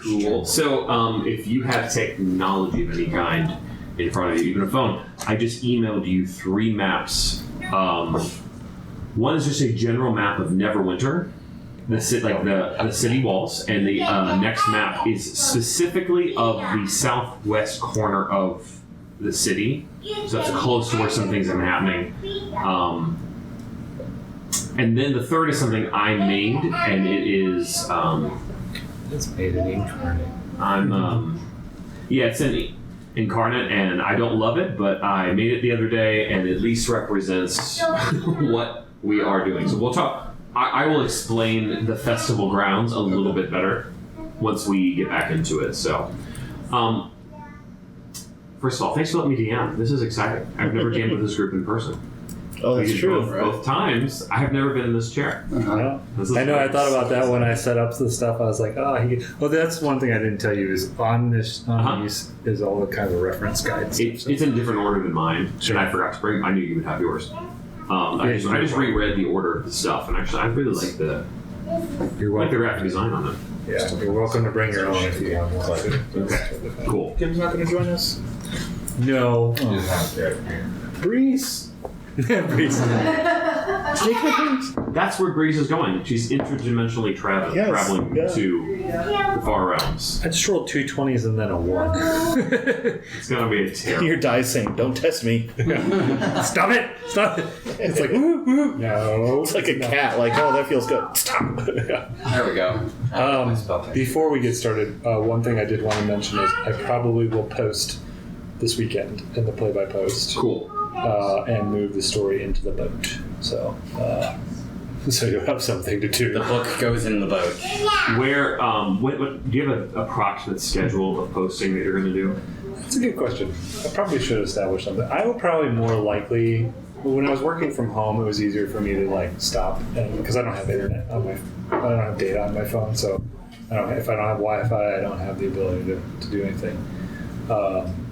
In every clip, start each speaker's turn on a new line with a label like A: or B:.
A: Cool. So, if you have technology of any kind in front of you, even a phone, I just emailed you 3 maps. One is just a general map of Neverwinter, the city walls, and the next map is specifically of the southwest corner of the city. So that's close to where some things are happening. And then the third is something I made, and it is.
B: It's made in Incarnate.
A: It's in Incarnate, and I don't love it, but I made it the other day, and it at least represents what we are doing. So we'll talk. I will explain the festival grounds a little bit better once we get back into it. So, first of all, thanks for letting me DM. This is exciting. I've never DM'd with this group in person.
C: Oh, that's true.
A: Both times, I have never been in this chair.
B: I thought about that when I set up the stuff. I was like, well, that's one thing I didn't tell you is on these is all the kind of reference guides.
A: It's in a different order than mine, and I forgot to bring. I knew you would have yours. I just reread the order of the stuff, and actually, I really like the graphic design on it.
B: Yeah, you're welcome to bring your own if you want to.
A: Okay, cool.
C: Kim's not going to join us?
B: No.
C: Breeze.
B: Breeze.
A: That's where Breeze is going. She's interdimensionally traveling to the far realms.
B: I just rolled 2 20s and then a 1.
A: It's going to be a terrible.
C: Your dice saying, don't test me.
B: Stop it! It's like, woo, woo. No.
C: It's like a cat, like, oh, that feels good. Stop.
D: There we go.
B: Before we get started, one thing I did want to mention is I probably will post this weekend in the play-by-post.
A: Cool.
B: And move the story into the boat. So you'll have something to do.
D: The book goes in the boat.
A: Where, what, do you have an approximate schedule of posting that you're going to do?
B: That's a good question. I probably should establish something. I will probably more likely, when I was working from home, it was easier for me to stop, because I don't have internet on I don't have data on my phone, so if I don't have Wi-Fi, I don't have the ability to do anything.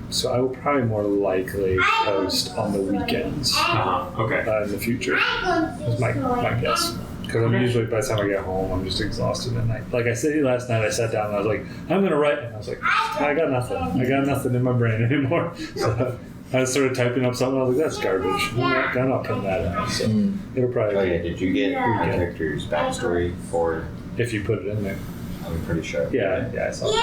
B: So I will probably more likely post on the weekends.
A: Okay.
B: In the future. That's my guess. Because I'm usually, by the time I get home, I'm just exhausted at night. Like I said last night, I sat down and I was like, I'm going to write. And I was like, I got nothing. I got nothing in my brain anymore. So I started typing up something. I was like, that's garbage. I'm not putting that in. So it'll probably
D: Oh, yeah. Did you get your character's backstory for...
B: If you put it in there.
D: I'm pretty sure.
B: Yeah, I saw it.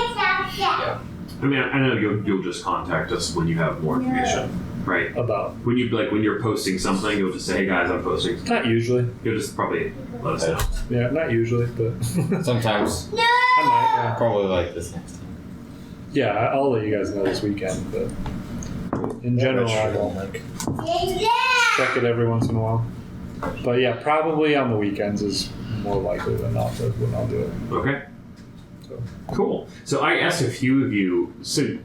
D: Yeah.
A: I mean, I know you'll just contact us when you have more information, right?
B: About
A: when you're posting something, you'll just say, "Hey guys, I'm posting."
B: Not usually.
A: You'll just probably let us know.
B: Yeah, not usually, but
D: Sometimes.
B: I might. Yeah.
D: Probably like this next time.
B: Yeah, I'll let you guys know this weekend, but in general, I won't check it every once in a while. But yeah, probably on the weekends is more likely than not when I'll do it.
A: Okay. Cool. So I asked a few of you. So,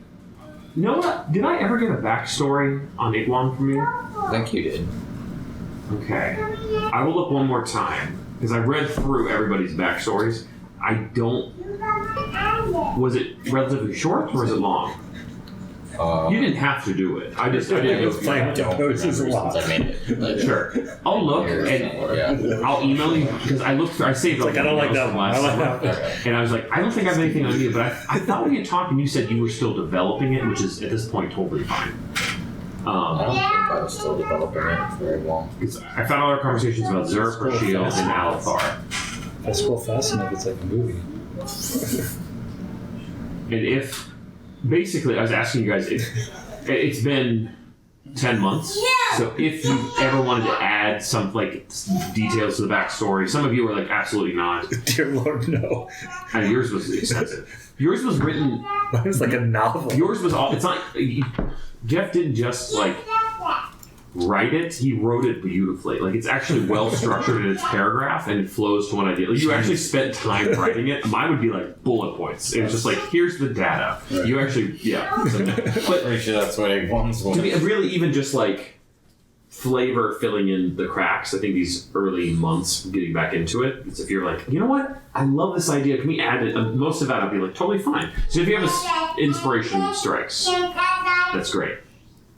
A: Noah, did I ever get a backstory on Iguan from you?
D: I think you did.
A: Okay. I will look one more time because I read through everybody's backstories. I don't. Was it relatively short or was it long? You didn't have to do it. I didn't know.
B: Playing poses a lot.
D: I made it.
A: Sure. I'll look and I'll email you because I looked through. I saved
B: I don't like that one. I like that one.
A: And I was like, I don't think I have anything on you, but I thought we had talked and you said you were still developing it, which is at this point totally fine.
D: I don't think I was still developing it very well.
A: I found all our conversations about Zerk, Rashiel, and Alethar.
B: That's cool, fascinating. It's like a movie.
A: And if basically, I was asking you guys, it's been 10 months, so if you ever wanted to add some details to the backstory, some of you were like, absolutely not.
B: Dear Lord, no.
A: And yours was extensive. Yours was written.
B: It was like a novel.
A: Yours was all. It's not. Jeff didn't just write it. He wrote it beautifully. It's actually well structured in its paragraph and it flows to one idea. You actually spent time writing it. Mine would be bullet points. It was just here's the data. Right. You actually, But
D: pretty sure that's what it wants.
A: To me, really, even just flavor filling in the cracks. I think these early months getting back into it. It's if you're you know what? I love this idea. Can we add it? Most of that I'll be totally fine. So if you have inspiration strikes, that's great.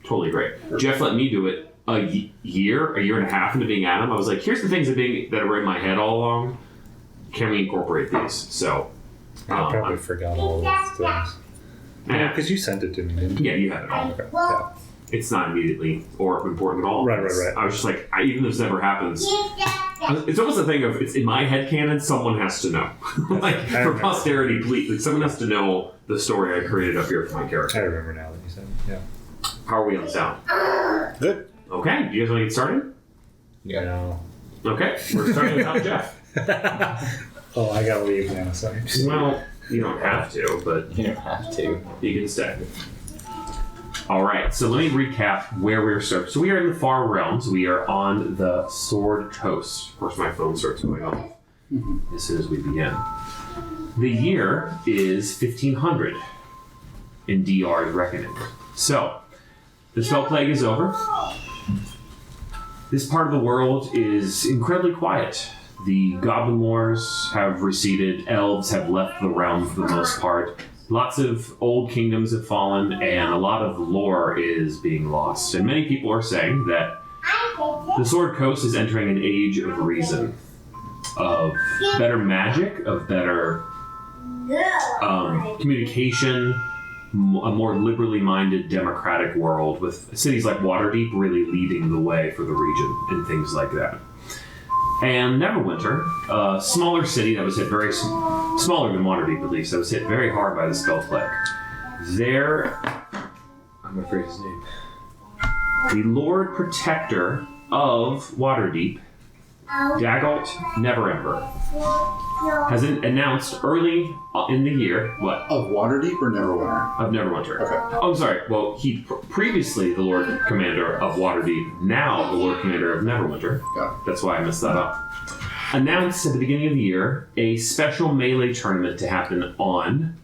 A: Totally great. Jeff let me do it a year and a half into being Adam. I was like, here's the things that were in my head all along. Can we incorporate these? So
B: I probably forgot all of those things. Yeah, because you sent it to me, didn't you?
A: Yeah, you have it all.
B: Okay. Yeah.
A: It's not immediately or important at all.
B: Right.
A: I was just like, even if this never happens, it's almost a thing of, it's in my headcanon, someone has to know. Like,
B: I
A: for
B: remember.
A: posterity, please, like, someone has to know the story I created up here for my
B: I
A: character.
B: remember now that you said it. Yeah.
A: How are we on sound?
C: Good.
A: Okay, do you guys want to get started?
D: Yeah.
B: No.
A: Okay, we're starting without Jeff.
B: Oh, I gotta leave now. Sorry.
A: Well, you don't have to, but
D: You don't have to.
A: you can stay. All right, so let me recap where we're starting. So we are in the Far Realms. We are on the Sword Coast. Of course, my phone starts going off as soon as we begin. The year is 1500 in DR's reckoning. So, the Spell Plague is over. This part of the world is incredibly quiet. The Goblin Wars have receded. Elves have left the realm for the most part. Lots of old kingdoms have fallen, and a lot of lore is being lost. And many people are saying that the Sword Coast is entering an age of reason, of better magic, of better communication, a more liberally minded democratic world, with cities like Waterdeep really leading the way for the region and things like that. And Neverwinter, a smaller city that was hit very smaller than Waterdeep at least, that was hit very hard by the Spell Plague. There, I'm afraid his name. The Lord Protector of Waterdeep, Daggalt Neverember, has announced early in the year what
E: Of Waterdeep or Neverwinter?
A: of Neverwinter.
E: Okay.
A: Oh, I'm sorry. Well, he previously the Lord Commander of Waterdeep, now the Lord Commander of Neverwinter.
E: Got it.
A: That's why I messed that up. Announced at the beginning of the year a special melee tournament to happen on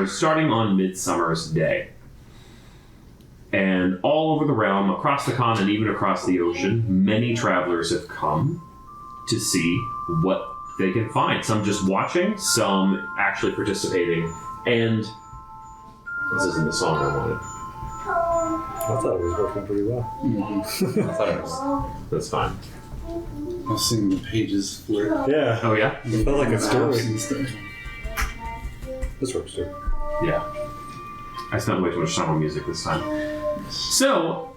A: starting on Midsummer's Day. And all over the realm, across the continent, even across the ocean, many travelers have come to see what they can find. Some just watching, some actually participating, and this isn't the song I wanted.
B: I thought it was working pretty well.
D: I thought it was.
A: That's fine.
E: I was seeing the pages flirt.
B: Yeah.
A: Oh yeah?
B: It felt like a story.
E: Maps and stuff.
B: This works too.
A: Yeah. I spent way too much time on music this time. So,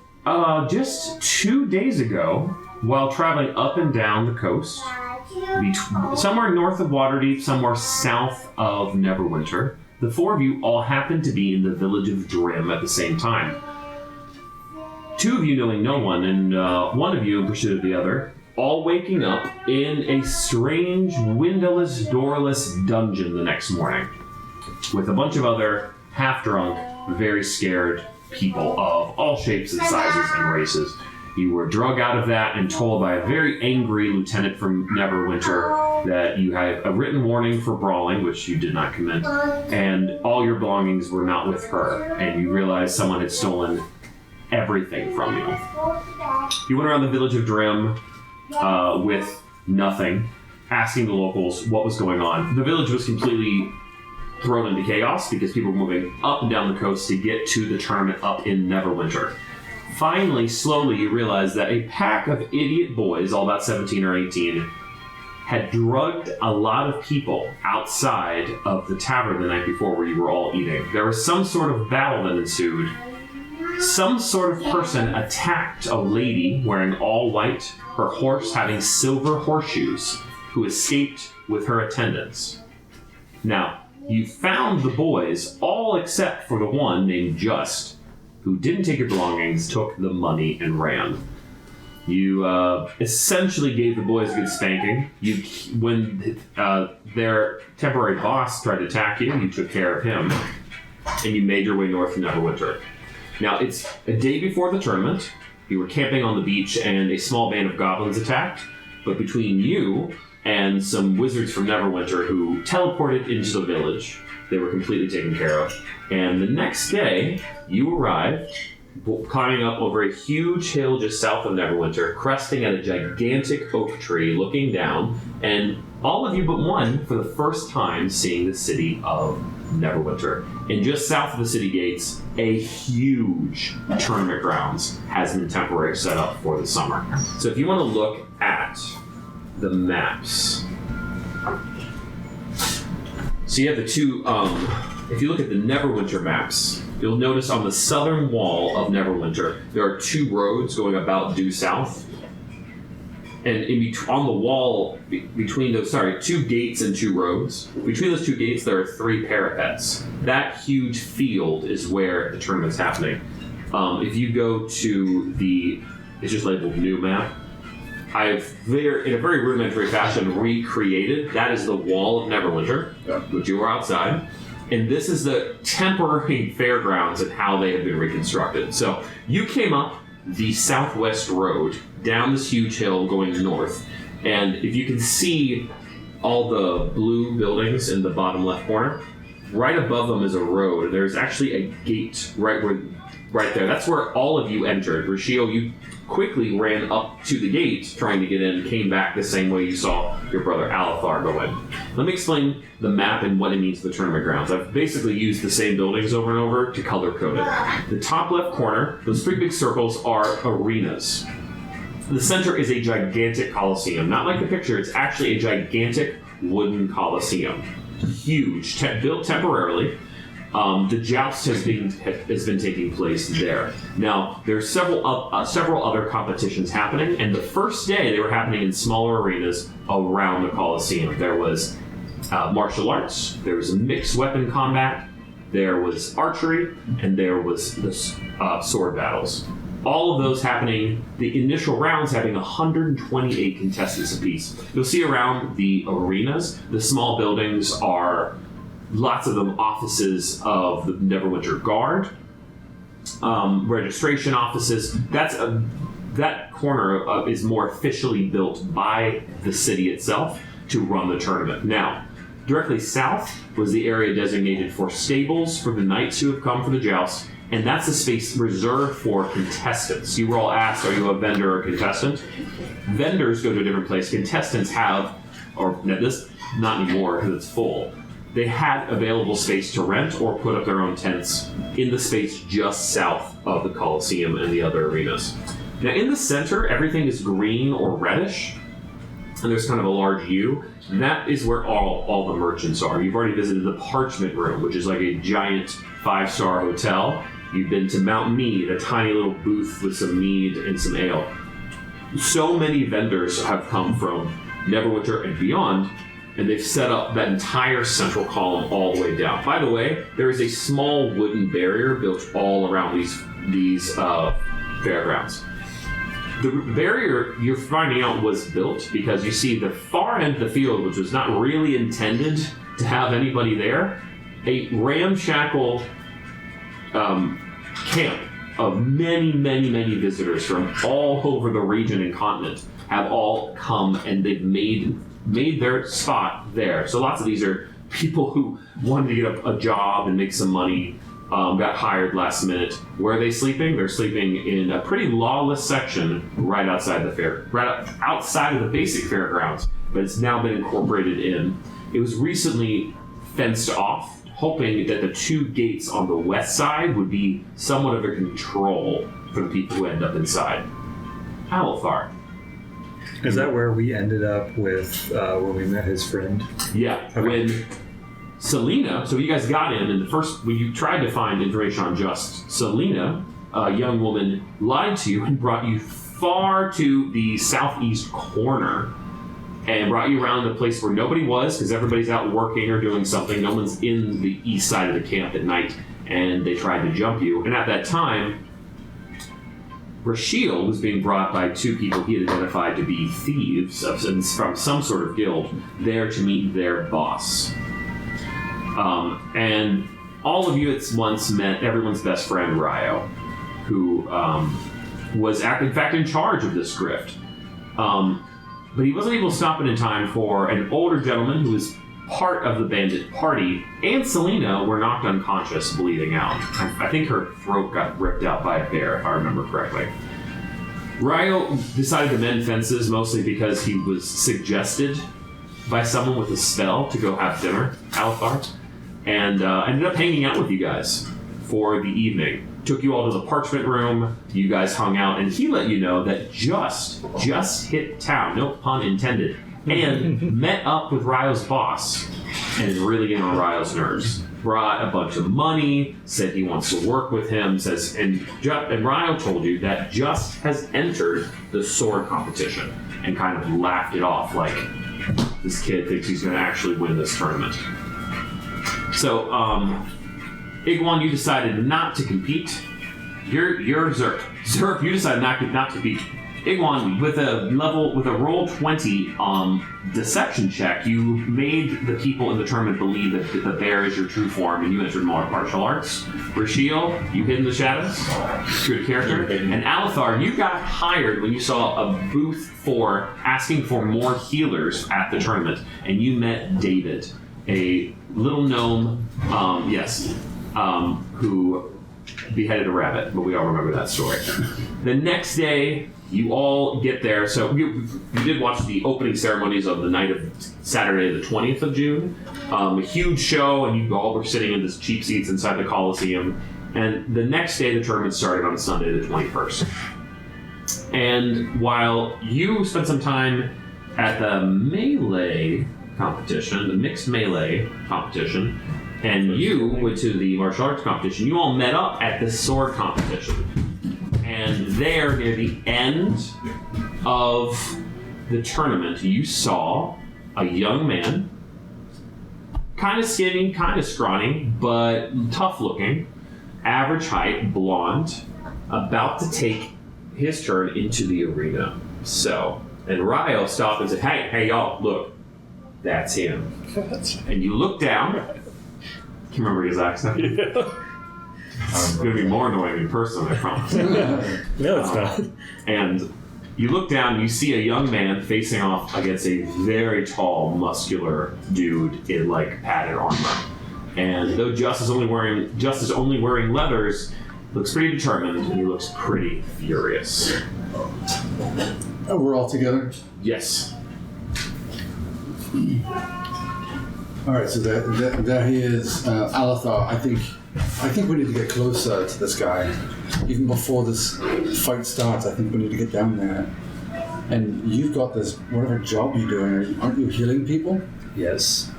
A: just 2 days ago, while traveling up and down the coast, somewhere north of Waterdeep, somewhere south of Neverwinter, the four of you all happened to be in the village of Drim at the same time. Two of you knowing no one, and one of you in pursuit of the other, all waking up in a strange, windowless, doorless dungeon the next morning, with a bunch of other half-drunk, very scared people of all shapes and sizes and races. You were drug out of that and told by a very angry lieutenant from Neverwinter that you had a written warning for brawling, which you did not commit, and all your belongings were not with her, and you realized someone had stolen everything from you. You went around the village of Drim with nothing, asking the locals what was going on. The village was completely thrown into chaos because people were moving up and down the coast to get to the tournament up in Neverwinter. Finally, slowly, you realize that a pack of idiot boys, all about 17 or 18, had drugged a lot of people outside of the tavern the night before where you were all eating. There was some sort of battle that ensued. Some sort of person attacked a lady wearing all white, her horse having silver horseshoes, who escaped with her attendants. Now, you found the boys, all except for the one named Just, who didn't take your belongings, took the money, and ran. You essentially gave the boys a good spanking. When their temporary boss tried to attack you, you took care of him, and you made your way north to Neverwinter. Now, it's a day before the tournament. You were camping on the beach, and a small band of goblins attacked. But between you and some wizards from Neverwinter who teleported into the village, they were completely taken care of. And the next day, you arrived, climbing up over a huge hill just south of Neverwinter, cresting at a gigantic oak tree, looking down, and all of you but one, for the first time, seeing the city of Neverwinter. And just south of the city gates, a huge tournament grounds has been temporarily set up for the summer. So if you want to look at the maps, So you have the two, if you look at the Neverwinter maps, you'll notice on the southern wall of Neverwinter, there are two roads going about due south. And on the wall between those, two gates and two roads. Between those two gates, there are 3 parapets. That huge field is where the tournament's happening. If you go to it's just labeled new map. I've in a very rudimentary fashion, recreated. That is the wall of Neverwinter, which you are outside. And this is the temporary fairgrounds and how they have been reconstructed. So you came up the southwest road down this huge hill going north, and if you can see all the blue buildings in the bottom left corner, right above them is a road. There's actually a gate right there. That's where all of you entered. Rashio, you quickly ran up to the gate trying to get in, came back the same way you saw your brother Alethar go in. Let me explain the map and what it means for the tournament grounds. I've basically used the same buildings over and over to color code it. The top left corner, those 3 big circles, are arenas. The center is a gigantic coliseum. Not like the picture, it's actually a gigantic wooden coliseum. Huge, built temporarily. The joust has been taking place there. Now, there's several other competitions happening, and the first day they were happening in smaller arenas around the Coliseum. There was martial arts, there was mixed weapon combat, there was archery, and there was the sword battles. All of those happening, the initial rounds having 128 contestants apiece. You'll see around the arenas, the small buildings are lots of them offices of the Neverwinter Guard, registration offices. That corner is more officially built by the city itself to run the tournament. Now, directly south was the area designated for stables for the knights who have come for the joust, and that's a space reserved for contestants. You were all asked, are you a vendor or contestant? Vendors go to a different place. Contestants have, not anymore because it's full. They had available space to rent or put up their own tents in the space just south of the Coliseum and the other arenas. Now in the center, everything is green or reddish, and there's kind of a large U. And that is where all the merchants are. You've already visited the Parchment Room, which is like a giant 5-star hotel. You've been to Mount Mead, a tiny little booth with some mead and some ale. So many vendors have come from Neverwinter and beyond, and they've set up that entire central column all the way down. By the way, there is a small wooden barrier built all around these fairgrounds. The barrier, you're finding out, was built because you see the far end of the field, which was not really intended to have anybody there, a ramshackle camp of many, many, many visitors from all over the region and continent have all come, and they've made their spot there. So lots of these are people who wanted to get a job and make some money, got hired last minute. Where are they sleeping? They're sleeping in a pretty lawless section right outside outside of the basic fairgrounds, but it's now been incorporated in. It was recently fenced off, hoping that the 2 gates on the west side would be somewhat of a control for the people who end up inside. Alethar.
B: Is that where we ended up with when we met his friend?
A: Yeah,
B: Okay.
A: when Selena, so you guys got in, and when you tried to find information on Just, Selena, a young woman, lied to you and brought you far to the southeast corner and brought you around the place where nobody was because everybody's out working or doing something. No one's in the east side of the camp at night, and they tried to jump you. And at that time, Rashiel was being brought by 2 people he had identified to be thieves from some sort of guild there to meet their boss. And all of you at once met everyone's best friend, Ryo, who was in fact in charge of this grift. But he wasn't able to stop it in time for an older gentleman who was part of the bandit party, and Selena were knocked unconscious, bleeding out. I think her throat got ripped out by a bear, if I remember correctly. Ryo decided to mend fences mostly because he was suggested by someone with a spell to go have dinner, Alethar, and ended up hanging out with you guys for the evening. Took you all to the Parchment Room, you guys hung out, and he let you know that just hit town, no pun intended, and met up with Ryo's boss and really getting on Ryle's nerves. Brought a bunch of money, said he wants to work with him, and Ryle told you that Just has entered the sword competition and kind of laughed it off like this kid thinks he's going to actually win this tournament. So, Iguan, you decided not to compete. You're Zerp. Zerp, you decided not to compete. Iguan, with a roll 20 deception check, you made the people in the tournament believe that the bear is your true form, and you entered martial arts. Rasheel, you hid in the shadows. Good character. And Alethar, you got hired when you saw a booth for asking for more healers at the tournament, and you met David, a little gnome, who beheaded a rabbit, but we all remember that story. The next day, you all get there. So you did watch the opening ceremonies of the night of Saturday, the 20th of June. A huge show, and you all were sitting in this cheap seats inside the Coliseum. And the next day, the tournament started on Sunday, the 21st. And while you spent some time at the melee competition, the mixed melee competition, and you went to the martial arts competition, you all met up at the sword competition. And there, near the end of the tournament, you saw a young man, kind of skinny, kind of scrawny, but tough looking, average height, blonde, about to take his turn into the arena. So, and Ryle stopped and said, hey y'all, look, that's him. And you look down, can you remember his accent? It's going to be more annoying in person, I promise.
B: No, it's not.
A: And you look down and you see a young man facing off against a very tall, muscular dude in like padded armor. And though Just is only wearing leathers, looks pretty determined and he looks pretty furious.
E: Oh, we're all together?
A: Yes.
E: All right, so there he is, Alethar. I think we need to get closer to this guy. Even before this fight starts, I think we need to get down there. And you've got this, whatever job you're doing, aren't you healing people?
B: Yes.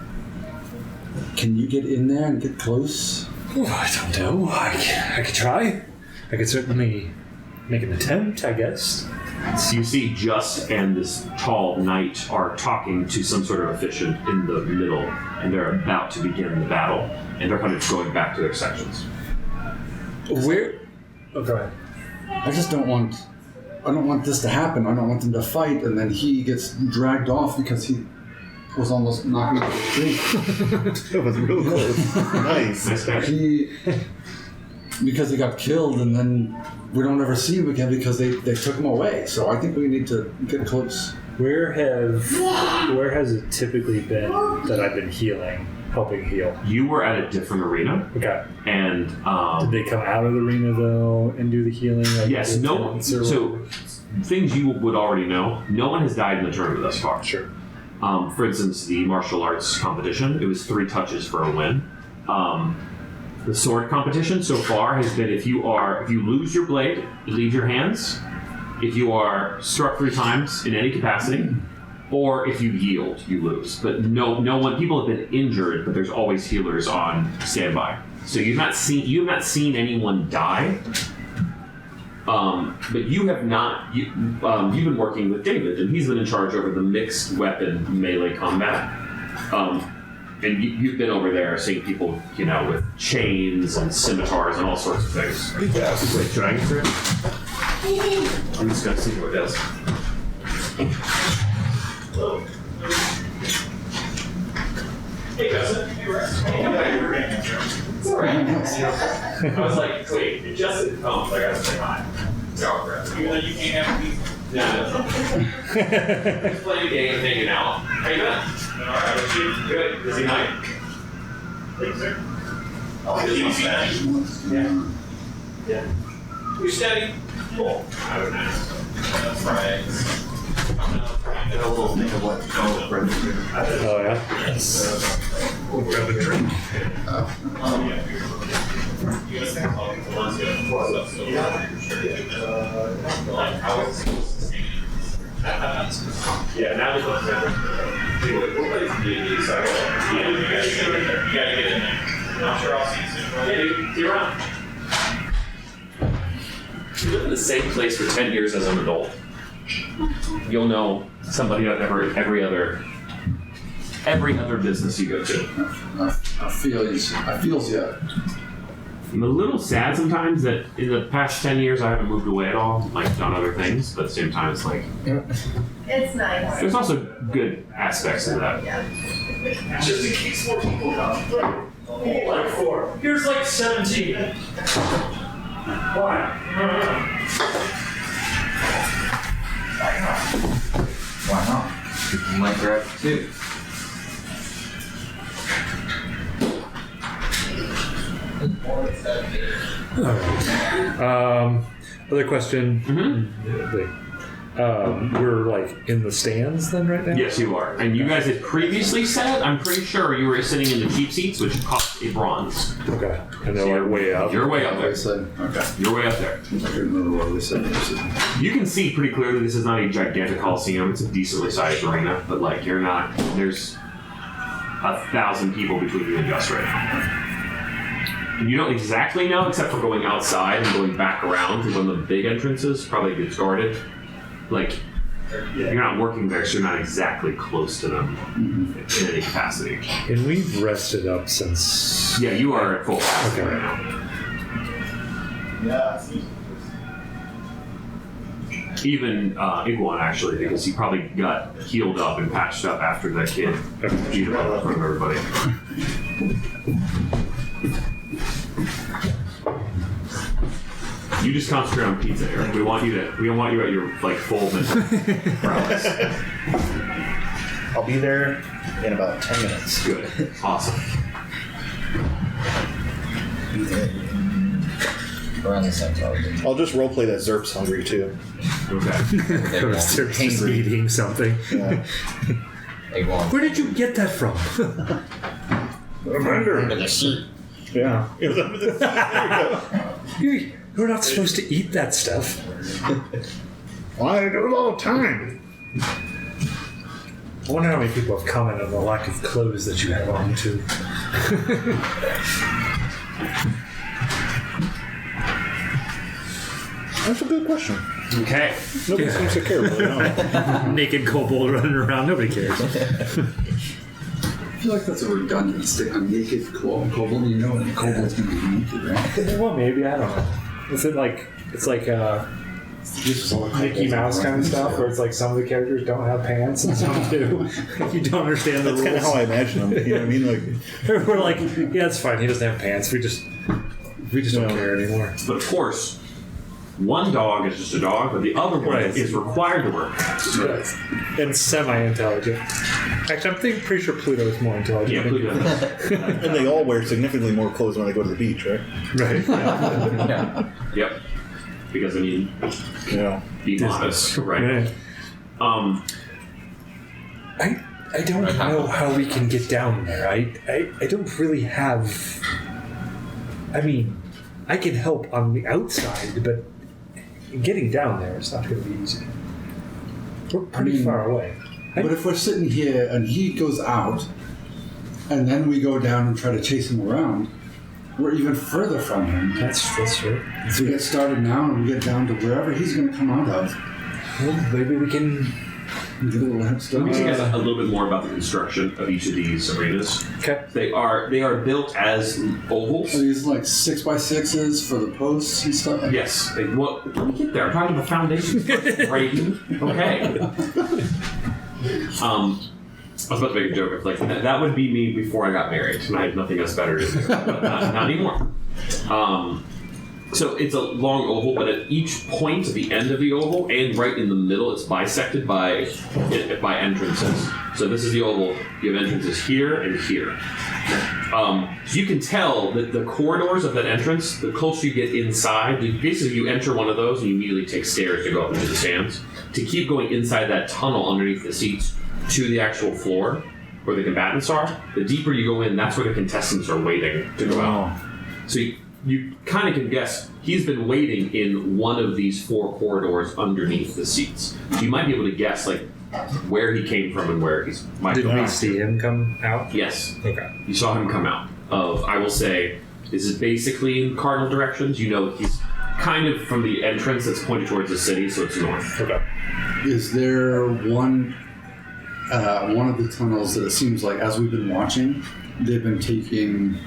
E: Can you get in there and get close?
B: Oh, I don't know. I could try. I could certainly make an attempt, I guess.
A: So you see Just and this tall knight are talking to some sort of officiant in the middle, and they're about to begin the battle, and they're kind of going back to their sections.
B: Where? Oh, go ahead.
E: I don't want this to happen. I don't want them to fight, and then he gets dragged off because he was almost knocking off the tree.
C: That was real close. Nice.
E: Because he got killed, and then we don't ever see him again because they took him away. So I think we need to get close.
B: Where has it typically been that I've been helping heal?
A: You were at a different arena,
B: Okay.
A: and
B: Did they come out of the arena though and do the healing? Like
A: yes,
B: the
A: no.
B: tents or
A: So
B: whatever?
A: things you would already know. No one has died in the tournament thus far.
B: Sure.
A: For instance, the martial arts competition, it was 3 touches for a win. The sword competition so far has been if you lose your blade, you leave your hands. If you are struck 3 times in any capacity, or if you yield, you lose. But no one. People have been injured, but there's always healers on standby. So you have not seen anyone die. But you have not. You've been working with David, and he's been in charge over the mixed weapon melee combat. And you've been over there seeing people, with chains and scimitars and all sorts of things. Wait, should I answer it? I'm just gonna see what it does. Hello. Hey, cousin. Hey, Rex. It's alright. I was like, wait, it just didn't come, so I gotta say hi. Even though you can't have these. Yeah. Just playing a game, hanging out. How you been? Alright, good. Busy night? Thanks, sir. Busy night? Yeah. You steady? Cool. I don't know. That's right. And a little thing of what
B: Oh yeah.
A: Yes. We'll grab a drink. Yeah, now we're going to
F: I'm sure I'll see you soon.
A: Yeah, dude, see you around. If you live in the same place for 10 years as an adult, you'll know somebody at every other business you go to.
E: I feels yeah.
A: I'm a little sad sometimes that in the past 10 years I haven't moved away at all, like done other things, but at the same time it's like,
G: It's nice.
A: there's also good aspects of that.
F: Just in case more people come. Like 4. Here's like 17. Why?
D: Why not? People might grab it too.
B: Other question.
A: Mm-hmm.
B: We're like in the stands then right now?
A: Yes, you are. And you guys had previously said, I'm pretty sure you were sitting in the cheap seats, which cost a bronze.
B: Okay. And they're like way up.
A: You're way up
E: I
A: there.
E: said, okay.
A: You're way up there.
E: I can't remember what we said.
A: You can see pretty clearly this is not a gigantic coliseum. It's a decently sized arena, but like you're not. There's 1,000 people between you and Gus right now. And you don't exactly know, except for going outside and going back around to one of the big entrances. Probably gets guarded. Like you're not working there, so you're not exactly close to them in any capacity.
B: And we've rested up since.
A: Yeah, you are at full capacity
B: Okay.
A: right now.
F: Yeah.
A: Even Iguan actually, because he probably got healed up and patched up after that kid beat him up in front of everybody. You just concentrate on pizza, Eric. We want you at your like full mental prowess.
C: I'll be there in about 10 minutes.
A: Good, awesome.
D: Around the same time.
C: I'll just roleplay that Zerp's hungry too.
A: Okay.
B: They're just
C: Hangry.
B: eating something.
C: Yeah.
B: Where did you get that from?
C: I'm under.
D: the sheet.
C: Yeah. It was under the
B: You're not supposed to eat that stuff.
C: Well, I do it all the time.
B: I wonder how many people have commented on the lack of clothes that you have on, too.
C: That's a good question.
A: Okay.
C: Nobody seems to care really. No.
B: Naked kobold running around, nobody cares.
E: I feel like that's a redundant stick on naked kobold. You know, and kobold's gonna be naked, right?
B: Well, maybe, I don't know. Is it like, it's like Mickey Mouse kind of stuff, where it's like some of the characters don't have pants and some do. You don't understand the
C: That's kind of
B: rules.
C: how I imagine them. You know what I mean? Like,
B: We're like, yeah, it's fine. He doesn't have pants. We just don't care anymore.
A: But of course, one dog is just a dog, but the other one
B: Right.
A: is required to wear pants.
B: And semi-intelligent. Actually, I'm pretty sure Pluto is more intelligent.
A: Yeah,
B: than
A: Pluto.
C: and they all wear significantly more clothes when they go to the beach, right?
B: Right.
D: Yeah.
A: Yep. Because I mean,
C: Yeah.
A: be modest, right?
B: Right. I don't know how we can get down there. I don't really have. I mean, I can help on the outside, but getting down there is not going to be easy. We're pretty far away.
E: But if we're sitting here and he goes out, and then we go down and try to chase him around, we're even further from him.
B: That's true.
E: So we get started now and we get down to wherever he's going to come out of.
B: Well, maybe we can.
E: Get a little head start.
A: Let me tell you guys a little bit more about the construction of each of these arenas.
B: Okay.
A: They are built as ovals.
E: Are these like 6x6s for the posts and stuff?
A: Yes. Well, let me get there. I'm talking about the foundation. Brayden. Okay. I was about to make a joke of like that would be me before I got married, and I had nothing else better to do. But not anymore. So it's a long oval, but at each point at the end of the oval and right in the middle, it's bisected by entrances. So this is the oval. You have entrances here and here. So you can tell that the corridors of that entrance, the closer you get inside, you enter one of those and you immediately take stairs to go up into the stands. To keep going inside that tunnel underneath the seats to the actual floor where the combatants are, the deeper you go in, that's where the contestants are waiting to go out. So you kind of can guess he's been waiting in one of these 4 corridors underneath the seats. So you might be able to guess like where he came from and where he's might
B: Did
A: go
B: we
A: back
B: see
A: to.
B: him come out?
A: Yes,
B: Okay.
A: you saw him come out. of, I will say, this is basically in cardinal directions. You know, he's kind of from the entrance that's pointed towards the city, so it's north.
B: Okay.
E: Is there one of the tunnels that it seems like, as we've been watching, they've been taking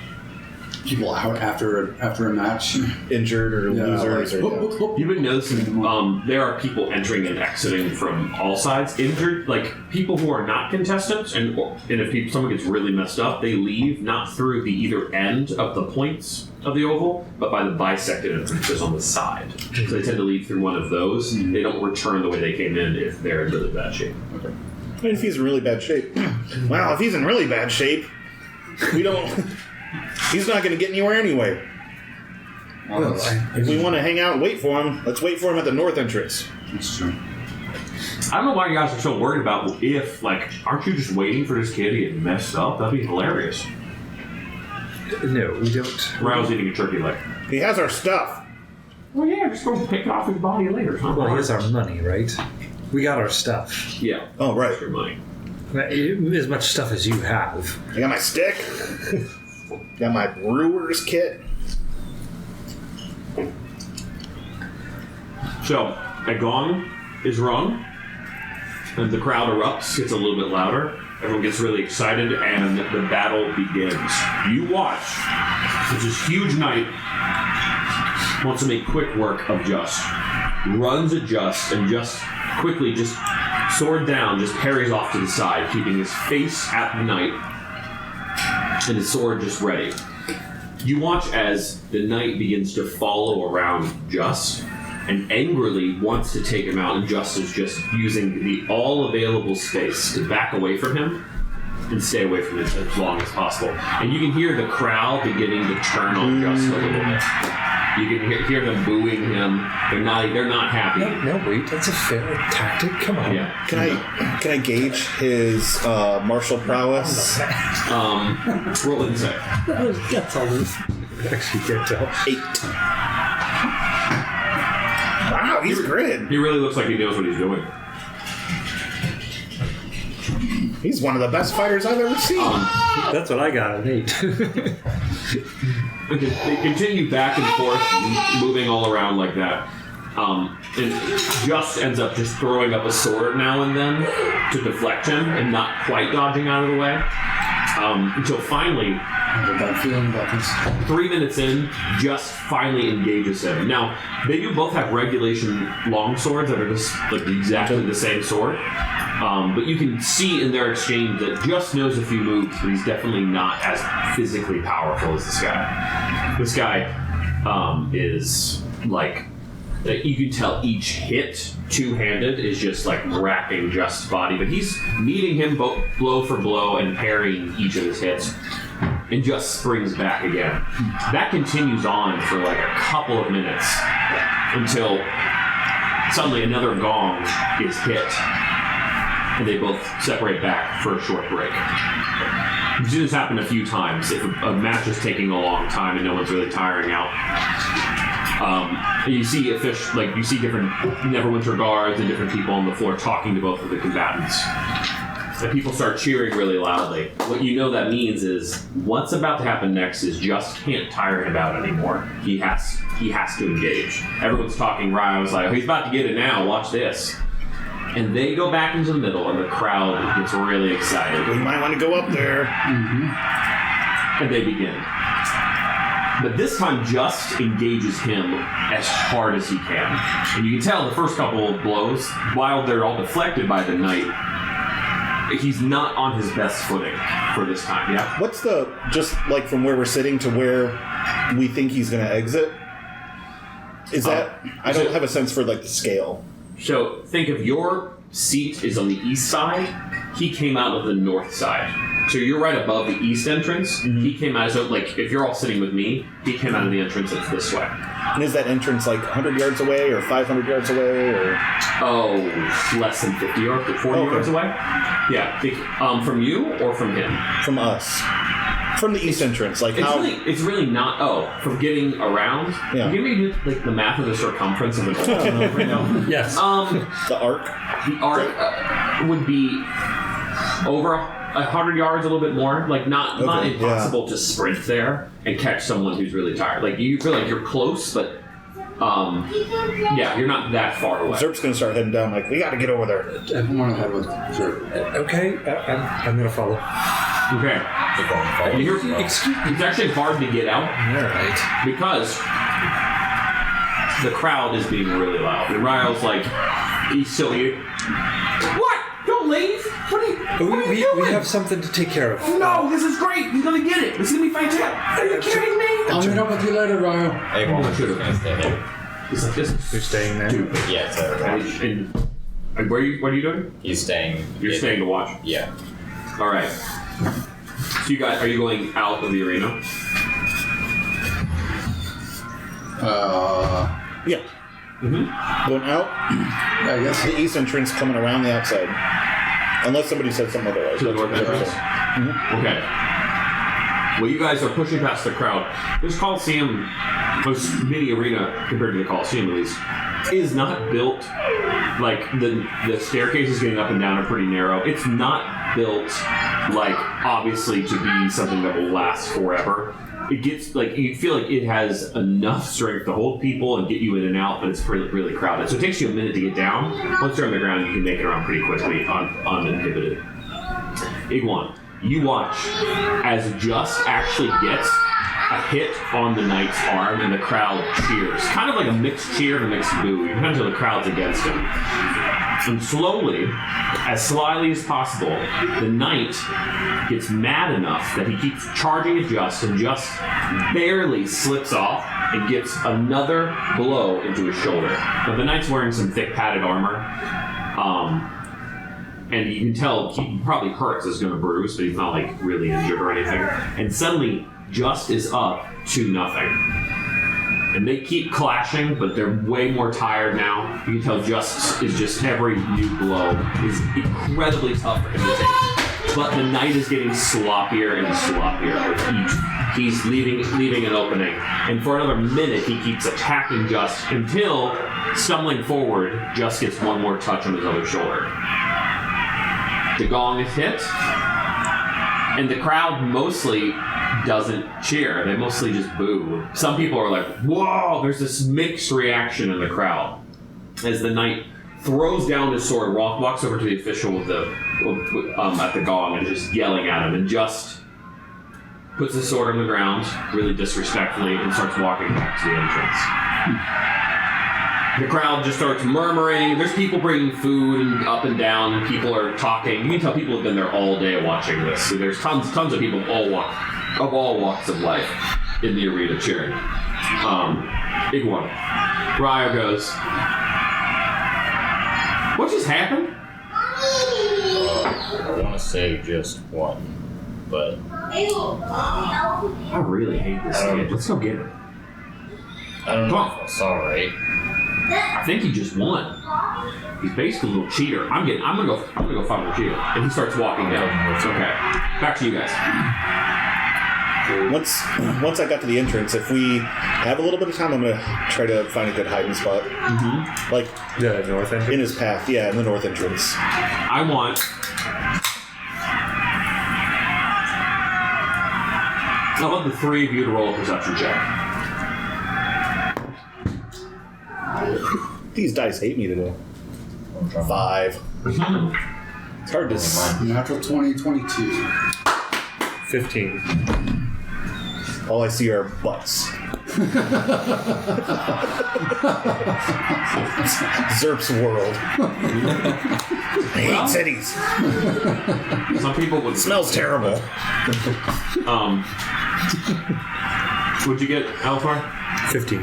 E: people out after a match?
C: Injured or losers or
E: whoop, whoop, whoop.
A: You've been noticing there are people entering and exiting from all sides. Injured, like people who are not contestants, and if someone gets really messed up, they leave not through the either end of the points of the oval, but by the bisected entrances on the side. So they tend to leave through one of those. They don't return the way they came in if they're in really bad shape.
C: I mean, if he's in really bad shape. Well, if he's in really bad shape, we don't. He's not going to get anywhere anyway. If we want to hang out and wait for him, let's wait for him at the north entrance.
E: That's true.
A: I don't know why you guys are so worried about if, like, aren't you just waiting for this kid to get messed up? That'd be hilarious.
B: No, we don't.
A: Rao's eating a turkey leg.
C: He has our stuff.
A: Well, yeah, just go pick it off his body later. It's not
B: Well, he
A: hard.
B: has our money, right? We got our stuff.
A: Yeah.
C: Oh, right.
A: Your money.
B: As much stuff as you have.
C: I got my stick. Got my brewer's kit.
A: So, a gong is rung, and the crowd erupts, gets a little bit louder. Everyone gets really excited, and the battle begins. You watch. It's this huge knight wants to make quick work of Just. Runs at Just, and Just quickly, just sword down, just parries off to the side, keeping his face at the knight, and his sword just ready. You watch as the knight begins to follow around Just, and angrily wants to take him out, and Just is just using the all available space to back away from him and stay away from it as long as possible. And you can hear the crowd beginning to turn on Just a little bit. You can hear them booing him. They're not happy.
B: No, wait, that's a fair tactic. Come on.
A: Yeah.
C: Can I gauge his martial prowess?
A: Roll insight.
B: That's all this. Actually, can't tell.
C: 8. Wow, he's grid.
A: He really looks like he knows what he's doing.
C: He's one of the best fighters I've ever seen.
B: That's what I got, an 8.
A: They continue back and forth, moving all around like that. And Just ends up just throwing up a sword now and then to deflect him and not quite dodging out of the way. Until finally,
E: I have a bad feeling about this.
A: 3 minutes in, Just finally engages him. Now, they do both have regulation long swords that are just like exactly the same sword. But you can see in their exchange that Just knows a few moves, but he's definitely not as physically powerful as this guy. This guy is like, you can tell each hit, two-handed, is just like wrapping Just's body, but he's meeting him blow for blow and parrying each of his hits. And Just springs back again. That continues on for like a couple of minutes until suddenly another gong is hit. And they both separate back for a short break. We've seen this happen a few times. If a match is taking a long time and no one's really tiring out, you see you see different Neverwinter guards and different people on the floor talking to both of the combatants. And people start cheering really loudly. What you know that means is what's about to happen next is Just can't tire him out anymore. He has to engage. Everyone's talking. Ryan's like, oh, he's about to get it now. Watch this. And they go back into the middle, and the crowd gets really excited.
C: We might want to go up there.
A: And they begin. But this time, Just engages him as hard as he can. And you can tell the first couple of blows, while they're all deflected by the knight, he's not on his best footing for this time, yeah?
C: What's just like from where we're sitting to where we think he's going to exit? Is that... I don't have a sense for like the scale.
A: So think of your seat is on the east side. He came out of the north side. So you're right above the east entrance. He came out, so like if you're all sitting with me, he came out of the entrance that's this way.
C: And is that entrance like 100 yards away or 500 yards away or...
A: Oh, less than 50 or 40 yards away? Yeah. From you or from him?
C: From us. From the east entrance. Like
A: It's really not... Oh, from getting around?
C: Yeah.
A: Give me like the math of the circumference of an oval right now.
B: Yes.
C: the arc?
A: The arc would be over 100 yards, a little bit more. Like not
C: Okay,
A: impossible to sprint there and catch someone who's really tired. Like you feel like you're close, but you're not that far away.
C: Zerp's gonna start heading down. Like, we got to get over there.
E: I'm going ahead with Zerp.
B: Okay, I'm gonna follow.
A: Okay. You hear, excuse me. It's actually hard to get out
B: Alright.
A: because the crowd is being really loud. And Ryle's like, he's still here. What? Don't leave. What are you doing?
B: We have something to take care of.
A: No, this is great. He's gonna get it. This is gonna be fantastic. Are you kidding me?
E: I'll meet up with you later, Ryle.
D: Hey, well, I'm gonna stay there.
A: He's like, this is
B: You're staying there?
A: stupid.
D: Yeah, so
A: And what are you doing?
D: he's staying.
A: You're staying to watch.
D: Yeah.
A: All right. So you guys, are you going out of the arena?
C: Yeah.
A: Mm-hmm.
C: Going out.
E: I guess.
C: The east entrance coming around the outside. Unless somebody said something otherwise.
A: To the north entrance?
C: Mm-hmm.
A: Okay. Well, you guys are pushing past the crowd. This Coliseum, this mini arena, compared to the Coliseum at least, is not built like the staircases getting up and down are pretty narrow. It's not built like obviously to be something that will last forever. It gets like you feel like it has enough strength to hold people and get you in and out, but it's really, really crowded. So it takes you a minute to get down. Once you're on the ground, you can make it around pretty quickly, uninhibited. Iguan, you watch as Just actually gets a hit on the knight's arm, and the crowd cheers. Kind of like a mixed cheer and a mixed boo. You can tell the crowd's against him. And slowly, as slyly as possible, the knight gets mad enough that he keeps charging at Just, and Just barely slips off and gets another blow into his shoulder. Now, the knight's wearing some thick padded armor, and you can tell he probably hurts, is going to bruise, but he's not like really injured or anything. And suddenly, Just is up 2-0. And they keep clashing, but they're way more tired now. You can tell Just is just every new blow is incredibly tough for him to take. But the knight is getting sloppier and sloppier with each. He's leaving an opening. And for another minute, he keeps attacking Just until, stumbling forward, Just gets one more touch on his other shoulder. The gong is hit, and the crowd mostly doesn't cheer. They mostly just boo. Some people are like, whoa, there's this mixed reaction in the crowd. As the knight throws down his sword, walks over to the official with at the gong and just yelling at him, and Just puts his sword on the ground, really disrespectfully, and starts walking back to the entrance. The crowd just starts murmuring. There's people bringing food and up and down, and people are talking. You can tell people have been there all day watching this. So there's tons of people of all walks of life in the arena cheering. Iguan. Ryo goes, what just happened?
D: I want to say just one, but
A: I really hate this kid. Let's go get him.
D: I don't
A: Come
D: know
A: on.
D: if I saw right.
A: I think he just won. He's basically a little cheater. I'm gonna go find him cheater. And he starts walking down. It's okay. Back to you guys.
C: Once I got to the entrance, if we have a little bit of time, I'm gonna try to find a good hiding spot. Mm-hmm. Like
B: The north entrance?
C: in his path, yeah, in the north entrance.
A: I want the three of you to roll a perception check.
C: These dice hate me today. 5. It's hard to see.
E: Natural 20, 22.
B: 15.
C: All I see are butts. Zerp's world. I hate cities.
A: Some people would
C: Smells terrible.
A: What'd you get, Alfar?
B: 15.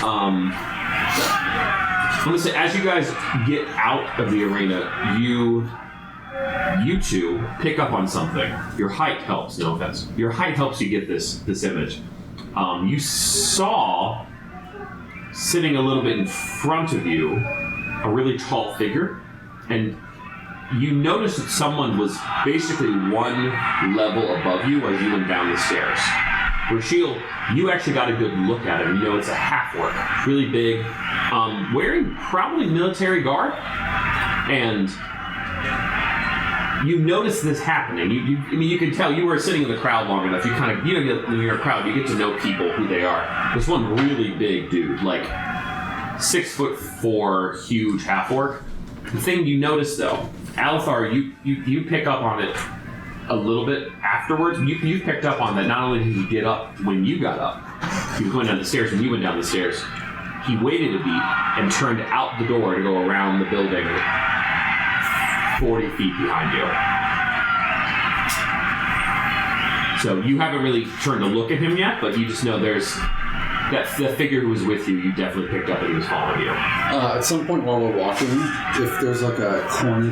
A: I'm gonna say, as you guys get out of the arena, you two pick up on something. Your height helps, no offense. Your height helps you get this image. You saw, sitting a little bit in front of you, a really tall figure, and you noticed that someone was basically one level above you as you went down the stairs. Rashiel, you actually got a good look at him. You know, it's a half-orc, really big, wearing probably military garb, and you notice this happening. I mean, you can tell you were sitting in the crowd long enough. You kind of, when you're a crowd, you get to know people, who they are. There's one really big dude, like 6'4", huge half orc. The thing you notice though, Alethar, you pick up on it a little bit afterwards. You picked up on that. Not only did he get up when you got up, he was going down the stairs when you went down the stairs. He waited a beat and turned out the door to go around the building 40 feet behind you. So you haven't really turned to look at him yet, but you just know there's the figure who was with you. You definitely picked up that he was following you.
E: At some point while we're walking, if there's like a corner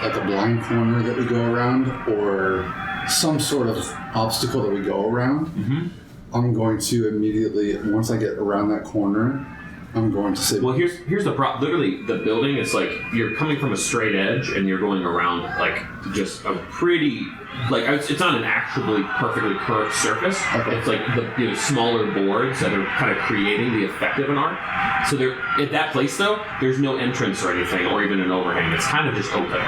E: like a blind corner that we go around, or some sort of obstacle that we go around, I'm going to immediately, once I get around that corner, I'm going to say...
A: Well, here's the problem. Literally, the building, it's like you're coming from a straight edge and you're going around like just a pretty... Like, it's not an actually perfectly curved surface.
E: Okay.
A: It's like the smaller boards that are kind of creating the effect of an arc. So there, at that place, though, there's no entrance or anything, or even an overhang. It's kind of just open.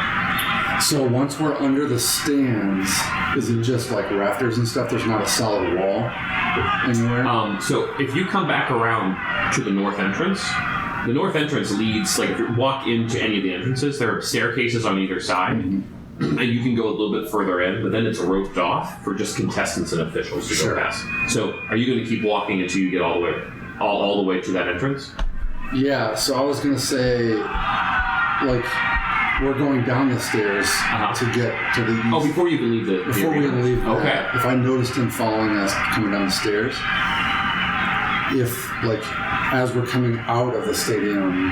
E: So once we're under the stands, is it just like rafters and stuff? There's not a solid wall anywhere?
A: So if you come back around to the north entrance leads, like if you walk into any of the entrances, there are staircases on either side. And you can go a little bit further in, but then it's roped off for just contestants and officials to go past. So are you going to keep walking until you get all the way to that entrance?
E: Yeah, so I was going to say, like, we're going down the stairs to get to the east.
A: Oh, before you even leave the
E: Before we
A: arena.
E: leave,
A: Okay.
E: if I noticed him following us coming down the stairs, if, like, as we're coming out of the stadium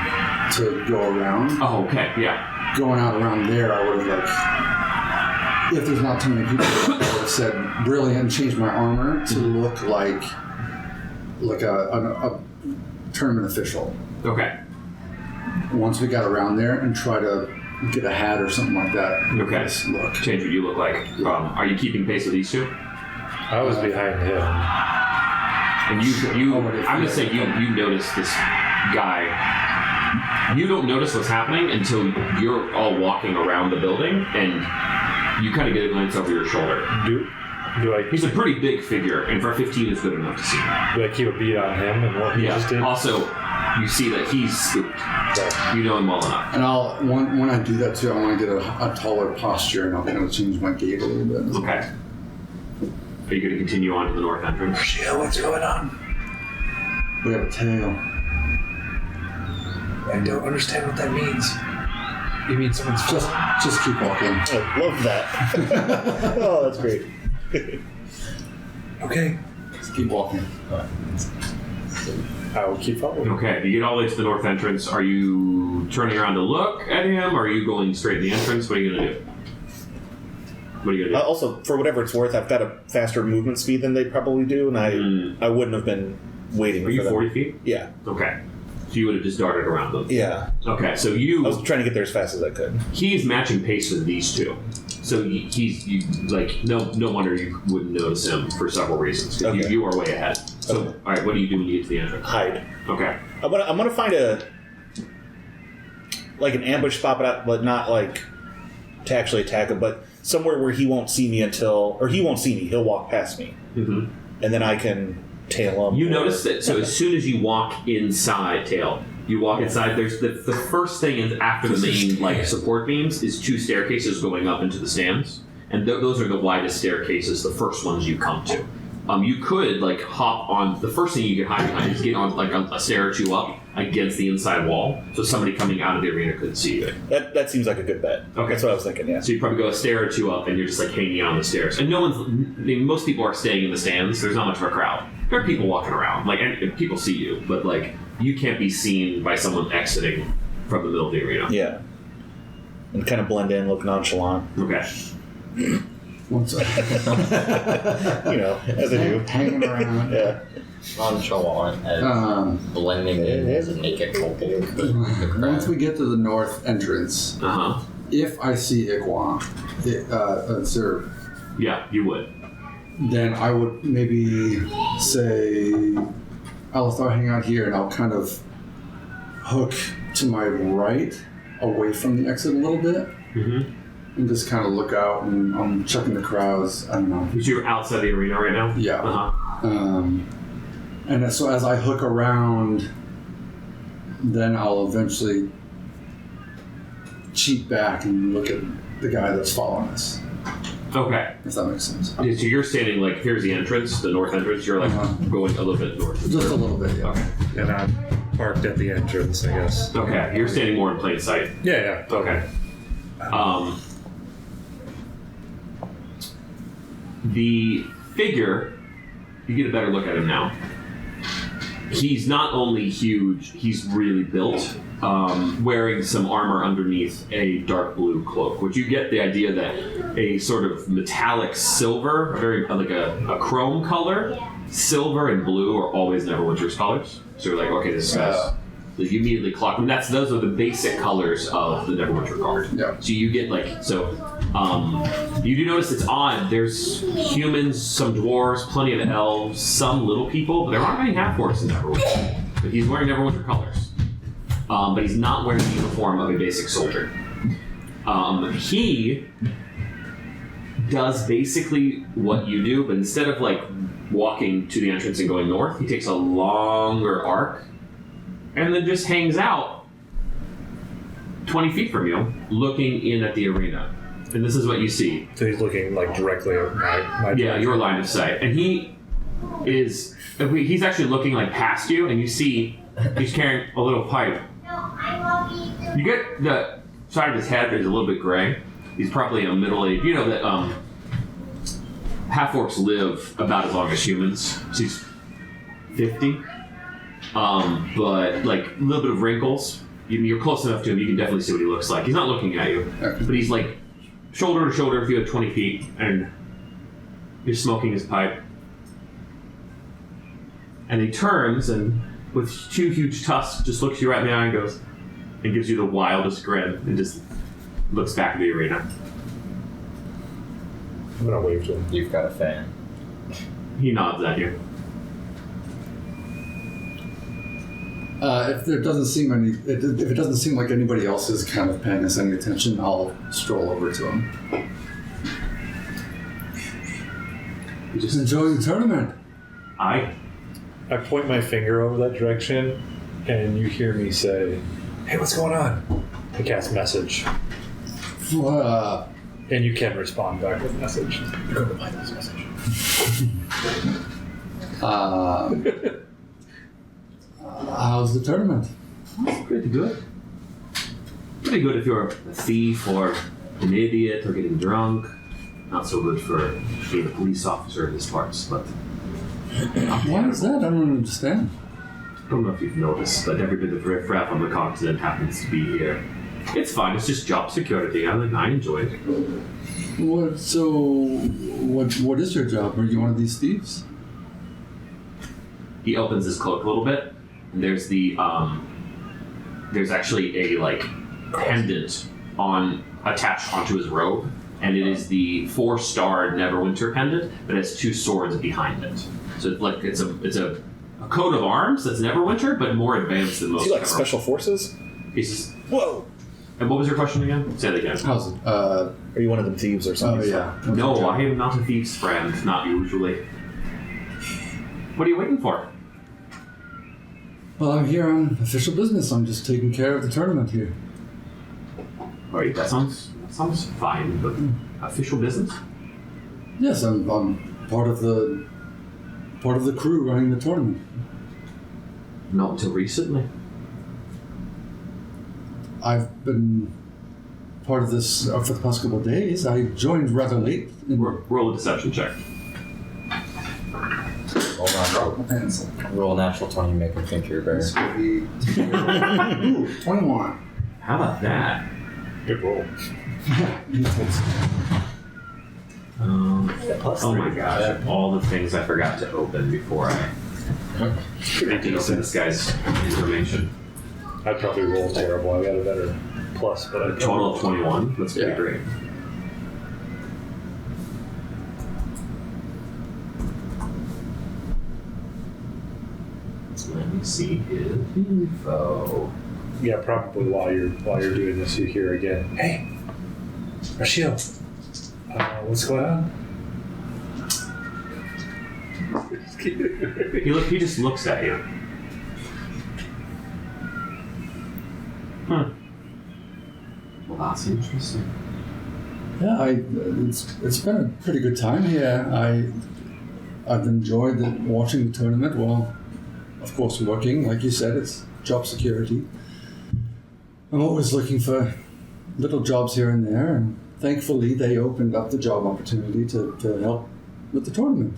E: to go around,
A: Oh, okay, yeah.
E: going out around there, I would have, like, if there's not too many people, I would have said, brilliant, and changed my armor to look like a tournament official.
A: Okay.
E: Once we got around there, and try to get a hat or something like that.
A: Okay.
E: Look.
A: Change what you look like. Are you keeping pace with these two?
B: I was behind him.
A: And I'm gonna say you notice this guy. You don't notice what's happening until you're all walking around the building, and you kind of get a glance over your shoulder. He's a pretty big figure, and for 15 is good enough to see.
B: Do I keep a beat on him and what he just did?
A: Also, you see that he's spooked. You know him well enough.
E: And when I do that too, I want to get a taller posture, and I'll kind of change my gait a little bit.
A: Okay. Are you going to continue on to the north entrance?
B: Yeah, what's going on?
E: We have a tail.
B: I don't understand what that means. You mean someone's
E: Just keep walking.
C: I love that. Oh, that's great.
B: okay?
E: Just keep walking.
B: I will keep following.
A: Okay, you get all the way to the north entrance. Are you turning around to look at him, or are you going straight in the entrance? What are you going to do? What are you going to do?
C: Also, for whatever it's worth, I've got a faster movement speed than they probably do, and I wouldn't have been waiting
A: Are
C: for
A: you
C: them.
A: 40 feet?
C: Yeah.
A: Okay. So you would have just darted around them.
C: Yeah.
A: Okay, so
C: I was trying to get there as fast as I could.
A: he's matching pace with these two. So no wonder you wouldn't notice him for several reasons. 'Cause
C: Okay.
A: you are way ahead. So,
C: Okay.
A: all right, what do you do when you get to the entrance?
C: Hide.
A: Okay.
C: I'm gonna find an ambush spot, but not like to actually attack him, but somewhere where he won't see me he won't see me. He'll walk past me,
A: Mm-hmm.
C: and then I can tail him.
A: You notice that, so as soon as you walk inside, you walk inside, there's the first thing is after the main support beams is two staircases going up into the stands. And those are the widest staircases, the first ones you come to. You could hop on, the first thing you can hide behind is get on a stair or two up against the inside wall, so somebody coming out of the arena couldn't see you.
C: That seems like a good bet.
A: Okay.
C: That's what I was thinking, yeah.
A: So you probably go a stair or two up and you're just hanging out on the stairs. And most people are staying in the stands, there's not much of a crowd. There are people walking around, and people see you, but you can't be seen by someone exiting from the middle of the arena.
C: Yeah. And kind of blend in, look nonchalant.
A: Okay.
E: Once
C: As I do.
E: hanging around.
C: Yeah.
D: Nonchalant as blending in as a naked kobold.
E: Once we get to the north entrance,
A: Uh-huh.
E: if I see Ikwa, sir,
A: Yeah, you would.
E: then I would maybe say, Alethar, hang out here, and I'll kind of hook to my right, away from the exit a little bit,
A: Mm-hmm.
E: and just kind of look out and I'm checking the crowds. I don't know.
A: So you're outside the arena right now?
E: Yeah.
A: Uh-huh.
E: And so as I hook around, then I'll eventually cheat back and look at the guy that's following us.
A: Okay.
E: If that makes sense.
A: Yeah, so you're standing like, here's the entrance, the north entrance. You're like going a little bit north.
E: Just a little bit, yeah.
A: Okay.
B: And I'm parked at the entrance, I guess.
A: Okay. You're standing more in plain sight.
B: Yeah.
A: Okay. The figure, you get a better look at him now. He's not only huge, he's really built, wearing some armor underneath a dark blue cloak, which you get the idea that a sort of metallic silver, very like a chrome color, silver and blue are always Neverwinter's colors. So you're like, okay, this guy's. You immediately clock them. Those are the basic colors of the Neverwinter card.
E: Yeah.
A: So you get you do notice it's odd. There's humans, some dwarves, plenty of elves, some little people, but there aren't any half-orcs in Neverwinter. But he's wearing Neverwinter colors. But he's not wearing the uniform of a basic soldier. He does basically what you do, but instead of like walking to the entrance and going north, he takes a longer arc and then just hangs out 20 feet from you, looking in at the arena. And this is what you see.
B: So he's looking like directly at my
A: Yeah,
B: direction.
A: your line of sight. And he's actually looking like past you, and you see he's carrying a little pipe. You get the side of his head is a little bit gray. He's probably a middle-aged. You know that half-orcs live about as long as humans. So he's 50. But like a little bit of wrinkles. You're close enough to him, you can definitely see what he looks like. He's not looking at you, but he's like shoulder to shoulder if you have 20 feet, and you're smoking his pipe. And he turns and with two huge tusks just looks you right in the eye and goes, and gives you the wildest grin and just looks back at the arena.
B: I'm gonna wave to him.
D: You've got a fan.
A: He nods at you.
E: If it doesn't seem like anybody else is kind of paying us any attention, I'll stroll over to him.
A: You
E: Just
A: just
E: enjoying the tournament.
A: I
B: point my finger over that direction, and you hear me say, "Hey, what's going on?" I cast message, and you can respond back with message. You're going to buy this message.
E: How's the tournament?
A: pretty good. Pretty good if you're a thief or an idiot or getting drunk. Not so good for being a police officer in these parts, but
E: Why is that? I don't understand.
A: I don't know if you've noticed, but every bit of riffraff on the continent happens to be here. It's fine. It's just job security. I enjoy it.
E: What is your job? Are you one of these thieves?
A: He opens his cloak a little bit, and there's actually a pendant attached onto his robe, and it is the 4-star Neverwinter pendant that has 2 swords behind it. So it's a coat of arms that's Neverwinter, but more advanced than most.
C: Is he like special forces?
A: He's just,
C: Whoa!
A: and what was your question again? Say it again.
E: How's it?
C: Are you one of them thieves or
E: Oh
C: something?
E: yeah. What's your
A: No,
E: job?
A: I am not a thief's friend. Not usually. What are you waiting for?
E: Well, I'm here on official business. I'm just taking care of the tournament here.
A: Alright, that sounds fine, but official business?
E: Yes, I'm part of the crew running the tournament.
A: Not until recently.
E: I've been part of this for the past couple of days. I joined rather late.
A: Roll a deception check.
D: Roll a natural 20, make him think you're a bear.
E: Ooh, 21.
A: How about that?
B: Good roll.
A: Oh my gosh, all the things I forgot to open before I emptied open this guy's information.
B: I'd probably roll terrible. I got a better plus, but
A: A total of 21. That's pretty
E: Yeah.
A: great. So let me see his info.
B: Yeah, probably while you're doing this, you hear again, "Hey, Rachel, what's going on?
A: He just looks at you. Well, that's interesting.
E: Yeah, it's been a pretty good time here. I've enjoyed watching the tournament. Well, of course, working, like you said, it's job security. I'm always looking for little jobs here and there, and thankfully they opened up the job opportunity to help with the tournament.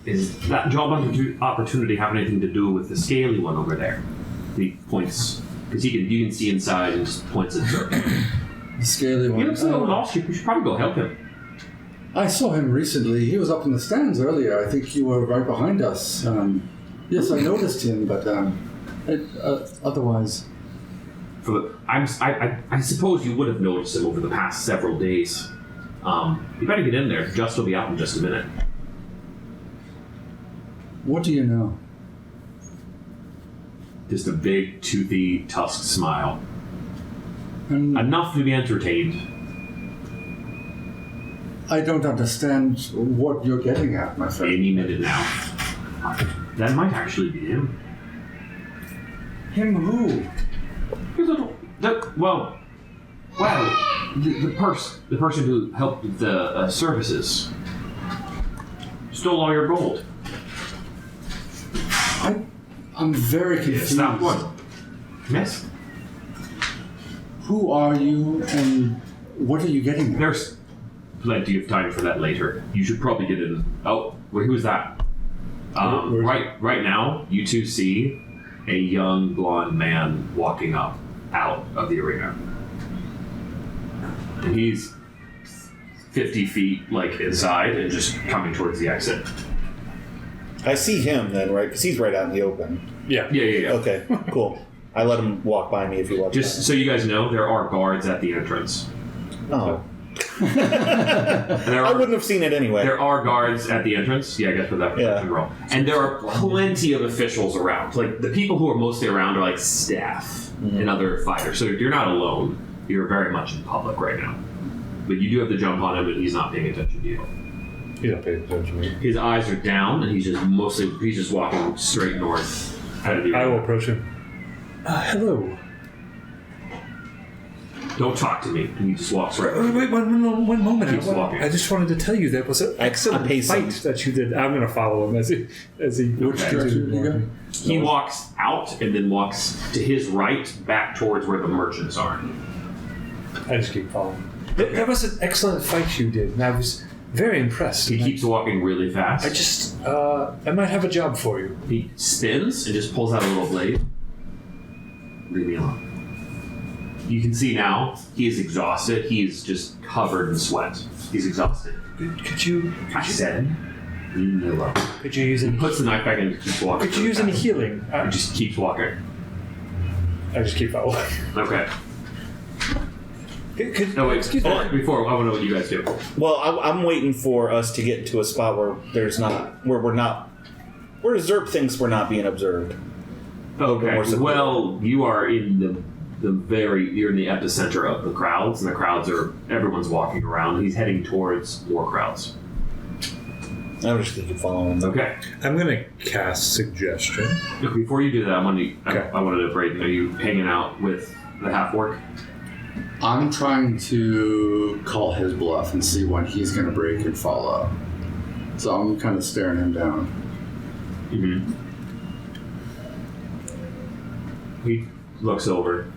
A: Is that job opportunity have anything to do with the scaly one over there? He points, because you can see inside and just points at Zerk.
E: The scaly one.
A: He looks a little lost. You should probably go help him.
E: I saw him recently. He was up in the stands earlier. I think you were right behind us. Yes, I noticed him, but otherwise.
A: I suppose you would have noticed him over the past several days. You better get in there. Just will be out in just a minute.
E: What do you know?
A: Just a big, toothy, tusked smile. Enough to be entertained.
E: I don't understand what you're getting at, my friend.
A: Any minute now. That might actually be him.
E: Him who?
A: The person who helped with the services stole all your gold.
E: I'm very confused.
A: It's that one. Yes.
E: Who are you and what are you getting at?
A: There's plenty of time for that later. You should probably get in. Oh, who is that? Right now, you two see a young blonde man walking out of the arena. And he's 50 feet inside and just coming towards the exit.
C: I see him then, right? Because he's right out in the open.
B: Yeah.
A: Yeah.
C: Okay, cool. I let him walk by me if he walks
A: Just so you guys know, there are guards at the entrance.
C: by. Oh.
A: And
C: I wouldn't have seen it anyway.
A: There are guards at the entrance. Yeah, I guess for that protection roll. And there are plenty of officials around. The people who are mostly around are staff and other fighters. So you're not alone. You're very much in public right now. But you do have to jump on him, and he's not paying attention to you.
B: You don't pay attention to me.
A: His eyes are down, and he's just walking straight north out of the
B: I
A: arena.
B: will approach him. Hello.
A: Don't talk to me. And he just walks right over.
B: Wait, one moment.
A: Keeps walking.
B: I just wanted to tell you that was an excellent
C: pace him.
B: fight that you did. I'm going to follow him as he.
E: Which direction did you go?
A: He walks out and then walks to his right, back towards where the merchants are.
B: I just keep following. That was an excellent fight you did, and I was very impressed.
A: He keeps walking really fast.
B: I might have a job for you.
A: He spins and just pulls out a little blade. Leave me alone. You can see now he is exhausted. He is just covered in sweat. He's exhausted.
B: Could you
A: I said, leave me alone.
B: could you use
A: He
B: any
A: puts the knife back in and keeps walking.
B: could you use any healing?
A: He just keeps walking.
B: I just keep following.
A: Okay.
B: No, wait.
A: Excuse me. Before, I want to know what you guys do.
C: Well, I'm waiting for us to get to a spot where where Zerp thinks we're not being observed.
A: Okay.
C: more support.
A: Well, you are in you're in the epicenter of the crowds, and the crowds everyone's walking around. He's heading towards more crowds.
C: I'm just going to keep following him.
A: Okay.
B: I'm gonna cast suggestion.
A: Look, before you do that, I wanted to break. Are you hanging out with the half-orc?
E: I'm trying to call his bluff and see when he's going to break and follow. So I'm kind of staring him down.
A: Mm-hmm. He looks over.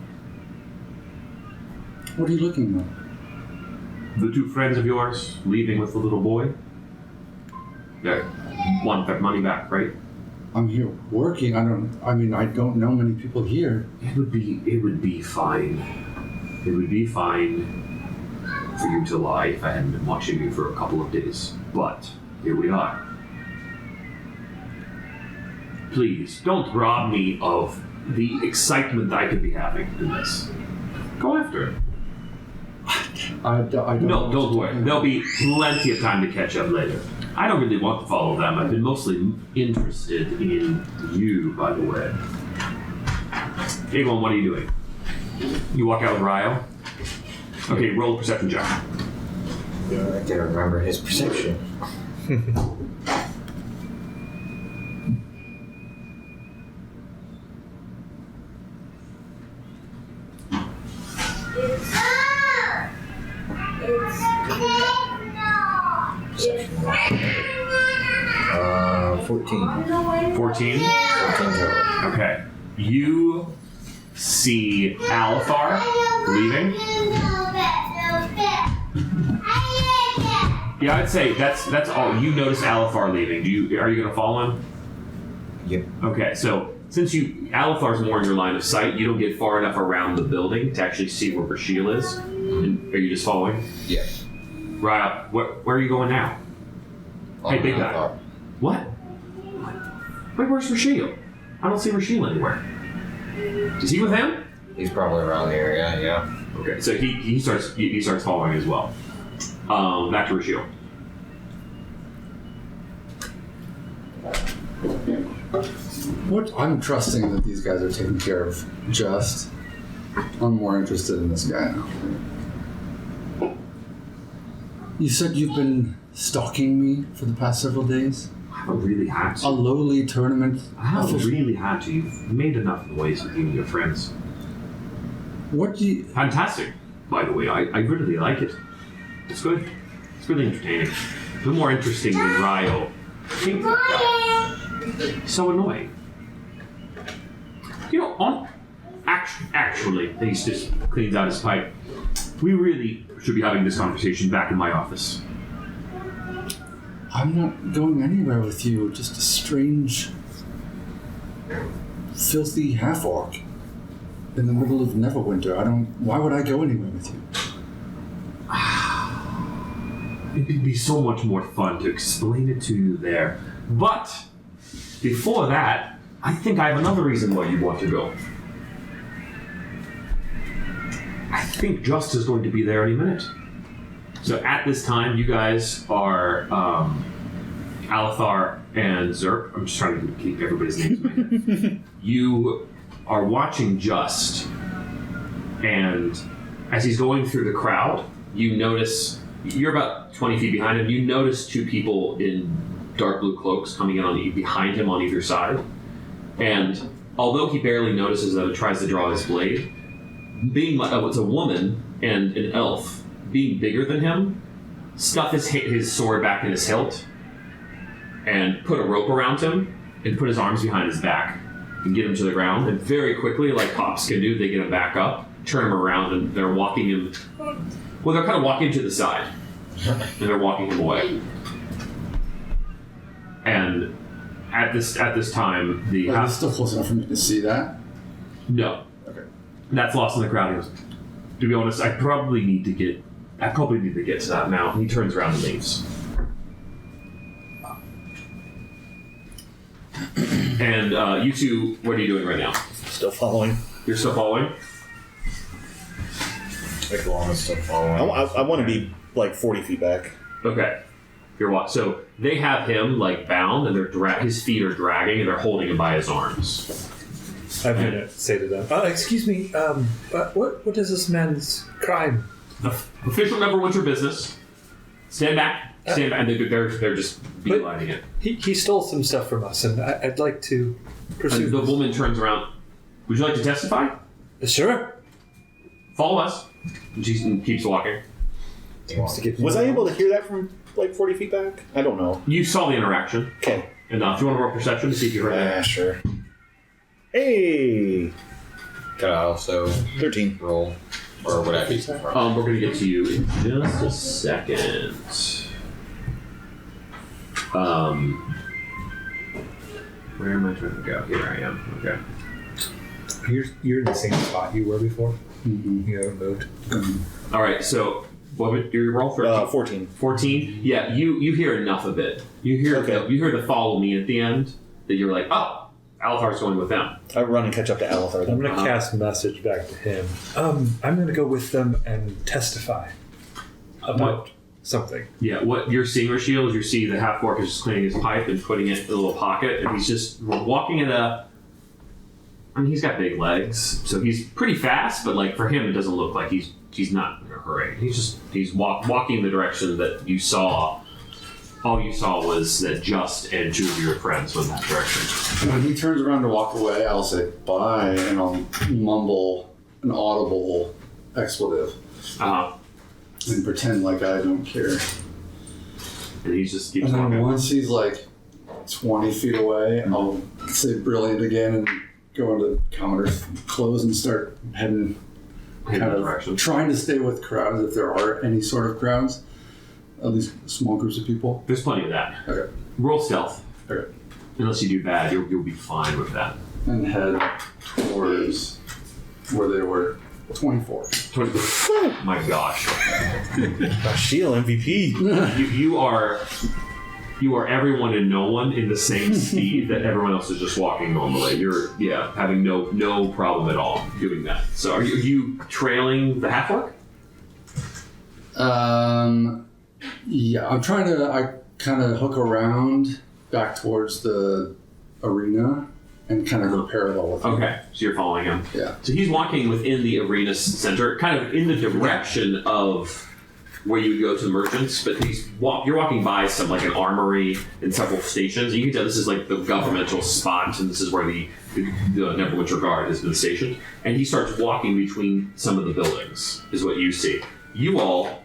E: What are you looking at?
A: The two friends of yours leaving with the little boy? Yeah. Want their money back, right?
E: I'm here working. I don't know many people here.
A: It would be fine. It would be fine for you to lie if I hadn't been watching you for a couple of days. But here we are. Please, don't rob me of the excitement that I could be having in this. Go after it.
E: I don't
A: No,
E: know
A: don't
E: what
A: worry.
E: to do.
A: There'll be plenty of time to catch up later. I don't really want to follow them. I've been mostly interested in you, by the way. Aegon, what are you doing? You walk out with Ryo? Okay, roll a perception check.
D: I can remember his perception. Uh, 14.
A: 14?
D: 14 total.
A: Okay. You see Alethar leaving. Yeah, I'd say that's all. You notice Alethar leaving. Are you gonna follow him?
D: Yep.
A: Okay, so since Alethar's more in your line of sight, you don't get far enough around the building to actually see where Rashiel is. And are you just following?
D: Yeah.
A: Right up. Where are you going now? Hey, big guy. What? Wait, where's Rashiel? I don't see Rashiel anywhere. Is he with him?
D: He's probably around the area, yeah.
A: Okay, so he starts following as well. Back to Rashiel.
E: What? I'm trusting that these guys are taking care of Just. I'm more interested in this guy now. You said you've been stalking me for the past several days?
A: I haven't really had
E: A
A: to.
E: lowly tournament
A: I haven't
E: official?
A: really had to. You've made enough noise with you and your friends.
E: What do you...
A: Fantastic, by the way. I really like it. It's good. It's really entertaining. A bit more interesting than Ryo. Things like that. So annoying. You know, actually, he just cleans out his pipe. We really should be having this conversation back in my office.
E: I'm not going anywhere with you. Just a strange, filthy half-orc in the middle of Neverwinter. Why would I go anywhere with you?
A: It'd be so much more fun to explain it to you there. But before that, I think I have another reason why you want to go. I think Just is going to be there any minute. So at this time, you guys are Alethar and Zerp. I'm just trying to keep everybody's names in my head. You are watching Just, and as he's going through the crowd, you notice, you're about 20 feet behind him, you notice two people in dark blue cloaks coming in behind him on either side. And although he barely notices them and tries to draw his blade, being it's a woman and an elf, being bigger than him, stuff his sword back in his hilt and put a rope around him and put his arms behind his back and get him to the ground. And very quickly, like cops can do, they get him back up, turn him around, and they're walking him. Well, they're kind of walking to the side, and they're walking him away. And at this time,
E: It's still close enough for me to see that.
A: No.
E: Okay.
A: That's lost in the crowd. He goes, to be honest, I probably need to get to that now. And he turns around and leaves. And you two, what are you doing right now?
C: Still following.
A: You're still following?
D: Iguana's still following.
C: I want to be like 40 feet back.
A: Okay. You're what? So they have him like bound, and his feet are dragging, and they're holding him by his arms.
B: I'm gonna say to them, excuse me, what is this man's crime?
A: Official Neverwinter business. Stand back. Stand back. And they're just beelining it.
B: He stole some stuff from us, and I'd like to pursue.
A: And the woman turns around. Would you like to testify?
B: Sure.
A: Follow us. And she keeps walking.
C: Was I able to hear that from like 40 feet back? I don't know.
A: You saw the interaction
C: Okay.
A: enough. Do you want to roll perception to see if you heard that?
C: Sure. Hey!
D: Could I also
C: 13.
D: roll? Or would I be
A: We're going to get to you in just a second. Where am I trying to go? Here I am. Okay.
B: You're in the same spot you were before.
E: Mm-hmm.
B: You haven't moved.
A: All right. So, what would your roll?
C: 14.
A: 14. Yeah. You hear enough of it. You hear the follow me at the end that you're like, oh, Alethar's going with them.
C: I run and catch up to Alethar.
B: I'm going to cast message back to him. I'm going to go with them and testify about something.
A: Yeah. What you're seeing, Rashiel, is you see the half-orc is just cleaning his pipe and putting it in a little pocket, and he's just walking in a. I mean, he's got big legs, so he's pretty fast. But like for him, it doesn't look like he's he's not in a hurry. He's walking in the direction that you saw. All you saw was that Just and 2 of your friends went that direction.
E: When he turns around to walk away, I'll say bye, and I'll mumble an audible expletive and pretend like I don't care.
A: And he just keeps
E: And then
A: walking.
E: once he's like 20 feet away, I'll say brilliant again and go into Commoner's clothes and start heading
A: In
E: kind
A: that
E: of
A: direction.
E: trying to stay with crowds if there are any sort of crowds, at least small groups of people.
A: There's plenty of that.
E: Okay.
A: Roll stealth.
E: Okay.
A: Unless you do bad, you'll be fine with that.
E: And head towards where they were. 24.
A: My gosh.
C: Shield MVP.
A: You are everyone and no one in the same speed that everyone else is just walking normally. You're having no problem at all doing that. So are you trailing the half-orc?
E: Yeah, I'm trying to. I kind of hook around back towards the arena and kind of go parallel with him.
A: Okay, so you're following him.
E: Yeah.
A: So he's walking within the arena center, kind of in the direction of where you would go to merchants, but you're walking by some like an armory and several stations. You can tell this is like the governmental spot, and this is where the Neverwinter Guard has been stationed. And he starts walking between some of the buildings, is what you see. You all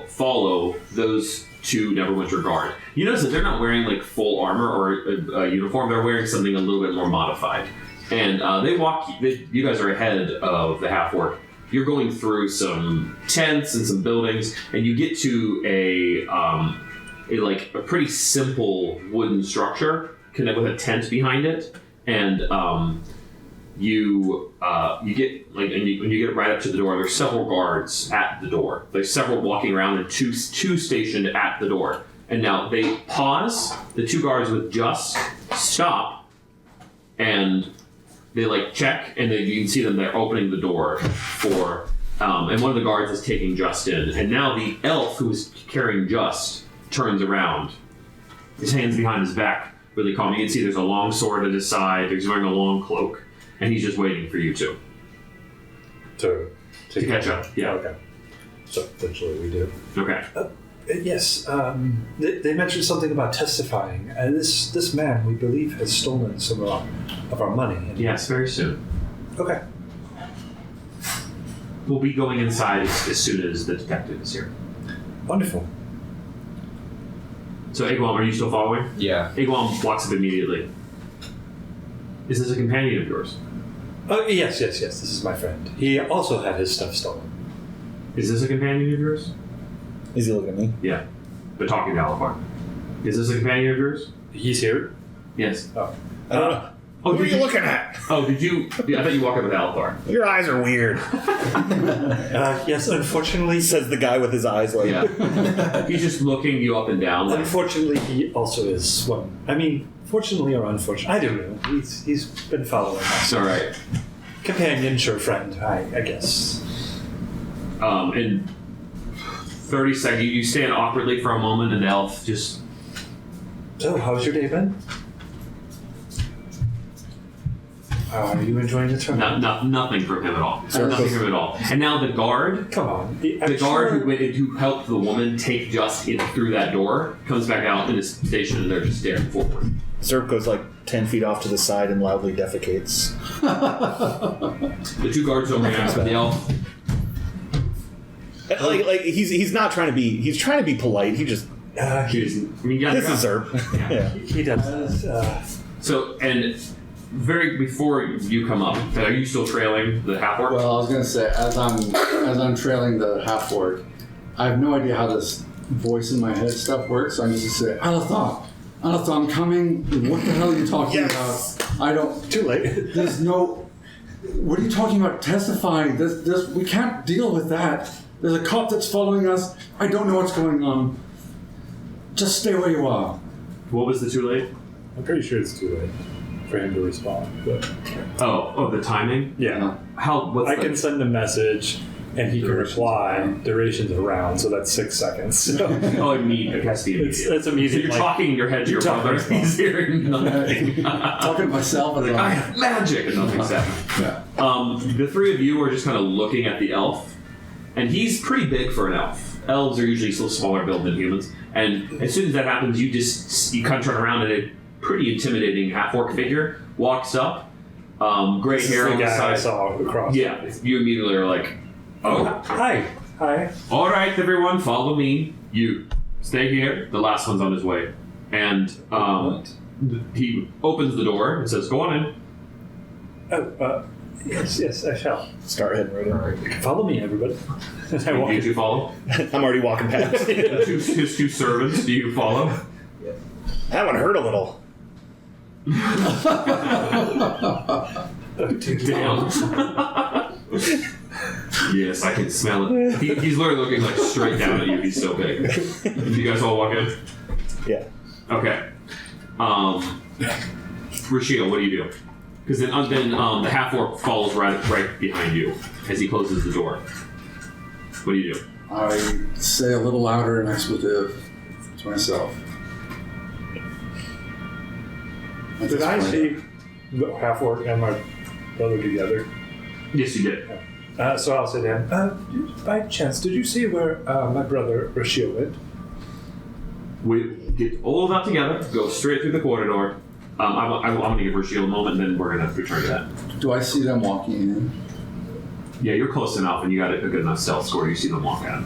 A: follow those 2 Neverwinter Guard. You notice that they're not wearing like full armor or a uniform. They're wearing something a little bit more modified. And you guys are ahead of the half-orc. You're going through some tents and some buildings, and you get to a pretty simple wooden structure connected with a tent behind it. And you get when you get right up to the door, there's several guards at the door. There's several walking around and two stationed at the door. And now they pause. The 2 guards with Just stop, and they like check, and then you can see them. They're opening the door for, and one of the guards is taking Just in. And now the elf who is carrying Just turns around, his hands behind his back, really calm. You can see there's a long sword at his side. He's wearing a long cloak. And he's just waiting for you two
B: To
A: catch up. Yeah.
B: Okay. So eventually we do.
A: Okay.
F: Yes, they mentioned something about testifying. This man, we believe, has stolen some of our money.
A: Yes, very soon.
F: Okay.
A: We'll be going inside as soon as the detective is here.
F: Wonderful.
A: So, Igwam, are you still following?
D: Yeah.
A: Igwam walks up immediately. Is this a companion of yours?
F: Oh, yes. This is my friend. He also had his stuff stolen.
A: Is this a companion of yours?
C: Is he looking at me?
A: Yeah. But talking to Alapar. Is this a companion of yours?
F: He's here?
A: Yes.
F: Oh.
C: What are you looking at?
A: Oh, did you? I thought you walked up with Alapar.
C: Your eyes are weird.
F: Yes, unfortunately.
C: Says the guy with his eyes like.
A: Yeah. He's just looking you up and down. Like,
F: Unfortunately, he also is one. I mean, fortunately or unfortunately, I don't know. He's been following us.
A: it's all right.
F: Companion, sure, friend, I guess.
A: In 30 seconds, you stand awkwardly for a moment, and the elf just.
F: So, how's your day been? Are you enjoying the tournament?
A: Nothing from him at all. Nothing from him at all. And now the guard.
F: Come on.
A: The
F: I'm
A: guard
F: sure-
A: who helped the woman take Just in through that door comes back out in his station, and they're just staring forward.
C: Zerp goes like 10 feet off to the side and loudly defecates.
A: The 2 guards don't react, but the elf.
C: Like he's not trying to be. He's trying to be polite. He just.
A: Yeah,
C: This is Zerp. Yeah.
F: He does.
A: So, and before you come up, are you still trailing the half-orc?
E: Well, I was gonna say, as I'm trailing the half-orc, I have no idea how this voice in my head stuff works. So I'm just gonna say, Alathar, I'm coming. What the hell are you talking
C: Yes.
E: about? I don't.
F: Too late.
E: There's no. What are you talking about? Testifying? We can't deal with that. There's a cop that's following us. I don't know what's going on. Just stay where you are.
A: What was the too late?
B: I'm pretty sure it's too late for him to respond. But
A: Oh, the timing?
B: yeah,
A: What's
B: I
A: the-
B: can send a message and he can reply. Duration's a round, so that's 6 seconds. So
A: Oh, it has to be immediate.
B: it's immediate.
A: So you're
B: like,
A: talking in your head to your
B: talking
A: brother.
B: to your
A: He's hearing nothing.
E: Talking to myself, and
A: I have magic, and nothing's happening.
E: yeah.
A: The three of you are just kind of looking at the elf, and he's pretty big for an elf. Elves are usually still smaller build than humans, and as soon as that happens, you kind of turn around and a pretty intimidating half-orc figure walks up, gray
B: This is
A: hair
B: the
A: on the
B: guy I
A: side.
B: saw across.
A: Yeah, you immediately are like, oh,
B: Hi.
A: all right, everyone, follow me. You stay here. The last one's on his way, and he opens the door and says, "Go on in."
F: Oh, yes, I shall.
C: Start heading right in.
F: Follow me, everybody. And I walk
A: Did you follow?
C: I'm already walking past.
A: His two servants. Do you follow?
C: That one hurt a little.
A: Damn. Yes, I can smell it. He's literally looking like straight down at you. He's so big. You guys all walk in?
C: Yeah.
A: Okay. Rashida, what do you do? Because then the half-orc follows right behind you as he closes the door. What do you do?
E: I say a little louder an expletive to myself. At
F: Did
E: this
F: I
E: point-
F: see the half-orc and my brother together?
A: Yes, you did.
F: So I'll say to him, by chance, did you see where my brother Rashio went?
A: We get all of that together, go straight through the corridor. I'm going to give Rashida a moment, and then we're going to return to that.
E: Do I see them walking in?
A: Yeah, you're close enough, and you got a good enough stealth score. You see them walk in.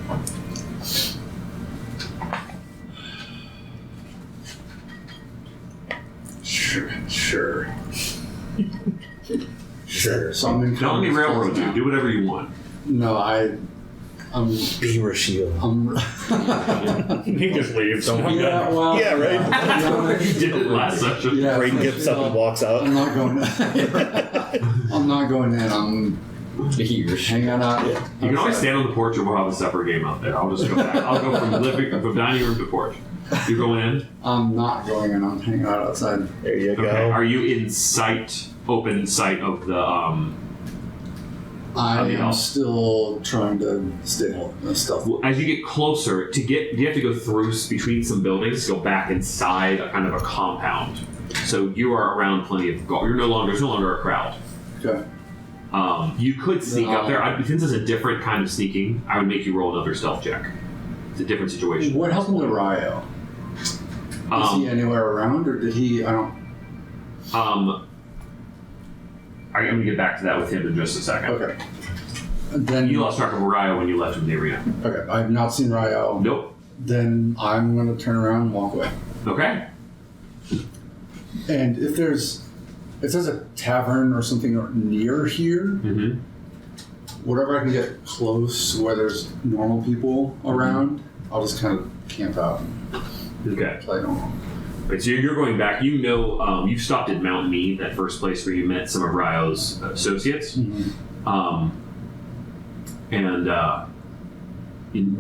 E: Sure. Sure. So I'm in.
A: Don't let me railroad you. Do whatever you want.
E: No, I'm.
C: Be Rashida.
B: He just leaves.
E: Yeah, well.
C: Yeah, right?
A: You did it last session.
E: Yeah,
C: Braden gets up and walks out.
E: I'm not going. I'm not going in. I'm hanging out.
A: You can always stand on the porch, and we'll have a separate game out there. I'll just go back. I'll go from dining room to porch. You're going in?
E: I'm not going in. I'm hanging out outside.
C: There you go.
A: Okay. Are you in sight, open sight of the
E: I
A: the
E: am
A: elf?
E: still trying to stay stealth.
A: Well, as you get closer, you have to go through between some buildings, go back inside a kind of a compound. So you are around plenty of guard. There's no longer a crowd.
E: Okay.
A: You could sneak up there. Since it's a different kind of sneaking, I would make you roll another stealth check. It's a different situation.
E: What happened to Ryo? Is he anywhere around, or did he? I don't.
A: I'm going to get back to that with him in just a second.
E: Okay. Then
A: You lost track of Ryo when you left him in the arena.
E: Okay. I have not seen Ryo.
A: Nope.
E: Then I'm going to turn around and walk away.
A: Okay.
E: And if there's a tavern or something near here,
A: Mm-hmm.
E: whatever I can get close where there's normal people around, I'll just kind of camp out and
A: Okay.
E: play normal.
A: Right, so you're going back. You know, you've stopped at Mount Mead, that first place where you met some of Ryo's associates. And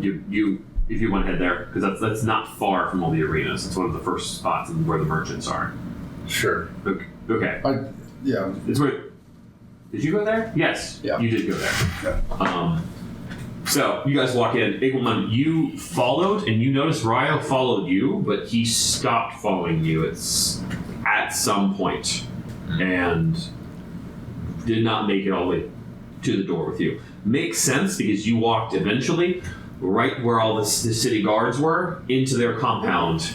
A: you if you want to head there, because that's not far from all the arenas. It's one of the first spots where the merchants are.
E: Sure.
A: Okay.
E: Yeah.
A: It's where. Did you go there? Yes.
E: Yeah.
A: You did go there.
E: Yeah.
A: So you guys walk in. Eagleman, you followed, and you noticed Ryo followed you, but he stopped following you. It's at some point, and did not make it all the way to the door with you. Makes sense because you walked eventually right where all the city guards were into their compound.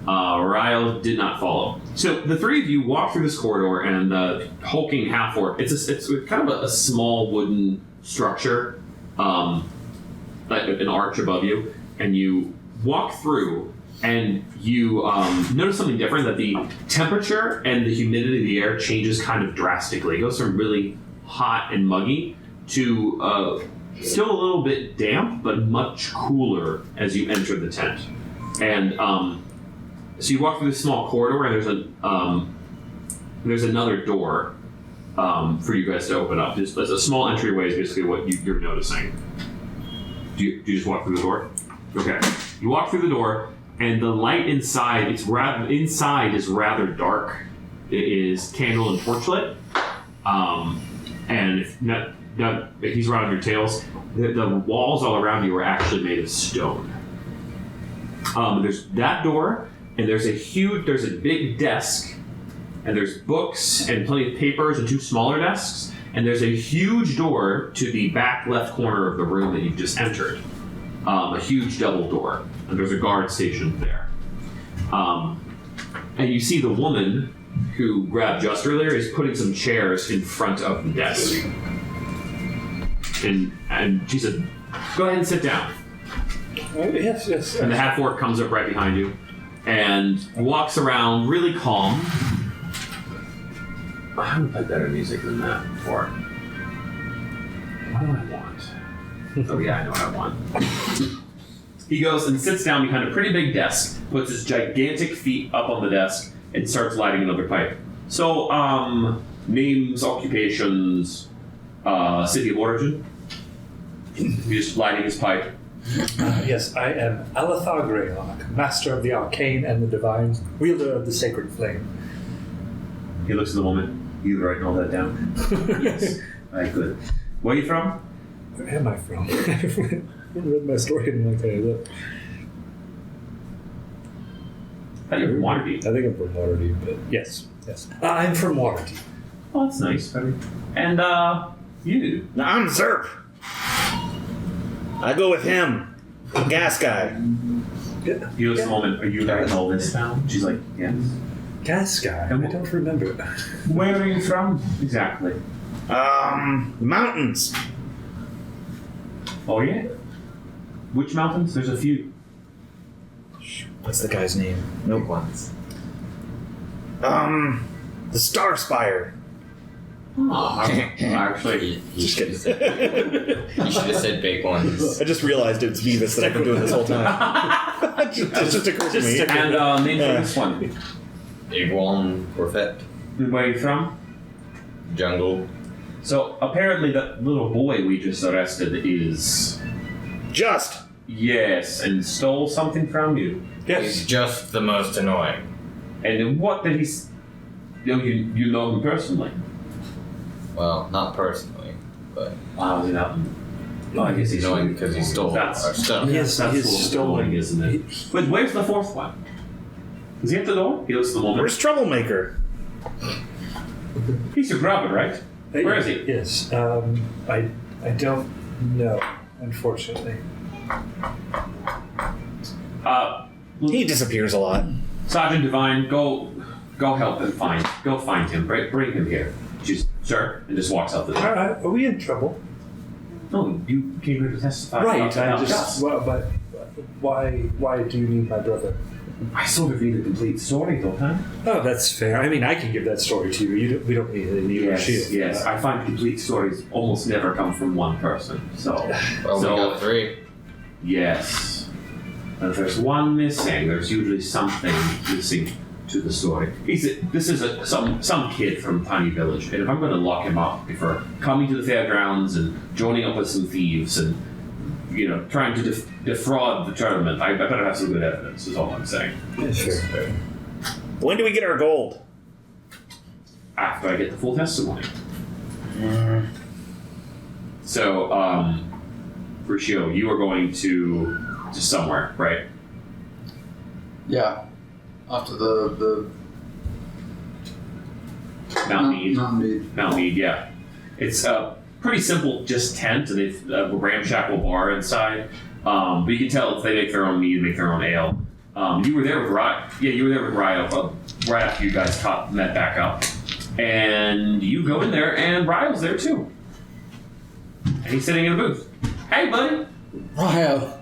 A: Ryo did not follow. So the three of you walk through this corridor, and the hulking half-orc. It's kind of a small wooden structure, like an arch above you, and you walk through, and you notice something different. That the temperature and the humidity of the air changes kind of drastically. It goes from really hot and muggy to still a little bit damp, but much cooler as you enter the tent. And so you walk through this small corridor, and there's another door for you guys to open up. There's a small entryway is basically what you're noticing. Do you just walk through the door? Okay. You walk through the door, and the light inside is rather dark. It is candle and torchlit. And if he's around your tails, The walls all around you are actually made of stone. There's that door, and there's a big desk, and there's books and plenty of papers and 2 smaller desks, and there's a huge door to the back left corner of the room that you've just entered. A huge double door, and there's a guard stationed there. And you see the woman who grabbed just earlier is putting some chairs in front of the desk. And she said, "Go ahead and sit down."
F: Yes.
A: And the half-orc comes up right behind you and walks around really calm. I haven't played better music than that before. What do I want? Oh yeah, I know what I want. He goes and sits down behind a pretty big desk, puts his gigantic feet up on the desk, and starts lighting another pipe. So, names, occupations, city of origin. He's just lighting his pipe.
F: Yes, I am Alethar Greylock, master of the arcane and the divine, wielder of the sacred flame.
A: He looks at the woman. You writing all that down? Yes. Alright, good. Where are you from?
F: Where am I from? I haven't read my story in like a look.
A: I thought you were from Waterdeep.
F: I think I'm from Waterdeep, but yes. I'm from Waterdeep.
A: Oh, that's nice. And, you?
C: I'm Zerp. I go with him. Gas guy.
A: He looks at the woman. Are you writing all this down? She's like, yes.
F: Gas guy. I don't remember.
A: Where are you from? Exactly.
C: The mountains.
A: Oh, yeah? Which mountains? There's a few.
C: What's the guy's name?
D: Big ones.
C: The Star Spire.
A: Oh, actually,
D: He should have said big ones.
C: I just realized it's Beavis that I've been doing this whole time. it just occurred to me.
A: and name for this one.
D: Iguan Corvette.
A: Where are you from?
D: Jungle.
A: So apparently that little boy we just arrested is
C: Just.
A: yes, and stole something from you.
D: He's just the most annoying.
A: And then what did he? You know him personally.
D: Well, not personally, but
A: Wow, is it out? Oh, I guess he's
D: annoying because he stole our stuff.
F: Yes,
A: That's
F: he's
A: a little
F: stolen.
A: annoying, isn't it? But where's the 4th one? Is he at the door? He looks at the woman.
C: Where's Troublemaker?
A: He's your grabber, right? Where is he?
F: Yes. I don't know, unfortunately.
C: He disappears a lot.
A: Sergeant Divine, go help him go find him. Bring him here. She's, sir, and just walks out the door.
F: Are we in trouble?
A: No, you came here to testify.
F: Right.
A: Not to help us.
F: But why do you need my brother?
A: I sort of need a complete story, don't I?
F: Oh, that's fair. I mean, I can give that story to you. We don't need any shield.
A: Yes. I find complete stories almost never come from one person. So,
D: Well, we got 3.
A: yes. And if there's one missing, there's usually something missing to the story. This is some kid from a tiny village, and if I'm going to lock him up for coming to the fairgrounds and joining up with some thieves and trying to defraud the tournament, I better have some good evidence. Is all I'm saying.
F: Yeah, sure.
C: When do we get our gold?
A: After I get the full testimony. So, Rishio, you are going to somewhere, right?
E: Yeah. After the
A: Mount Mead.
E: Mount Mead.
A: Yeah. It's a pretty simple, just tent, and they've a ramshackle bar inside. But you can tell if they make their own mead, make their own ale. You were there with Ryo. Yeah, you were there with Ryo right after you guys met back up. And you go in there, and Ryo's there too. And he's sitting in a booth. Hey, buddy.
E: Ryo,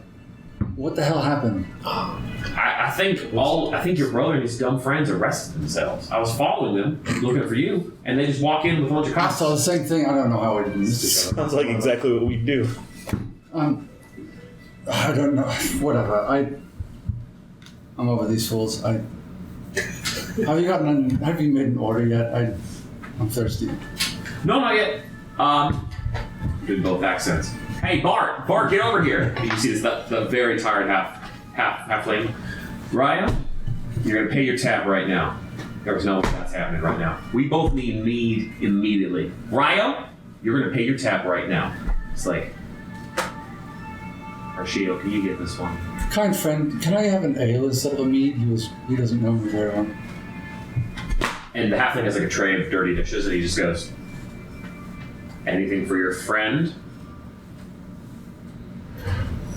E: what the hell happened?
A: I think your brother and his dumb friends arrested themselves. I was following them, looking for you, and they just walk in with a bunch of
E: I
A: cops.
E: saw the same thing. I don't know how we missed each other.
C: Sounds like exactly what we do.
E: I don't know. Whatever. I'm over these fools. Have you made an order yet? I'm thirsty.
A: No, not yet. Doing both accents. Hey, Bart, get over here. And you see this the very tired halfling. Ryo, you're gonna pay your tab right now. There's no way that's happening right now. We both need mead immediately. Ryo, you're gonna pay your tab right now. It's like, Arshio, can you get this one?
E: Kind friend, can I have an ale instead of a mead? He doesn't know me very well.
A: And the halfling has like a tray of dirty dishes, and he just goes, anything for your friend?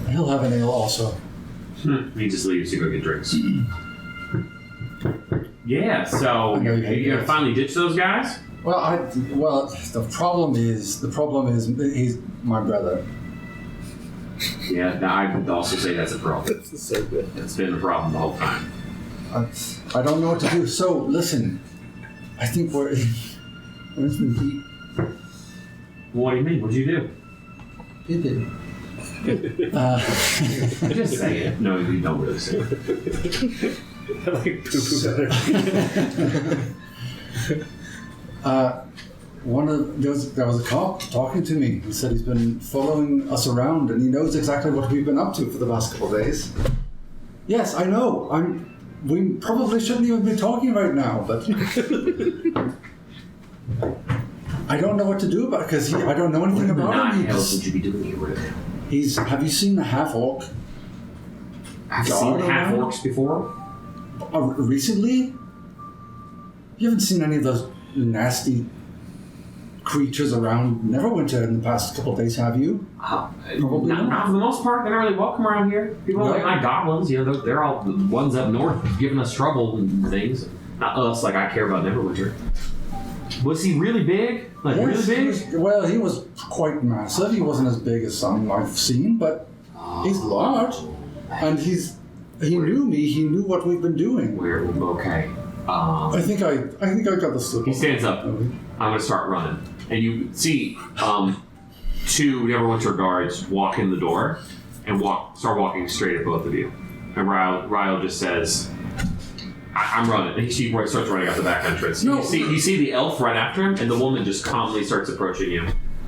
E: He'll have an ale also.
A: He just leaves to go get drinks. Yeah, so
E: I know you
A: you're
E: hate
A: gonna
E: this.
A: finally ditch those guys?
E: Well, the problem is he's my brother.
A: Yeah, I would also say that's a problem.
C: This is so good.
A: It's been a problem the whole time.
E: I don't know what to do. So listen, I think we're in some deep.
A: What do you mean? What'd you do? Just say it. No, you don't really say it.
B: I like poo-poo better.
E: There was a cop talking to me. He said he's been following us around and he knows exactly what we've been up to for the last couple of days. Yes, I know. We probably shouldn't even be talking right now, but I don't know what to do about it because I don't know anything
A: What
E: about him.
A: the hell would you be doing here with him?
E: Have you seen the half orc?
A: I've
E: God,
A: seen half
E: around?
A: orcs before.
E: Recently? You haven't seen any of those nasty creatures around Neverwinter in the past couple of days, have you? Probably
A: Not for the most part. They're not really welcome around here. People
E: No.
A: like my goblins, they're all the ones up north giving us trouble and things. Not us, like I care about Neverwinter. Was he really big? Like
E: Yes,
A: really big?
E: he was quite massive. He wasn't as big as some I've seen, but he's large. And he knew me. He knew what we've been doing.
A: Weird. Okay.
E: I think I got the slip.
A: He stands up. I'm gonna start running, and you see two Neverwinter guards walk in the door and start walking straight at both of you. And Ryle just says, I'm running. And he starts running out the back entrance.
E: No.
A: You see the elf run after him, and the woman just calmly starts approaching you.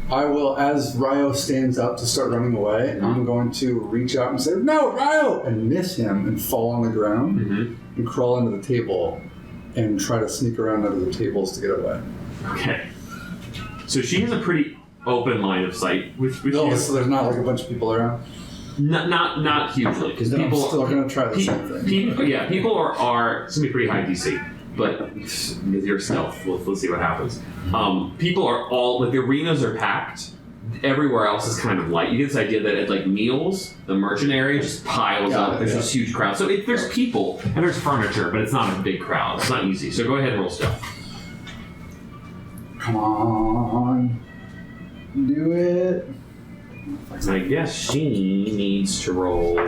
E: I will, as Ryo stands up to start running away, I'm going to reach out and say, "No, Ryo!" and miss him and fall on the ground and crawl under the table and try to sneak around under the tables to get away.
A: Okay. So she has a pretty open line of sight, which
E: No,
A: is
E: so there's not like a bunch of people around.
A: not hugely, because
E: Then
A: people
E: I'm still going to try the same thing.
A: People are it's gonna be pretty high DC, but with your stealth, let's see what happens. People are all like the arenas are packed. Everywhere else is kind of light. You get this idea that at like meals, the merchant area just piles
E: Got
A: up.
E: it,
A: There's
E: yeah.
A: this huge crowd. So there's people and there's furniture, but it's not a big crowd. It's not easy. So go ahead and roll stealth.
E: Come on. Do it.
A: I guess she needs to roll.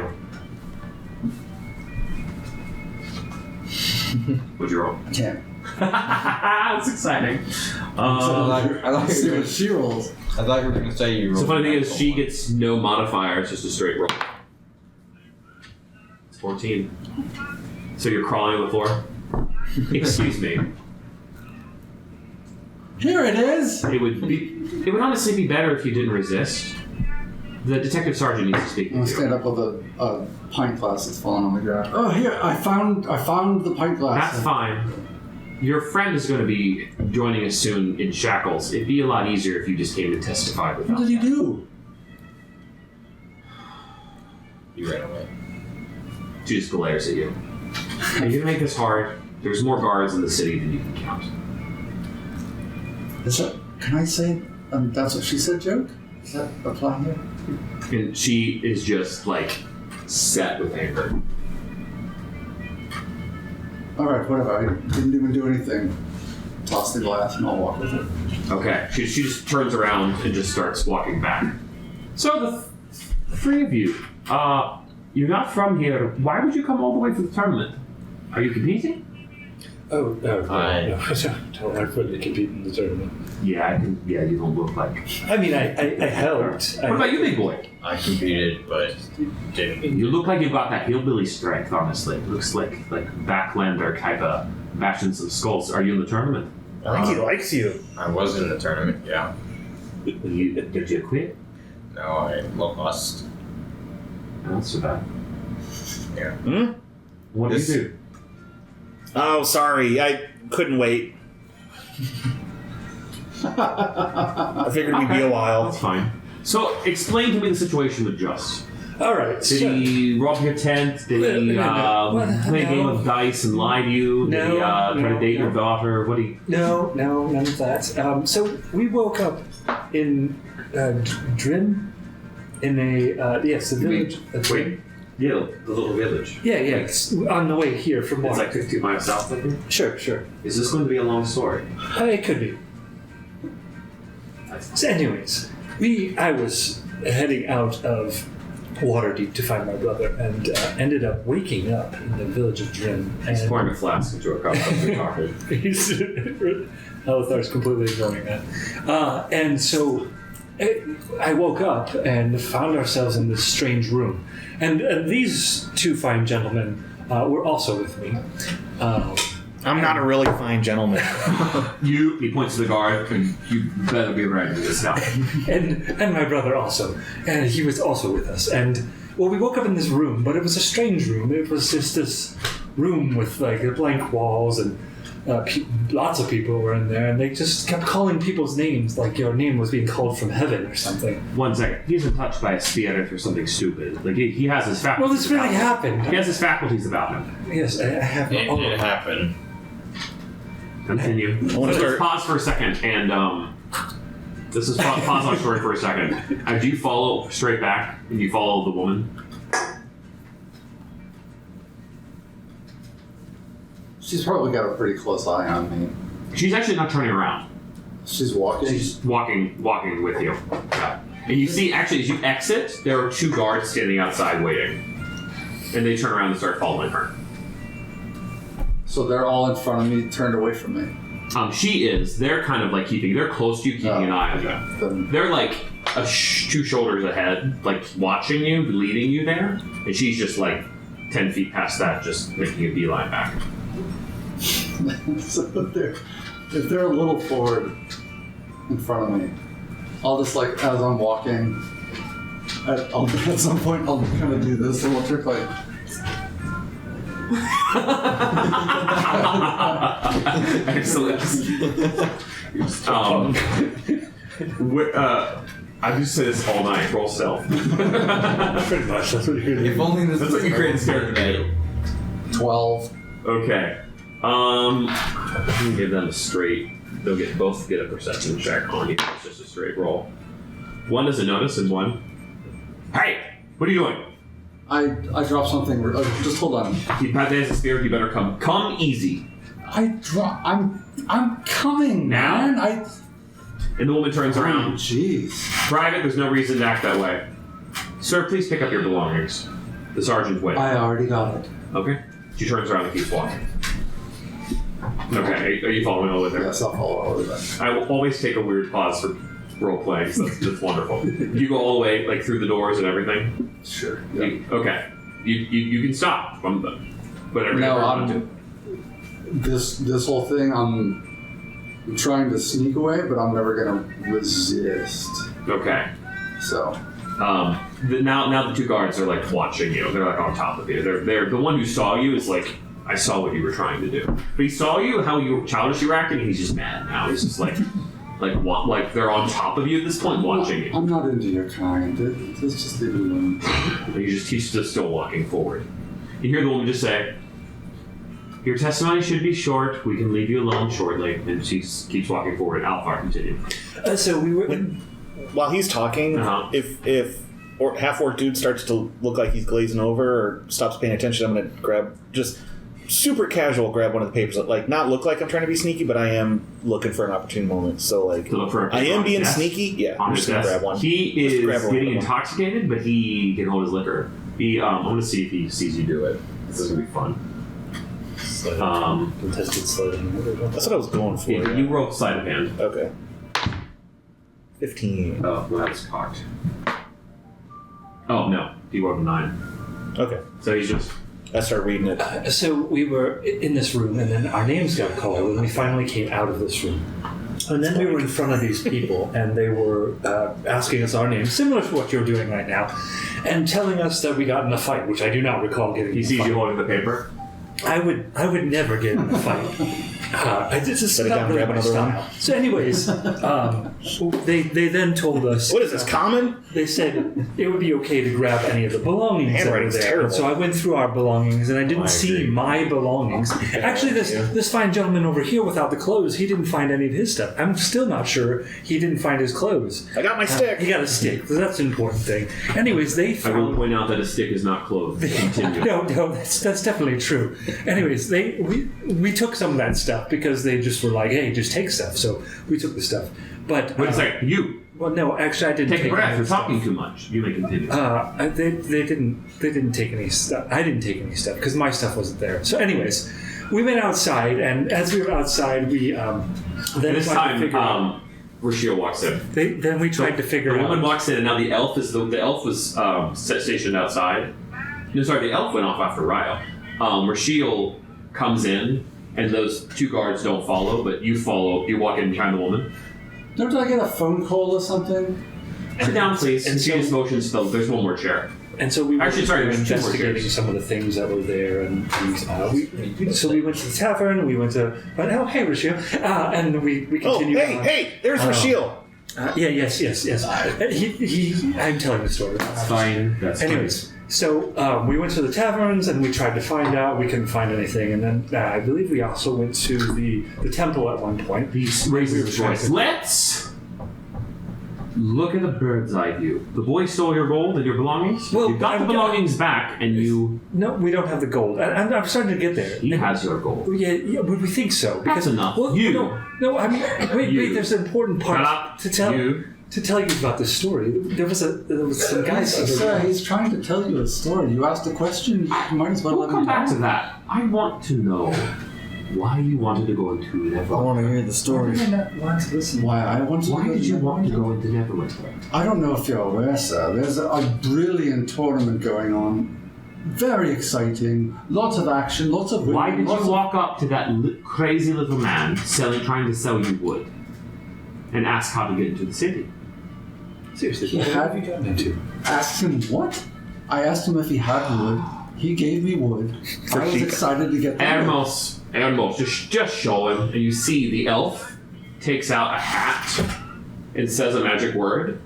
A: What'd you roll?
E: 10.
A: That's exciting.
D: I like
E: Let's see what she rolls.
D: I thought you were going to say you
A: So the
D: rolled
A: funny thing
D: a
A: is,
D: natural
A: she
D: one.
A: gets no modifier. It's just a straight roll. It's 14. So you're crawling on the floor. Excuse me.
E: Here it is.
A: It would honestly be better if you didn't resist. The detective sergeant needs to speak
E: I'm gonna
A: with you.
E: stand up with a pint glass that's fallen on the ground. Oh, here! I found the pint glass.
A: That's fine. Your friend is going to be joining us soon in shackles. It'd be a lot easier if you just came and testified with
E: What
A: us.
E: did he do?
D: You ran away.
A: She just glares at you. Are you gonna make this hard? There's more guards in the city than you can count.
E: Is that? Can I say? That's what she said. Joke? Does that apply here?
A: And she is just like set with anger.
E: All right, whatever. I didn't even do anything. Toss the glass and I'll walk with it.
A: Okay, she just turns around and just starts walking back. So the three of you, you're not from here. Why would you come all the way for the tournament? Are you competing?
F: Oh, no,
D: I-
F: no. I don't like when you compete in the tournament.
A: Yeah, you don't look like.
F: I mean, I helped.
A: What about you, big boy?
D: I competed, but didn't.
A: You look like you've got that hillbilly strength, honestly. It looks like Backlander type of bashing some skulls. Are you in the tournament?
C: I think he likes you.
D: I was in the tournament, yeah.
A: Did you quit?
D: No, I lost.
A: No, that's too bad.
D: Yeah.
A: What do you
D: This-
A: do?
C: Oh, sorry. I couldn't wait. I figured we'd be a while.
A: That's fine. So, explain to me the situation with Just.
F: All right.
A: Did
F: so-
A: he rob your tent? Did he
F: No.
A: play a game
F: No.
A: of dice and lie to you? Did he try to date your daughter? What do you...
F: No, none of that. So we woke up in Drim, in a the village.
A: Wait. Yeah, the little village.
F: Yeah, it's on the way here from
A: It's
F: what?
A: like 50 miles south of here.
F: Sure.
A: Is this going to be a long story?
F: It could be. So anyways, I was heading out of Waterdeep to find my brother, and ended up waking up in the village of Drim.
A: He's
F: And
A: pouring a flask into a cup as we're talking.
F: Alathar's completely ignoring that. And so I woke up and found ourselves in this strange room. And these two fine gentlemen were also with me.
C: I'm not a really fine gentleman.
A: He points to the guard, and you better be ready to this now.
F: and my brother also. And he was also with us. And, well, we woke up in this room, but it was a strange room. It was just this room with, like, blank walls, and lots of people were in there, and they just kept calling people's names, like your name was being called from heaven or something.
A: 1 second. He's been touched by a spirit or something stupid. Like, he has his faculties.
F: Well, this really
A: about him.
F: happened.
A: He has his faculties about him.
F: Yes, I have.
D: It happened.
A: Continue.
C: I wanna
A: Let's
C: start-
A: pause for a second, and this is pause our story for a second. Do you follow straight back, and you follow the woman?
E: She's probably got a pretty close eye on me.
A: She's actually not turning around.
E: She's walking.
A: She's walking with you. Yeah. And you see, actually, as you exit, there are 2 guards standing outside waiting. And they turn around and start following her.
E: So they're all in front of me, turned away from me.
A: She is. They're kind of like they're close to you, keeping an eye on you.
E: Then
A: They're like 2 shoulders ahead, like watching you, leading you there. And she's just like 10 feet past that, just making a beeline back.
E: so if they're a little forward in front of me, I'll just like as I'm walking, at some point I'll kind of do this little trick like.
A: Excellent. I just say this all night. Roll stealth.
F: Pretty much, that's what you're doing.
E: If only this
A: That's what you create this character to do.
E: 12.
A: Okay. I'm gonna give them a straight. They'll both get a perception check on you. It's just a straight roll. One doesn't notice, and one. Hey, what are you doing?
E: I dropped something. Just hold on.
A: He has a spirit. You better come easy.
E: I'm coming,
A: Now?
E: man.
A: And the woman turns around.
E: Jeez.
A: Private, there's no reason to act that way. Sir, please pick up your belongings. The sergeant's waiting.
F: I already got it.
A: Okay. She turns around and keeps walking. Okay, are you following all with her?
E: Yes, I'll follow all of that.
A: I will always take a weird pause for role playing. So that's wonderful. You go all the way like through the doors and everything.
E: Sure. Yeah.
A: Okay. You can stop from them. Whatever.
E: No,
A: whatever you
E: I'm.
A: want
E: This whole thing, I'm trying to sneak away, but I'm never gonna resist.
A: to. Okay.
E: So
A: Now the 2 guards are like watching you. They're like on top of you. They're the one who saw you is like, I saw what you were trying to do. But he saw you, how childish you were acting, and he's just mad now. He's just like they're on top of you at this point, watching you.
E: I'm not into your kind. It's just leave it alone.
A: And he's just still walking forward. You hear the woman just say, "Your testimony should be short. We can leave you alone shortly." And she keeps walking forward. Alfar, continue.
F: So we were.
C: While he's talking,
A: Uh-huh.
C: if half-orc dude starts to look like he's glazing over or stops paying attention, I'm going to grab, just super casual, grab one of the papers. Like, not look like I'm trying to be sneaky, but I am looking for an opportune moment. So, like,
A: To look for a
C: I am
A: on
C: being
A: his desk.
C: sneaky. Yeah,
A: On
C: I'm
A: his
C: just going to
A: desk.
C: grab one.
A: He
C: Just
A: is
C: grab a
A: getting
C: random one.
A: intoxicated, but he can hold his liquor. I want to see if he sees you do it. This is going to be fun.
F: Contested sleight.
C: That's what I was going for.
A: Yeah,
C: yeah.
A: you roll sleight of hand.
C: Okay. 15.
A: Oh, well, that was cocked. Oh, no. He rolled a 9.
C: Okay.
A: So he's just...
C: I start reading it.
F: So we were in this room, and then our names got called, and we finally came out of this room. And then we were in front of these people, and they were asking us our names, similar to what you're doing right now, and telling us that we got in a fight, which I do not recall getting.
A: He
F: in a
A: sees
F: fight.
A: you holding the paper.
F: I would never get in a fight.
C: Set it
F: not
C: down,
F: really
C: grab
F: my
C: another one.
F: style. So, anyways, they then told us.
C: What is this, common?
F: They said it would be okay to grab any of the belongings that were
C: Handwriting's
F: there.
C: terrible.
F: And so I went through our belongings, and I didn't see my belongings. Actually, this fine gentleman over here without the clothes, he didn't find any of his stuff. I'm still not sure he didn't find his clothes.
C: I got my stick.
F: He got a stick. So that's an important thing. Anyways, they
A: I will
F: found.
A: point out that a stick is not clothed. Continue.
F: No, that's definitely true. Anyways, we took some of that stuff because they just were like, hey, just take stuff. So we took the stuff. But
A: Wait a second. You
F: well, no, actually, I didn't
A: take a
F: take
A: breath.
F: any
A: You're
F: stuff.
A: talking too much. You may continue.
F: They didn't take any stuff. I didn't take any stuff because my stuff wasn't there. So, anyways, we went outside, and as we were outside, we then
A: this
F: tried to
A: time,
F: figure out.
A: Rashio walks in.
F: Then we tried to figure
A: The woman
F: out.
A: walks in, and now the elf was stationed outside. No, sorry, the elf went off after Ryle. Rashiel comes in, and those two guards don't follow, but you follow. You walk in behind the woman.
E: Don't I get a phone call or something?
A: Sit down, please.
F: And
A: And she
F: so-
A: just motions. There's one more chair.
F: And so we
A: Actually, sorry,
F: were
A: there's two more
F: investigating
A: chairs.
F: some of the things that were there, and so we went to the tavern. We went to. But oh, hey, Rashio, and we
C: Oh,
F: continued. on.
C: hey, there's Rashiel.
F: Yes. I'm telling the story.
A: Fine. That's
F: Anyways, so we went to the taverns and we tried to find out. We couldn't find anything, and then I believe we also went to the temple at one point.
A: He raises his voice. Let's look at a bird's eye view. The boy stole your gold and your belongings.
F: Well,
A: you got the
F: I've
A: belongings back, and you.
F: No, we don't have the gold. I'm starting to get there.
A: He has your gold.
F: Yeah, but we think so.
A: That's enough.
F: Well,
A: You.
F: No. I mean, wait.
A: You.
F: There's an important
A: Shut
F: part
A: up.
F: to tell.
A: You.
F: To tell you about this story, there was some guys.
E: Sir, he's trying to tell you a story. You asked a question, you might as well
A: We'll
E: let
A: come
E: me
A: back
E: know.
A: to that. I want to know why you wanted to go into Neverwinter.
H: I want to hear the story.
E: Why did I not want to listen? Why I wanted
A: Why
E: to go
A: did you want to
E: Neverwinter?
A: go into Neverwinter?
E: I don't know if you're aware, sir. There's a brilliant tournament going on. Very exciting. Lots of action. Lots of women.
A: Why did
E: lots
A: you
E: of-
A: walk up to that crazy little man trying to sell you wood and ask how to get into the city?
F: Seriously,
E: What have you
F: gotten into?
E: Asked him what? I asked him if he had wood. He gave me wood. I was excited to get the wood.
A: Animals, just show him, and you see the elf takes out a hat and says a magic word,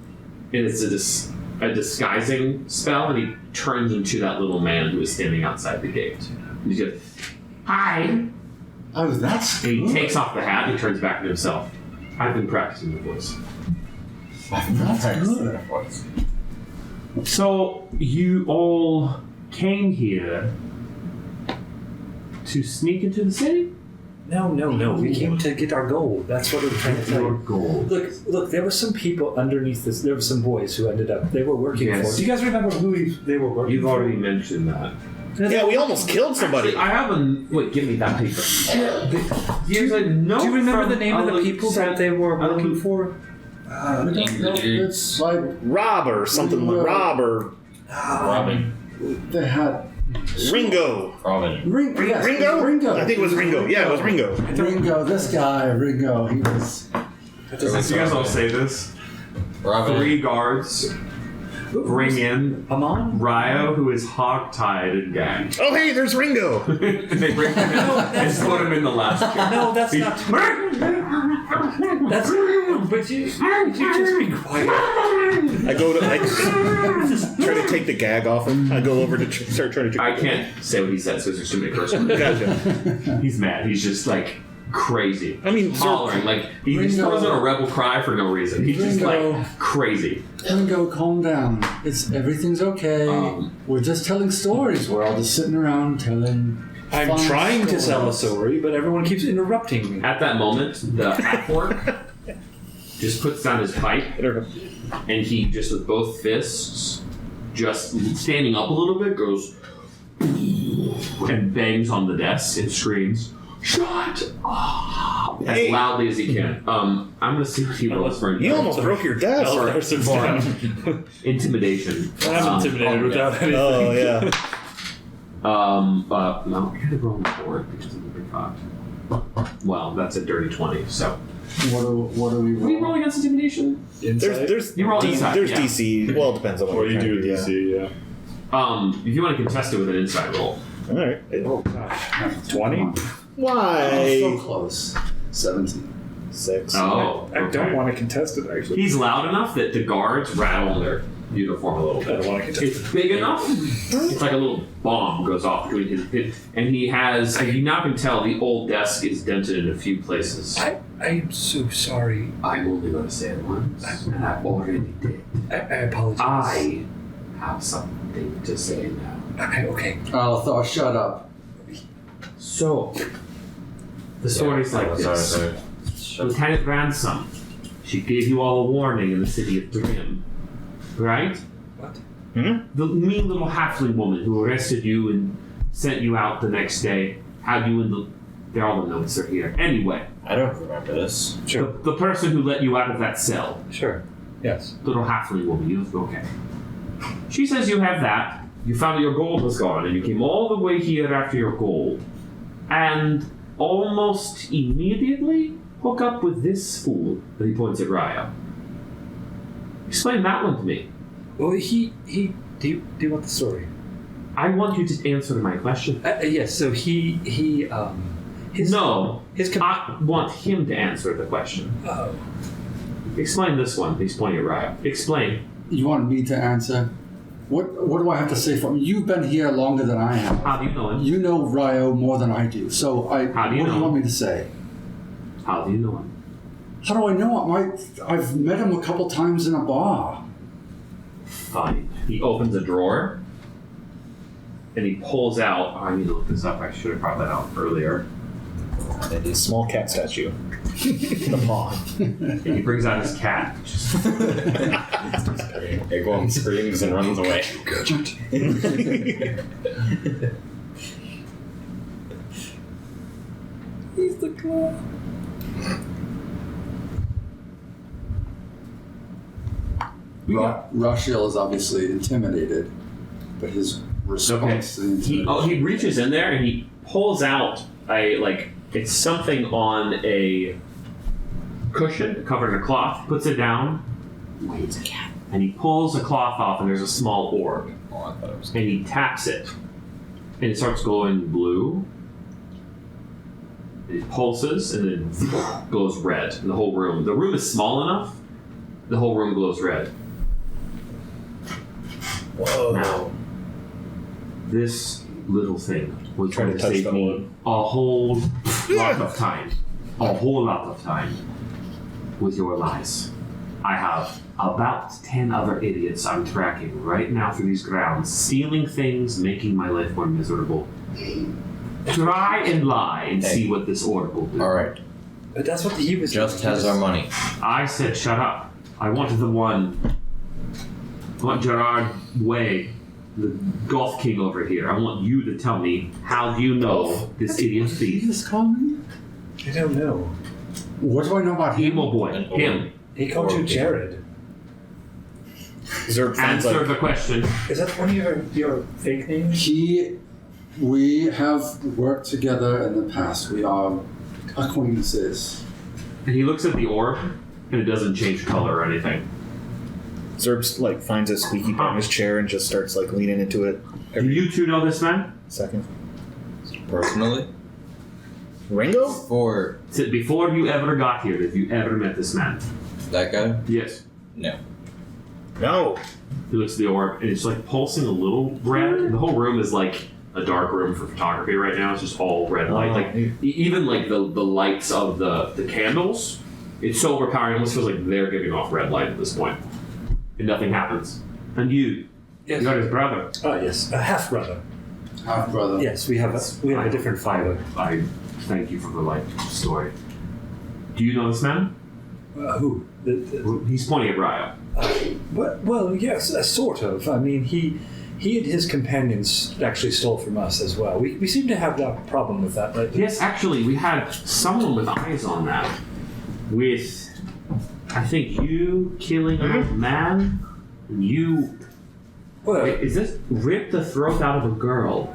A: and it's a disguising spell, and he turns into that little man who is standing outside the gate. And he goes, "Hi!"
E: Oh, that's
A: And he
E: good.
A: takes off the hat and he turns back to himself. I've been practicing the voice.
E: That's good.
A: So you all came here to sneak into the city?
F: No. We came to get our gold. That's what we're trying to tell
A: Your
F: you.
A: gold.
F: Look. There were some people underneath this. There were some boys who ended up. They were working
A: Yes.
F: for. Do you guys remember who they were working
A: You've
F: for?
A: already mentioned that.
C: Yeah, we almost killed somebody.
A: I have a. Wait, give me that paper. Here's a note.
F: Do you remember
A: from
F: the name of the people that they were working for?
E: It's like
C: Rob or something like Rob or
D: Robin.
E: they had
C: Ringo.
D: Robin.
E: Yes,
C: Ringo?
E: Ringo.
C: I think it was Ringo. Yeah, it was Ringo.
E: Ringo. This guy, Ringo. He was.
A: You guys all say this.
D: Robin.
A: 3 guards bring in
F: Amon?
A: Ryo, who is hog-tied and gagged.
C: Oh, hey, there's Ringo.
A: They bring him in and put him in the last chair.
F: No, that's not. That's. But you just be quiet.
C: I try to take the gag off him. I go over to start trying to.
A: I can't say what he says because there's too many curse words.
C: Gotcha.
A: He's mad. He's just like crazy.
C: I mean,
A: hollering. Like he just
E: Ringo.
A: throws in a rebel cry for no reason. He's just
E: Ringo.
A: like crazy.
E: Ringo, calm down. Everything's okay. We're just telling stories. We're all just sitting around telling.
F: I'm
E: fun
F: trying to sell a
E: stories.
F: story, but everyone keeps interrupting me.
A: At that moment, the half-orc just puts down his pipe and he just with both fists, just standing up a little bit, goes and bangs on the desk and screams, "Shut up!" as
C: Hey.
A: loudly as he can. I'm gonna see what he rolls for
C: You almost broke your desk.
A: intimidation.
F: I'm intimidated without anything.
C: Oh yeah.
A: No, I gotta roll on the board because of the big fact. Well, that's a dirty 20. So,
E: What do we
A: what do you roll against intimidation?
C: There's
A: You roll inside,
C: there's
A: yeah.
C: DC. Well, it depends on what
B: Or
C: you're
B: you
C: trying
B: do
C: to do.
B: DC, yeah.
A: If you want to contest it with an inside roll,
C: All right.
F: Oh gosh. 20?
C: Why?
E: So close. 17.
C: 6.
A: Oh,
B: I
A: okay.
B: don't want to contest it, actually.
A: He's loud enough that the guards rattle their uniform a little
B: I
A: bit.
B: don't want to contest
A: It's big enough. It's like a little bomb goes off between his pit, and he has. You now can tell the old desk is dented in a few places.
F: I'm so sorry.
A: I'm only going to say it once, and I've already did.
F: I apologize.
A: I have something to say now.
F: Okay.
E: Alethar, shut up.
A: So, the story's like this. Lieutenant Ransom, she gave you all a warning in the city of Drim, right?
F: What?
A: The mean little halfling woman who arrested you and sent you out the next day, had you in the... all the notes are here. Anyway,
D: I don't remember this.
B: Sure.
A: the person who let you out of that cell,
B: Sure. Yes.
A: little halfling woman, okay. She says you have that. You found that your gold was gone, and you came all the way here after your gold. And almost immediately hook up with this fool. And he points at Raya. Explain that one to me.
F: Well, do you want the story?
A: I want you to answer my question.
F: Yes. So his
A: No,
F: his
A: I want him to answer the question.
F: Oh.
A: Explain this one. He's pointing at Raya. Explain.
E: You want me to answer? What do I have to say for him? You've been here longer than I have.
A: How do you know him?
E: You know Ryo more than I do. So
A: How do you
E: what do
A: know
E: you want
A: him?
E: me to say?
A: How do you know him?
E: How do I know him? I've met him a couple times in a bar.
A: Fine. He opens a drawer and he pulls out. Oh, I need to look this up. I should have brought that out earlier.
C: Small cat statue. The paw.
A: And he brings out his cat.
D: Egwon screams and runs away.
F: He's the claw.
E: Rashil is obviously intimidated, but his response to the intimidation.
A: He reaches in there and he pulls out it's something on a cushion covered in a cloth, puts it down, and he pulls a cloth off and there's a small orb.
D: Oh, I thought it was.
A: And he taps it and it starts glowing blue. It pulses and then glows red in the whole room. The room is small enough, the whole room glows red.
C: Whoa.
A: Now, this little thing was
C: Trying
A: going
C: to
A: to
C: touch
A: save
C: the
A: me
C: orb.
A: a whole lot of time. A whole lot of time with your lies. I have about 10 other idiots I'm tracking right now through these grounds, stealing things, making my life more miserable. Try and lie and see what this orb will do.
D: Alright.
F: But that's what he was.
D: Just
F: doing.
D: has our money.
A: I said shut up. I wanted the one. I want Gerard Way, the golf king over here. I want you to tell me how do you know this idiot
E: Did he
A: thief?
E: just call me?
F: I don't know.
E: What do I know about him?
A: Emo boy. Him.
F: He called you Jared.
C: Zerb sounds
A: Answer
C: like
A: the question.
F: Is that one of your fake names?
E: We have worked together in the past. We are acquaintances.
A: And he looks at the orb, and it doesn't change color or anything.
C: Zerb finds a squeaky part in his chair and just starts leaning into it
A: Do
C: every
A: you two know this man?
C: second.
D: Personally?
C: Ringo?
D: For
A: So before you ever got here, have you ever met this man?
D: that guy?
A: Yes.
D: No.
C: No.
A: He looks at the orb, and it's pulsing a little red. The whole room is a dark room for photography right now. It's just all red light. Even the lights of the candles, it's so overpowering. It almost feels like they're giving off red light at this point. And nothing happens. And you
F: Yes.
A: got his brother.
F: Yes, a half brother.
E: Half brother.
F: Yes, we have a different father.
A: I thank you for the light story. Do you know this man?
F: Who?
A: He's pointing at Ryo.
F: Well, yes, sort of. I mean, he and his companions actually stole from us as well. We seem to have that problem with that lately.
A: Yes, actually, we had someone with eyes on that. With, I think, you killing an old man. And you.
F: Well,
A: Wait, is this rip the throat out of a girl?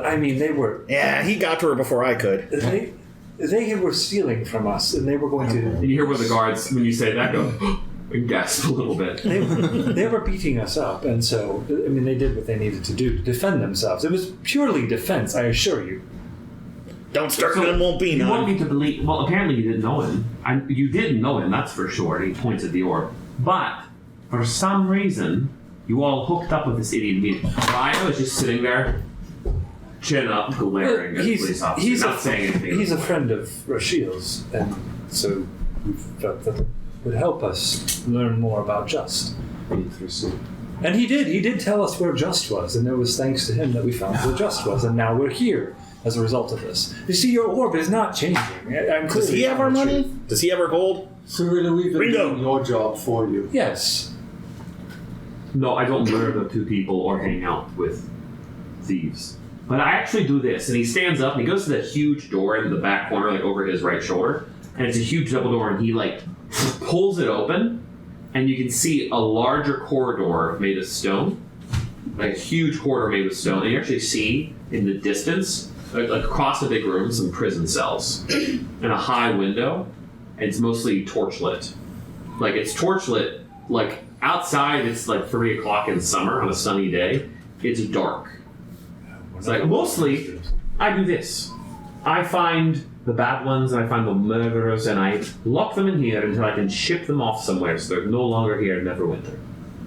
F: I mean, they were
C: Yeah, he got to her before I could.
F: they were stealing from us, and they were going to.
A: And you hear one of the guards, when you say that, go and gasp a little bit.
F: They were beating us up, and so I mean, they did what they needed to do to defend themselves. It was purely defense, I assure you.
C: Don't start none, won't be
A: You want
C: none.
A: me to believe? Well, apparently you didn't know him. You didn't know him, that's for sure. And he points at the orb. But for some reason, you all hooked up with this idiot immediately. Ryan was just sitting there, chin up, glaring at the police officer, not saying anything.
F: He's a friend of Rashiel's, and so we felt that it would help us learn more about Just.
A: Interesting.
F: And he did tell us where Just was, and it was thanks to him that we found where Just was, and now we're here as a result of this. You see, your orb is not changing.
C: Does he have our money? Does he have our gold?
E: So really, we've been
C: Ringo.
E: doing your job for you.
F: Yes.
A: No, I don't murder two people or hang out with thieves. But I actually do this. And he stands up and he goes to the huge door in the back corner, like over his right shoulder. And it's a huge double door, and he like pulls it open, and you can see a larger corridor made of stone. Like a huge corridor made of stone. And you actually see in the distance, like across the big room, some prison cells. And a high window. And it's mostly torchlit. Like it's torchlit, like outside it's like 3 o'clock in summer on a sunny day. It's dark. It's like mostly I do this. I find the bad ones and I find the murderers and I lock them in here until I can ship them off somewhere so they're no longer here in Neverwinter.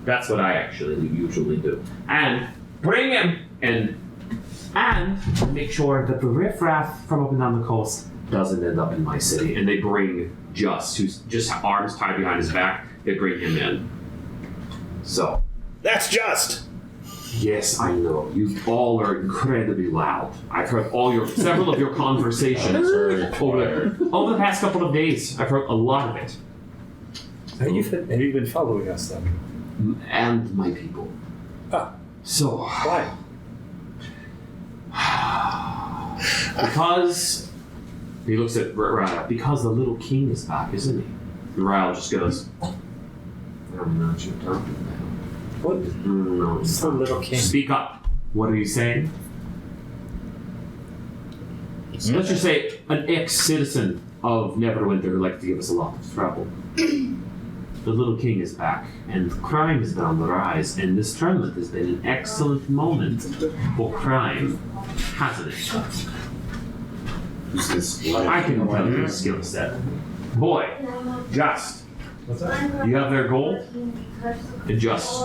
A: That's what I actually usually do. And bring him and make sure that the riffraff from up and down the coast doesn't end up in my city. And they bring Just, who's just arms tied behind his back, they bring him in. So.
C: That's Just.
A: Yes, I know. You all are incredibly loud. I've heard several of your conversations over the past couple of days. I've heard a lot of it.
F: Have you been following us then?
A: And my people.
F: Ah.
A: So.
F: Why?
A: Because he looks at Ryle. Because the little king is back, isn't he? And Ryle just goes, I'm not sure talking about.
F: What?
A: No.
F: It's the little king.
A: Speak up. What are you saying? Let's just say an ex-citizen of Neverwinter who likes to give us a lot of trouble. The little king is back, and crime has been on the rise, and this tournament has been an excellent moment for crime, hasn't it?
D: Who's this?
A: I can tell your skill set. Boy, Just.
F: What's that?
A: You have their gold? It just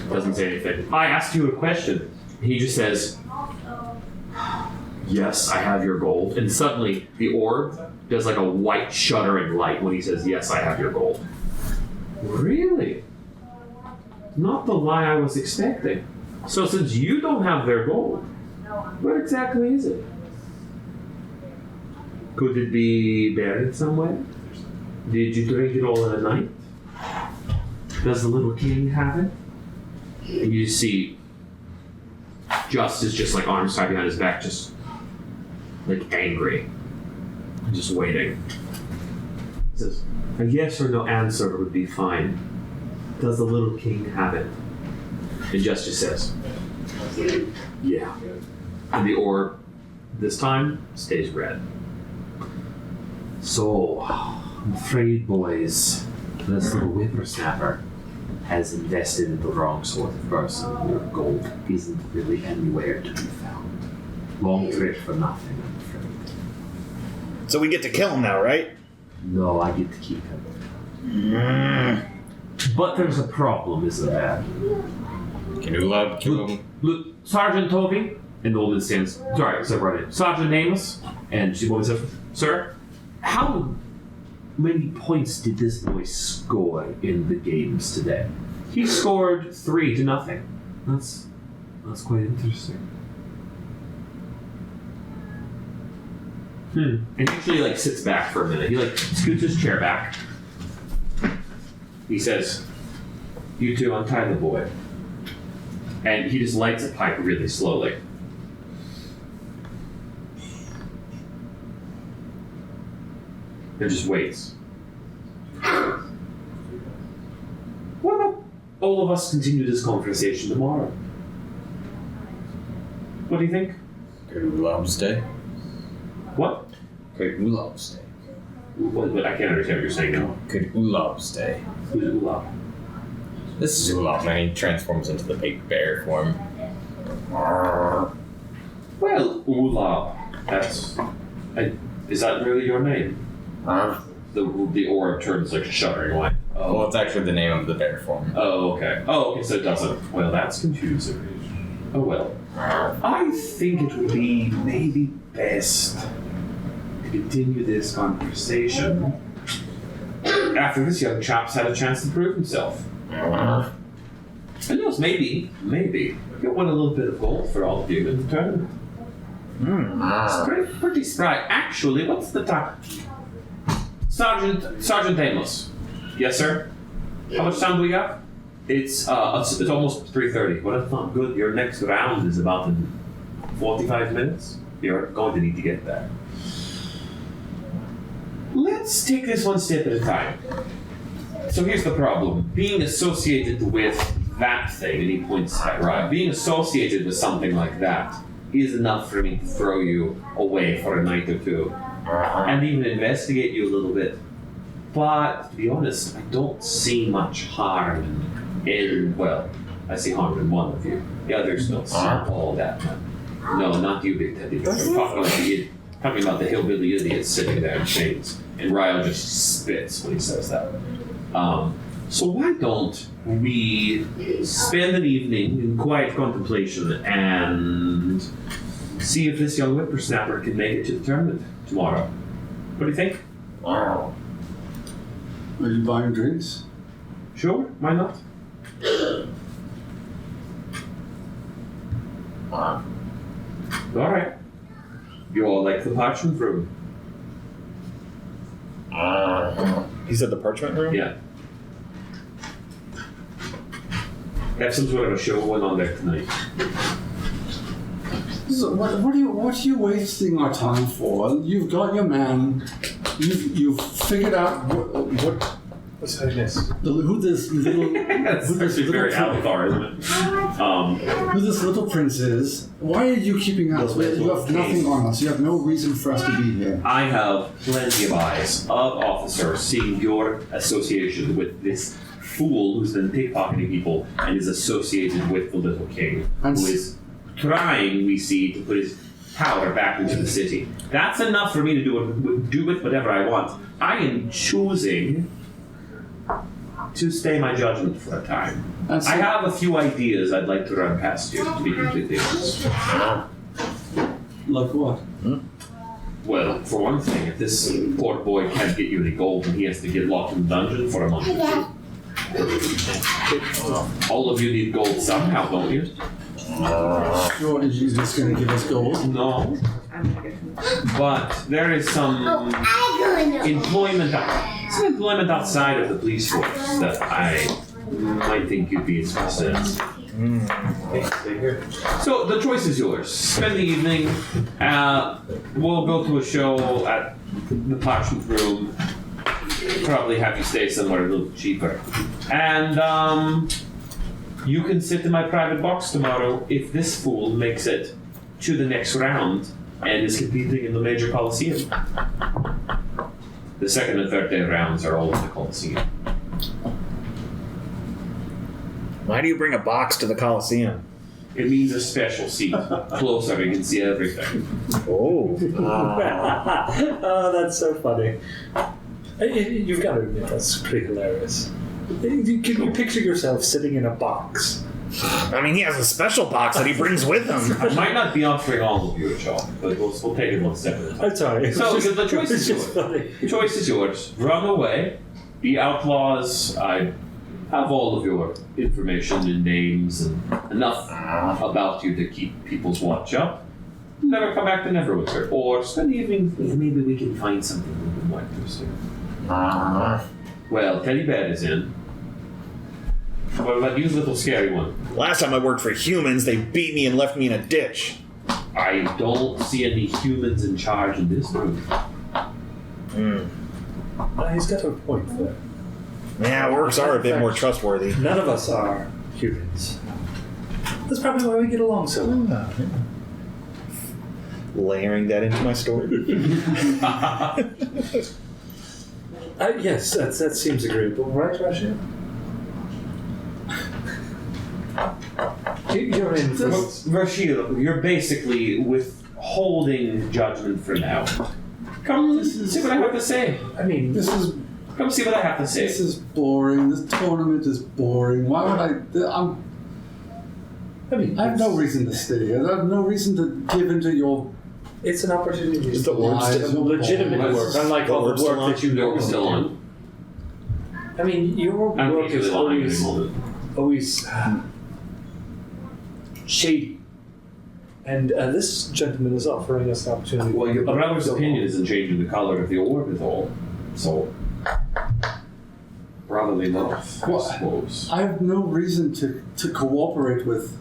A: doesn't say anything. I asked you a question. He just says, yes, I have your gold. And suddenly the orb does like a white shuddering light when he says, yes, I have your gold. Really? Not the lie I was expecting. So since you don't have their gold, what exactly is it? Could it be buried somewhere? Did you drink it all in a night? Does the little king have it? And you see Just is just like arms tied behind his back, just like angry. Just waiting. He says, a yes or no answer would be fine. Does the little king have it? And Just says, yeah. And the orb, this time, stays red. So, I'm afraid, boys, this little whippersnapper has invested in the wrong sort of person. Your gold isn't really anywhere to be found. Long trip for nothing, I'm afraid.
C: So we get to kill him now, right?
A: No, I get to keep him. But there's a problem, isn't there?
D: Can Ulab kill him?
A: Look, Sergeant Tovey, and the woman stands. Sorry, so right in. Sergeant Amos, and the woman says, "Sir, how many points did this boy score in the games today?" He scored 3-0. That's quite interesting. And he actually like sits back for a minute. He like scoots his chair back. He says, "You two untie the boy." And he just lights a pipe really slowly. And just waits. What about all of us continue this conversation tomorrow? What do you think?
D: Could Ulab stay?
A: What?
D: Could Ulab stay?
A: What? I can't understand what you're saying now.
D: Could Ulab stay?
A: Who's Ulab?
D: This is Ulab, and he transforms into the big bear form.
A: Well, Ulab Is that really your name? The aura turns like shuddering away.
D: Well, it's actually the name of the bear form.
A: Oh, okay. So it doesn't. Well, that's confusing. Oh well. I think it would be maybe best to continue this conversation after this young chap's had a chance to prove himself. Who knows? Maybe you'll win a little bit of gold for all of you in the tournament. It's pretty spry. Actually, what's the time? Sergeant Amos. Yes, sir. How much time do we got? It's almost 3:30. Well, that's not good. Your next round is about in 45 minutes. You're going to need to get there. Let's take this one step at a time. So here's the problem. Being associated with that thing, and he points at Ryan, being associated with something like that is enough for me to throw you away for a night or two. And even investigate you a little bit. But, to be honest, I don't see much harm well, I see harm in one of you. The others don't see all that. No, not you, Big Teddy. I'm talking about the hillbilly idiot sitting there in chains. And Ryle just spits when he says that. So why don't we spend an evening in quiet contemplation and see if this young whippersnapper can make it to the tournament tomorrow? What do you think?
E: Are you buying drinks?
A: Sure, why not? Alright. You all like the parchment room?
C: He said the parchment room?
A: Yeah. They have some sort of a show going on there tonight.
E: So what are you wasting our time for? You've got your man. You've figured out what
B: What's this?
E: who this little
A: That's actually very Avatar, isn't it?
E: who this little prince is. Why are you keeping us? You have nothing on us. You have no reason for us to be here.
A: I have plenty of eyes of officers seeing your association with this fool who's been pickpocketing people and is associated with the little king, who is trying, we see, to put his power back into the city. That's enough for me to do with whatever I want. I am choosing to stay my judgment for a time.
E: And so-
A: I have a few ideas I'd like to run past you, to be completely honest.
E: Like what?
A: Well, for one thing, if this poor boy can't get you any gold and he has to get locked in the dungeon for a month or two, all of you need gold somehow, don't you?
E: You're just going to give us gold?
A: No. But there is some employment outside of the police force that I might think you'd be interested in. So the choice is yours. Spend the evening. We'll go to a show at the Parchment Room. Probably have you stay somewhere a little cheaper. And you can sit in my private box tomorrow if this fool makes it to the next round and is competing in the major Coliseum. The second and third day rounds are all in the Coliseum.
C: Why do you bring a box to the Coliseum?
A: It means a special seat. Closer, you can see everything.
C: Oh.
F: Oh, that's so funny. You've got to admit, that's pretty hilarious. Can you picture yourself sitting in a box?
C: I mean, he has a special box that he brings with him.
A: I might not be offering all of you a shot, but we'll take it one step at a time.
F: I'm sorry.
A: So the choice is
F: just
A: yours.
F: funny.
A: The choice is yours. Run away. Be outlaws. I have all of your information and names and enough about you to keep people's watch up. Never come back to Neverwinter. Or spend the evening, maybe we can find something a little bit more interesting. Well, Teddy Bed is in. What about you, little scary one?
C: Last time I worked for humans, they beat me and left me in a ditch.
A: I don't see any humans in charge in this room.
F: He's got a point there.
C: Yeah, orcs are a bit more trustworthy.
F: None of us are humans. That's probably why we get along so well.
C: Layering that into my story.
F: Yes, that seems agreeable, right, Rashid? You're in for
A: Rashid, you're basically with holding judgment for now. Come see what I have to say.
F: I mean,
A: Come see what I have to say.
E: This is boring. This tournament is boring. Why would I have no reason to stay here. I have no reason to give into your.
F: it's an opportunity
C: Is
F: to
C: the orb
F: still legitimate work, unlike all the work that you
A: No, we're
F: normally
A: still
F: do.
A: on.
F: I mean, your
A: I'm
F: work is
A: equally lying at the
F: always
A: moment.
F: shady. And this gentleman is offering us an opportunity.
A: Well, your
F: of-
A: brother's opinion isn't changing the color of the orb at all. So, probably enough, I
E: What?
A: suppose.
E: I have no reason to cooperate with.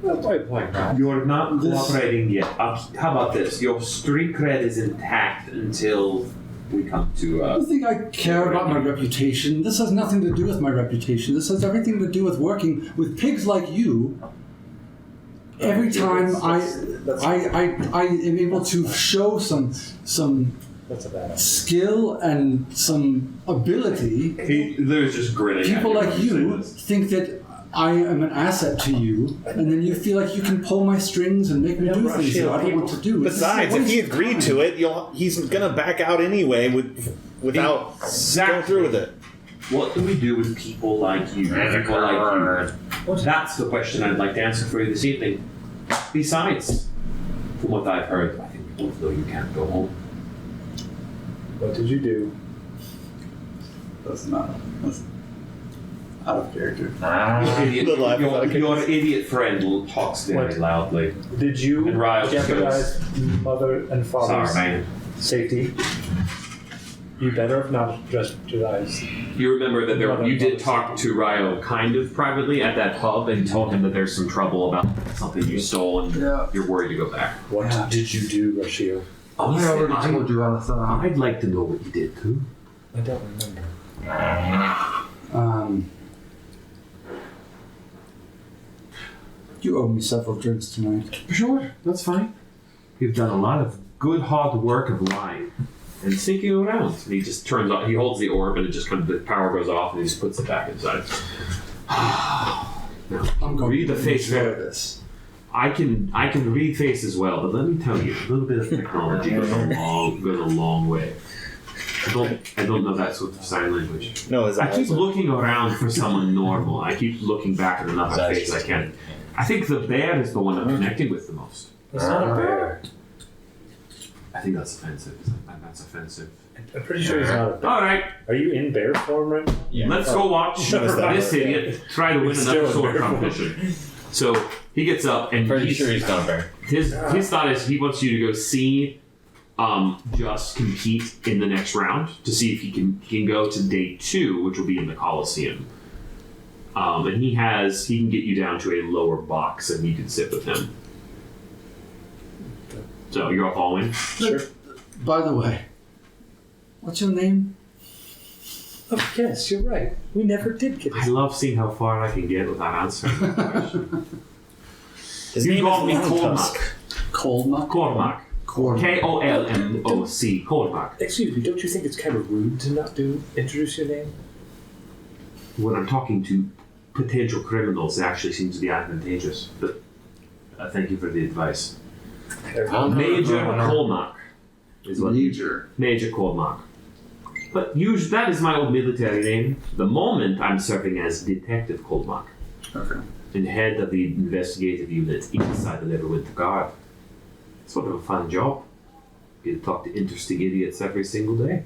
F: Why not?
A: You're not
E: This-
A: cooperating yet. How about this? Your street cred is intact until we come to.
E: I don't think I care about my reputation. This has nothing to do with my reputation. This has everything to do with working with pigs like you. Every time I am able to show some
F: That's a bad idea.
E: skill and some ability,
A: There's just grinning.
E: people
A: at
E: like
A: when say
E: you
A: this.
E: think that I am an asset to you, and then you feel like you can pull my strings and make me do things that I don't want to do.
C: Besides, if he agreed to it, he's gonna back out anyway without going through with it.
A: What do we do with people like you? People like you. That's the question I'd like to answer for you this evening. Besides, from what I've heard, I think we both know you can't go home.
F: What did you do?
E: That's out of character.
A: Your idiot friend talks very
F: What?
A: loudly.
F: Did you
A: And Riles
F: jeopardize mother and father's
A: Sorry, man.
F: safety? You better have not jeopardized.
A: You remember that you did talk to Ryo kind of privately at that pub and told him that there's some trouble about something you stole and
E: Yeah.
A: you're worried to go back.
F: What did you do, Rashio?
A: Honestly,
E: you, Alethar.
A: I'd like to know what you did too.
F: I don't remember.
E: You owe me several drinks tonight.
A: Sure, that's fine. You've done a lot of good hard work of lying and sneaking around. And he just turns off. He holds the orb, and it just kind of the power goes off, and he just puts it back inside. Now,
E: I'm going
A: read
E: to
A: the face
E: enjoy
A: there.
E: this.
A: I can read face as well, but let me tell you, a little bit of technology goes a long way. I don't know that sort of sign language.
C: No, is
A: I
C: that
A: keep looking around for someone normal. I keep looking back at another
D: That's
A: face I can. I think the bear is the one I'm connecting with the most.
F: It's not a bear.
A: I think that's offensive. That's offensive.
F: I'm pretty sure he's not a bear.
A: All right,
F: Are you in bear form right now?
D: Yeah.
A: let's go watch
C: What is that?
A: this idiot try to win
F: He's
A: another
F: still in
A: sword
F: bear form.
A: competition. So he gets up and
D: Pretty sure he's not a bear.
A: his thought is he wants you to go see Just compete in the next round to see if he can go to day 2, which will be in the Coliseum. And he can get you down to a lower box and you can sit with him. So you're all following?
F: Sure.
E: By the way, what's your name?
F: Oh, yes, you're right. We never did get
A: I
F: this.
A: love seeing how far I can get without answering the question.
C: His
A: You
C: name
A: call me
C: is Cormac.
A: Cormac.
E: Cormac.
A: Cormac. Kolmoc. Cormac.
F: Excuse me, don't you think it's kind of rude to not introduce your name?
A: When I'm talking to potential criminals, it actually seems to be advantageous. But thank you for the advice. Major Colmac is what Major Colmac. But usually that is my old military name. The moment I'm serving as Detective Colmac
E: Okay.
A: and head of the investigative unit inside the Neverwinter Guard. It's sort of a fun job. You get to talk to interesting idiots every single day.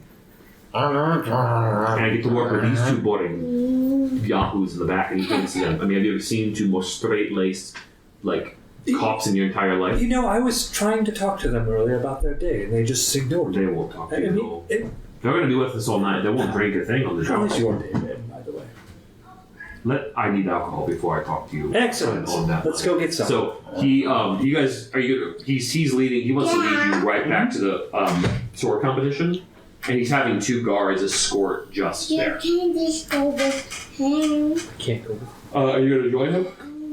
A: And I get to work with these 2 boring yahoos in the back, and you can't see them. I mean, have you ever seen 2 more straight-laced, cops in your entire life?
F: You know, I was trying to talk to them earlier about their day, and they just ignored
A: They
F: me.
A: won't talk
F: I
A: to you.
F: mean,
A: No.
F: it,
A: They're going to be with us all night. They won't drink a thing on the
F: how
A: job.
F: was your day, Ben, by the way?
A: I need alcohol before I talk to you.
F: Excellent.
A: On that.
F: Let's go get some.
A: So you guys, are you? He's leading. He wants to lead you right back to the sword competition, and he's having 2 guards escort Just there.
H: can just go with him.
F: Can't go.
A: Are you going to join him?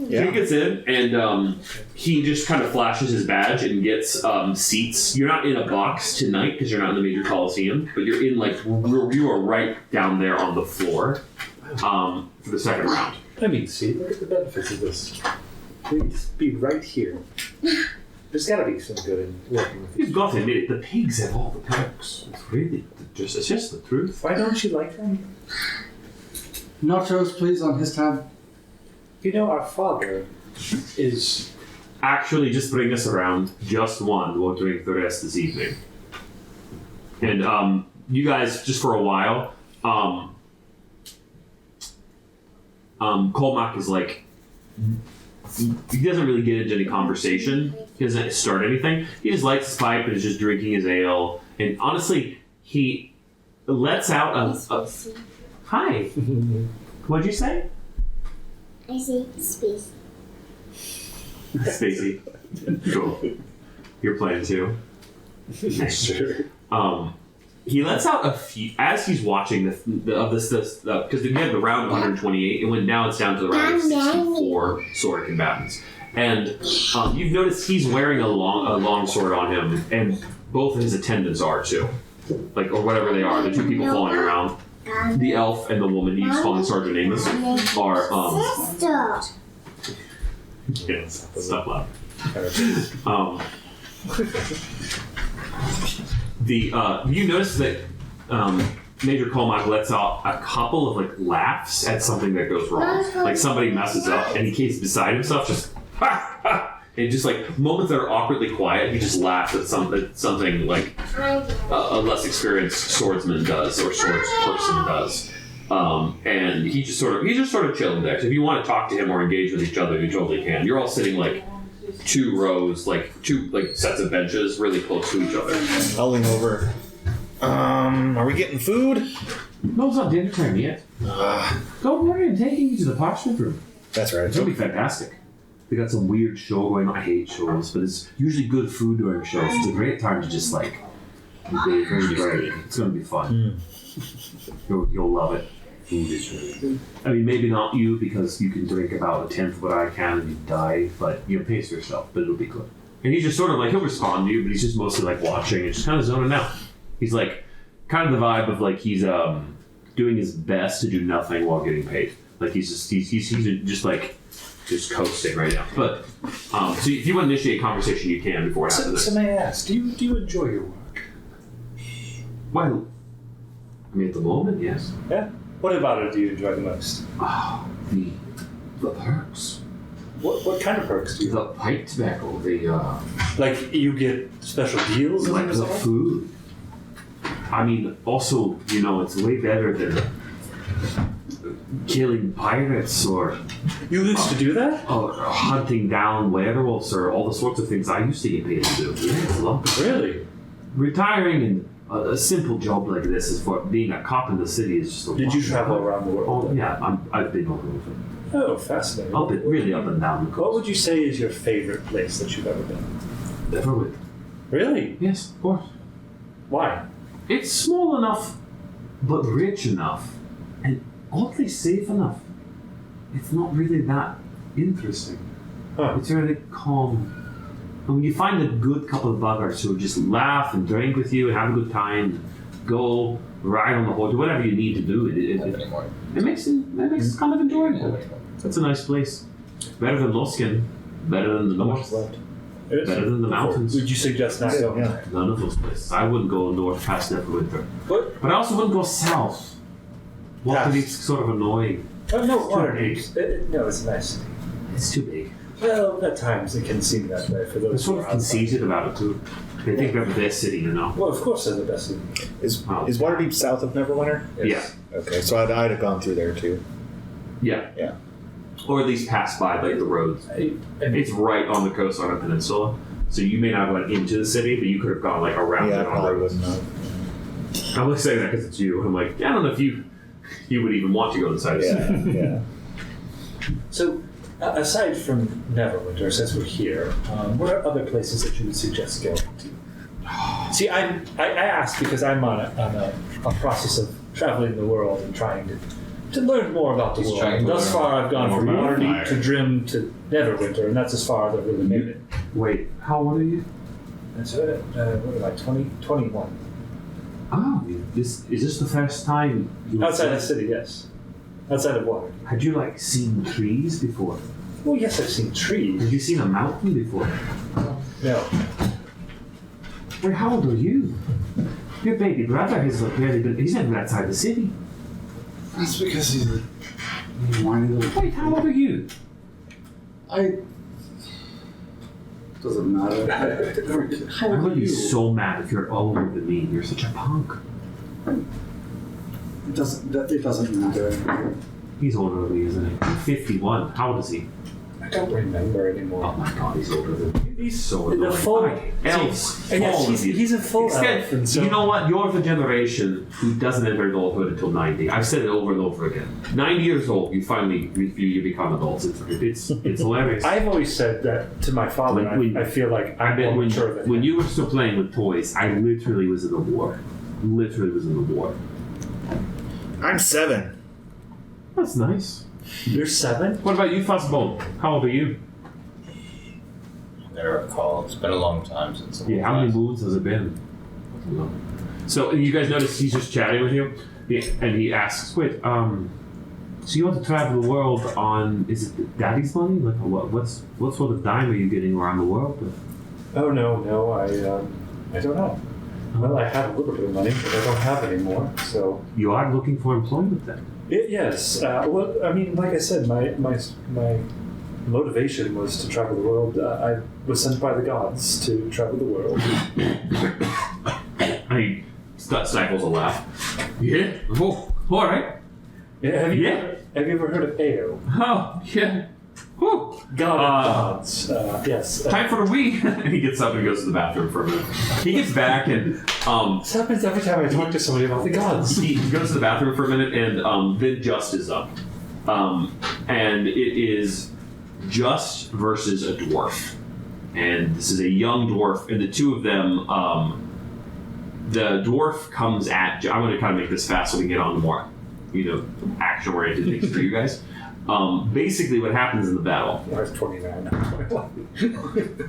C: Yeah.
A: So he gets in, and he just kind of flashes his badge and gets seats. You're not in a box tonight because you're not in the major Coliseum, but you're in you are right down there on the floor for the second round.
F: I mean, see, look at the benefits of this. Please be right here. There's got to be some good in working with you.
A: You've got to admit it, the pigs have all the perks. It's just the truth.
F: Why don't you like them?
E: Nachos, please, on his tab.
F: You know, our father is...
A: Actually, just bring us around. Just one. We'll drink the rest this evening. And you guys, just for a while, Colmac is like, he doesn't really get into any conversation. He doesn't start anything. He just lights his pipe and is just drinking his ale. And honestly, he lets out a hi. What'd you say?
H: I say space.
A: Spacey. Cool. You're playing too.
F: Sure.
A: He lets out a few as he's watching this because we had the round of 128. It went down. It's down to the round of 64 sword combatants, and you've noticed he's wearing a long sword on him, and both of his attendants are too, like or whatever they are. The two people following around, the elf and the woman he's calling Sergeant Amos are
H: Sister.
A: yes, stop laughing. You notice that Major Colmac lets out a couple of like laughs at something that goes wrong. Like somebody messes up and he keeps beside himself, just ha ha. And just like moments that are awkwardly quiet, he just laughs at something like a less experienced swordsman does or swords person does. And he's just sort of chilling there. So if you want to talk to him or engage with each other, you totally can. You're all sitting like two rows, like two sets of benches, really close to each other.
C: I'll lean over. Are we getting food?
A: No, it's not dinner time yet. Don't worry, I'm taking you to the parchment room.
C: That's right.
A: It's gonna be fantastic. They got some weird show going on. I hate shows, but it's usually good food during shows. It's a great time to just like be very great. It's gonna be fun. You'll love it. Food is really good. I mean, maybe not you because you can drink about a tenth of what I can and you die, but you pace yourself. But it'll be good. And he's just sort of like he'll respond to you, but he's just mostly like watching and just kind of zoning out. He's like kind of the vibe of like he's doing his best to do nothing while getting paid. Like he's just like coasting right now. But so if you want to initiate a conversation, you can before it happens.
F: So may I ask, do you enjoy your work?
A: Well, I mean, at the moment, yes.
F: Yeah. What about it do you enjoy the most?
A: Oh, the perks.
F: What kind of perks do you?
A: The pipe tobacco.
F: Like you get special deals as a
A: Like the
F: result?
A: food. I mean, also, it's way better than killing pirates or
F: You used to do that?
A: hunting down werewolves or all the sorts of things I used to get paid to do. Yeah, it's a lot.
F: Really?
A: Retiring and a simple job like this is for being a cop in the city is just a
F: Did
A: lot.
F: you travel around the world?
A: Oh, yeah, I've been all over.
F: Oh, fascinating.
A: Really up and down the coast.
F: What would you say is your favorite place that you've ever been?
A: Neverwith.
F: Really?
A: Yes, of course.
F: Why?
A: It's small enough, but rich enough, and oddly safe enough. It's not really that interesting.
F: Huh.
A: It's really calm. And when you find a good couple of buggers who just laugh and drink with you and have a good time, go ride on the horse, do whatever you need to do, it makes it kind of enjoyable. That's a nice place. Better than Loskin. Better than the north. Better than the mountains.
F: Would you suggest not going there?
A: None of those places. I wouldn't go north past Neverwinter.
F: What?
A: But I also wouldn't go south. Waterdeep's sort of annoying.
F: Oh, no,
A: Too
F: Waterdeep. No, it's nice.
A: It's too big.
F: Well, at times it can seem that way for
A: They're
F: those who
A: sort
F: are
A: of
F: outside.
A: conceited about it too. They think they're the best city,
F: Well, of course they're the best.
C: Is Waterdeep south of Neverwinter?
F: Yes.
C: Okay, so I'd have gone through there too.
A: Yeah.
C: Yeah.
A: Or at least pass by like the roads. It's right on the coast on a peninsula. So you may not have went into the city, but you could have gone like around
C: Yeah, I
A: it on
C: probably
A: roads.
C: wouldn't have.
A: I'm only saying that because it's you. I'm like, I don't know if you would even want to go inside the city.
C: Yeah, yeah.
F: So, aside from Neverwinter, since we're here, what are other places that you would suggest going to? See, I asked because I'm on a process of traveling the world and trying to learn more about the world.
D: trying
F: And
D: to
F: thus
D: learn
F: far, I've gone
D: more
F: from
D: about
F: Waterdeep
D: fire.
F: to Drim to Neverwinter, and that's as far as I've really made it.
A: Wait, how old are you?
F: And so, what am I, 21?
A: Oh, is this the first time you
F: Outside the city, yes. Outside of Waterdeep.
A: Had you seen trees before?
F: Well, yes, I've seen trees.
A: Had you seen a mountain before?
B: No.
A: Wait, how old are you? Your baby brother has barely been. He's never been outside the city.
E: That's because he's a whiny little.
A: Wait, how old are you?
E: Doesn't matter. How
A: I
E: old
A: would
E: are
A: be
E: you?
A: so mad if you're older than me. You're such a punk.
E: It doesn't matter.
A: He's older than me, isn't he? 51. How old is he?
B: I don't remember anymore.
A: Oh my god, he's older than me. He's so
F: The
A: annoying.
F: full-
A: Elves.
F: And yes,
A: all of you.
F: he's a full
A: Except,
F: elf, and so
A: you know what? You're the generation who doesn't enter adulthood until 90. I've said it over and over again. 90 years old, you finally you become adults. It's hilarious.
B: I've always said that to my father.
A: When-
B: I feel like I'm
A: when,
B: more mature than
A: when
B: him.
A: you were still playing with toys, I literally was in the war. Literally was in the war.
C: I'm 7.
A: That's nice.
F: you're 7.
A: What about you, Fuzzbone? How old are you?
D: I never recall. It's been a long time since.
A: Yeah, how many moons has it been? I don't know. So you guys notice he's just chatting with you, and he asks, "Wait, so you want to travel the world on? Is it Daddy's money? Like, what sort of dime are you getting around the world?"
B: Oh no, I don't know. Well, I have a little bit of money, but I don't have any more. So
A: You are looking for employment then.
B: yes. Well, I mean, like I said, my motivation was to travel the world. I was sent by the gods to travel the world.
A: He stifles a laugh. Yeah. Oh, all right.
B: Have you
A: Yeah.
B: ever heard of Ao?
A: Oh, yeah. Whew.
B: God of gods. Yes.
A: Time for a wee. And he gets up and goes to the bathroom for a minute. He gets back and
B: This happens every time I talk to somebody about the gods.
A: he goes to the bathroom for a minute, and then Just is up. And it is Just versus a dwarf. And this is a young dwarf, and the two of them, the dwarf comes at. I'm going to kind of make this fast so we can get on to more, action-oriented things for you guys. Basically, what happens in the battle?
B: I was 29, not 21.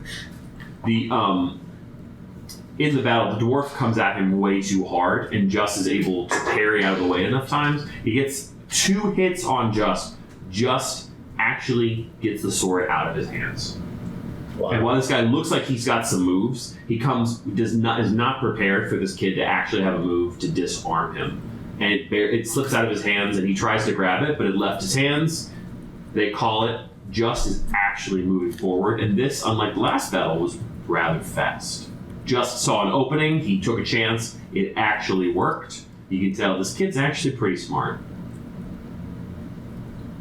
A: In the battle, the dwarf comes at him way too hard, and Just is able to parry out of the way enough times. He gets 2 hits on Just. Just actually gets the sword out of his hands.
D: Wow.
A: And while this guy looks like he's got some moves, is not prepared for this kid to actually have a move to disarm him. And it slips out of his hands, and he tries to grab it, but it left his hands. They call it. Just is actually moving forward, and this, unlike the last battle, was rather fast. Just saw an opening, he took a chance, it actually worked. You can tell this kid's actually pretty smart.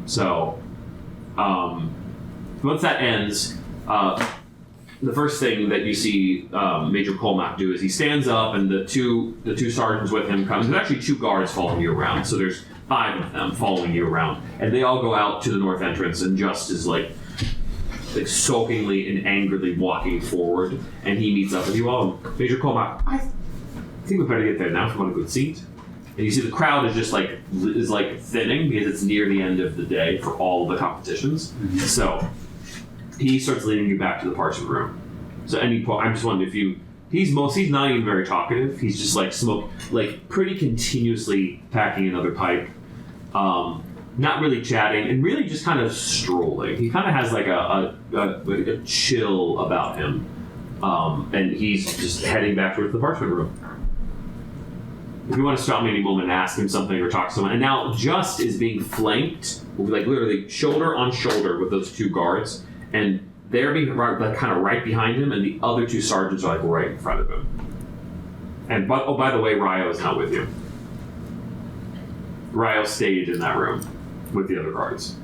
A: So, once that ends, the first thing that you see Major Colmack do is he stands up, and the two sergeants with him come. There's actually 2 guards following you around, so there's 5 of them following you around, and they all go out to the north entrance, and Just is like sulkingly and angrily walking forward, and he meets up with you all. Major Colmack, I think we better get there now if we want a good seat. And you see the crowd is just like thinning because it's near the end of the day for all the competitions. So he starts leading you back to the parchment room. So any point, I'm just wondering if he's not even very talkative. He's just pretty continuously packing another pipe, not really chatting, and really just kind of strolling. He kind of has like a chill about him, and he's just heading back towards the parchment room. If you want to stop me any moment and ask him something or talk to someone, and now Just is being flanked, like literally shoulder on shoulder with those 2 guards. And they're being kind of right behind him, and the other 2 sergeants are like right in front of him. And by the way, Ryo is not with you. Ryo stayed in that room with the other guards.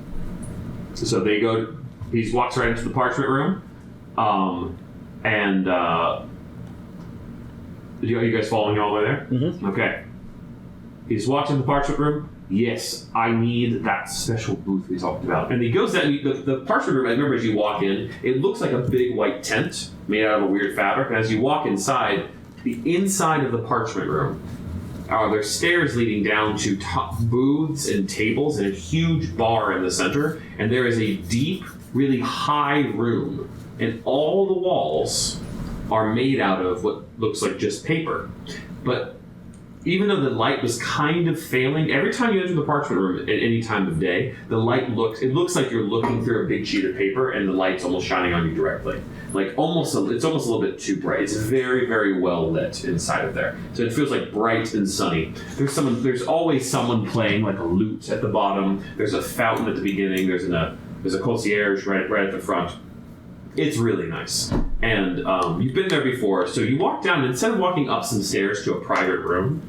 A: So they go. He walks right into the parchment room, and are you guys following all the way there?
C: Mm-hmm.
A: Okay. He's watching the parchment room. Yes, I need that special booth we talked about. And he goes down, the parchment room, I remember as you walk in, it looks like a big white tent made out of a weird fabric. And as you walk inside, the inside of the parchment room, there's stairs leading down to top booths and tables and a huge bar in the center. And there is a deep, really high room. And all the walls are made out of what looks like just paper. But even though the light was kind of failing, every time you enter the parchment room at any time of day, the light looks like you're looking through a big sheet of paper and the light's almost shining on you directly. Like it's almost a little bit too bright. It's very, very well lit inside of there. So it feels like bright and sunny. There's always someone playing like a lute at the bottom. There's a fountain at the beginning. There's a concierge right at the front. It's really nice. And you've been there before, so you walk down, and instead of walking up some stairs to a private room,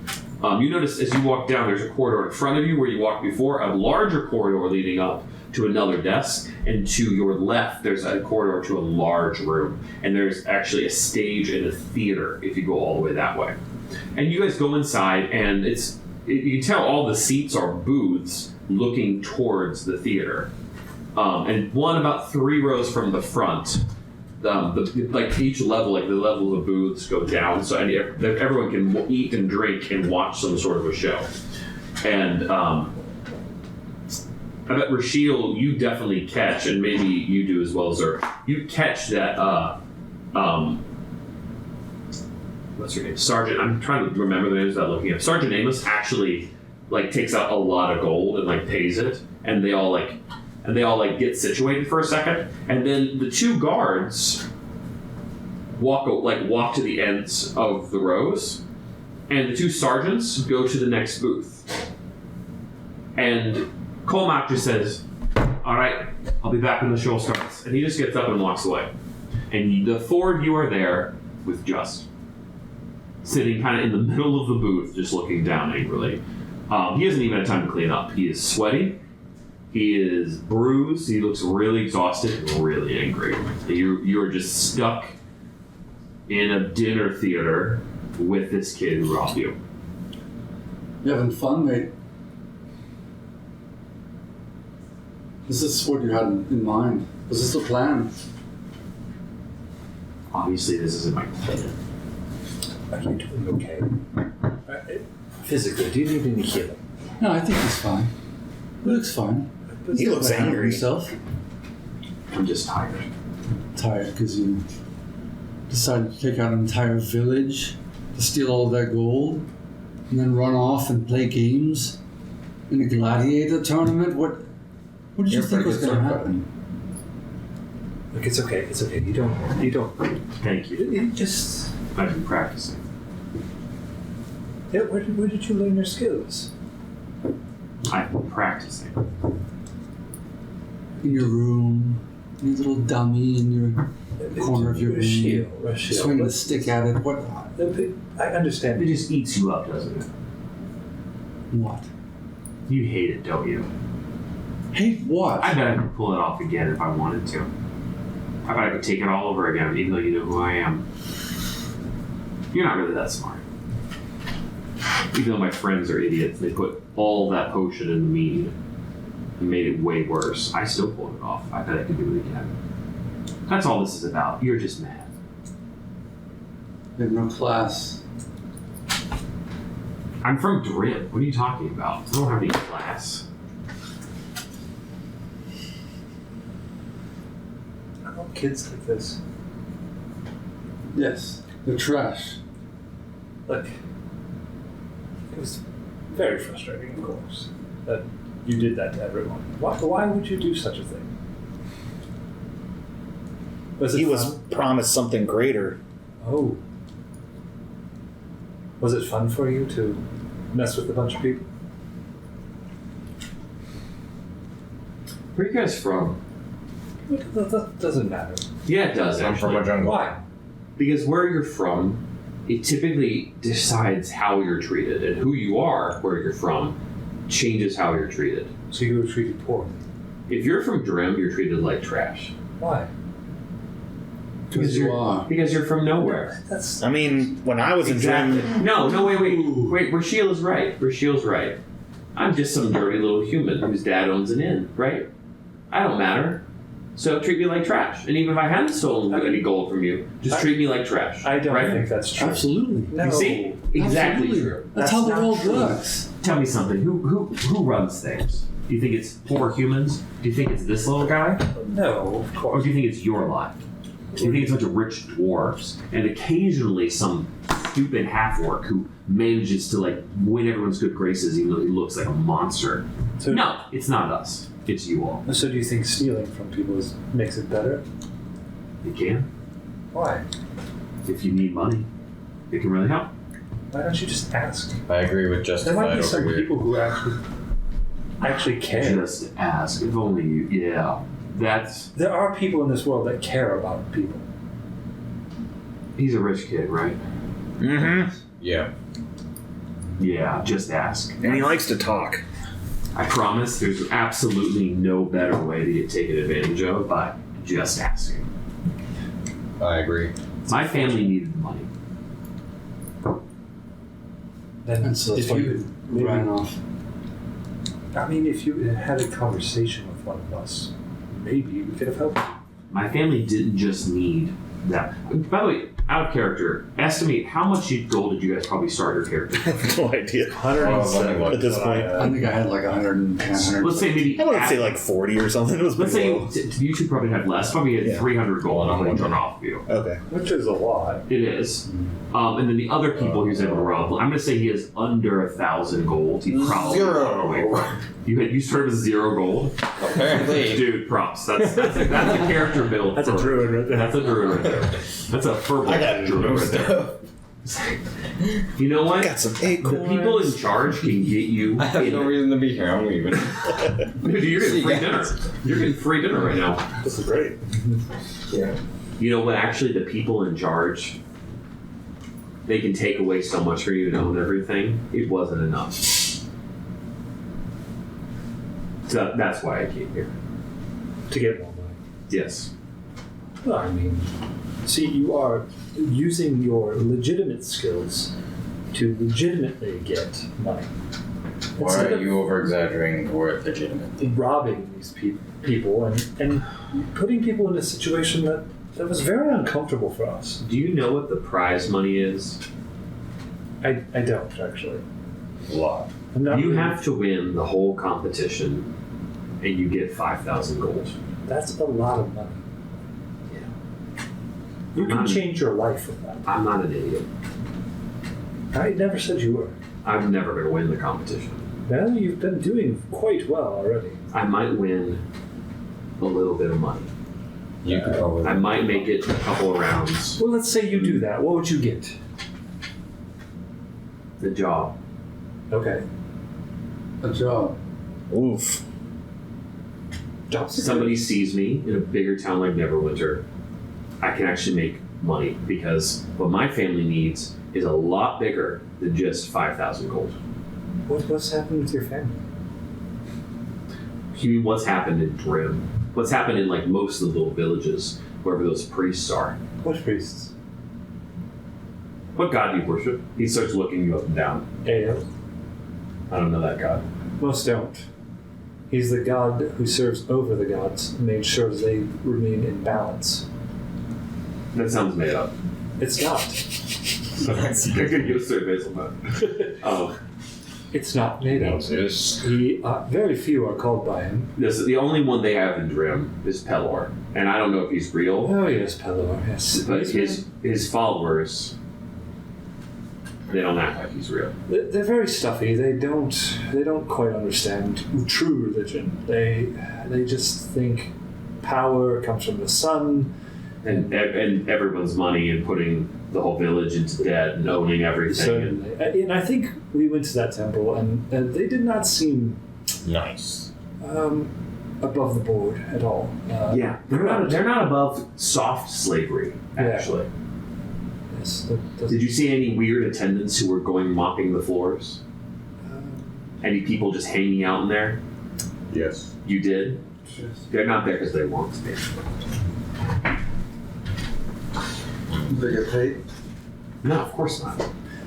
A: you notice as you walk down, there's a corridor in front of you where you walked before, a larger corridor leading up to another desk, and to your left, there's a corridor to a large room. And there's actually a stage and a theater if you go all the way that way. And you guys go inside, and you can tell all the seats are booths looking towards the theater. And one about 3 rows from the front, like each level, like the level of the booths go down, so everyone can eat and drink and watch some sort of a show. And I bet Rashiel, you definitely catch, and maybe you do as well, Zer. You catch that. What's your name? Sergeant. I'm trying to remember the names without looking up. Sergeant Amos actually like takes out a lot of gold and like pays it, and they all get situated for a second, and then the 2 guards walk to the ends of the rows, and the 2 sergeants go to the next booth. And Colmac just says, "All right, I'll be back when the show starts," and he just gets up and walks away. And the 4 of you are there with Just sitting kind of in the middle of the booth, just looking down angrily. He hasn't even had time to clean up. He is sweaty. He is bruised. He looks really exhausted and really angry. You are just stuck in a dinner theater with this kid who robbed you.
E: You having fun, mate? Is this what you had in mind? Was this the plan?
A: Obviously, this isn't my plan.
F: Are you doing okay? Physically, do you need any healing?
E: No, I think he's fine. He looks fine.
C: He looks angry.
E: Himself.
A: I'm just tired.
E: Tired because you decided to take out an entire village to steal all of their gold and then run off and play games in a gladiator tournament? What did you think was going to happen?
F: Look, it's okay. It's okay. You don't.
A: Thank you.
F: You just.
A: I've been practicing.
F: Yeah. Where did you learn your skills?
A: I've been practicing.
E: In your room, your little dummy in your corner of your room,
F: Rashiel,
E: swinging a stick at it. What?
F: I understand.
A: It just eats you up, doesn't it?
E: What?
A: You hate it, don't you?
E: Hate what?
A: I bet I could pull it off again if I wanted to. I bet I could take it all over again, even though you know who I am. You're not really that smart. Even though my friends are idiots, they put all that potion in me and made it way worse. I still pulled it off. I bet I could do it again. That's all this is about. You're just mad.
E: You have no class.
A: I'm from Drim. What are you talking about? I don't have any class.
F: Oh, kids like this.
E: Yes, they're trash.
F: Look, it was very frustrating, of course, that you did that to everyone. Why would you do such a thing?
C: He was
F: fun?
C: promised something greater.
F: Oh. Was it fun for you to mess with a bunch of people?
A: Where are you guys from?
F: That doesn't matter.
A: Yeah, it does.
D: I'm from
A: actually.
D: a jungle.
F: Why?
A: Because where you're from, it typically decides how you're treated, and who you are, where you're from, changes how you're treated.
F: So you were treated poorly.
A: If you're from Drim, you're treated like trash.
F: Why?
E: Because you are.
A: Because you're from nowhere.
F: That's
C: I mean, when I was in
A: Exactly.
C: Drim,
A: No, wait. Rashiel is right. Rashiel's right. I'm just some dirty little human whose dad owns an inn, right? I don't matter. So treat me like trash. And even if I hadn't stolen any gold from you, just treat me like trash.
F: I don't
A: right?
F: think that's true.
E: Absolutely.
F: No.
A: You see? Exactly
E: Absolutely.
A: true.
E: That's how the
F: not
E: world
F: true.
E: works.
A: Tell me something. Who runs things? Do you think it's poor humans? Do you think it's this little guy?
F: No, of
A: Or
F: course.
A: do you think it's your lot? Do you think it's a bunch of rich dwarves and occasionally some stupid half-orc who manages to like win everyone's good graces even though he looks like a monster.
B: So,
A: No, it's not us. It's you all.
B: So do you think stealing from people makes it better?
A: You can.
B: Why?
A: If you need money, it can really help.
B: Why don't you just ask?
D: I agree with
B: There
D: Justified
B: might be
D: over
B: some
D: here.
B: people who actually care.
A: Just ask. If only you. Yeah. That's.
B: There are people in this world that care about people.
A: He's a rich kid, right?
C: Mm-hmm.
D: Yeah.
A: Yeah, just ask.
C: And he likes to talk.
A: I promise there's absolutely no better way to get taken advantage of by just asking.
D: I agree.
A: My family needed the money.
B: Then
E: And so that's
B: if
E: why
B: you
E: you ran off.
B: I mean, if you had a conversation with one of us, maybe we could have helped.
A: My family didn't just need that. By the way, out of character, estimate how much gold did you guys probably start your character?
C: I have no idea.
B: 107
C: At this point.
E: I think I had like 110.
A: Let's say maybe.
C: I want to say like 40 or something. It was
A: Let's
C: pretty
A: say
C: low.
A: you two probably had less. Probably had
C: Yeah.
A: 300 gold on one turn off of you.
C: Okay.
B: which is a lot.
A: It is. And then the other people he was able to rob, I'm going to say he has under 1,000 gold. He probably walked away from it. You started with 0 gold?
D: Apparently.
A: Dude, props. That's a character build.
B: That's a druid right there.
A: That's a druid right there. That's a purple
D: I got
A: druid
D: no
A: right there.
D: stuff.
A: You know what?
C: Got some
A: The
C: acorns.
A: people in charge can get you.
D: I have no reason to be here. I'm leaving.
A: Dude, you're getting free dinner. You're getting free dinner right now.
B: This is great.
A: You know what? Actually, the people in charge, they can take away so much for you to own everything. It wasn't enough. So that's why I came here.
B: To get more money.
A: Yes.
B: Well, I mean, see, you are using your legitimate skills to legitimately get money.
D: Why
B: Instead
D: are
B: of
D: you over exaggerating the word legitimate?
B: robbing these people and putting people in a situation that was very uncomfortable for us.
A: Do you know what the prize money is?
B: I don't, actually.
D: A lot.
B: I'm not
A: You
B: really-
A: have to win the whole competition, and you get 5,000 gold.
B: That's a lot of money.
A: Yeah.
B: You can change your life with that.
A: I'm not an idiot.
B: I never said you were.
A: I'm never going to win the competition.
B: Now you've been doing quite well already.
A: I might win a little bit of money.
D: You could probably.
A: I might make it a couple of rounds.
B: Well, let's say you do that. What would you get?
A: The job.
B: Okay.
E: A job.
C: Oof.
A: Somebody sees me in a bigger town like Neverwinter, I can actually make money because what my family needs is a lot bigger than just 5,000 gold.
B: What's happened with your family?
A: You mean what's happened in Drim? What's happened in like most of the little villages, wherever those priests are?
B: What priests?
A: What god do you worship? He starts looking you up and down.
B: Ao.
A: I don't know that god.
B: Most don't. He's the god who serves over the gods and made sure they remain in balance.
A: That sounds made up.
B: It's not.
A: You're gonna get a survey on that. Oh,
B: It's not made up. He, very few are called by him.
A: this the only one they have in Drim is Pelor, and I don't know if he's real,
B: Oh yes, Pelor. Yes,
A: but his followers, they don't act like he's real.
B: They're very stuffy. They don't quite understand true religion. They just think power comes from the sun.
A: And everyone's money and putting the whole village into debt and owning everything.
B: And I think we went to that temple, and they did not seem
D: Nice.
B: above the board at all.
A: Yeah, they're not above soft slavery. Actually,
B: Yes,
A: did you see any weird attendants who were going mopping the floors? Any people just hanging out in there?
D: Yes.
A: You did. They're not there because they want to be.
E: They get paid.
A: No, of course not.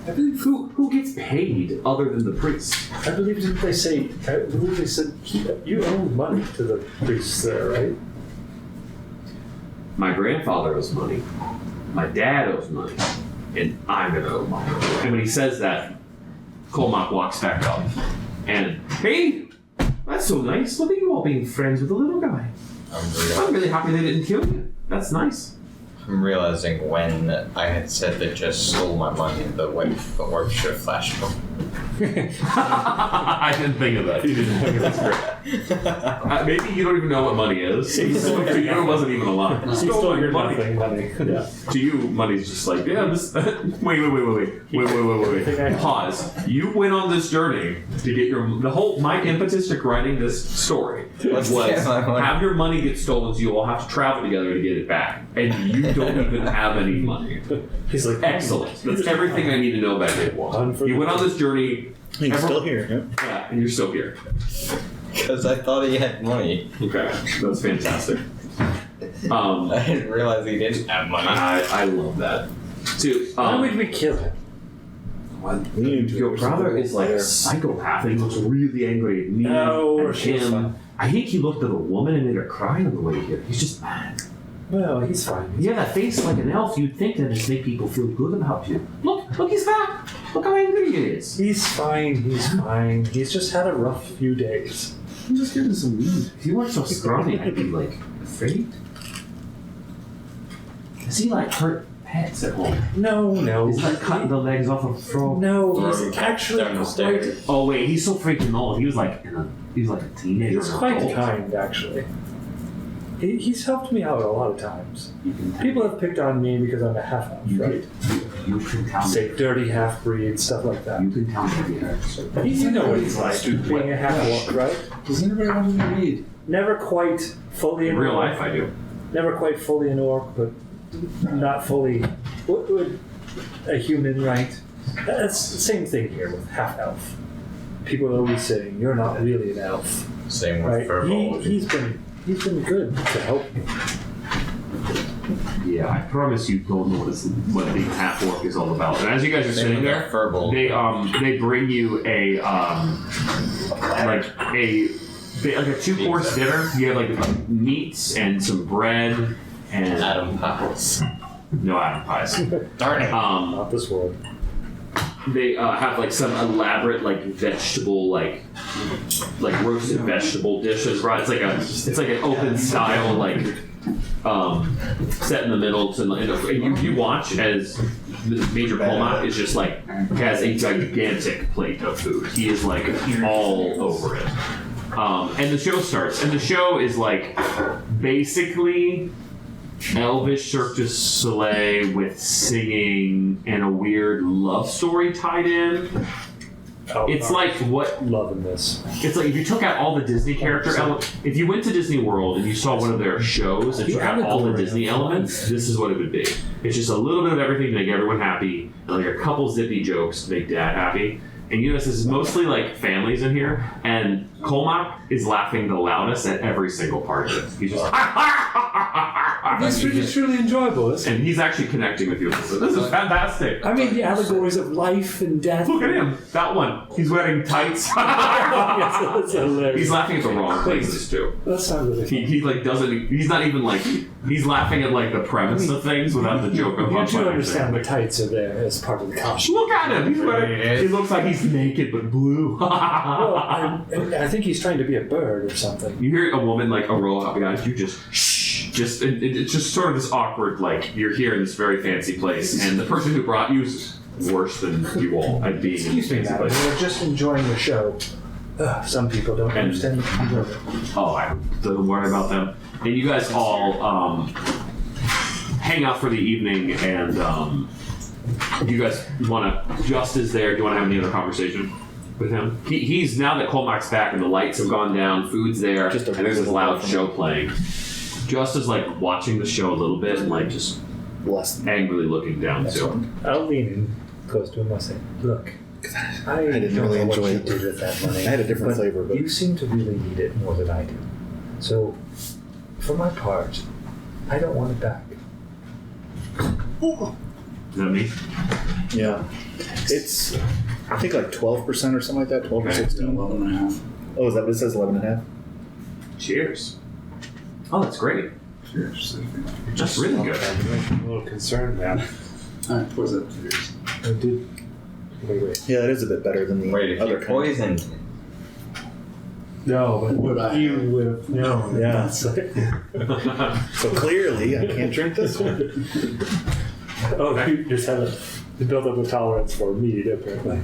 B: I believe
A: Who gets paid other than the priests?
B: I believe didn't they say? I believe they said you owe money to the priests there, right?
A: My grandfather owes money. My dad owes money. And I'm gonna owe money. And when he says that, Colmont walks back up. And, hey, that's so nice. Look at you all being friends with the little guy. I'm really happy they didn't kill you. That's nice.
D: I'm realizing when I had said that just stole my money, the orc should have flashed me.
A: I didn't think of that. Maybe you don't even know what money is. To you, it wasn't even a lie.
B: He stole your money.
A: Yeah. To you, money's just like, yeah, this. Wait. Pause. You went on this journey to get my impetus to writing this story was have your money get stolen, so you all have to travel together to get it back, and you don't even have any money.
B: He's like,
A: Excellent. That's everything I need to know about it. You went on this journey.
C: He's still here.
A: Yeah, and you're still here.
D: Because I thought he had money.
A: Okay, that's fantastic.
D: I didn't realize he didn't have money.
A: I love that. Too.
B: Why would we kill him?
A: Your brother is like a psychopath, and he looks really angry at me.
B: No,
A: and him. I think he looked at a woman and made her cry on the way here. He's just mad.
B: Well, he's fine.
A: You have that face like an elf. You'd think that just make people feel good about you. Look, he's back. Look how angry he is.
B: He's fine. He's just had a rough few days.
A: I'm just getting some weed. If you weren't so scrawny, I'd be like afraid. Does he like hurt pets at home?
B: No.
A: Is he like cutting the legs off of a frog?
B: No, he's actually
D: Down the
B: quite.
D: stairs.
A: Oh wait, he's so freaking old. He was like a teenager.
B: He's
A: or
B: quite
A: adult.
B: kind, actually. He's helped me out a lot of times. People have picked on me because I'm a half elf, right?
A: You can tell me.
B: Say dirty half breed, stuff like that.
A: You can tell me.
B: You know what he's like, being a half elf, right?
E: Does anybody want to read?
B: Never quite fully
A: In
B: an
A: real
B: orc.
A: life, I do.
B: Never quite fully an orc, but not fully a human, right? That's the same thing here with half elf. People are always saying you're not really an elf,
D: Same with
B: right?
D: Furbolg.
B: He's been good to help me.
A: Yeah, I promise you don't know what being half orc is all about. And as you guys are
D: Same
A: sitting
D: with
A: there,
D: Furbolg.
A: they bring you a 2-course dinner. You have like meats and some bread and
D: Adam pies.
A: no Adam pies.
D: Darn it.
B: Not this world.
A: They have like some elaborate like vegetable like roasted vegetable dishes, right? It's like an open style like set in the middle and you watch as the Major Polmack is just like has a gigantic plate of food. He is like all over it. And the show starts, and the show is like basically Elvish Cirque du Soleil with singing and a weird love story tied in. It's like what
B: loving this.
A: it's like if you took out all the Disney character elements. If you went to Disney World and you saw one of their shows and took out all the Disney elements, this is what it would be. It's just a little bit of everything to make everyone happy, and like a couple zippy jokes to make Dad happy. And you notice this is mostly like families in here, and Colmac is laughing the loudest at every single part of it. He's just
B: This is truly enjoyable, isn't it?
A: and he's actually connecting with you. This is fantastic.
B: I mean, the allegories of life and death.
A: Look at him. That one. He's wearing tights.
B: Yes, that's hilarious.
A: He's laughing at the wrong places too.
B: That's not really funny.
A: He like doesn't. He's not even like. He's laughing at like the premise of things without the joke of
B: You do understand the tights are there as part of the costume.
A: Look at him. He's wearing. He looks like he's naked but blue.
B: Well, I think he's trying to be a bird or something.
A: You hear a woman like a roll out behind you, just shh. It's just sort of this awkward like you're here in this very fancy place, and the person who brought you is worse than you all at being in
B: Excuse
A: this
B: me,
A: fancy
B: madam.
A: place.
B: We're just enjoying the show. Some people don't understand the enjoyment.
A: Oh, don't worry about them. And you guys all hang out for the evening, and do you guys want to? Justice there. Do you want to have any other conversation with him? He's now that Colmac's back and the lights have gone down, food's there, and there's this loud show playing. Just is like watching the show a little bit and like just angrily looking down too.
B: I'll lean in close to him and say, "Look, I
C: didn't
B: don't
C: really
B: know
C: enjoy
B: what you
C: it.
B: did with that money.
C: I had a different flavor, but
B: you seem to really need it more than I do. So, for my part, I don't want it back."
A: Is that me?
C: yeah, it's I think like 12% or something like that, 12 or
A: Okay.
C: 16.
E: 11.5.
C: Oh, is that what it says? 11.5.
A: Cheers. Oh, that's great. That's really good.
B: I'm a little concerned now.
E: Alright, what's that? Cheers.
B: I did. Wait.
C: Yeah, that is a bit better than the
D: Wait, if
C: other
D: you
C: kind.
D: poisoned
F: No, but
E: Would I?
F: you would have known.
C: Yeah.
F: So
C: clearly, I can't drink this one.
F: you just haven't built up a tolerance for mead, apparently.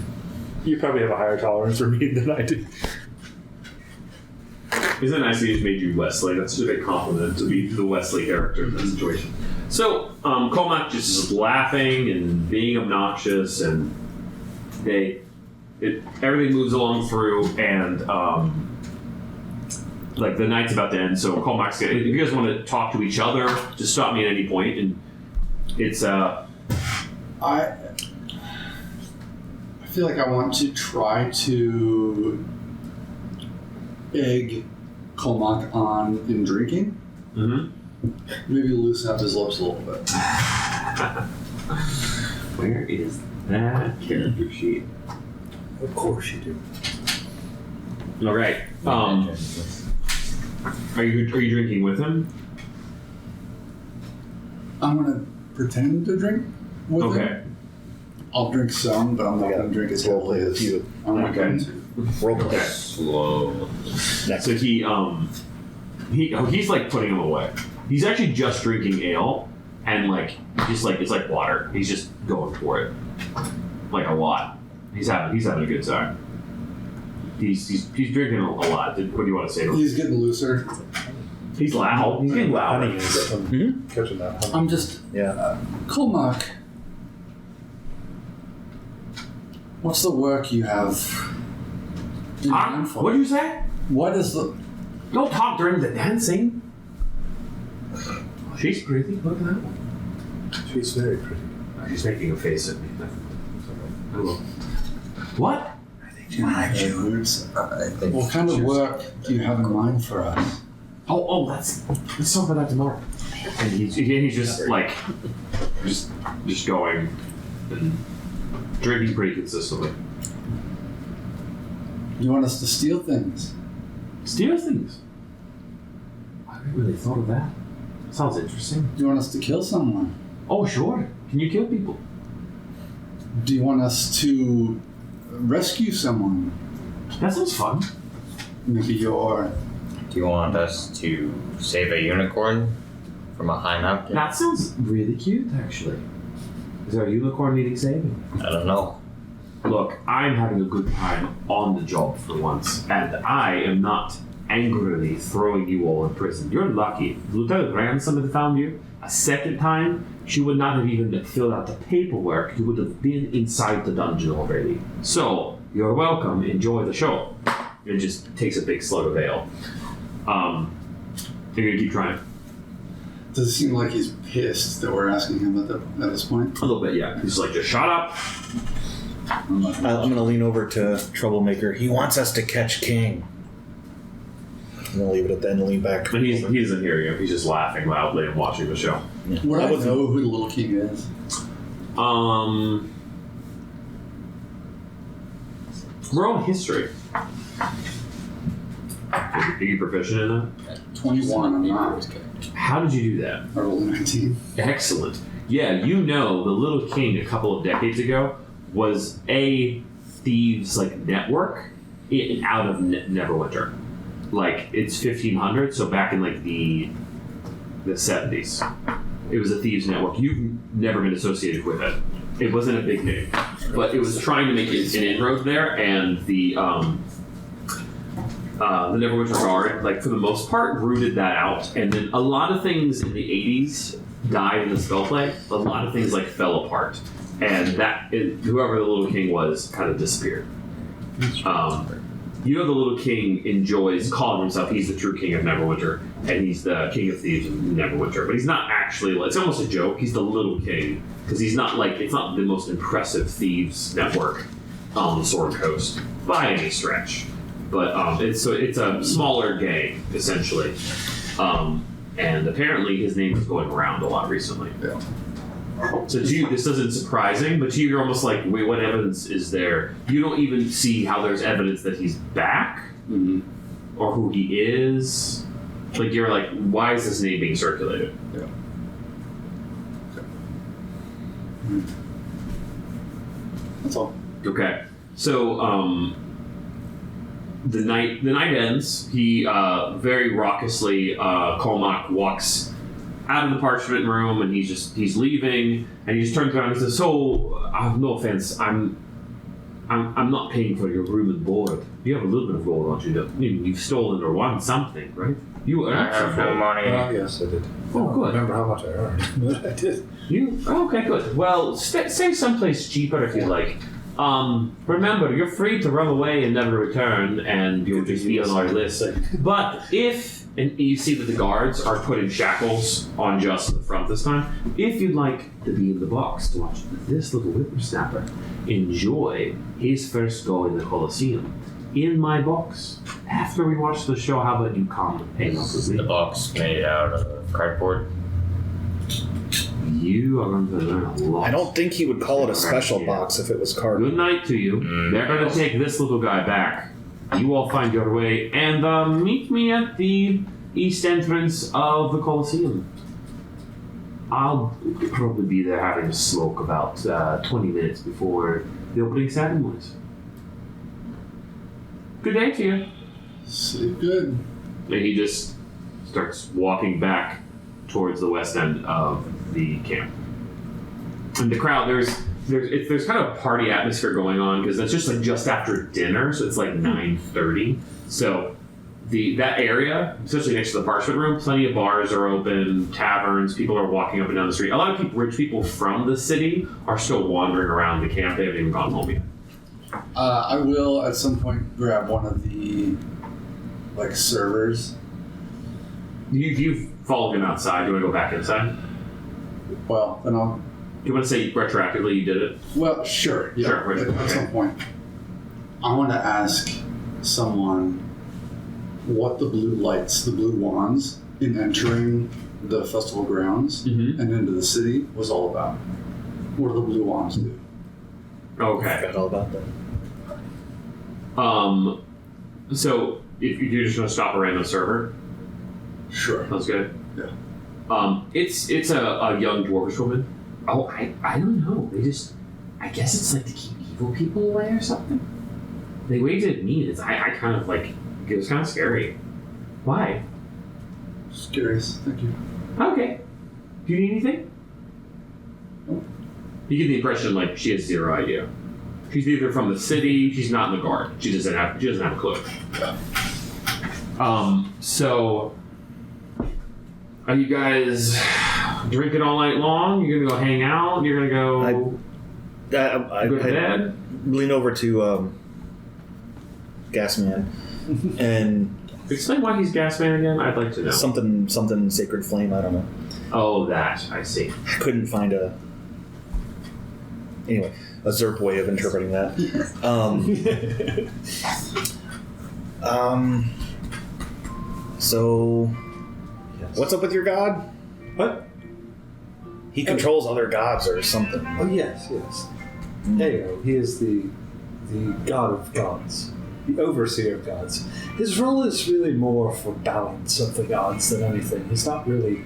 F: You probably have a higher tolerance for mead than I do.
A: Isn't it nice he just made you Wesley? That's just a big compliment to be the Wesley character in that situation. So, Colmac just is laughing and being obnoxious, and everything moves along through, and like the night's about to end. So Colmac's gonna, if you guys want to talk to each other, just stop me at any point, and it's
E: I feel like I want to try to egg Colmac on in drinking.
A: mm-hmm.
E: Maybe loosen up his lips a little bit.
A: Where is that character sheet?
F: Of course you do.
A: All right. Are you drinking with him?
E: I'm gonna pretend to drink with
A: Okay.
E: him. I'll drink some, but I'm not gonna drink as heavily as I'm not going to.
C: Roll play.
A: Okay.
D: Slow.
A: So he's like putting him away. He's actually just drinking ale, and like just like it's like water. He's just going for it, like a lot. He's having a good time. He's drinking a lot. What do you want to say to him?
E: He's getting looser.
A: He's loud. He's getting loud.
F: Honey is catching that. Honey.
E: I'm just
C: Yeah.
E: Colmac. What's the work you have in mind for?
A: What did you say?
E: What is the?
A: Don't talk during the dancing. She's pretty. Look at that one.
F: She's very pretty.
A: She's making a face at me. Hello. What?
D: I think
E: What kind of work do you have in mind for us?
A: Oh, let's talk about that tomorrow. And he's just like, just going and drinking pretty consistently.
E: You want us to steal things?
A: Steal things. I haven't really thought of that. Sounds interesting.
E: Do you want us to kill someone?
A: Oh, sure. Can you kill people?
E: Do you want us to rescue someone?
A: That sounds fun.
E: Maybe you're.
D: Do you want us to save a unicorn from a high mountain?
A: That sounds really cute, actually. Is there a unicorn needing saving?
D: I don't know.
A: Look, I'm having a good time on the job for once, and I am not angrily throwing you all in prison. You're lucky. Lieutenant Ransom had found you a second time. She would not have even filled out the paperwork. You would have been inside the dungeon already. So, you're welcome. Enjoy the show. It just takes a big slug of ale. You're gonna keep trying.
E: Does it seem like he's pissed that we're asking him at this point?
A: A little bit, yeah. He's like, just shut up.
E: I'm not
C: I'm going to lean over to Troublemaker. He wants us to catch King. I'm going to leave it at that and lean back.
A: But he isn't hearing him. He's just laughing loudly and watching the show.
E: Would I
C: wasn't-
E: know who the Little King is?
A: Roll history. Are you proficient in that?
E: 21, I'm not.
A: How did you do that?
E: I rolled a 19.
A: Excellent. Yeah, you know the Little King a couple of decades ago was a thieves like network out of Neverwinter. Like it's 1500, so back in like the 70s, it was a thieves network. You've never been associated with it. It wasn't a big name, but it was trying to make an inroad there, and the Neverwinter Guard, like for the most part, rooted that out, and then a lot of things in the 80s died in the spellplay. A lot of things like fell apart, and whoever the Little King was kind of disappeared. You know the Little King enjoys calling himself he's the true king of Neverwinter, and he's the king of thieves of Neverwinter, but he's not actually, it's almost a joke, he's the Little King, because he's not like, it's not the most impressive thieves network on the Sword Coast by any stretch. But it's a smaller gang, essentially. And apparently his name is going around a lot recently.
E: Yeah.
A: So to you, this isn't surprising, but to you, you're almost like, wait, what evidence is there? You don't even see how there's evidence that he's back, or who he is. Like, you're like, why is this name being circulated?
E: Yeah. That's all.
A: Okay. So, the night ends. He very raucously, Colmac walks out of the parchment room, and he's leaving, and he just turns around and says, "So, no offense, I'm not paying for your room and board. You have a little bit of gold, don't you? You've stolen or won something, right? You
D: I have no money.
B: Yes, I did.
A: Oh,
B: I don't
A: good.
B: remember how much I earned, but I did.
A: You? Okay, good. Well, stay someplace cheaper if you like. Remember, you're free to run away and never return, and you'll just be on our list. But and you see that the guards are putting shackles on just the front this time. If you'd like to be in the box to watch this little whippersnapper enjoy his first go in the Colosseum in my box, after we watch the show, how about you come and hang out with
D: The
A: me?
D: box made out of cardboard.
A: You are going to learn a lot.
C: I don't think he would call it a special box if it was cardboard.
A: Good night to you. They're going to take this little guy back. You all find your way and meet me at the east entrance of the Colosseum. I'll probably be there having a smoke about 20 minutes before the opening ceremonies. Good day to you.
E: Sleep good.
A: And he just starts walking back towards the west end of the camp. And the crowd, there's kind of a party atmosphere going on because it's just like just after dinner, so it's like 9:30. So that area, especially next to the parchment room, plenty of bars are open, taverns, people are walking up and down the street. A lot of rich people from the city are still wandering around the camp. They haven't even gone home yet.
E: I will at some point grab one of the servers.
A: You've followed him outside. Do you want to go back inside?
E: Well, then I'll.
A: Do you want to say retroactively you did it?
E: Well, sure. Yeah.
A: Sure, right,
E: At some point, I want to ask someone what the blue lights, the blue wands, in entering the festival grounds and into the city was all about. What do the blue wands do?
A: Okay.
C: I forgot all about that.
A: So if you're just going to stop a random server,
E: Sure.
A: sounds good.
E: Yeah.
A: It's a young dwarvish woman. Oh, I don't know. I guess it's like to keep evil people away or something. The way they did me is I kind of like, it was kind of scary. Why?
E: Just curious. Thank you.
A: Okay. Do you need anything? You get the impression like she has zero idea. She's either from the city, she's not in the guard. She doesn't have a clue. So are you guys drinking all night long? You're gonna go hang out? You're gonna go
C: I
A: go to bed?
C: lean over to Gasman and
A: Explain why he's Gasman again. I'd like to know.
C: something sacred flame. I don't know.
A: Oh, that I see.
C: I couldn't find a Zerp way of interpreting that. So, what's up with your god?
F: What?
C: He controls other gods or something.
F: Oh, yes. There you go. He is the god of gods, the overseer of gods. His role is really more for balance of the gods than anything. He's not really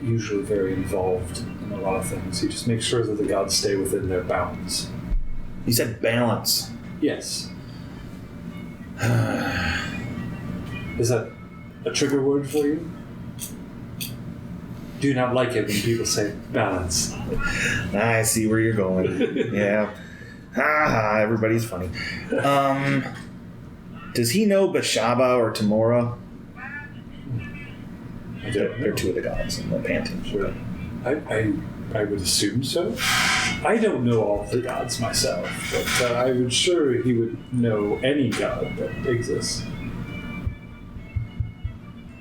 F: usually very involved in a lot of things. He just makes sure that the gods stay within their bounds.
C: He said balance.
F: Yes. Is that a trigger word for you? Do you not like it when people say balance?
C: I see where you're going. Yeah. Ha, everybody's funny. Does he know Bashaba or Tamora? They're two of the gods in the pantheon.
F: Sure. I would assume so. I don't know all of the gods myself, but I would sure he would know any god that exists.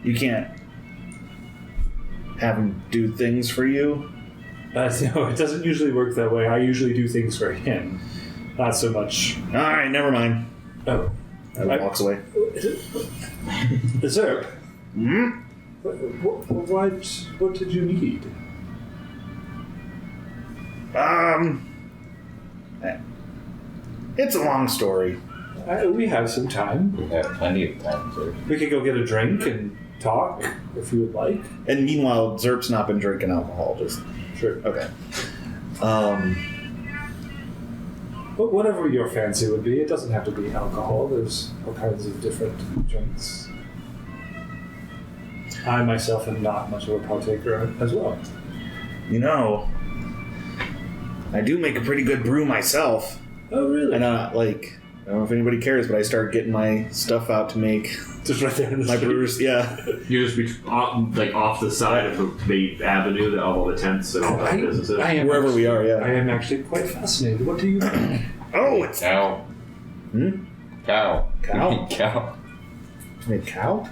C: You can't have him do things for you?
F: No, it doesn't usually work that way. I usually do things for him, not so much.
C: Alright, never mind.
F: Oh,
C: Walks away.
F: Zerp.
C: Hmm?
F: What did you need?
C: It's a long story.
F: We have some time.
D: We have plenty of time, sir.
F: We could go get a drink and talk if you would like.
C: And meanwhile, Zerp's not been drinking alcohol, just...
F: Sure.
C: Okay.
B: But whatever your fancy would be, it doesn't have to be alcohol. There's all kinds of different drinks. I myself am not much of a partaker as well.
C: You know, I do make a pretty good brew myself.
B: Oh, really?
C: And I don't know if anybody cares, but I start getting my stuff out to make
B: Just right there in the
C: my
B: street.
C: brewers. Yeah.
A: You just be off the side of the main avenue, that all the tents and all that businesses.
B: I am
C: Wherever we are,
B: I
C: yeah.
B: am actually quite fascinated. What do you think?
C: Oh, it's
D: Cow.
C: Hmm?
D: Cow.
C: Cow?
D: Cow.
C: a cow?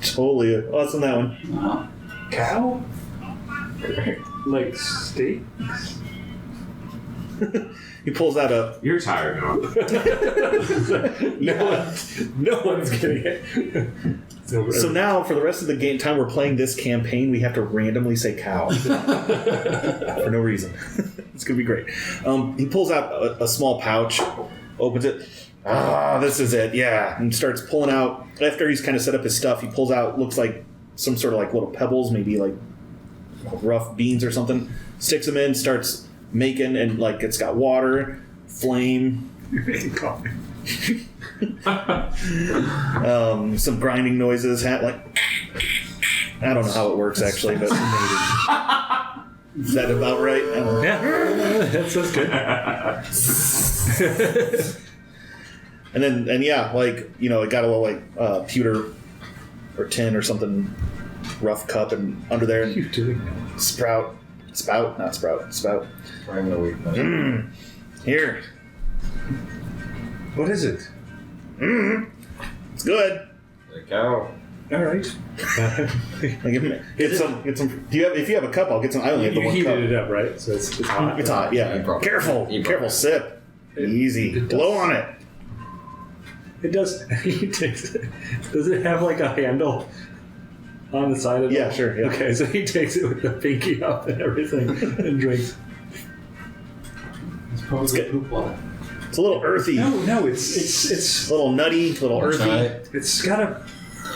C: Totally. Oh, that's in that one.
E: Wow.
B: Cow? Like steak?
C: He pulls out a.
A: You're tired now.
B: No one's getting it.
C: So now, for the rest of the game time we're playing this campaign, we have to randomly say cow for no reason. It's gonna be great. He pulls out a small pouch, opens it. Ah, this is it. Yeah, and starts pulling out. After he's kind of set up his stuff, he pulls out. Looks like some sort of like little pebbles, maybe like rough beans or something. Sticks them in. Starts making, and like it's got water, flame.
B: You're making coffee.
C: Some grinding noises. Like I don't know how it works actually, but is that about right? I don't know.
B: Yeah, that sounds good.
C: And yeah, like it got a little like pewter or tin or something, rough cup, and under there
B: What are you doing now?
C: spout.
D: Trying to weak
C: Here,
B: What is it?
C: it's good.
D: The cow.
B: All right.
C: Get some. Do you have? If you have a cup, I'll get some. I only have the
B: You
C: one
B: heated
C: cup.
B: it up, right? So it's hot.
C: It's hot. Yeah.
D: You brought-
C: Careful.
D: you brought
C: Careful.
D: it.
C: Sip. Easy.
B: it does.
C: Blow on it.
B: It does. He takes it. Does it have like a handle on the side of it?
C: Yeah, sure, yeah.
B: Okay, so he takes it with the pinky up and everything and drinks.
E: It's probably
C: good.
E: poop water.
C: It's a little earthy.
B: No, it's
C: A little nutty. A little earthy.
D: Try.
B: it's got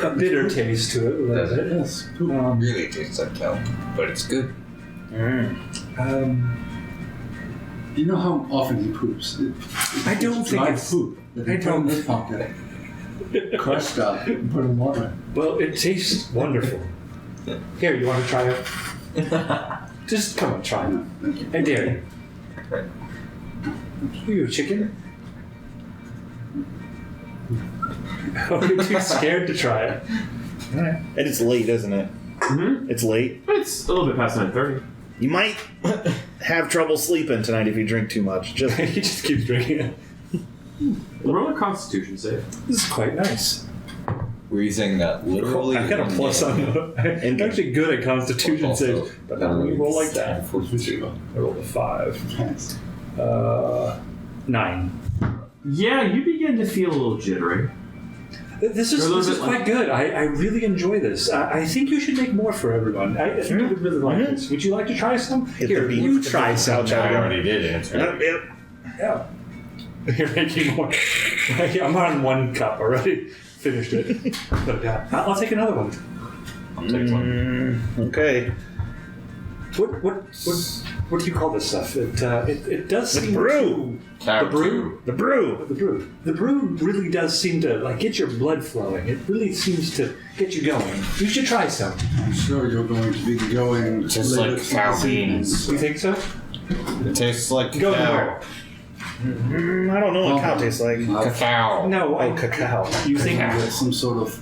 B: a bitter taste to it. A little
D: Does it?
B: bit.
E: Yes, poop.
D: Really tastes like cow, but it's good.
E: You know how often he poops?
B: I don't think
E: Dried
B: it's-
E: poop. That he
B: I
E: put in
B: don't-
E: his pocket, crushed up, and put in water.
B: Well, it tastes wonderful. Here, you want to try it? Just come on, try it. I dare you. Are you a chicken? Are you too scared to try it? Alright.
C: And it's late, isn't it?
A: Mm-hmm.
C: It's late.
A: It's a little bit past 9:30.
C: You might have trouble sleeping tonight if you drink too much. Just
B: He just keeps drinking it.
A: Roll a Constitution save.
B: This is quite nice.
D: Were you saying that literally?
B: I got a plus on the. I'm actually good at Constitution
D: Also,
B: saves, but not when you roll like that.
D: Unfortunately.
B: I rolled a 5.
E: Yes.
B: 9.
A: Yeah, you begin to feel a little jittery.
B: This
A: They're a little
B: is
A: bit
B: quite good. I really enjoy this. I think you should make more for everyone. I think you would really like this. Would you like to try some?
C: Hit
B: Here,
C: the beat.
B: you try some.
D: I already did answer.
C: Yep.
B: Yeah. You're making more. I'm on 1 cup already. Finished it. But I'll take another one.
D: I'll take one.
C: Okay.
B: What do you call this stuff? It does
C: The
B: seem
C: brew.
D: Cow
B: The brew?
C: The brew.
B: The brew really does seem to like get your blood flowing. It really seems to get you going. You should try some.
E: I'm sure you're going to be going
D: Just
E: later
D: like cow
E: this evening.
D: beans.
B: You think so?
D: It tastes like
B: Go
D: cow.
B: where?
C: I don't know what cow tastes like.
D: Cacao.
B: No,
C: Oh, cacao.
B: You think?
D: Cacao.
E: There's some sort of.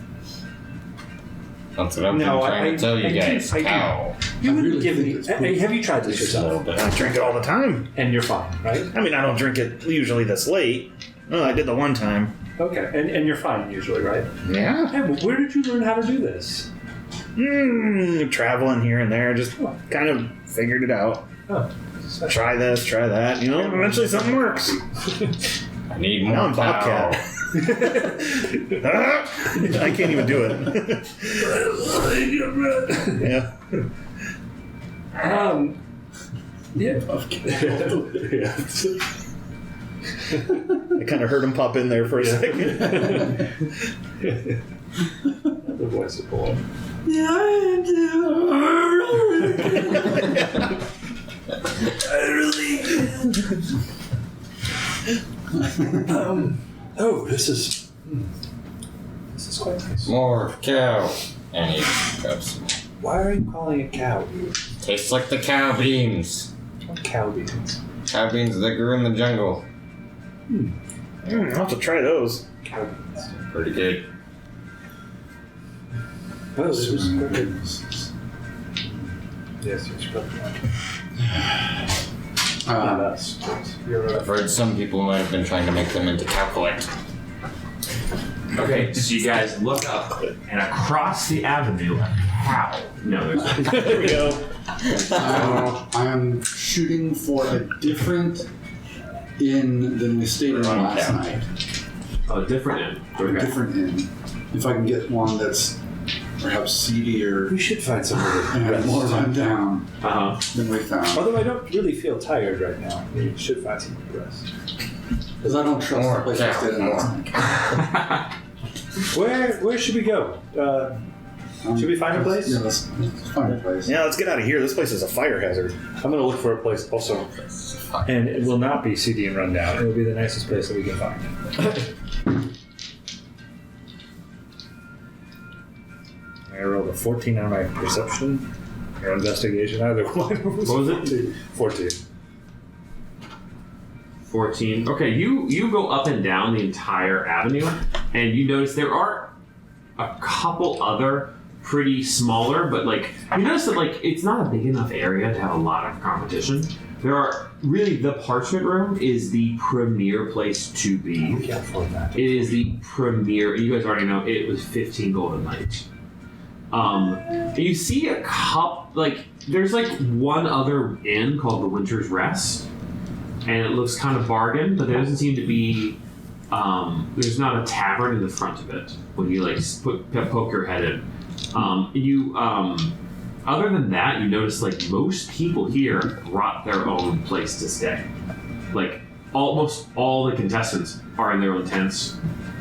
D: That's what I've
B: No,
D: been trying
B: I-
D: to tell you
B: I do-
D: guys.
B: I do.
D: Cow.
B: You
E: I
B: wouldn't
E: really
B: give
E: think
B: me.
E: it's
B: Hey, have you tried this
D: Just a little
B: yourself?
D: bit.
C: I drink it all the time.
B: And you're fine, right?
C: I mean, I don't drink it usually this late. Oh, I did the one time.
B: Okay, and you're fine usually, right?
C: Yeah.
B: Hey, well, where did you learn how to do this?
C: Traveling here and there, just kind of figured it out.
B: Oh,
C: Try this, try that. Eventually something works.
D: I need
C: Now
D: more
C: I'm
D: cow.
C: Bobcat. I can't even do it. Yeah.
B: Yeah. Yeah.
C: I kind of heard him pop in there for a second.
B: The voice of boy.
F: Oh, this is quite nice.
D: More cow. And he grabs some.
F: Why are you calling it cow?
D: Tastes like the cow beans.
F: What cow beans?
D: Cow beans that grew in the jungle.
C: I'll have to try those.
F: Cow beans.
D: Pretty good.
F: Oh, this was
E: Mm.
F: good. Yes, it's probably not us. You're
D: I've heard some people might have been trying to make them into cow collect.
A: Okay, so you guys look up, and across the avenue, a cow. No, there's not.
C: There we go.
E: I am shooting for a different inn than we stayed in last night.
A: A different end.
E: A
A: Okay.
E: different inn. If I can get one that's perhaps seedier
F: We should find somewhere to
E: and
F: rest.
E: more run down
A: Uh-huh.
E: than we found.
F: Although I don't really feel tired right now. We should find somewhere to rest.
E: Because I don't trust the place I stayed in last night.
F: Where should we go? Should we find a place?
E: Yeah, let's find a place.
C: Yeah, let's get out of here. This place is a fire hazard.
F: I'm gonna look for a place also, and it will not be seedy and rundown. It will be the nicest place that we can find. I rolled a 14 on my perception or investigation. Either one.
A: What was it?
F: 14.
A: 14. Okay, you go up and down the entire avenue, and you notice there are a couple other pretty smaller, but like you notice that like it's not a big enough area to have a lot of competition. There are really the Parchment Room is the premier place to be.
F: We can't afford that.
A: It is the premier. You guys already know it was 15 gold a night. You see a cup like there's like one other inn called the Winter's Rest, and it looks kind of bargain, but there doesn't seem to be. There's not a tavern in the front of it when you like poke your head in. Other than that, you notice like most people here brought their own place to stay. Like almost all the contestants are in their own tents,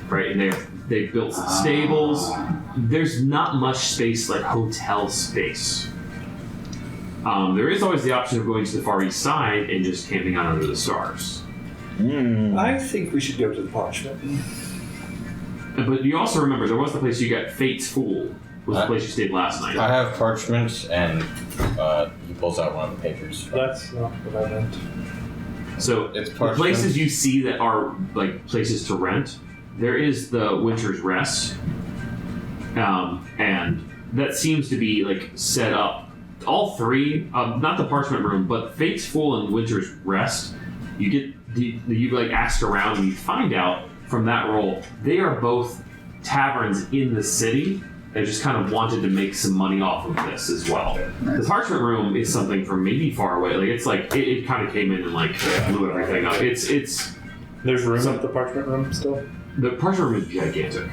A: right? And they built stables. There's not much space like hotel space. There is always the option of going to the Far East Side and just camping out under the stars.
F: I think we should go to the Parchment.
A: But you also remember there was the place you got Fate's Fool was the place you stayed last night.
D: I have parchment, and he pulls out one of the papers.
F: That's not what I meant.
A: So
D: It's
A: the
D: parchment.
A: places you see that are like places to rent, there is the Winter's Rest, and that seems to be like set up. All three, not the Parchment Room, but Fate's Fool and Winter's Rest. You get you like ask around and you find out from that roll they are both taverns in the city. They just kind of wanted to make some money off of this as well. The Parchment Room is something from maybe far away. Like it's like it kind of came in and like blew everything up. It's
F: There's room at the Parchment Room still?
A: the Parchment Room is gigantic.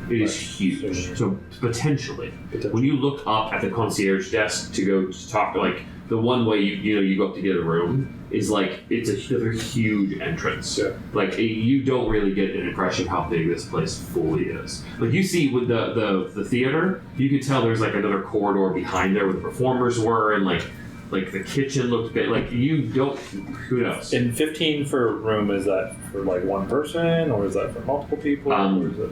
A: It is huge. So potentially, when you look up at the concierge desk to go to talk, like the one way you go up to get a room is like it's a huge entrance.
F: Yeah.
A: Like you don't really get an impression how big this place fully is. Like you see with the theater, you could tell there's like another corridor behind there where the performers were, and like the kitchen looked big. Like you don't, who knows?
F: And 15 for a room, is that for like one person or is that for multiple people? Or is it...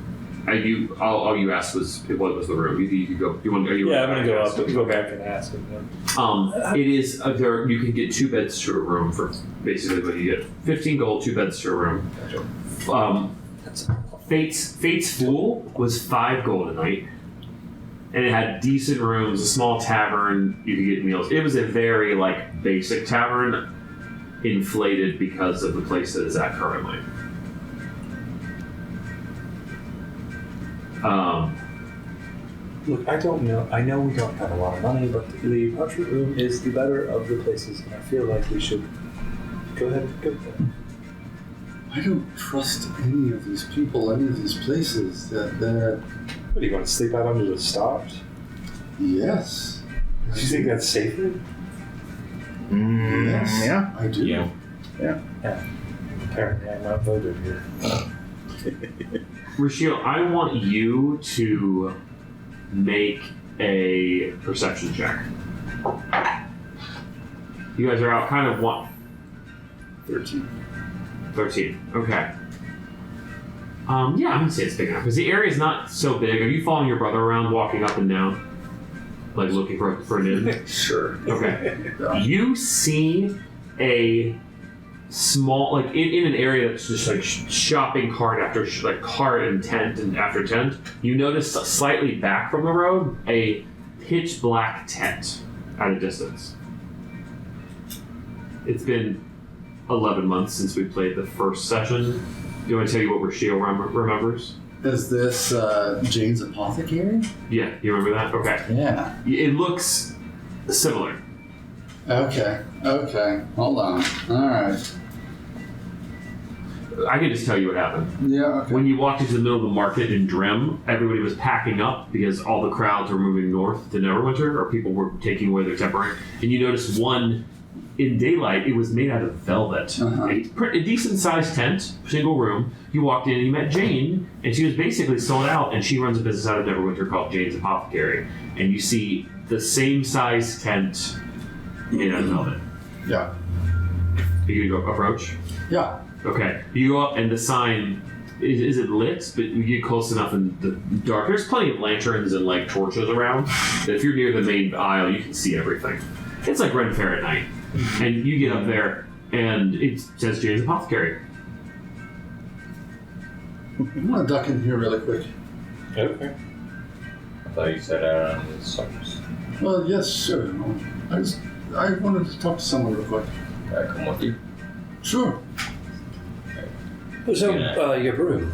A: All you asked was what was the room. You could go. You want? Are you
F: Yeah, I'm gonna go up and go back and ask him.
A: It is there. You can get 2 beds to a room for basically what you get. 15 gold, 2 beds to a room. Fate's Fool was 5 gold a night, and it had decent rooms, a small tavern. You could get meals. It was a very like basic tavern, inflated because of the place that it's at currently.
F: Look, I don't know. I know we don't have a lot of money, but the Parchment Room is the better of the places, and I feel like we should go ahead and go there.
E: I don't trust any of these people, any of these places. That they're.
F: What, are you going to sleep out under the stars?
E: Yes.
F: Do you think that's safer?
E: Yes.
C: Yeah.
E: I do.
D: Yeah.
F: Apparently I'm outvoted here.
A: Rashio, I want you to make a perception check. You guys are out kind of what?
E: 13.
A: 13. Okay. Yeah, I'm gonna say it's big enough because the area is not so big. Are you following your brother around, walking up and down, like looking for an inn?
B: Sure.
A: Okay. You see a small, like in an area that's just like shopping cart after like cart and tent and after tent. You notice slightly back from the road a pitch black tent at a distance. It's been 11 months since we played the first session. Do you want to tell you what Rashio remembers?
E: Is this Jane's Apothecary?
A: Yeah, you remember that? Okay.
E: Yeah.
A: It looks similar.
E: Okay. Hold on. Alright.
A: I can just tell you what happened.
E: Yeah, okay.
A: When you walked into the middle of the market in Drem, everybody was packing up because all the crowds were moving north to Neverwinter, or people were taking away their temporary. And you noticed one, in daylight, it was made out of velvet. A decent-sized tent, single room. You walked in and you met Jane, and she was basically sold out, and she runs a business out of Neverwinter called Jane's Apothecary. And you see the same size tent made out of velvet.
E: Yeah.
A: Are you gonna go approach?
E: Yeah.
A: Okay. You go up, and the sign is it lit? But you get close enough in the dark. There's plenty of lanterns and like torches around. That if you're near the main aisle, you can see everything. It's like Ren Fair at night. And you get up there, and it says Jane's Apothecary.
E: I'm gonna duck in here really quick.
B: Okay.
D: I thought you said the summers.
E: Well, yes, sure. I wanted to talk to someone real quick.
D: Come with you.
E: Sure.
F: So, your brew.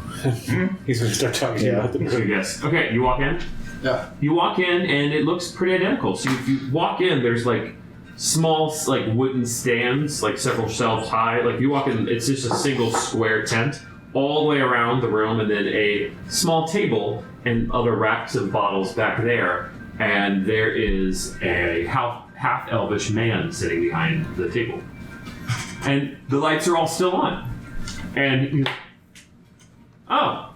B: He's going to start talking to you about the
A: So
B: brew.
A: yes. Okay, you walk in.
E: Yeah.
A: You walk in, and it looks pretty identical. So if you walk in, there's like small, like wooden stands, like several shelves high. Like you walk in, it's just a single square tent all the way around the room, and then a small table and other racks of bottles back there. And there is a half elvish man sitting behind the table, and the lights are all still on. And you, oh,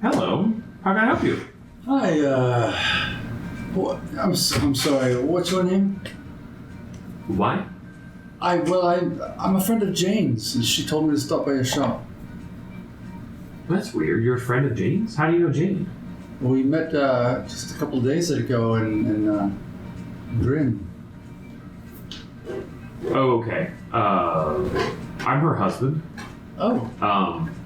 A: hello. How can I help you?
E: Hi, I'm sorry, what's your name?
A: What?
E: I'm a friend of Jane's, and she told me to stop by your shop.
A: That's weird. You're a friend of Jane's? How do you know Jane?
E: We met just a couple of days ago in Bryn.
A: Oh, okay. I'm her husband.
E: Oh.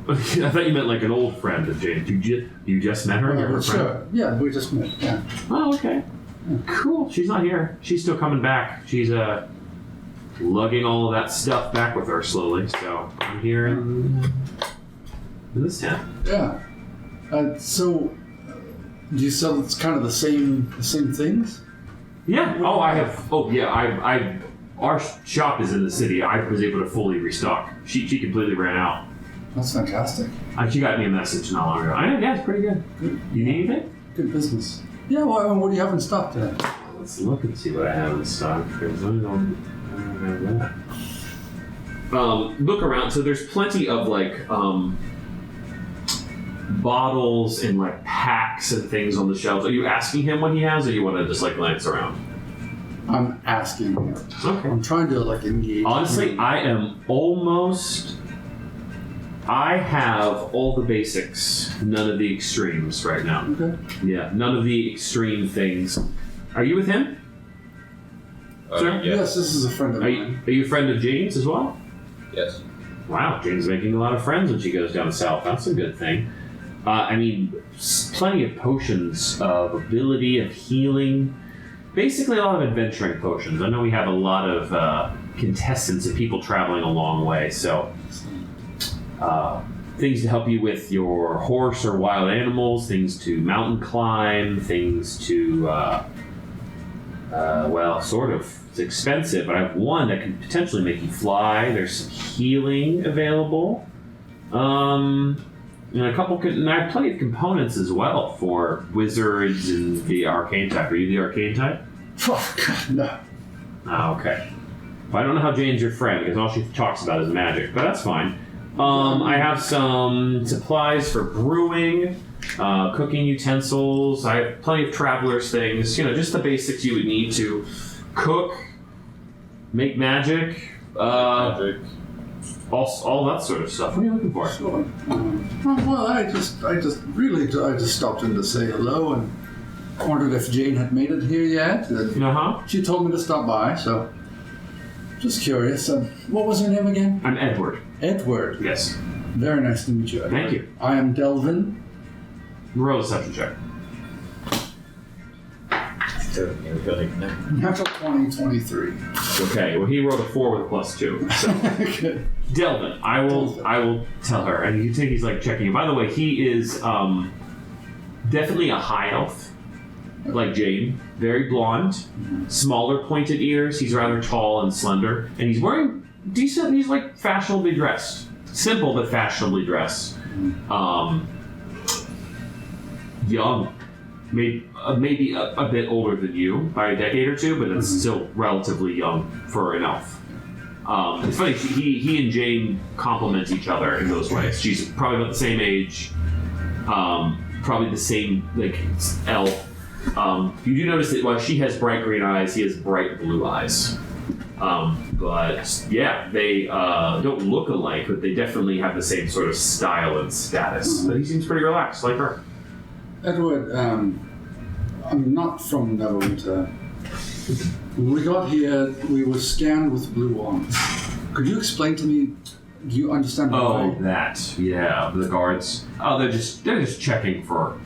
A: I thought you meant like an old friend of Jane's. You just met her and you're her friend?
E: Sure. Yeah, we just met, yeah.
A: Oh, okay. Cool. She's not here. She's still coming back. She's lugging all of that stuff back with her slowly. So I'm here in this town.
E: Yeah. So, do you sell kind of the same things?
A: Yeah. Oh, I have. Oh, yeah. I our shop is in the city. I was able to fully restock. She completely ran out.
E: That's fantastic.
A: She got me a message not long ago. I know. Yeah, it's pretty good. You need anything?
E: Good business. Yeah. Well, what do you have in stock today?
A: Let's look and see what I have in stock. Because I don't have that. Look around. So there's plenty of like bottles and like packs and things on the shelves. Are you asking him what he has, or you want to just like glance around?
E: I'm asking you.
A: Okay.
E: I'm trying to like engage.
A: Honestly, I have all the basics, none of the extremes right now.
E: Okay.
A: Yeah, none of the extreme things. Are you with him? Sir?
E: Yes, this is a friend of mine.
A: Are you a friend of Jane's as well?
D: Yes.
A: Wow, Jane's making a lot of friends when she goes down south. That's a good thing. Plenty of potions of ability, of healing. Basically, a lot of adventuring potions. I know we have a lot of contestants and people traveling a long way, so things to help you with your horse or wild animals, things to mountain climb, things to, sort of. It's expensive, but I have one that can potentially make you fly. There's some healing available. And I have plenty of components as well for wizards and the arcane type. Are you the arcane type?
E: Oh, God, no.
A: Oh, okay. Well, I don't know how Jane's your friend, because all she talks about is magic, but that's fine. I have some supplies for brewing, cooking utensils. I have plenty of traveler's things. Just the basics you would need to cook, make magic.
D: Magic.
A: all that sort of stuff. What are you looking for?
E: Sure. Well, I just stopped in to say hello and wondered if Jane had made it here yet. She told me to stop by, so just curious. What was her name again?
A: I'm Edward.
E: Edward.
A: Yes.
E: Very nice to meet you, Edward.
A: Thank you.
E: I am Delvin.
A: Roll a deception check.
E: Natural 2023.
A: Okay. Well, he rolled a 4 with a +2. So.
E: Good.
A: Delvin, I will tell her, and you think he's like checking you. By the way, he is definitely a high elf, like Jane. Very blonde, smaller pointed ears. He's rather tall and slender, and he's wearing decent. He's like fashionably dressed, simple but fashionably dressed. Young, maybe a bit older than you by a decade or two, but it's still relatively young for an elf. It's funny, he and Jane complement each other in those ways. She's probably about the same age, probably the same like elf. You do notice that while she has bright green eyes, he has bright blue eyes. But yeah, they don't look alike, but they definitely have the same sort of style and status. But he seems pretty relaxed, like her.
E: Edward, I'm not from Neverwinter. When we got here, we were scanned with blue wands. Could you explain to me? Do you understand?
A: Yeah, the guards. Oh, they're just checking for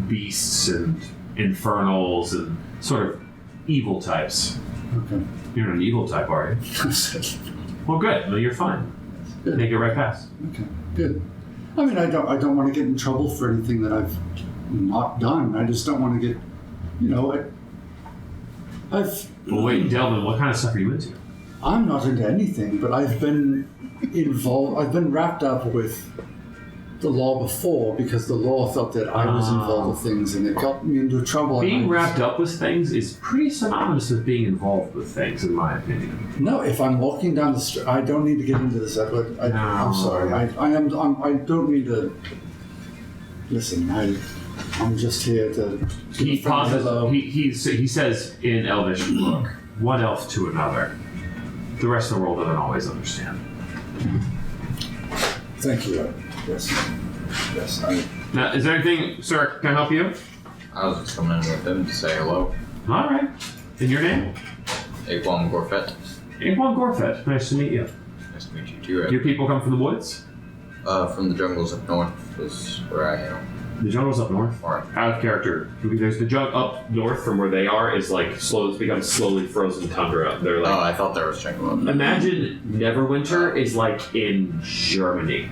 A: beasts and infernals and sort of evil types.
E: Okay.
A: You're not an evil type, are you? Well, good. No, you're fine.
E: Good.
A: Make it right past.
E: Okay. Good. I mean, I don't want to get in trouble for anything that I've not done. I just don't want to get,
A: Well, wait, Delvin, what kind of stuff are you into?
E: I'm not into anything, but I've been involved. I've been wrapped up with the law before because the law thought that I was involved with things, and it got me into trouble.
A: Being wrapped up with things is pretty synonymous with being involved with things, in my opinion.
E: No, if I'm walking down the street, I don't need to get into this, Edward. I'm sorry. I don't need to. Listen, I'm just here to.
A: He pauses. He says in Elvish, "Look, one elf to another. The rest of the world doesn't always understand."
E: Thank you, Edward. Yes.
A: Now, is there anything, sir? Can I help you?
D: I was just coming in with him to say hello.
A: All right. And your name?
D: Aequan Gorfet.
A: Aequan Gorfet. Nice to meet you.
D: Nice to meet you too, Ed.
A: Your people come from the woods?
D: From the jungles up north is where I am.
A: The jungle's up north?
D: Right.
A: Out of character. There's the jungle up north from where they are is like it's become slowly frozen tundra. They're like.
D: Oh, I thought there was jungle up there.
A: Imagine Neverwinter is like in Germany.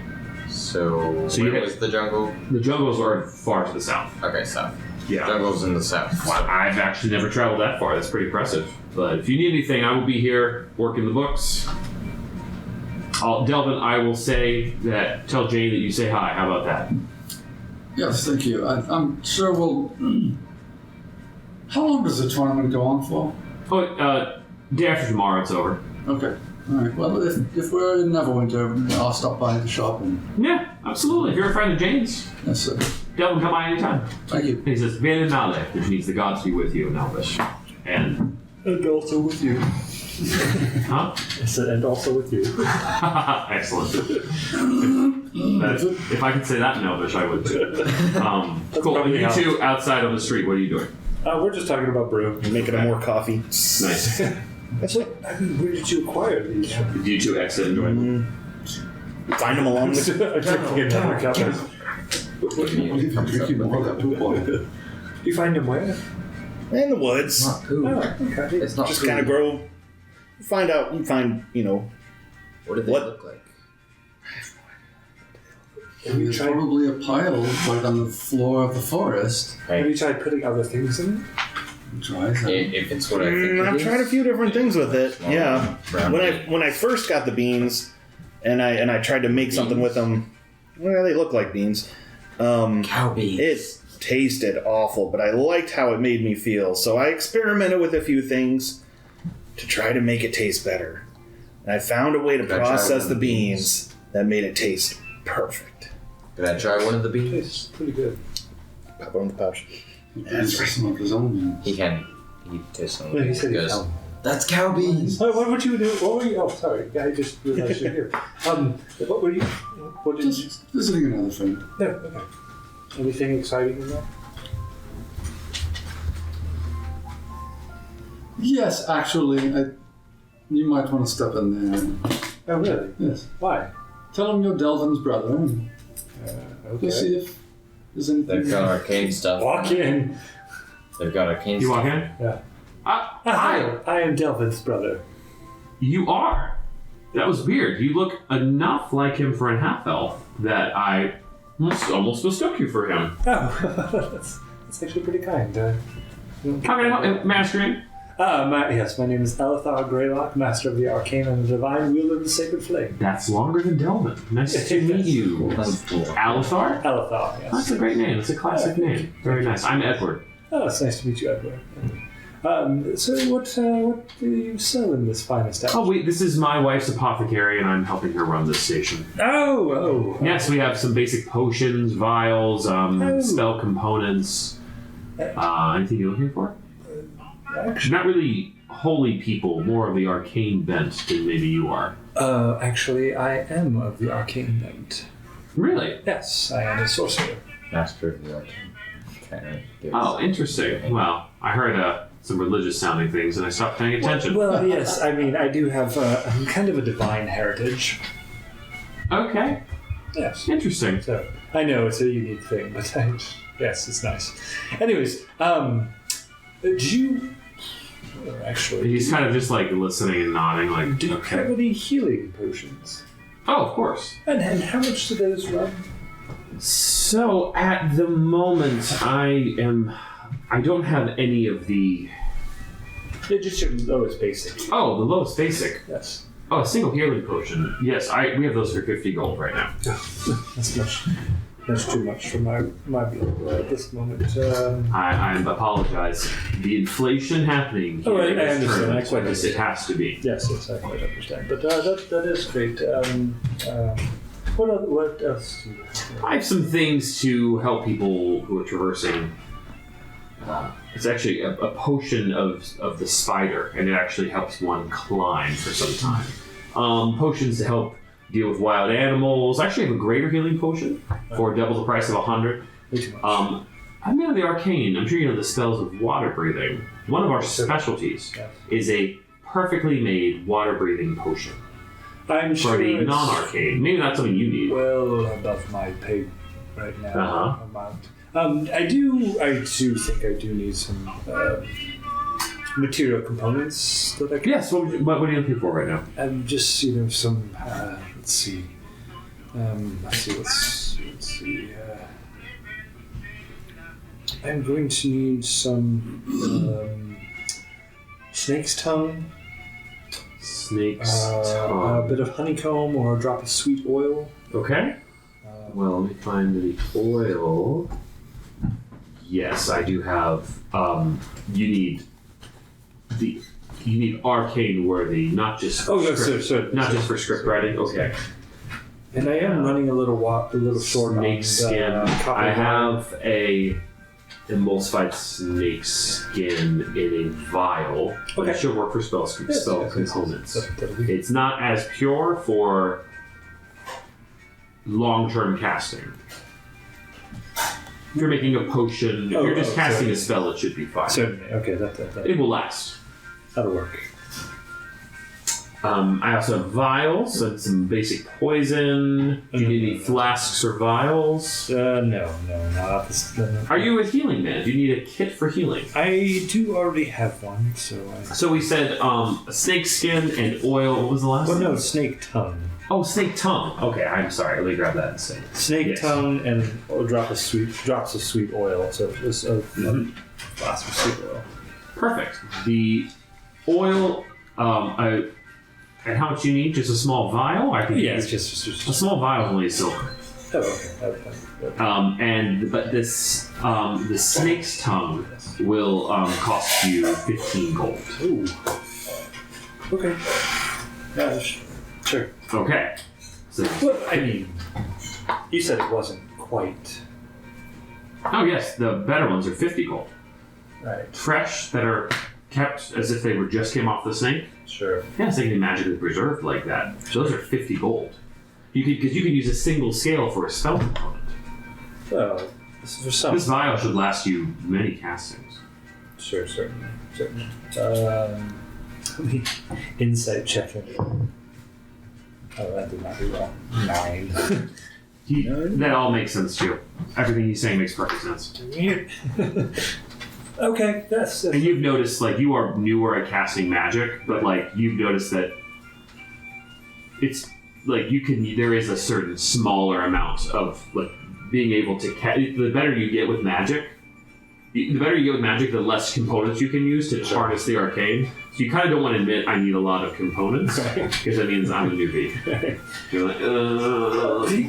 D: So
A: you
D: where was the jungle?
A: The jungles are far to the south.
D: Okay, south.
A: Yeah.
D: Jungle's in the south.
A: Well, I've actually never traveled that far. That's pretty impressive. But if you need anything, I will be here working the books. Delvin, I will tell Jane that you say hi. How about that?
E: Yes, thank you. I'm sure we'll. How long does the tournament go on for?
A: Day after tomorrow, it's over.
E: Okay. All right. Well, if we're in Neverwinter, I'll stop by the shop and.
A: Yeah, absolutely. If you're a friend of Jane's,
E: Yes, sir.
A: Delvin, come by anytime.
E: Thank you.
A: He says, Venenale, which means the gods be with you in Elvish. And
F: also with you.
A: huh?
F: I said, and also with you.
A: Excellent. If I could say that in Elvish, I would too. Cool. And you two outside on the street, what are you doing?
F: We're just talking about brew.
C: Making more coffee.
A: Nice.
C: Actually,
F: Where did you acquire these?
A: You two exit and join.
C: find them along the.
F: Drinking another cup. You find them where?
C: In the woods.
D: Not poo.
F: Oh, okay.
D: It's not
C: Just
D: poo.
C: kind of grow. You find,
D: What do they
C: What?
D: look like?
E: There's probably a pile right on the floor of the forest.
F: Have you tried putting other things in it?
E: Try that.
D: If it's what I think
C: I've
D: it
C: tried a
D: is.
C: few different things with it.
D: Small
C: Yeah.
D: brown
C: When I first got the beans, and I tried to make something with them. Well, they look like beans.
D: cow beans.
C: It tasted awful, but I liked how it made me feel, so I experimented with a few things to try to make it taste better. And I found a way to
D: Did I try
C: process
D: one
C: the
D: of the
C: beans that made it taste perfect.
D: Did I try one of the beans?
F: It's pretty good.
C: Pop it in the pouch.
E: That's some of his own.
D: He tastes some of
F: Yeah,
D: the
F: he
D: beans.
F: said
D: He
F: he
D: goes,
F: found
D: That's cow beans.
F: What would you do? What were you? Oh, sorry. I just realized you're here. What were you? What did you?
E: Just visiting another friend.
F: No. Okay. Anything exciting in there?
E: Yes, actually, you might want to step in there.
F: Oh, really?
E: Yes.
F: Why?
E: Tell him you're Delvin's brother. And
F: Okay.
E: we'll see if there's anything.
D: They've got arcane stuff.
F: Walk in.
D: They've got arcane
A: You
D: stuff.
A: walk in?
F: Yeah.
A: Hi.
F: I am Delvin's brother.
A: You are. That was weird. You look enough like him for an half elf that I almost mistook you for him.
F: Oh, that's actually pretty kind.
A: How can I help? Master name?
F: My name is Elithar Greylock, Master of the Arcane and the Divine Wielder of the Sacred Flame.
A: That's longer than Delvin. Nice to meet you. Alithar?
F: Elithar, yes.
A: That's a great name. It's a classic name. Very nice. I'm Edward.
F: Oh, it's nice to meet you, Edward. So what do you sell in this fine establishment?
A: Oh, wait. This is my wife's apothecary, and I'm helping her run this station.
F: Oh.
A: Yes, we have some basic potions, vials, spell components. Anything you're looking for?
F: Actually,
A: Not really holy people, more of the arcane bent than maybe you are.
F: actually, I am of the Arcane Knight.
A: Really?
F: Yes, I am a sorcerer.
D: Master of the arcane. Okay.
A: Oh, interesting. Well, I heard some religious sounding things and I stopped paying attention.
F: Well, yes, I mean, I do have kind of a divine heritage.
A: Okay,
F: Yes.
A: interesting.
F: So, I know it's a unique thing, but yes, it's nice. Anyways, did you... Actually,
A: He's kind of just like listening and nodding, like,
F: do you have
A: okay.
F: any healing potions?
A: Oh, of course.
F: And how much do those run?
A: So, at the moment, I don't have any of the...
F: They're just your lowest basic.
A: Oh, the lowest basic.
F: Yes.
A: Oh, a single healing potion. Yes, we have those for 50 gold right now.
F: That's much too much for my blood at this moment.
A: I apologize. The inflation happening here
F: Oh, I
A: in this
F: understand.
A: tournament,
F: I quite
A: yes, it has to be.
F: Yes, I quite understand. But that is great. What else do you have?
A: I have some things to help people who are traversing. It's actually a potion of the spider, and it actually helps one climb for some time. Potions to help deal with wild animals. I actually have a greater healing potion for double the price of 100.
F: Way too much.
A: I'm in the arcane. I'm sure you know the spells of water breathing. One of our specialties is a perfectly made water breathing potion
F: I'm
A: for
F: sure
A: the
F: it's
A: non-arcane. Maybe that's something you need.
F: well above my pay right now
A: Uh-huh.
F: amount. I do think I do need some material components that I can.
A: Yes. What are you looking for right now?
F: Just some. Let's see. Let's see. I'm going to need some snake's tongue,
A: Snake's
F: a
A: tongue.
F: bit of honeycomb, or a drop of sweet oil.
A: Okay. Well, let me find the oil. Yes, I do have. You need arcane worthy, not just for not just for script writing. Okay.
F: And I am running a little short
A: Snake
F: on
A: skin.
F: copper
A: I
F: wire.
A: have a emulsified snake skin in a vial. But
F: Okay.
A: it should work for spell components.
F: That'll be-
A: It's not as pure for long-term casting. If you're making a potion, if you're just casting
F: sorry.
A: a spell, it should be fine.
F: Certainly. Okay,
A: It will last.
F: that'll work.
A: I also have vials and some basic poison. Do you need any flasks or vials?
F: No, not this. No.
A: Are you a healing man? Do you need a kit for healing?
F: I do already have one, so I.
A: So we said a snake skin and oil. What was the last
F: Well,
A: one?
F: no, snake tongue.
A: Oh, snake tongue. Okay, I'm sorry. Let me grab that instead.
F: Snake
A: Yes.
F: tongue and a drops of sweet oil. So just a glass of sweet oil.
A: Perfect. The oil, and how much you need? Just a small vial? I can
F: Yeah, it's
A: a
F: just.
A: small vial is only silver.
F: Oh, okay.
A: But this the snake's tongue will cost you 15 gold.
F: Ooh. Okay. Yeah, sure.
A: Okay. So,
F: Well, I mean, you said it wasn't quite
A: oh yes, the better ones are 50 gold.
F: right.
A: Fresh that are kept as if they were just came off the sink.
B: Sure.
A: Yeah, so they can be magically preserved like that. So those are 50 gold. Because you can use a single scale for a spell component.
B: Oh, for some.
A: This vial should last you many castings.
B: Sure, certainly. Let me insight check it. Oh, that did not do well. 9.
A: That all makes sense to you. Everything he's saying makes perfect sense.
B: Okay, that's
A: And you've noticed, like, you are newer at casting magic, but, like, you've noticed that it's, like, there is a certain smaller amount of, like, being able to the better you get with magic, the less components you can use to harness the arcane. So you kind of don't want to admit, I need a lot of components, because that means I'm a newbie. You're like,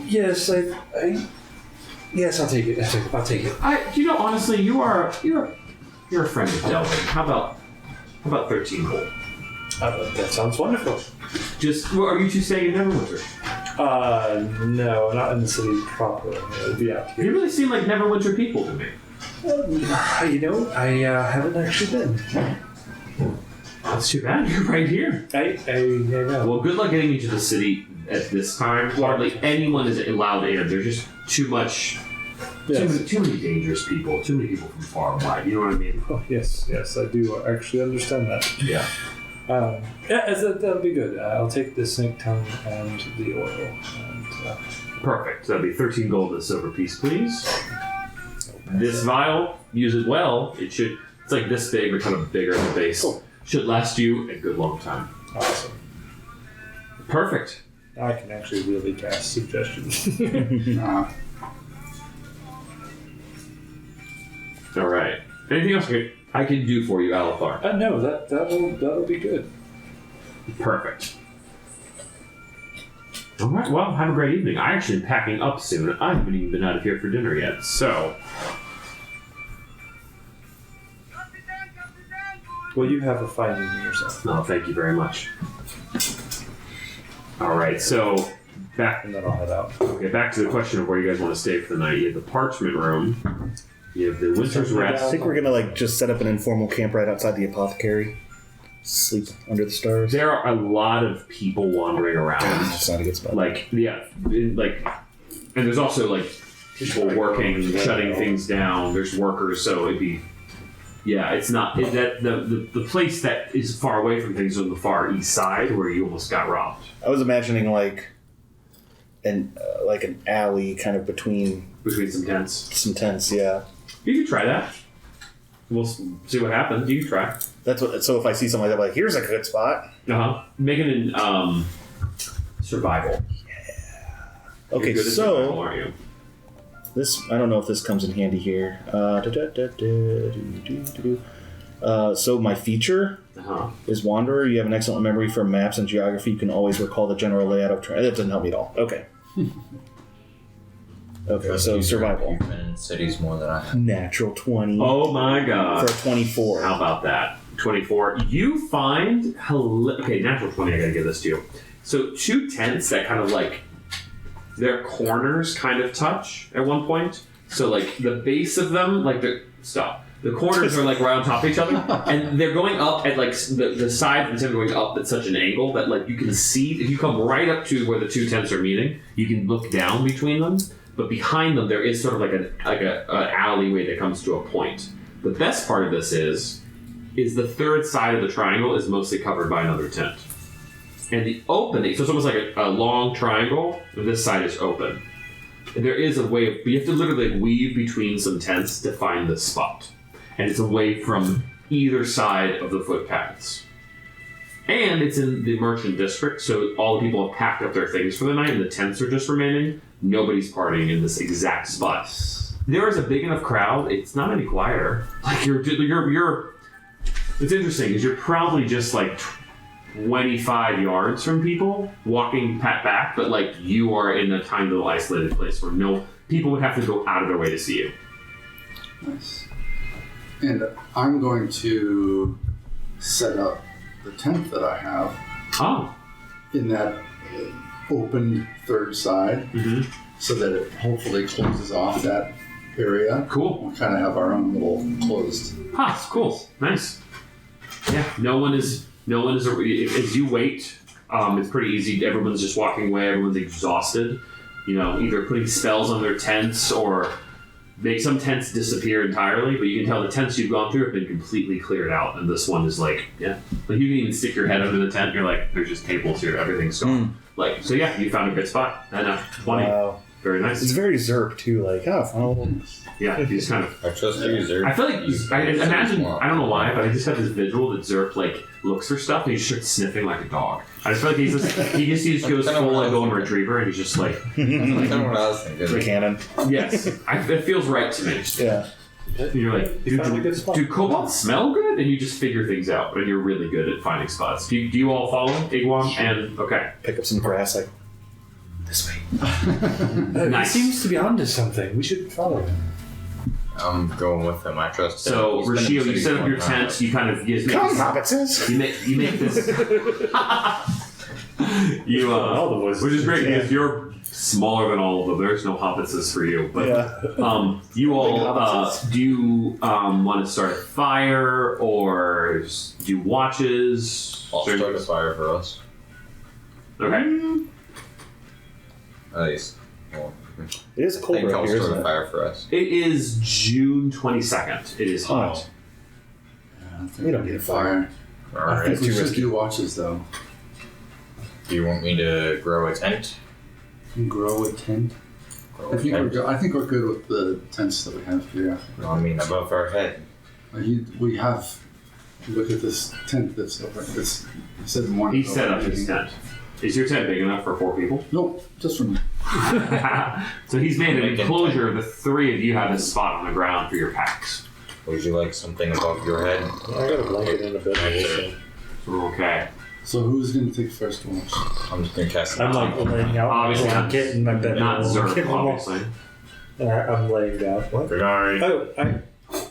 B: Yes, yes, I'll take it. I'll take it.
A: Honestly, you're a friend of Delvin. How about 13 gold?
B: That sounds wonderful.
A: Are you two staying in Neverwinter?
B: No, not in the city proper. It'll be out
A: You
B: here.
A: really seem like Neverwinter people to me.
B: I haven't actually been.
A: That's too bad. You're right here.
B: I know.
A: Well, good luck getting into the city at this time. Hardly anyone is allowed in. There's just too much.
B: Yes.
A: Too many dangerous people. Too many people from far and wide. You know what I mean?
B: Oh, yes, I do actually understand that.
A: Yeah.
B: That'll be good. I'll take the snake tongue and the oil. And,
A: Perfect. That'd be 13 gold and a silver piece, please. This vial, use it well. It's like this big, but kind of bigger at the base.
B: Cool.
A: Should last you a good long time.
B: awesome.
A: Perfect.
B: I can actually really cast suggestions.
A: All right. Anything else I can do for you, Alethar?
B: No, that'll be good.
A: Perfect. All right. Well, have a great evening. I actually am packing up soon. I haven't even been out of here for dinner yet, so.
B: Well, you have a fine evening yourself.
A: No, thank you very much. All right. So back.
B: And then I'll head out.
A: Okay. Back to the question of where you guys want to stay for the night. You have the Parchment Room. You have the Winter's
C: I
A: Rest.
C: think we're gonna just set up an informal camp right outside the apothecary. Sleep under the stars.
A: There are a lot of people wandering around.
C: That's not a good spot.
A: And there's also people working, shutting things down. There's workers, so it'd be, it's not the place that is far away from things on the far east side where you almost got robbed.
C: I was imagining an alley kind of between
A: Between some tents.
C: some tents. Yeah,
A: You can try that. We'll see what happens. You can try.
C: that's what. So if I see something like that, here's a good spot.
A: Make it in survival.
C: Okay,
A: You're good at survival,
C: so
A: aren't you?
C: this I don't know if this comes in handy here. So my feature is Wanderer. You have an excellent memory for maps and geography. You can always recall the general layout of terrain. That doesn't help me at all. Okay. Okay, so survival.
D: You've been in cities more than I have.
C: Natural 20
A: Oh my god.
C: for a 24.
A: How about that? 24. You find... Okay, natural 20, I gotta give this to you. So 2 tents that kind of their corners kind of touch at one point. So the base of them, the corners are right on top of each other. And they're going up at the sides of the tent are going up at such an angle that you can see, if you come right up to where the 2 tents are meeting, you can look down between them. But behind them, there is sort of an alleyway that comes to a point. The best part of this is the third side of the triangle is mostly covered by another tent. And the opening, so it's almost like a long triangle, and this side is open. And there is a way, you have to literally weave between some tents to find this spot. And it's away from either side of the footpaths. And it's in the merchant district, so all the people have packed up their things for the night, and the tents are just remaining. Nobody's partying in this exact spot. There is a big enough crowd; it's not any quieter. You're. It's interesting because you're probably just 25 yards from people walking back, but you are in a tiny little isolated place where no people would have to go out of their way to see you.
E: Nice. And I'm going to set up the tent that I have
A: Oh.
E: in that open third side, so that it hopefully closes off that area.
A: Cool.
E: We'll kind of have our own little closed.
A: Huh, cool. Nice. Yeah, no one is. As you wait, it's pretty easy. Everyone's just walking away. Everyone's exhausted. Either putting spells on their tents or make some tents disappear entirely. But you can tell the tents you've gone through have been completely cleared out, and this one is like you can even stick your head under the tent. And you're like, there's just tables here. Everything's gone. So you found a good spot. And 20.
C: Wow.
A: Very nice.
C: It's very Zerp too. Like,
A: Yeah, you just kind of.
D: I trust you, Zerp.
A: I feel like I imagine. I don't know why, but I just have this visual that Zerp looks for stuff and he starts sniffing like a dog. I just feel like he just goes full like golden retriever and he's just like.
D: That's kind of what I was thinking.
C: the cannon.
A: Yes, it feels right to me.
C: Yeah.
A: And you're like,
F: You found a good spot.
A: do kobolds smell good? And you just figure things out, and you're really good at finding spots. Do you all follow Igwam? And okay,
C: Pick up some grass. Like this way.
A: Nice.
F: He seems to be onto something. We should follow him.
D: I'm going with him. I trust him.
A: so
D: He's been in the
A: Rashio, you
D: city
A: set up
D: for
A: your
D: 1
A: tent. You kind of make
C: Come,
A: this,
C: hobbitses.
A: you make this. You
F: All the voices.
A: which is great because you're smaller than all of them. There's no hobbitses for you, but you all do you want to start a fire or do watches?
D: I'll start a fire for us.
A: Okay.
D: At least. Well,
C: It is
D: I
C: cold
D: think
C: right
D: I'll
C: here,
D: start
C: isn't
D: a
C: it?
D: fire for us.
A: It is June 22nd. It is hot.
C: We don't need a fire.
D: All
E: I
D: right.
E: think we
C: too
E: should
C: risky.
E: do watches though.
D: Do you want me to grow a tent?
E: And grow a tent.
D: Grow
E: I
D: a
E: think
D: tent?
E: I think we're good with the tents that we have here.
D: I mean, above our head.
E: We have. Look at this tent that's over. This said one.
A: He set up his tent. Is your tent big enough for 4 people?
E: Nope, just for me.
A: So he's made an enclosure. The 3 of you have a spot on the ground for your packs.
D: Would you like something above your head?
F: I got a blanket in a bed.
A: Okay.
E: So who's gonna take first watch?
D: I'm just gonna cast.
F: I'm like laying out
A: Obviously
F: my
A: not-
F: blanket in my bed.
A: Not Zerp,
F: Get them all-
A: obviously.
F: I'm laying down. What?
D: Good night.
F: Oh,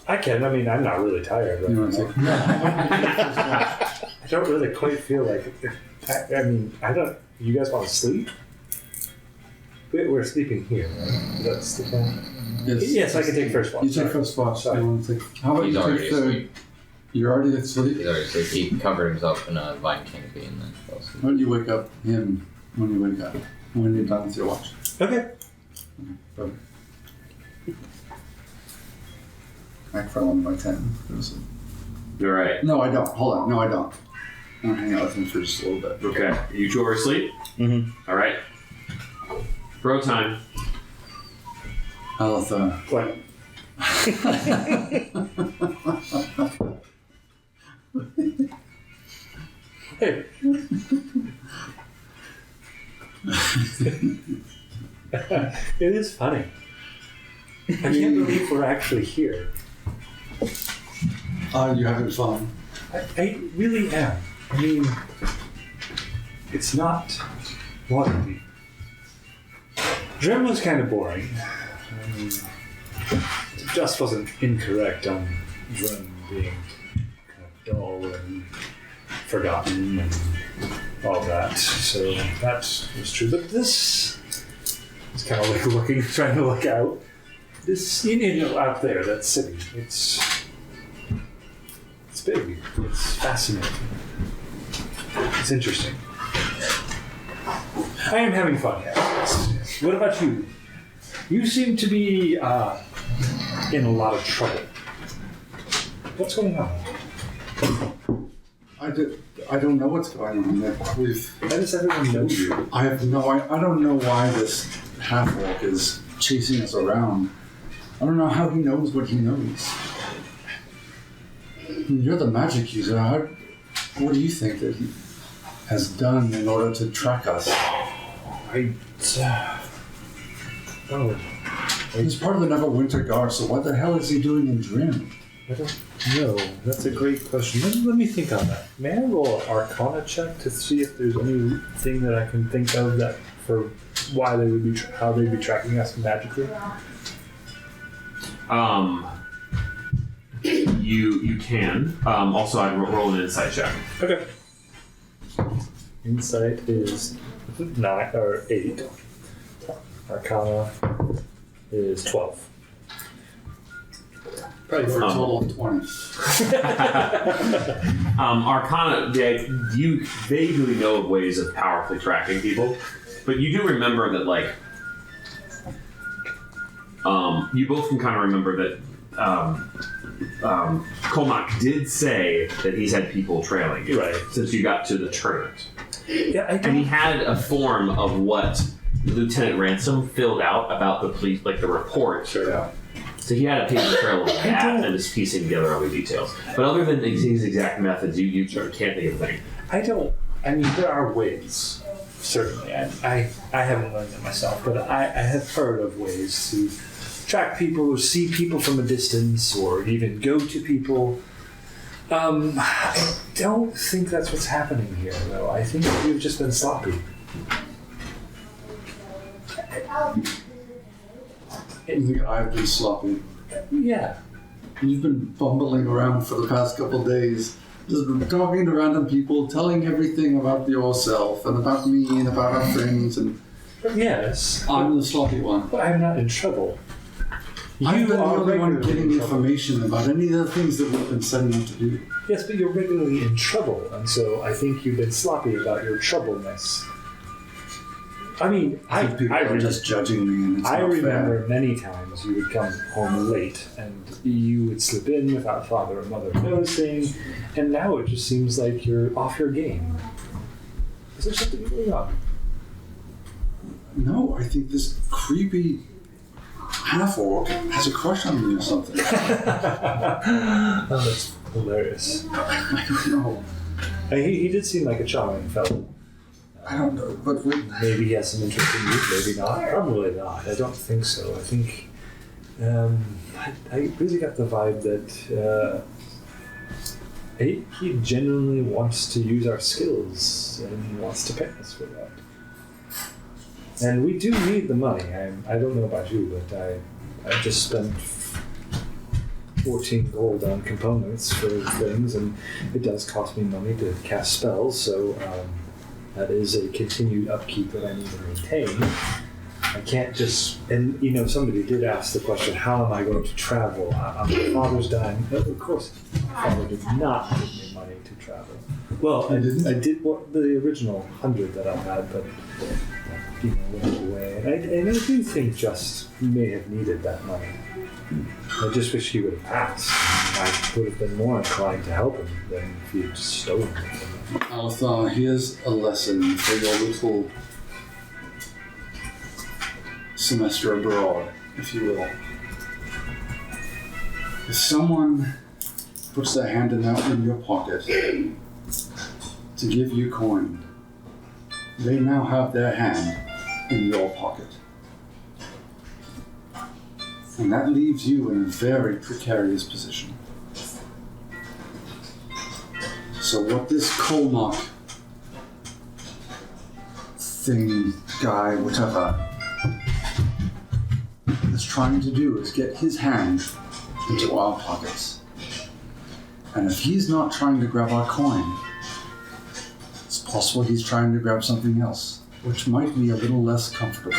F: I can. I mean, I'm not really tired. Right
E: You want to
F: now.
E: take?
F: I don't really quite feel like it. I mean, I don't. You guys want to sleep? We're sleeping here, right? That's the plan. Yes, I can take first watch.
E: You take first watch.
F: Sorry.
E: You want to take? How about
D: He's
E: you
D: already
E: take third?
D: asleep.
E: You're already asleep.
D: He's already asleep. He covered himself in a vine canopy and then fell asleep.
E: Why don't you wake up him when you wake up? When you're done with your watch.
F: Okay.
E: I fell on my tent.
A: All right.
E: No, I don't. Hold on. No, I don't. I'm gonna hang out with him for just a little bit.
A: Okay. You 2 are asleep?
C: Mhm.
A: All right. Throw time.
E: Alatha.
F: What? Hey. It is funny. I can't believe we're actually here.
E: You having fun?
F: I really am. I mean, it's not Waterdeep. Drim was kind of boring. Just wasn't incorrect on Drim being kind of dull and forgotten and all that. So that was true. But this is kind of like looking, trying to look out. This, you know, out there, that city, it's big. It's fascinating. It's interesting. I am having fun, yes. What about you? You seem to be in a lot of trouble. What's going on?
E: I don't know what's going on there.
F: How does everyone know you?
E: I don't know why this half-orc is chasing us around. I don't know how he knows what he knows. You're the magic user. What do you think that he has done in order to track us? He's part of the Neverwinter Guard, so what the hell is he doing in Drim?
F: I don't know. That's a great question. Let me think on that. May I roll an Arcana check to see if there's anything that I can think of that for why they would be how they'd be tracking us magically?
A: You can. Also, I'd roll an insight check.
F: Okay. Insight is 9 or 8. Arcana is 12.
E: Probably for a total of 20.
A: Arcana, you vaguely know of ways of powerfully tracking people, but you do remember that, like, you both can kind of remember that Colmac did say that he's had people trailing you since you got to the tournament.
F: Yeah,
A: and he had a form of what Lieutenant Ransom filled out about the police, like the report.
B: Sure.
E: Yeah.
A: So he had a paper trail of that and is piecing together all the details. But other than his exact methods, you can't think of a thing.
F: I mean, there are ways, certainly. I haven't learned it myself, but I have heard of ways to track people or see people from a distance or even go to people. I don't think that's what's happening here, though. I think you've just been sloppy.
E: You think I've been sloppy?
F: Yeah.
E: You've been bumbling around for the past couple of days, just talking to random people, telling everything about yourself and about me and about our friends, and
F: Yes.
E: I'm the sloppy one.
F: But I'm not in trouble.
E: I've been the
F: are
E: only one
F: regularly
E: getting
F: in trouble.
E: information about any of the things that we've been setting out to do.
F: Yes, but you're regularly in trouble, and so I think you've been sloppy about your troubleness. I mean,
E: I think people are just judging me, and it's
F: I
E: not
F: remember
E: fair.
F: many times you would come home late and you would slip in without father or mother noticing, and now it just seems like you're off your game. Is there something going on?
E: No, I think this creepy half-orc has a crush on me or something.
F: Oh, that's hilarious.
E: I don't know.
F: He did seem like a charming fellow.
E: I don't know, but
F: Maybe he has some interest in you, maybe not. Probably not. I don't think so. I think I really got the vibe that he genuinely wants to use our skills and wants to pay us for that. And we do need the money. I don't know about you, but I just spent 14 gold on components for things, and it does cost me money to cast spells, so that is a continued upkeep that I need to maintain. I can't just, and you know, somebody did ask the question, how am I going to travel? My father's dying. Of course, my father did not give me money to travel. Well, I did what the original 100 that I had, but you know, went away. And I do think Just may have needed that money. I just wish he would have asked. I would have been more inclined to help him than if he had just stolen it from me.
E: Althar, here's a lesson for your little semester abroad, if you will. If someone puts their hand in your pocket to give you coin, they now have their hand in your pocket. And that leaves you in a very precarious position. So what this Colmac thing, guy, whatever, is trying to do is get his hand into our pockets. And if he's not trying to grab our coin, it's possible he's trying to grab something else, which might be a little less comfortable.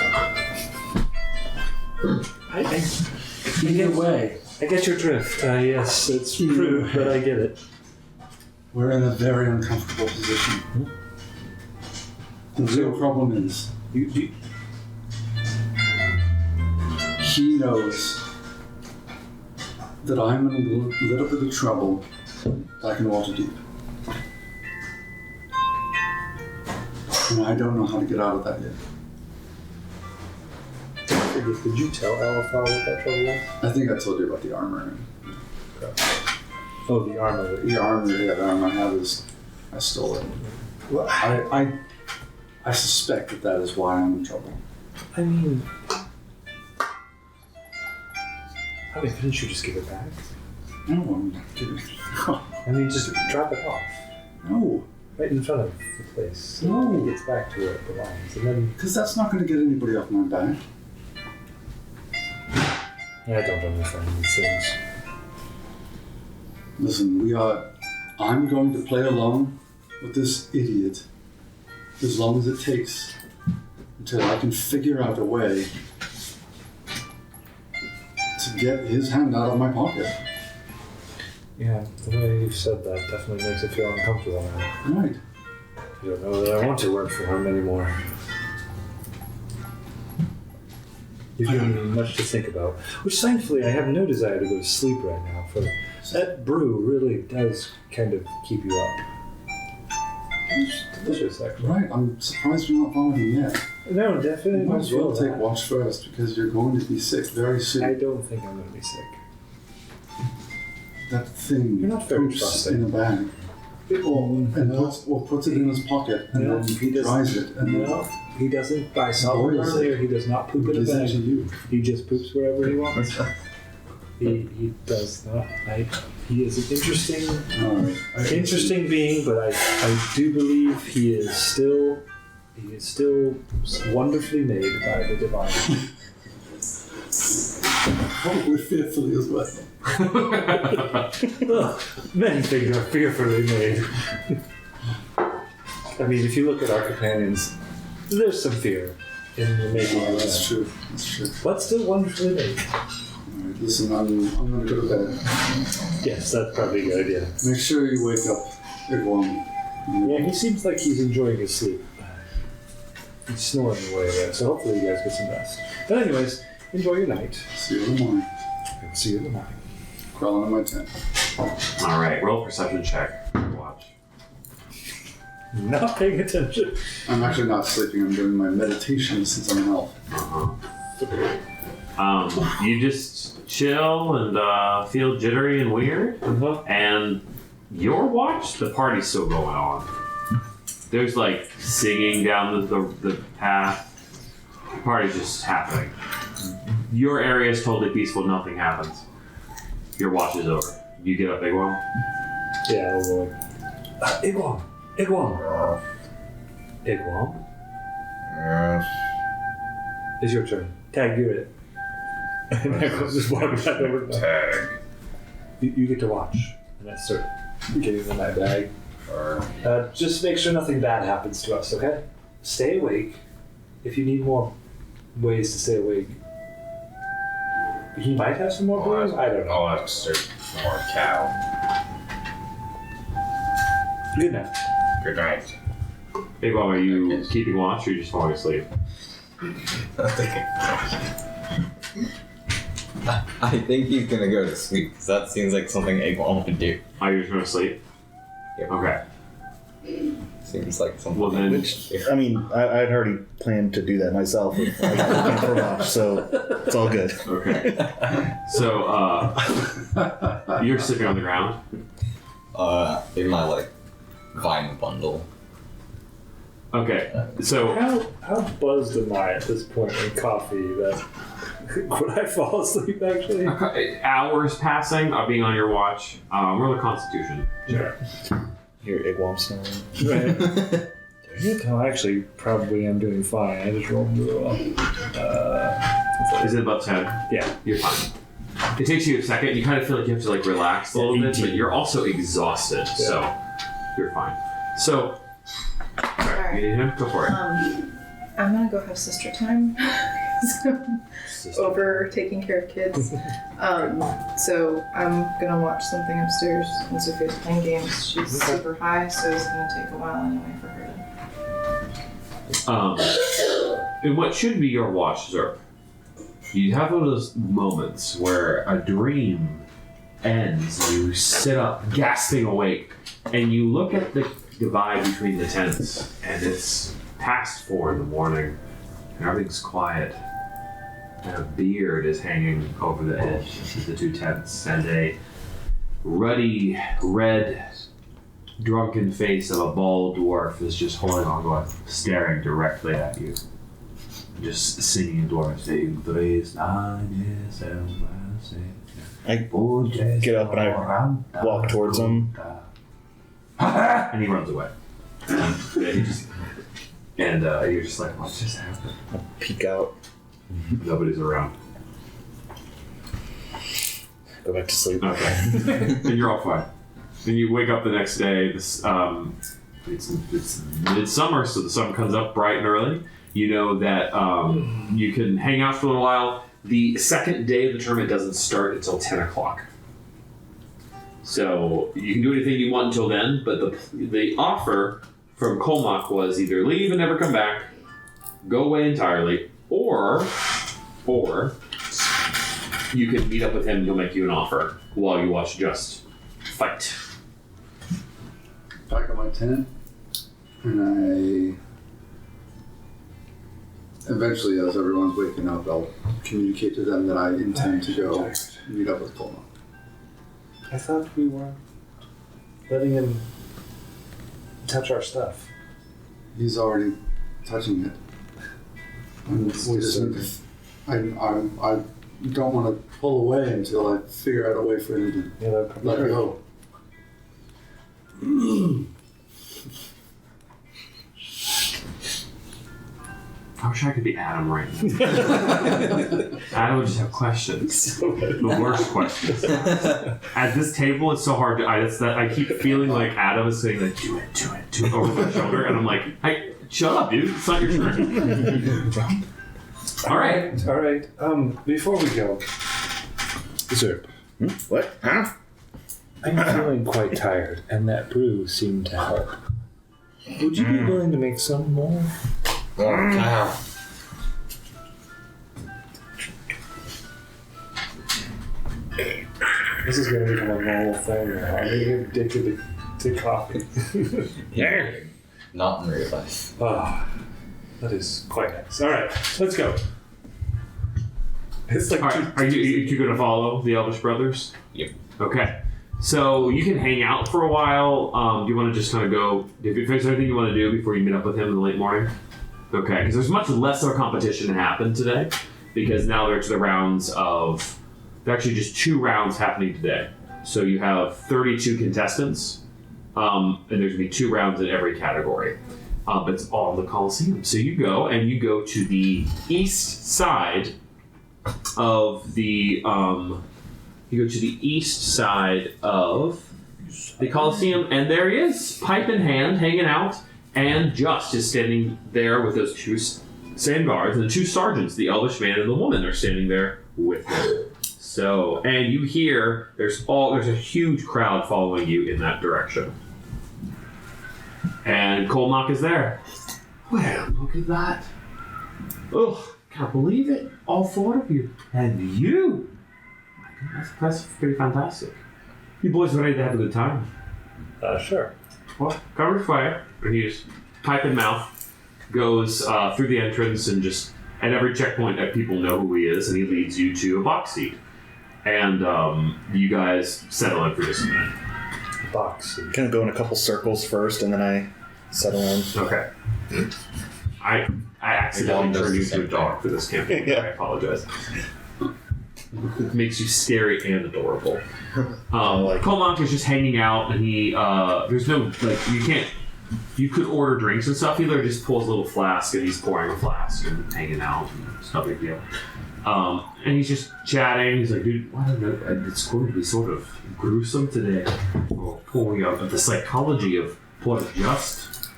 E: Either way,
F: I get your drift. Yes, it's
E: Either
F: crude,
E: way.
F: but I get it.
E: we're in a very uncomfortable position. The real problem is, he knows that I'm in a little bit of trouble back in Waterdeep. And I don't know how to get out of that yet.
F: Did you tell Alphar what that trouble was?
E: I think I told you about the armor.
F: Oh, the armor.
E: The armor, yeah, the armor I have is, I stole it.
F: Well,
E: I suspect that is why I'm in trouble.
F: I mean, couldn't you just give it back?
E: No, I'm not kidding.
F: I mean, just drop it off.
E: No,
F: Right in front of the place.
E: No.
F: It gets back to where it belongs. And then,
E: because that's not going to get anybody off my back.
F: I don't understand these things.
E: Listen, I'm going to play along with this idiot as long as it takes until I can figure out a way to get his hand out of my pocket.
F: Yeah, the way you said that definitely makes it feel uncomfortable now.
E: Right.
F: I don't know that I want to work for him anymore. You've given me much to think about, which thankfully I have no desire to go to sleep right now, for that brew really does kind of keep you up. It's delicious, actually.
E: Right. I'm surprised you're not vomiting yet.
F: No,
E: You
F: definitely
E: might
F: not
E: as well
F: well.
E: take watch first because you're going to be sick very soon.
F: I don't think I'm going to be sick.
E: That thing
F: You're not very
E: poops
F: trusting.
E: in a bag. Or puts it in his pocket and
F: No,
E: then
F: he doesn't.
E: dries it and then
F: No, he doesn't. I saw him
E: Boils it.
F: earlier. He does not poop in a
E: gives it to
F: bag.
E: you.
F: He just poops wherever he wants. He does not. He is an interesting being, but I do believe he is still wonderfully made by the divine.
E: Probably fearfully as well.
F: Many things are fearfully made. I mean, if you look at our companions, there's some fear in the making of
E: That's
F: them,
E: true. That's true.
F: but still wonderfully made.
E: Alright, listen, I'm going to go to bed.
F: Yes, that's probably a good idea.
E: Make sure you wake up Igwam.
F: Yeah, he seems like he's enjoying his sleep. He's snoring away there, so hopefully you guys get some rest. But anyways, enjoy your night.
E: See you in the morning.
F: And see you in the morning.
E: Crawl into my tent.
A: All right, roll perception check. Watch.
F: Not paying attention.
E: I'm actually not sleeping. I'm doing my meditation since I'm an elf.
A: You just chill and feel jittery and weird, and your watch, the party's still going on. There's like singing down the path. The party's just happening. Your area is totally peaceful. Nothing happens. Your watch is over. You get up, Igwam.
F: Yeah, I'll go like, Igwam! Igwam! Igwam? It's your turn. Tag, you're it. And Igwam just walks back over to me.
D: Tag.
F: You get to watch. And I start getting in my bag. Just make sure nothing bad happens to us, okay? Stay awake. If you need more ways to stay awake. He might have some more booze? I don't know.
D: I'll have to search more cow.
F: Good night.
D: Good night.
A: Igwam, are you
D: Okay.
A: keeping watch or are you just falling asleep?
D: I think he's gonna go to sleep because that seems like something Egwon would do.
A: Oh, you're just going to sleep?
D: Yep.
A: Okay.
D: Seems like something.
A: Well, then-
C: I mean, I'd already planned to do that myself if I got looking for watch, so it's all good.
A: Okay. So, you're sitting on the ground.
D: In my like vine bundle.
A: Okay. So,
F: How buzzed am I at this point in coffee that would I fall asleep actually?
A: hours passing of being on your watch. Roll a Constitution.
F: Sure.
C: Here, Igwam snoring.
F: Right. No, actually, probably I'm doing fine. I just rolled really well.
A: Is it above 10?
F: Yeah.
A: You're fine. It takes you a second. You kind of feel like you have to like relax a little bit, but you're also exhausted, so you're fine. So, you need him? Go for it.
G: I'm gonna go have sister time. So, over taking care of kids. So I'm gonna watch something upstairs. And Sophia's playing games. She's super high, so it's gonna take a while anyway for her to.
A: In what should be your watch, Zerp, you have one of those moments where a dream ends. You sit up, gasping awake, and you look at the divide between the tents, and it's past 4 in the morning, and everything's quiet. And a beard is hanging over the edge of the 2 tents, and a ruddy, red, drunken face of a bald dwarf is just holding on, going, staring directly at you. Just singing dwarf, saying,
C: I get up and I walk towards him.
A: And he runs away. And you're just like, what just happened?
C: Peek out,
A: Nobody's around.
C: go back to sleep.
A: Okay. And you're all fine. Then you wake up the next day. This it's midsummer, so the sun comes up bright and early. You know that you can hang out for a little while. The second day of the tournament doesn't start until 10 o'clock. So you can do anything you want until then, but the offer from Colmach was either leave and never come back, go away entirely, or you can meet up with him and he'll make you an offer while you watch Just fight.
E: Back on my tent, and eventually, as everyone's waking up, I'll communicate to them that I intend to go meet up with Colma.
B: I thought we were letting him touch our stuff.
E: He's already touching it. And we just need to, I don't want to pull away until I figure out a way for him to let go.
A: I wish I could be Adam right now. Adam would just have questions. The worst questions. At this table, it's so hard to. I keep feeling like Adam is saying, like, do it, over my shoulder. And I'm like, hey, shut up, dude. It's not your turn. All right.
B: Before we go, sir,
C: What? Huh?
B: I'm feeling quite tired, and that brew seemed to help. Would you be willing to make some more?
D: Wow.
B: This is going to become a normal thing now. I'm getting addicted to coffee.
C: Yeah.
D: Not in real life.
B: Ah, that is quite nice. All right, let's go. It's like
A: All right. Are you going to follow the Elvish brothers?
D: Yep.
A: Okay. So you can hang out for a while. Do you want to just kind of go? If there's anything you want to do before you meet up with him in the late morning? Okay, because there's much less of a competition to happen today, because now there's the rounds of, there's actually just 2 rounds happening today. So you have 32 contestants, and there's going to be 2 rounds in every category. But it's all in the Coliseum. So you go to the east side of the, Coliseum, and there he is, pipe in hand, hanging out. And Just is standing there with those 2 sand guards, and the 2 sergeants, the Elvish man and the woman, are standing there with him. So, and you hear there's a huge crowd following you in that direction. And Colmach is there. Well, look at that. Oh, can't believe it. All 4 of you. And you. That's pretty fantastic. You boys are ready to have a good time.
B: sure.
A: Well, cover fire. And he just, pipe in mouth, goes through the entrance, and just at every checkpoint that people know who he is, and he leads you to a box seat. And you guys settle in for just a minute.
B: Box seat.
C: Kind of go in a couple circles first, and then I settle in.
A: Okay. I accidentally turned you into a dog for this campaign.
C: Yeah.
A: I apologize. It makes you scary and adorable. Colmach is just hanging out, and he there's no, like, you could order drinks and stuff. He literally just pulls a little flask, and he's pouring a flask and hanging out. It's no big deal. And he's just chatting. He's like, dude, I don't know. It's going to be sort of gruesome today. Or pouring out the psychology of poor Just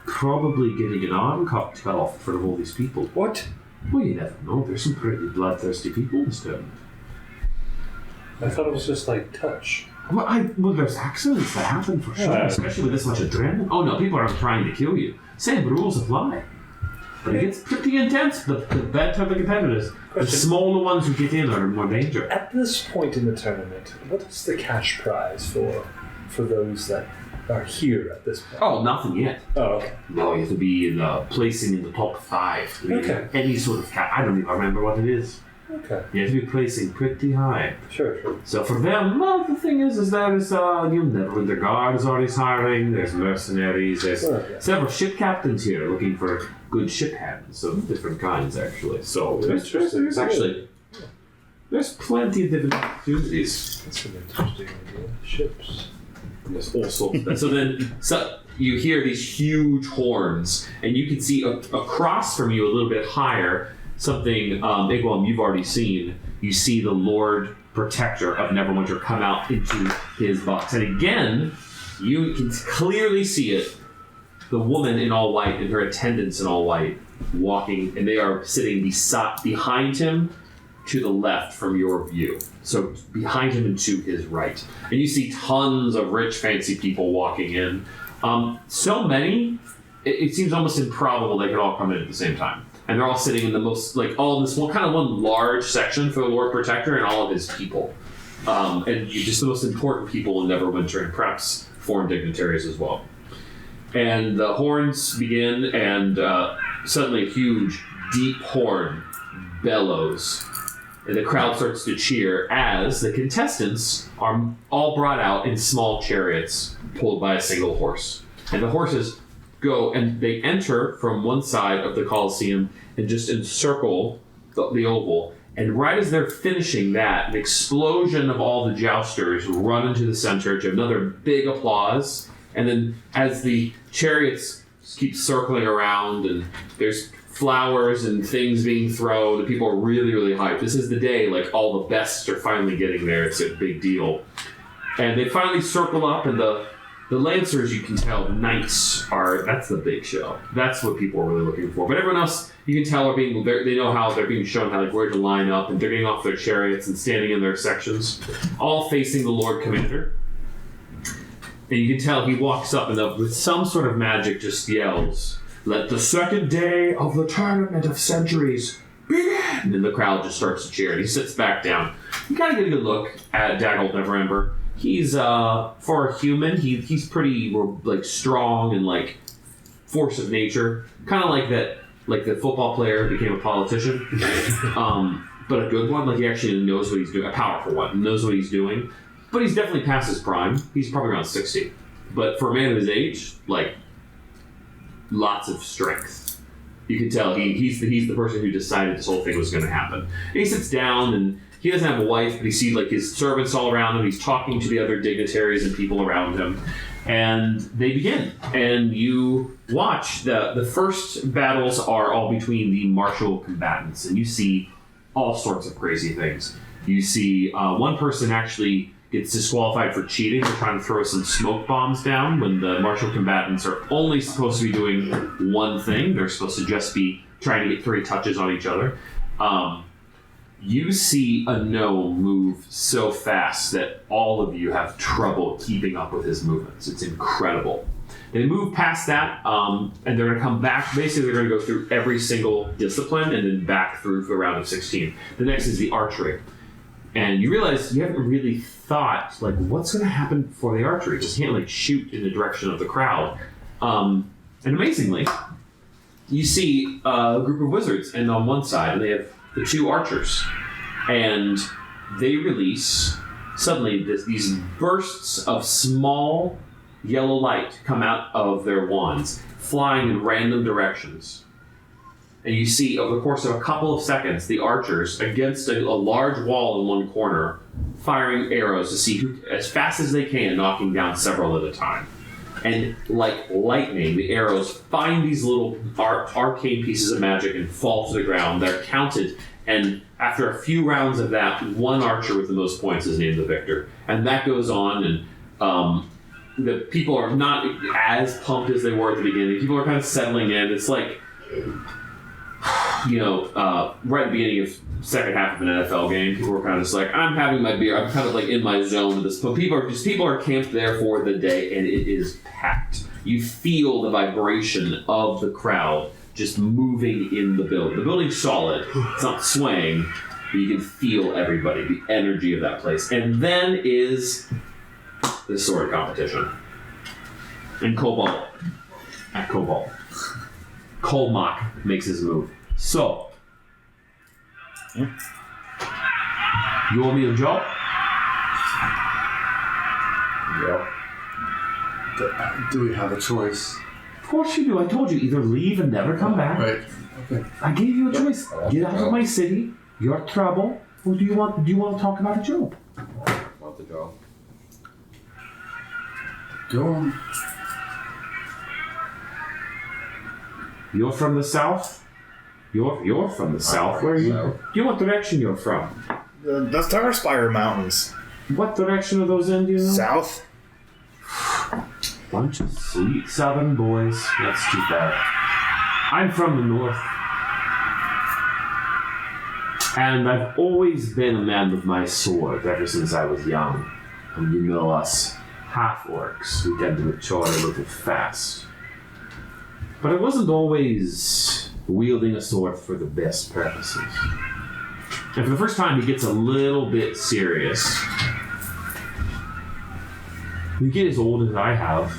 A: probably getting an arm cut off in front of all these people.
B: What?
A: Well, you never know. There's some pretty bloodthirsty people in this town.
B: I thought it was just like touch.
A: Well, there's accidents that happen for sure,
B: Yeah.
A: especially with this much adrenaline. Oh no, people aren't trying to kill you. Same rules apply. But it gets pretty intense. The better the competitors. The
B: Question.
A: smaller ones who get in are in more danger.
B: At this point in the tournament, what is the cash prize for those that are here at this point?
A: Oh, nothing yet.
B: Oh, okay.
A: No, you have to be in placing in the top 5. To be
B: Okay.
A: Any sort of I don't even remember what it is.
B: Okay.
A: You have to be placing pretty high.
B: Sure.
A: So for them, well, the thing is there's the guard is always hiring. There's mercenaries. There's
B: Sure, yeah.
A: several ship captains here looking for good ship hands of different kinds, actually. So there's actually there's plenty of different opportunities.
B: That's an interesting idea. Ships.
A: There's all sorts. And so you hear these huge horns, and you can see across from you a little bit higher something. Igwam, you've already seen. You see the Lord Protector of Neverwinter come out into his box, and again, you can clearly see it. The woman in all white and her attendants in all white walking, and they are sitting behind him to the left from your view. So behind him and to his right. And you see tons of rich, fancy people walking in. So many, it seems almost improbable they could all come in at the same time. And they're all sitting in the most, like, all in this one kind of one large section for the Lord Protector and all of his people. And just the most important people in Neverwinter, and perhaps foreign dignitaries as well. And the horns begin, and suddenly a huge, deep horn bellows. And the crowd starts to cheer as the contestants are all brought out in small chariots pulled by a single horse. And the horses go and they enter from one side of the Colosseum and just encircle the oval. And right as they're finishing that, an explosion of all the jousters run into the center to another big applause. And then as the chariots keep circling around and there's flowers and things being thrown, and people are really, really hyped. This is the day, like, all the best are finally getting there. It's a big deal. And they finally circle up, and the Lancers, you can tell, the Knights that's the big show. That's what people are really looking for. But everyone else, you can tell, they know how they're being shown how, like, where to line up, and they're getting off their chariots and standing in their sections, all facing the Lord Commander. And you can tell he walks up and with some sort of magic just yells, "Let the second day of the tournament of centuries begin!" And the crowd just starts to cheer. And he sits back down. You kind of get a good look at Daggold Neverember. He's, for a human, he's pretty, like, strong and, like, force of nature. Kind of like that, like the football player became a politician. But a good one. Like, he actually knows what he's doing. A powerful one. Knows what he's doing. But he's definitely past his prime. He's probably around 60. But for a man of his age, like, lots of strength. You can tell he's the person who decided this whole thing was going to happen. And he sits down, and he doesn't have a wife, but he sees, like, his servants all around him. He's talking to the other dignitaries and people around him. And they begin. And you watch. The first battles are all between the martial combatants. And you see all sorts of crazy things. You see one person actually gets disqualified for cheating. They're trying to throw some smoke bombs down when the martial combatants are only supposed to be doing one thing. They're supposed to just be trying to get 3 touches on each other. You see a gnome move so fast that all of you have trouble keeping up with his movements. It's incredible. They move past that, and they're going to come back. Basically, they're going to go through every single discipline and then back through the round of 16. The next is the archery. And you realize you haven't really thought, like, what's going to happen for the archery? Because you can't, like, shoot in the direction of the crowd. And amazingly, you see a group of wizards, and on one side, and they have the 2 archers. And they release, suddenly, these bursts of small yellow light come out of their wands, flying in random directions. And you see, over the course of a couple of seconds, the archers, against a large wall in one corner, firing arrows to see who, as fast as they can, knocking down several at a time. And like lightning, the arrows find these little arcane pieces of magic and fall to the ground. They're counted, and after a few rounds of that, one archer with the most points is named the victor. And that goes on, and the people are not as pumped as they were at the beginning. People are kind of settling in. It's like, right at the beginning of second half of an NFL game, people were kind of just like, I'm having my beer. I'm kind of like in my zone with this. But people are camped there for the day, and it is packed. You feel the vibration of the crowd just moving in the building. The building's solid. It's not swaying, but you can feel everybody, the energy of that place. And then is the sword competition. And Cobalt. At Cobalt. Colmock makes his move. So, you want me a job?
E: Yeah. Do we have a choice?
A: Of course you do. I told you, either leave and never come back.
E: Right. Okay.
A: I gave you a choice. Get out of my city. You're trouble. Or do you want to talk about a job?
D: Want the job?
E: Go on.
A: You're from the south? You're from the south. Where are you?
D: South.
A: Do you know what direction you're from?
C: The Starspire Mountains.
A: What direction are those in, do you know?
C: South?
A: Bunch of sweet southern boys. That's too bad. I'm from the north. And I've always been a man with my sword ever since I was young. And you know us half-orcs, we tend to mature a little fast. But I wasn't always wielding a sword for the best purposes. And for the first time, he gets a little bit serious. You get as old as I have,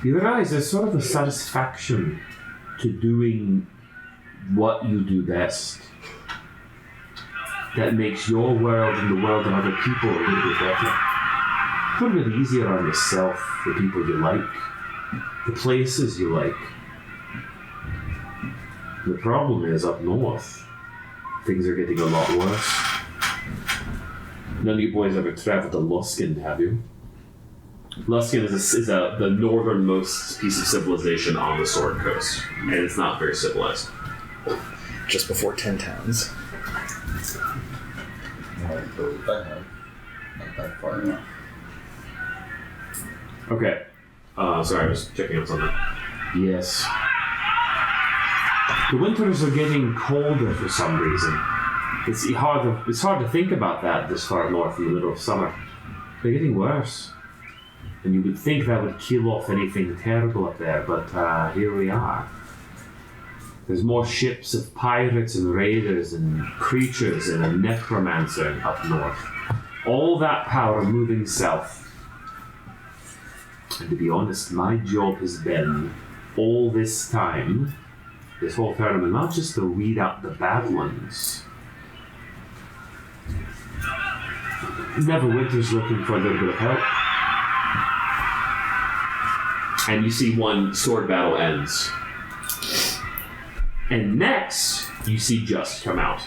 A: you realize there's sort of a satisfaction to doing what you do best that makes your world and the world of other people a little bit better. Put a bit easier on yourself, the people you like, the places you like. The problem is up north, things are getting a lot worse. None of you boys ever traveled to Luskan, have you? Luskan is the northernmost piece of civilization on the Sword Coast, and it's not very civilized.
B: Just before 10 towns.
D: Not that far enough.
A: Okay. Sorry, I was checking out something. Yes. The winters are getting colder for some reason. It's hard to think about that this far north in the middle of summer. They're getting worse. And you would think that would kill off anything terrible up there, but here we are. There's more ships of pirates and raiders and creatures and a necromancer up north. All that power moving south. And to be honest, my job has been, all this time, this whole tournament, not just to weed out the bad ones. Neverwinter's looking for a little bit of help. And you see one sword battle ends. And next, you see Just come out.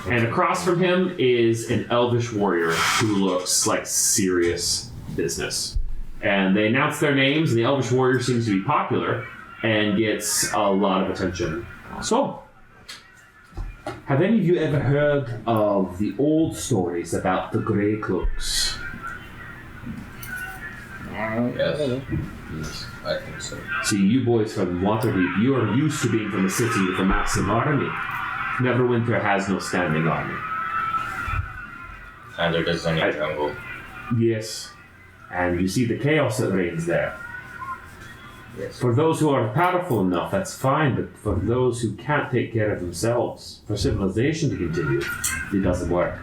A: And across from him is an elvish warrior who looks like serious business. And they announce their names, and the elvish warrior seems to be popular and gets a lot of attention. So, have any of you ever heard of the old stories about the Grey Cloaks?
D: Yes, I think so.
A: See, you boys from Waterdeep, you are used to being from a city with a massive army. Neverwinter has no standing army.
D: And there isn't any jungle.
A: Yes. And you see the chaos that reigns there.
D: Yes.
A: For those who are powerful enough, that's fine, but for those who can't take care of themselves, for civilization to continue, it doesn't work.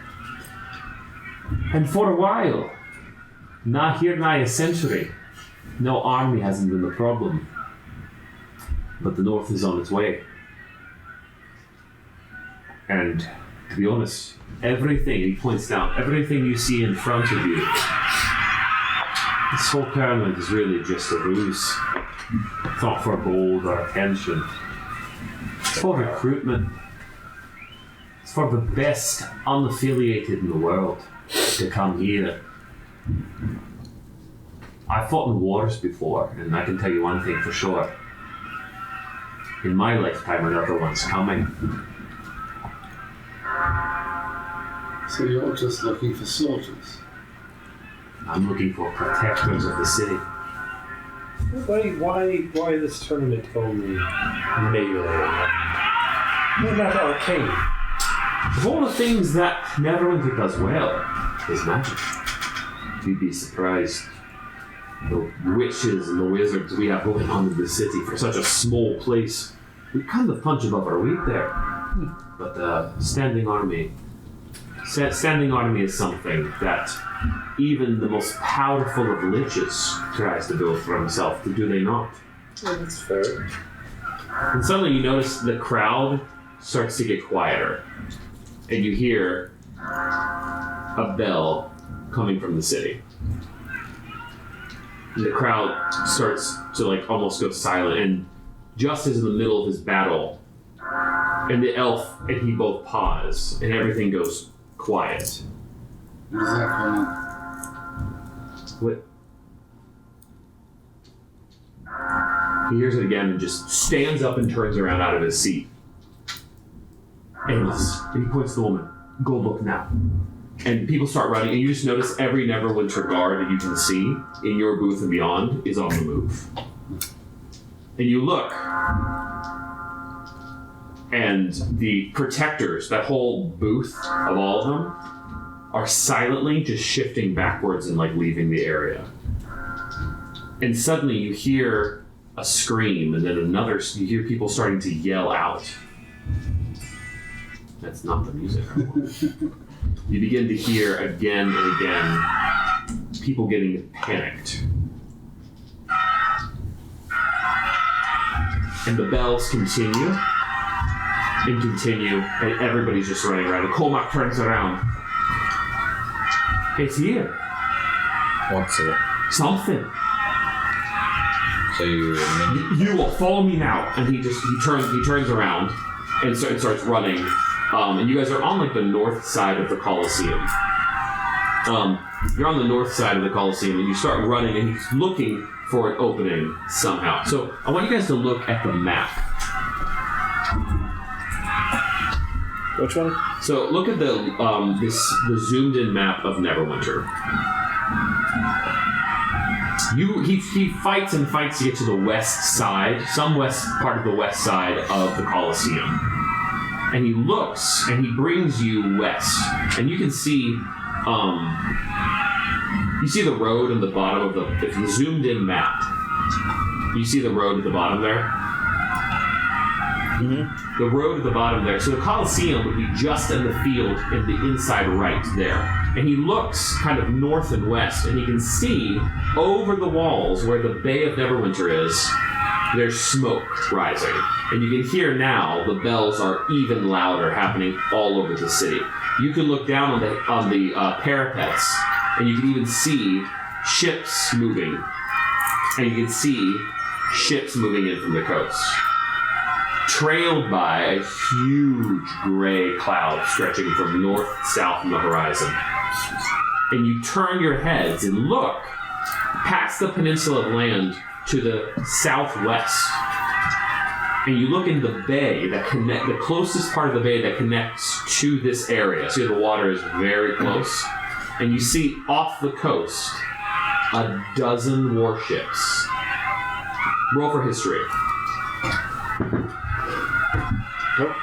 A: And for a while, nigh a century, no army hasn't been the problem. But the north is on its way. And to be honest, everything, he points down, everything you see in front of you, this whole tournament is really just a ruse. It's not for gold or attention. It's for recruitment. It's for the best unaffiliated in the world to come here. I fought in wars before, and I can tell you one thing for sure. In my lifetime, another one's coming.
E: So you're just looking for soldiers?
A: I'm looking for protectors of the city.
F: Why this tournament only melee? Why not arcane?
A: Of all the things that Neverwinter does well is magic. You'd be surprised. The witches and the wizards we have going on in the city for such a small place. We kind of punch above our weight there. But standing army is something that even the most powerful of liches tries to build for himself, do they not?
B: Yeah, that's fair.
A: And suddenly you notice the crowd starts to get quieter. And you hear a bell coming from the city. And the crowd starts to almost go silent, and just as in the middle of his battle, and the elf and he both pause, and everything goes quiet.
E: What does that call?
A: What? He hears it again and just stands up and turns around out of his seat. And he points to the woman. Go look now. And people start running, and you just notice every Neverwinter guard that you can see in your booth and beyond is on the move. And you look, and the protectors, that whole booth of all of them, are silently just shifting backwards and like leaving the area. And suddenly you hear a scream, and then you hear people starting to yell out. That's not the music I want. You begin to hear again and again people getting panicked. And the bells continue and continue, and everybody's just running around. And Colmac turns around. It's here.
D: What's it?
A: Something.
D: So
A: You will follow me now. And he turns around and starts running. And you guys are on like the north side of the Colosseum. You're on the north side of the Colosseum, and you start running, and he's looking for an opening somehow. So I want you guys to look at the map.
C: Which one?
A: So look at the zoomed in map of Neverwinter. He fights and fights to get to the west side, some west part of the west side of the Colosseum. And he looks and he brings you west. And you can see you see the road in the bottom of the zoomed in map. You see the road at the bottom there? Mm-hmm. The road at the bottom there. So the Colosseum would be just in the field in the inside right there. And he looks kind of north and west, and he can see over the walls where the Bay of Neverwinter is, there's smoke rising. And you can hear now the bells are even louder happening all over the city. You can look down on the parapets, and you can even see ships moving. And you can see ships moving in from the coast, trailed by a huge gray cloud stretching from north to south on the horizon. And you turn your heads and look past the peninsula of land to the southwest. And you look in the bay the closest part of the bay that connects to this area. See, the water is very close. And you see off the coast a dozen warships. Roll for history.
C: Nope.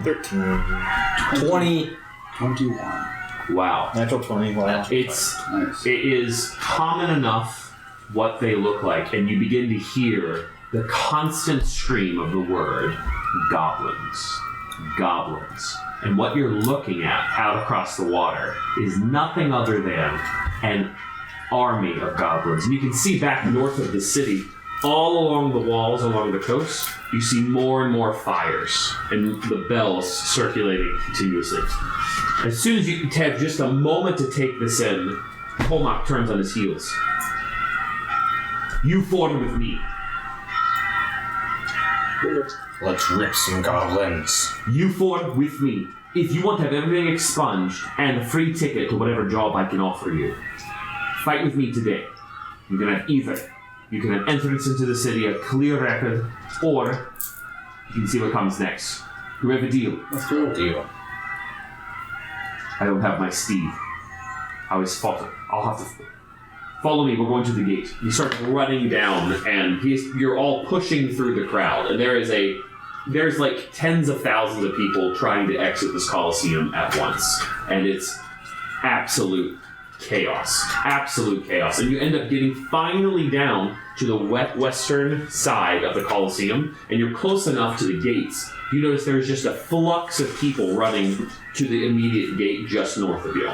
C: 13.
D: 20.
E: 21.
A: Wow.
C: Natural 20. Wow.
E: Nice.
A: It is common enough what they look like, and you begin to hear the constant stream of the word goblins. Goblins. And what you're looking at out across the water is nothing other than an army of goblins. And you can see back north of the city, all along the walls along the coast, you see more and more fires and the bells circulating continuously. As soon as you have just a moment to take this in, Colmac turns on his heels. You forward with me.
D: Let's rip some goblins.
A: You forward with me. If you want to have everything expunged and a free ticket to whatever job I can offer you, fight with me today. You can have either. You can have entrance into the city, a clear record, or you can see what comes next. Do we have a deal?
E: Let's go.
D: Deal.
A: I don't have my steed. I was fought it. I'll have to follow me. We're going to the gate. You start running down, and you're all pushing through the crowd. And there's like tens of thousands of people trying to exit this Colosseum at once, and it's absolute chaos. Absolute chaos. And you end up getting finally down to the western side of the Colosseum, and you're close enough to the gates. You notice there's just a flux of people running to the immediate gate just north of you.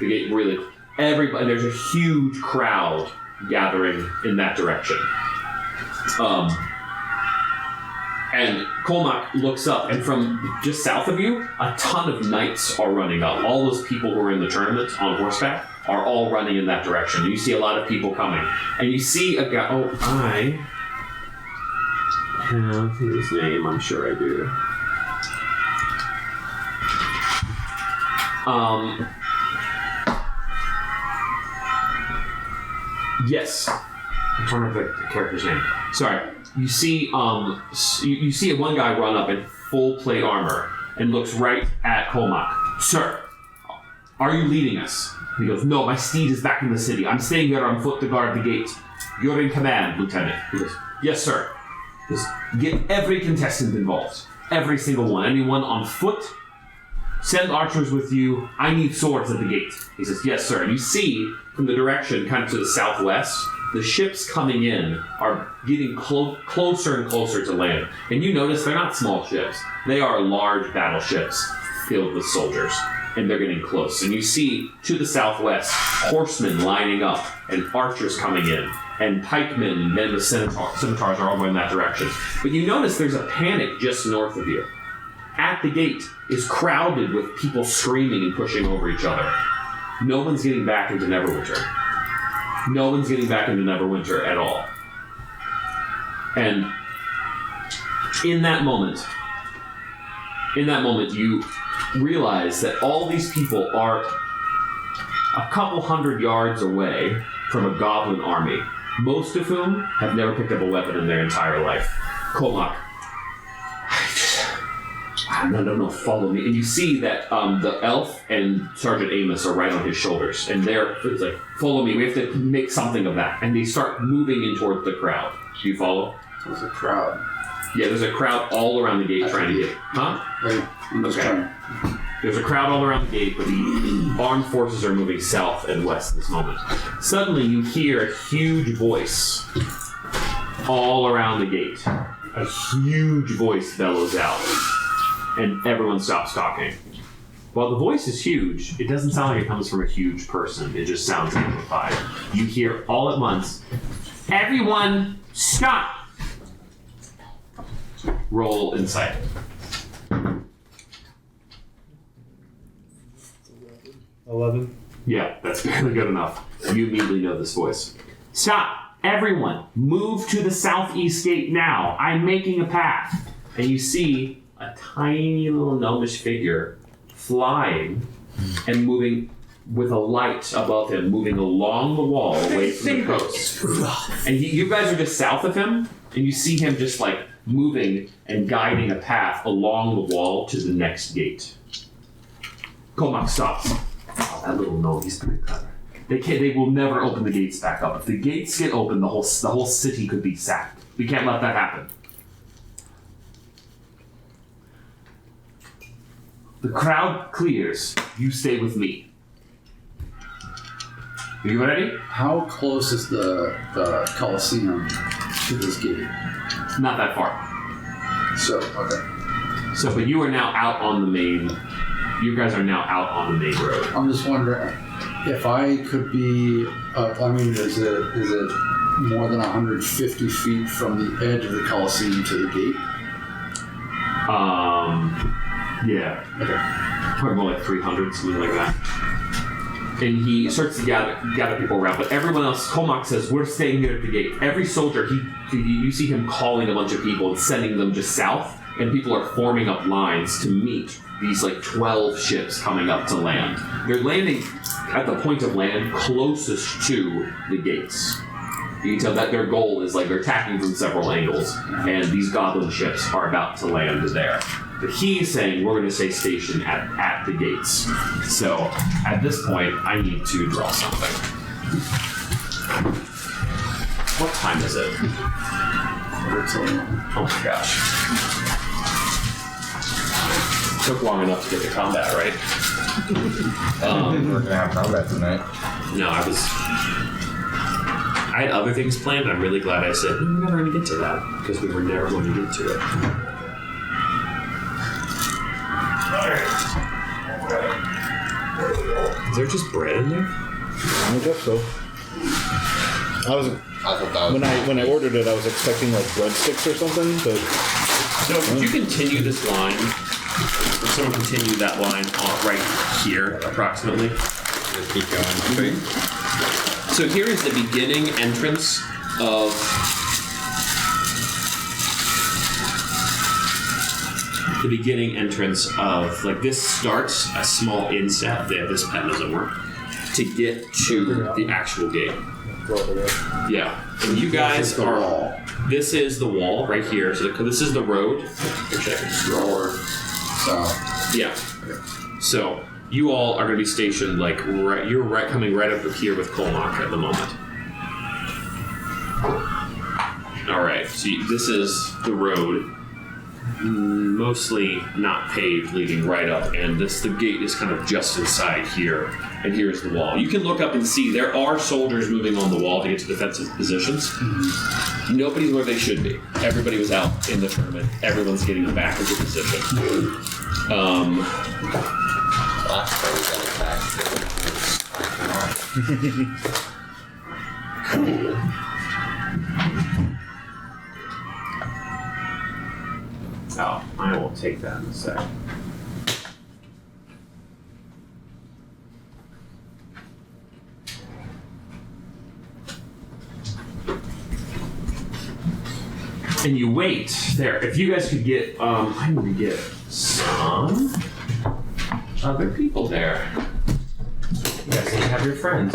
A: The gate really, everybody, there's a huge crowd gathering in that direction. And Colmac looks up, and from just south of you, a ton of knights are running up. All those people who are in the tournament on horseback are all running in that direction. You see a lot of people coming. And you see a guy, I have his name, I'm sure I do. Yes. I'm trying to remember the character's name. Sorry. You see you see one guy run up in full plate armor and looks right at Colmac. Sir, are you leading us? He goes, no, my steed is back in the city. I'm staying here on foot to guard the gate. You're in command, Lieutenant. He goes, yes, sir. Just get every contestant involved. Every single one. Anyone on foot, send archers with you. I need swords at the gate. He says, yes, sir. And you see from the direction, kind of to the southwest, the ships coming in are getting closer and closer to land. And you notice they're not small ships. They are large battleships filled with soldiers. And they're getting close. And you see, to the southwest, horsemen lining up and archers coming in. And pikemen and men with scimitars are all going that direction. But you notice there's a panic just north of you. At the gate is crowded with people screaming and pushing over each other. No one's getting back into Neverwinter. No one's getting back into Neverwinter at all. And in that moment, you realize that all these people are a couple hundred yards away from a goblin army, most of whom have never picked up a weapon in their entire life. Colmac, no, follow me. And you see that the elf and Sergeant Amos are right on his shoulders, and it's like, follow me, we have to make something of that. And they start moving in towards the crowd. Do you follow?
E: There's a crowd.
A: Yeah, there's a crowd all around the gate trying to get... Huh?
E: Right. I'm just trying.
A: There's a crowd all around the gate, but the armed forces are moving south and west at this moment. Suddenly, you hear a huge voice all around the gate. A huge voice bellows out, and everyone stops talking. While the voice is huge, it doesn't sound like it comes from a huge person. It just sounds amplified. You hear all at once, everyone stop! Roll insight.
B: 11.
A: Yeah, that's barely good enough. You immediately know this voice. Stop! Everyone, move to the southeast gate now. I'm making a path. And you see a tiny little gnomish figure flying and moving with a light above him, moving along the wall away from the coast. And you guys are just south of him, and you see him just like moving and guiding a path along the wall to the next gate. Colmac stops. Oh, that little gnome, he's pretty clever. They will never open the gates back up. If the gates get open, the whole city could be sacked. We can't let that happen. The crowd clears. You stay with me. Are you ready?
E: How close is the Colosseum to this gate?
A: Not that far.
E: So, okay.
A: So, but you are now out on the main. You guys are now out on the main road.
E: I'm just wondering if I could be. I mean, is it more than 150 feet from the edge of the Colosseum to the gate?
A: Yeah.
E: Okay.
A: Probably more like 300, something like that. And he starts to gather people around, but everyone else, Colmac says, we're staying here at the gate. Every soldier, you see him calling a bunch of people and sending them just south, and people are forming up lines to meet these like 12 ships coming up to land. They're landing at the point of land closest to the gates. You can tell that their goal is like they're attacking from several angles, and these goblin ships are about to land there. But he's saying we're going to stay stationed at the gates. So at this point, I need to draw something. What time is it? Oh my gosh. Took long enough to get to combat, right?
D: We're gonna have combat tonight.
A: No, I had other things planned, but I'm really glad I said, no, we're never going to get to that, because we were never going to get to it. Is there just bread in there?
C: I guess so.
D: I thought that was
C: When I ordered it, I was expecting like breadsticks or something, but
A: So could you continue this line? Or someone continue that line off right here, approximately?
D: just keep going.
A: So here is the beginning entrance of like this starts a small instep. This pen doesn't work to get to the actual gate. Yeah, and you guys are. This is the wall right here. So this is the road. Actually, I can draw.
E: So,
A: Yeah. So you all are going to be stationed like right. You're right coming right up here with Colmac at the moment. All right. So this is the road, mostly not paved, leading right up, and the gate is kind of just inside here, and here's the wall. You can look up and see there are soldiers moving on the wall to get to defensive positions. Nobody's where they should be. Everybody was out in the tournament. Everyone's getting back into position.
D: Last time we got
A: Oh, I will take that in a sec. And you wait there. If you guys could get, I need to get some other people there. You guys need to have your friends.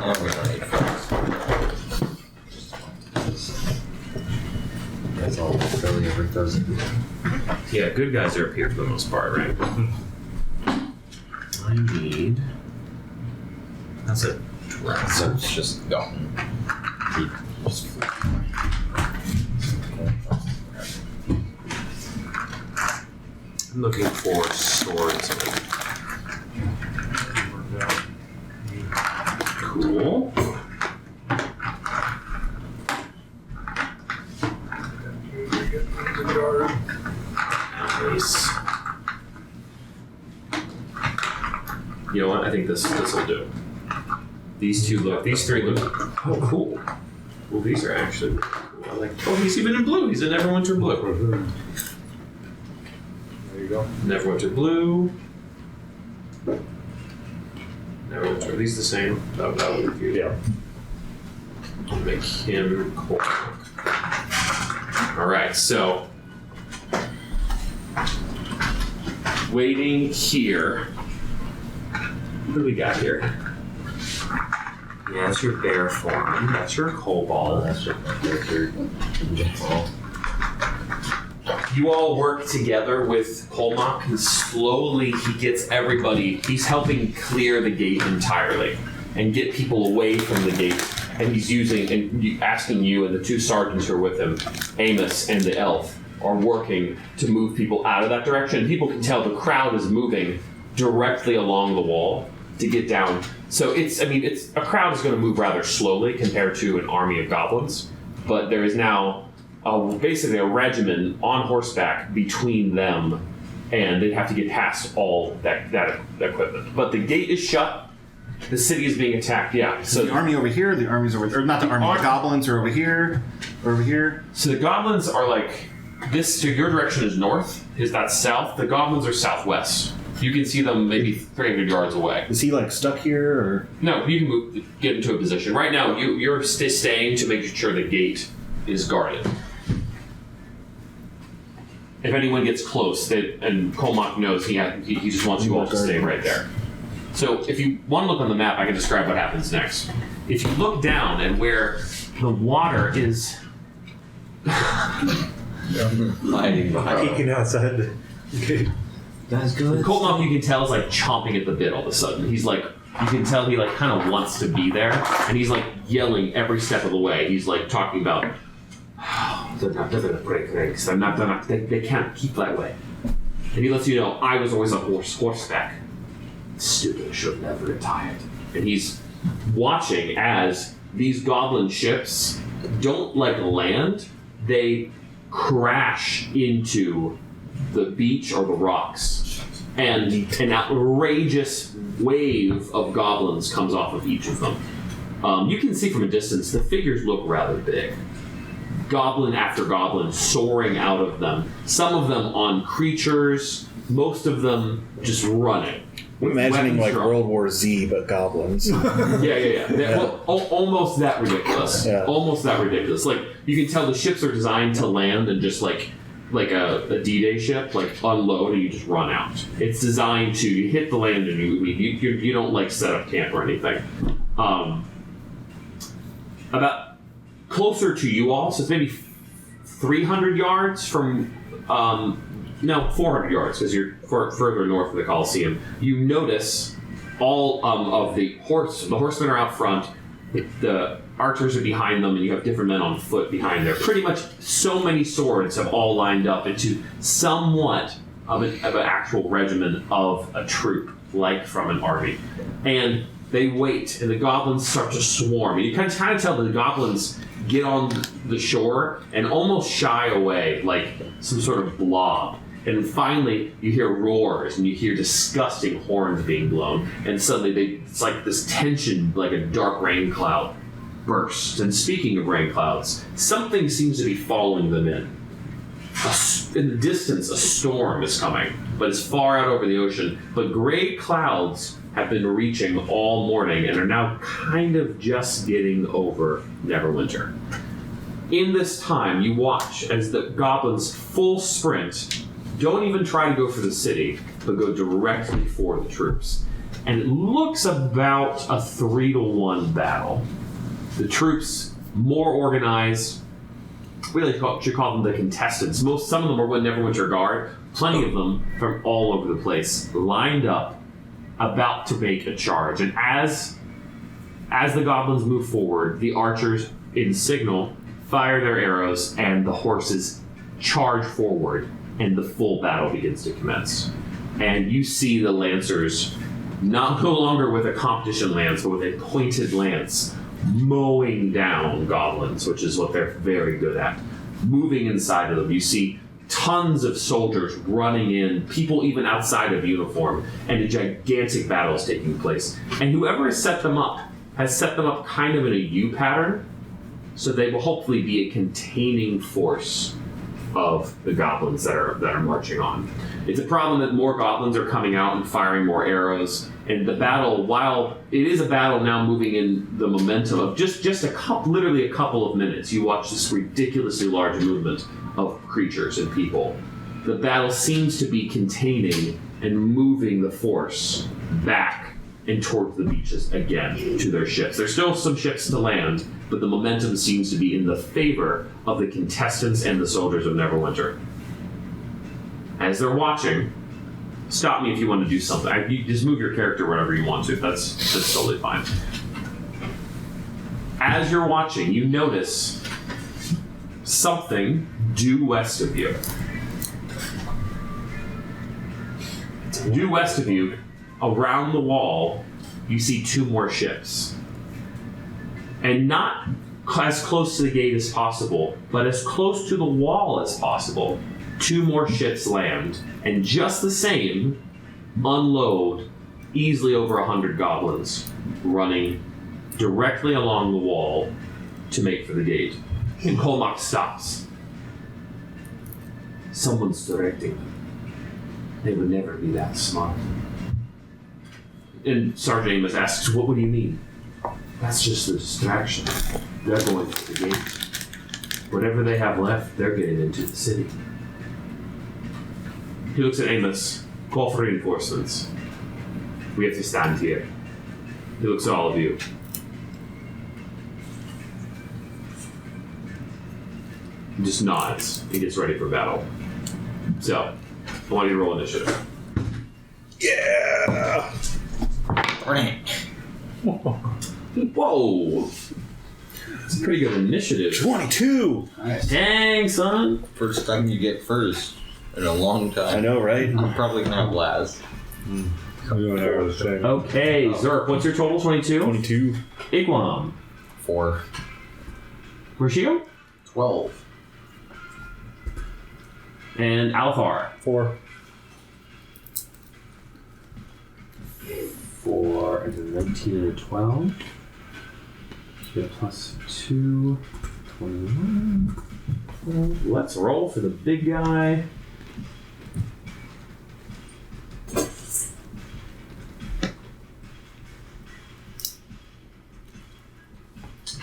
D: Oh, we don't need friends. That's all Philly ever does.
A: Yeah, good guys are up here for the most part, right? I need. That's it.
D: So it's just gone.
A: I'm looking for swords. Cool. Nice. You know what? I think this will do. These three look. Oh, cool. Well, these are actually really cool. I like. Oh, he's even in blue. He's in Neverwinter blue.
B: There you go.
A: Neverwinter blue. Neverwinter. Are these the same? That would confuse.
B: Yeah.
A: I'll make him cool. All right. So waiting here. What do we got here? Yeah, that's your bear form. That's your kobold.
D: That's your
A: You all work together with Kolmak, and slowly he gets everybody. He's helping clear the gate entirely and get people away from the gate. And he's asking you and the two sergeants who are with him, Amos and the elf, are working to move people out of that direction. People can tell the crowd is moving directly along the wall to get down. So it's a crowd is going to move rather slowly compared to an army of goblins, but there is now basically a regiment on horseback between them, and they have to get past all that equipment. But the gate is shut. The city is being attacked. Yeah.
C: So the army over here, the army's over, or not the army. The goblins are over here, over here.
A: So the goblins are like this. So your direction is north. That's south. The goblins are southwest. You can see them maybe 300 yards away.
C: Is he like stuck here, or
A: no? You can get into a position. Right now, you're staying to make sure the gate is guarded. If anyone gets close, and Kolmak knows he just wants you all to stay right there. So if you want to look on the map, I can describe what happens next. If you look down and where the water is
D: hiding behind.
F: Peeking outside. Okay.
D: That's good.
A: Kolmak, you can tell, is like chomping at the bit all of a sudden. He's like, you can tell he like kind of wants to be there, and he's like yelling every step of the way. He's like talking about, they're gonna break ranks. They can't keep that way. And he lets you know, I was always on horseback. Stupid, should have never retired. And he's watching as these goblin ships don't like land, they crash into the beach or the rocks, and an outrageous wave of goblins comes off of each of them. You can see from a distance the figures look rather big. Goblin after goblin soaring out of them. Some of them on creatures, most of them just running.
C: I'm imagining like
A: drawn.
C: World War Z, but goblins.
A: Yeah. Well, almost that ridiculous.
C: Yeah.
A: Almost that ridiculous. Like, you can tell the ships are designed to land and just like a D-Day ship, like unload and you just run out. It's designed to, you hit the land and you don't like set up camp or anything. About closer to you all, so it's maybe 300 yards from, 400 yards because you're further north of the Coliseum. You notice all of the horsemen are out front, the archers are behind them, and you have different men on foot behind there. Pretty much so many swords have all lined up into somewhat of an actual regiment of a troop, like from an army. And they wait, and the goblins start to swarm. And you can kind of tell that the goblins get on the shore and almost shy away like some sort of blob. And finally, you hear roars and you hear disgusting horns being blown. And suddenly, it's like this tension, like a dark rain cloud, bursts. And speaking of rain clouds, something seems to be following them in. In the distance, a storm is coming, but it's far out over the ocean. But gray clouds have been reaching all morning and are now kind of just getting over Neverwinter. In this time, you watch as the goblins full sprint, don't even try to go for the city, but go directly for the troops. And it looks about a 3-to-1 battle. The troops more organized. We should call them the contestants. Some of them are Neverwinter Guard. Plenty of them from all over the place, lined up, about to make a charge. And as the goblins move forward, the archers, in signal, fire their arrows, and the horses charge forward, and the full battle begins to commence. And you see the lancers, no longer with a competition lance, but with a pointed lance, mowing down goblins, which is what they're very good at. Moving inside of them, you see tons of soldiers running in, people even outside of uniform, and a gigantic battle is taking place. And whoever has set them up kind of in a U pattern, so they will hopefully be a containing force of the goblins that are marching on. It's a problem that more goblins are coming out and firing more arrows, and the battle, while it is a battle now moving in the momentum of literally a couple of minutes, you watch this ridiculously large movement of creatures and people. The battle seems to be containing and moving the force back and towards the beaches again to their ships. There's still some ships to land, but the momentum seems to be in the favor of the contestants and the soldiers of Neverwinter. As they're watching, stop me if you want to do something. You just move your character wherever you want to. That's totally fine. As you're watching, you notice something due west of you. Due west of you, around the wall, you see 2 more ships. And not as close to the gate as possible, but as close to the wall as possible. 2 more ships land, and just the same, unload easily over 100 goblins running directly along the wall to make for the gate. And Colmach stops. Someone's directing them. They would never be that smart. And Sergeant Amos asks, what do you mean? That's just a distraction. They're going to the gate. Whatever they have left, they're getting into the city. He looks at Amos. Call for reinforcements. We have to stand here. He looks at all of you. He just nods. He gets ready for battle. So, I want you to roll initiative.
C: Yeah!
A: Whoa! It's a pretty good initiative.
C: 22!
E: Nice.
A: Dang, son!
D: First time you get first in a long time.
C: I know, right?
D: I'm probably gonna have last.
A: Okay, Zerk, what's your total? 22?
C: 22.
A: Igwam.
D: 4.
A: Where'd she go?
D: 12.
A: And Althar.
B: 4.
A: 4, and then 19 and a 12. You get plus 2, 21. 12. Let's roll for the big guy.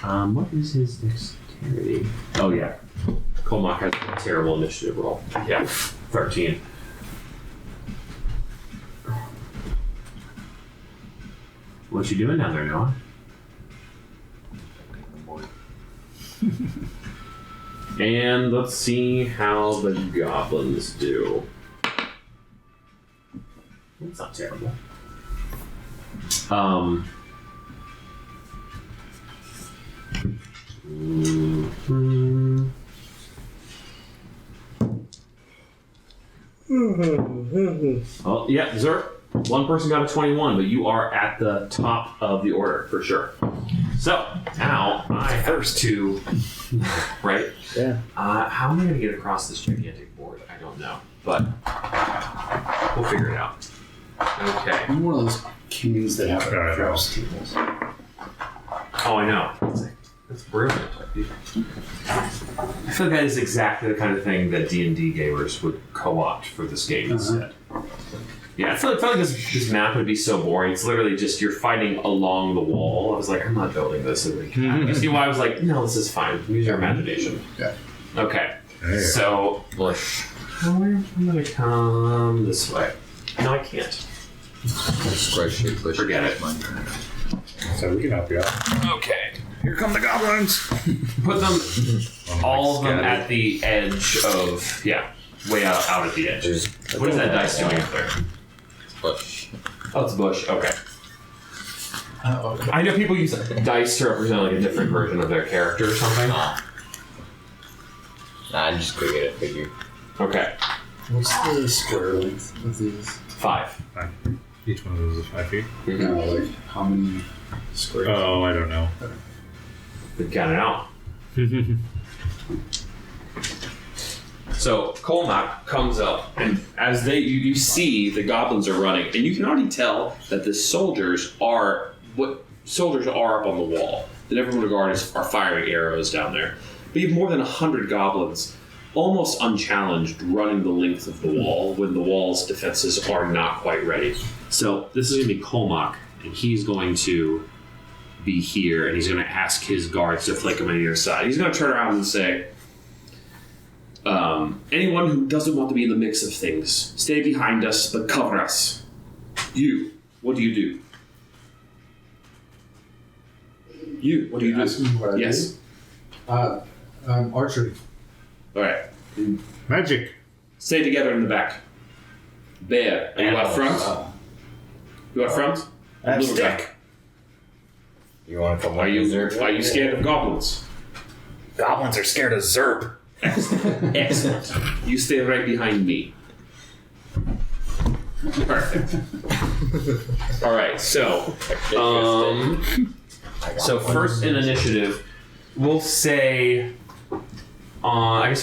A: What is his dexterity? Oh, yeah. Colmach has a terrible initiative roll. Yeah, 13. What you doing down there, Noah? And let's see how the goblins do. That's not terrible. Oh, yeah, Zerp. One person got a 21, but you are at the top of the order for sure. So now I have to, right?
C: Yeah.
A: How am I going to get across this gigantic board? I don't know, but we'll figure it out. Okay.
E: I'm one of those kings that have
B: Alright.
E: drafts tables.
A: Oh, I know. That's brilliant. I feel like that is exactly the kind of thing that D&D gamers would co-opt for this game instead. Yeah, I felt like this map would be so boring. It's literally just you're fighting along the wall. I was like, I'm not building this. You see why I was like, no, this is fine. Use your imagination.
E: Yeah.
A: Okay.
B: There.
A: So,
D: Bush.
A: I'm going to come this way. No, I can't.
D: Square shaped bush.
A: Forget it.
B: So we can help you out.
A: Okay.
C: Here come the goblins.
A: Put them, all of them at the edge of, way out at the edge. What is that dice doing up there?
D: Bush.
A: Oh, it's a bush. Okay.
E: Okay.
A: I know people use dice to represent like a different version of their character or something.
D: Nah, I'm just quick at a figure.
A: Okay.
E: What's the square length of these?
A: 5.
B: Each one of those is 5 feet.
E: No, like how many squares?
B: Oh, I don't know.
A: We count it out. So Colmac comes up, and as you see the goblins are running, and you can already tell that the soldiers are up on the wall. The Neverwinter Guard are firing arrows down there. But you have more than 100 goblins, almost unchallenged, running the length of the wall when the wall's defenses are not quite ready. So this is going to be Colmac, and he's going to be here, and he's going to ask his guards to flank him on either side. He's going to turn around and say, anyone who doesn't want to be in the mix of things, stay behind us, but cover us. You, what do you do? You, what do you do?
E: Ask me what I
A: Yes.
E: do? Archery.
A: All right.
B: Magic.
A: Stay together in the back. Bear, are you out front? You out front?
C: I have
A: Little
C: stick.
A: guy.
D: You want to come
A: Are
D: with me,
A: you
D: Zerp?
A: scared of goblins?
C: Goblins are scared of Zerp.
A: Excellent. You stay right behind me. Perfect. All right. So, first in initiative, we'll say. We'll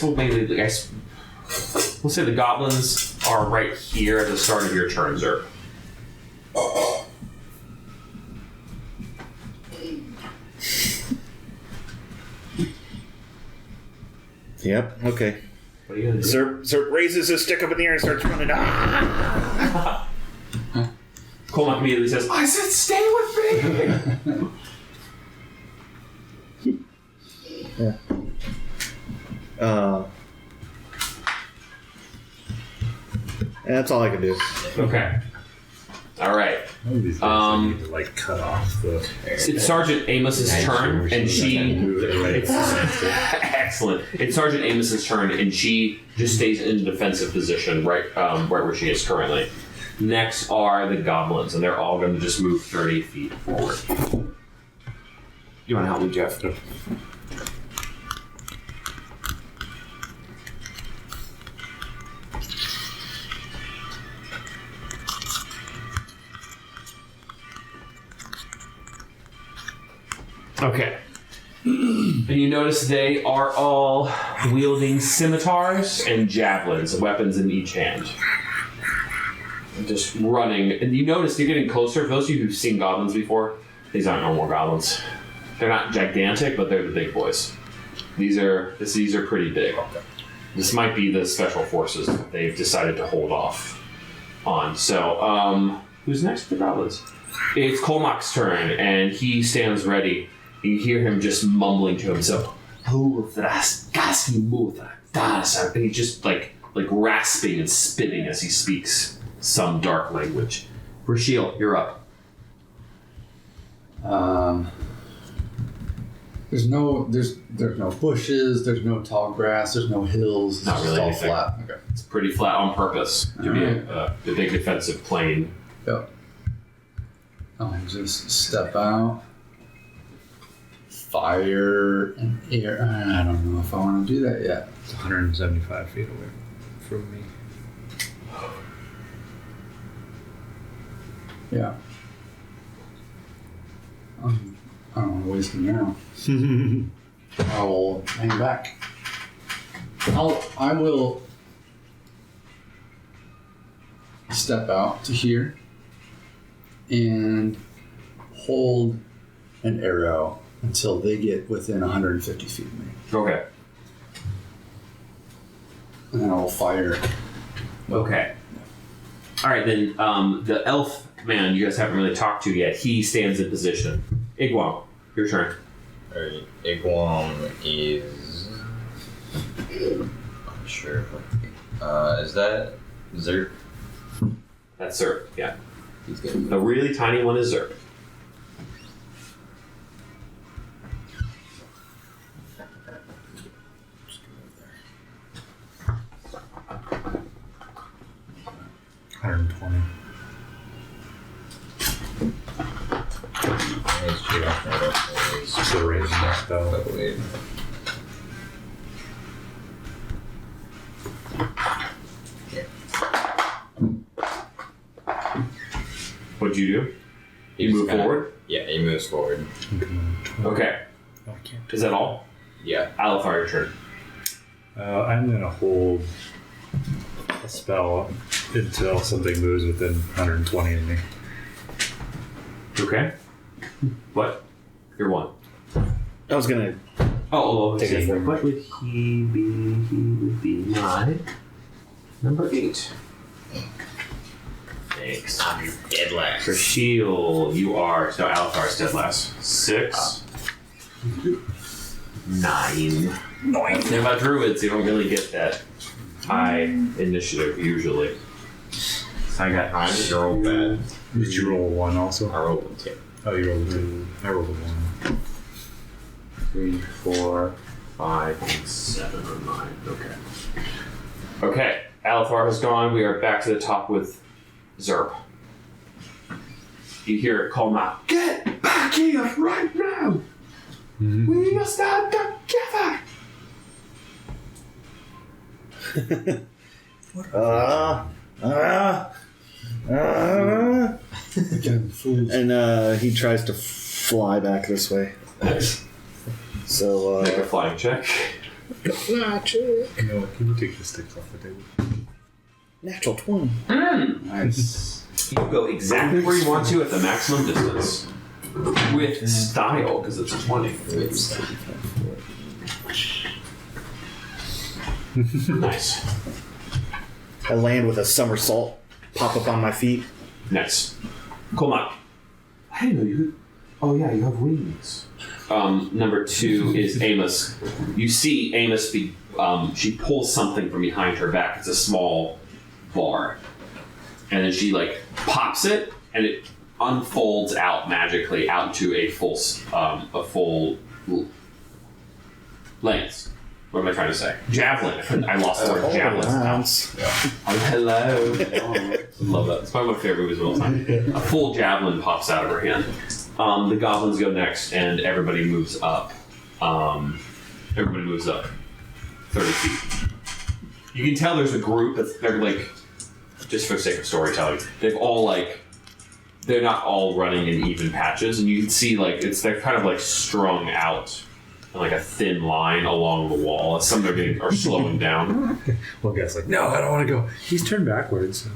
A: say the goblins are right here at the start of your turn, Zerp.
C: Yep. Okay.
A: What are you gonna do?
C: Zerp raises his stick up in the air and starts running.
A: Colmac immediately says, "I said, stay with me."
C: That's all I can do.
A: Okay. All right.
B: One of these days I need to like cut off the.
A: It's Sergeant Amos's turn, and she. Excellent. It's Sergeant Amos's turn, and she just stays in defensive position, right where she is currently. Next are the goblins, and they're all going to just move 30 feet forward. You want to help me, Jeff? Okay. And you notice they are all wielding scimitars and javelins, weapons in each hand. And just running. And you notice you're getting closer. For those of you who've seen goblins before, these aren't normal goblins. They're not gigantic, but they're the big boys. These are pretty big. This might be the special forces that they've decided to hold off on. So, who's next for the goblins? It's Colmac's turn, and he stands ready. You hear him just mumbling to himself. And he's just like rasping and spitting as he speaks some dark language. Rashiel, you're up.
E: There's no bushes. There's no tall grass. There's no hills. It's
A: Not
E: just
A: really
E: all
A: anything.
E: flat. Okay.
A: It's pretty flat on purpose to be a big defensive plain.
E: Yep. I'll just step out, fire an air. I don't know if I want to do that yet.
B: It's 175 feet away from me.
E: Yeah. I don't want to waste an arrow. I will hang back. I will step out to here and hold an arrow until they get within 150 feet of me.
A: Okay.
E: And then I'll fire.
A: Okay. All right, then the elf man you guys haven't really talked to yet, he stands in position. Igwam, your turn.
D: Alright, Igwam is. I'm sure. Is that Zerp?
A: That's Zerp, yeah.
D: He's getting.
A: The really tiny one is Zerp.
B: Still raising that spell.
D: But wait.
A: What'd you do? You
D: He's
A: move
D: gonna-
A: forward?
D: Yeah, he moves forward.
A: Okay.
B: I can't.
A: Is that all?
D: Yeah.
A: Alifar, your turn.
B: I'm gonna hold a spell until something moves within 120 of me.
A: Okay. What? You're one.
C: I was gonna.
A: Oh,
C: Take it for
A: what would he be? He would be my number 8. Thanks.
D: I'm dead last.
A: For shield, you are. So Alifar's dead last. 6. 9. Thing about druids, you don't really get that high initiative usually. So I got
D: I rolled bad.
B: Did you roll a 1 also?
D: I rolled a 2.
B: Oh, you rolled a 2. I rolled a 1.
A: 3, 4, 5, and 7 or 9. Okay. Okay. Alifar has gone. We are back to the top with Zerp. You hear it call out, "Get back here right now! We must stand together!"
E: Again, fools.
C: And he tries to fly back this way. So,
A: Make a flying check.
B: You know what? Can you take the sticks off the table?
C: natural 20.
E: Nice.
A: You go exactly where you want to at the maximum distance. With style, because it's a 20. Nice.
C: I land with a somersault, pop up on my feet.
A: Nice. Colmont. I didn't know you could. Oh, yeah, you have wings. Number 2 is Amos. You see Amos she pulls something from behind her back. It's a small bar. And then she, pops it, and it unfolds out magically out to a full length. What am I trying to say? Javelin. I lost the word javelin. Oh, hello. Love that. It's probably my favorite movies of all time. A full javelin pops out of her hand. The goblins go next, and everybody moves up. 30 feet. You can tell there's a group that's, they're just for the sake of storytelling, they've all they're not all running in even patches, and you can see they're kind of strung out in a thin line along the wall. Some of them are slowing down.
B: One guy's like, no, I don't want to go. He's turned backwards.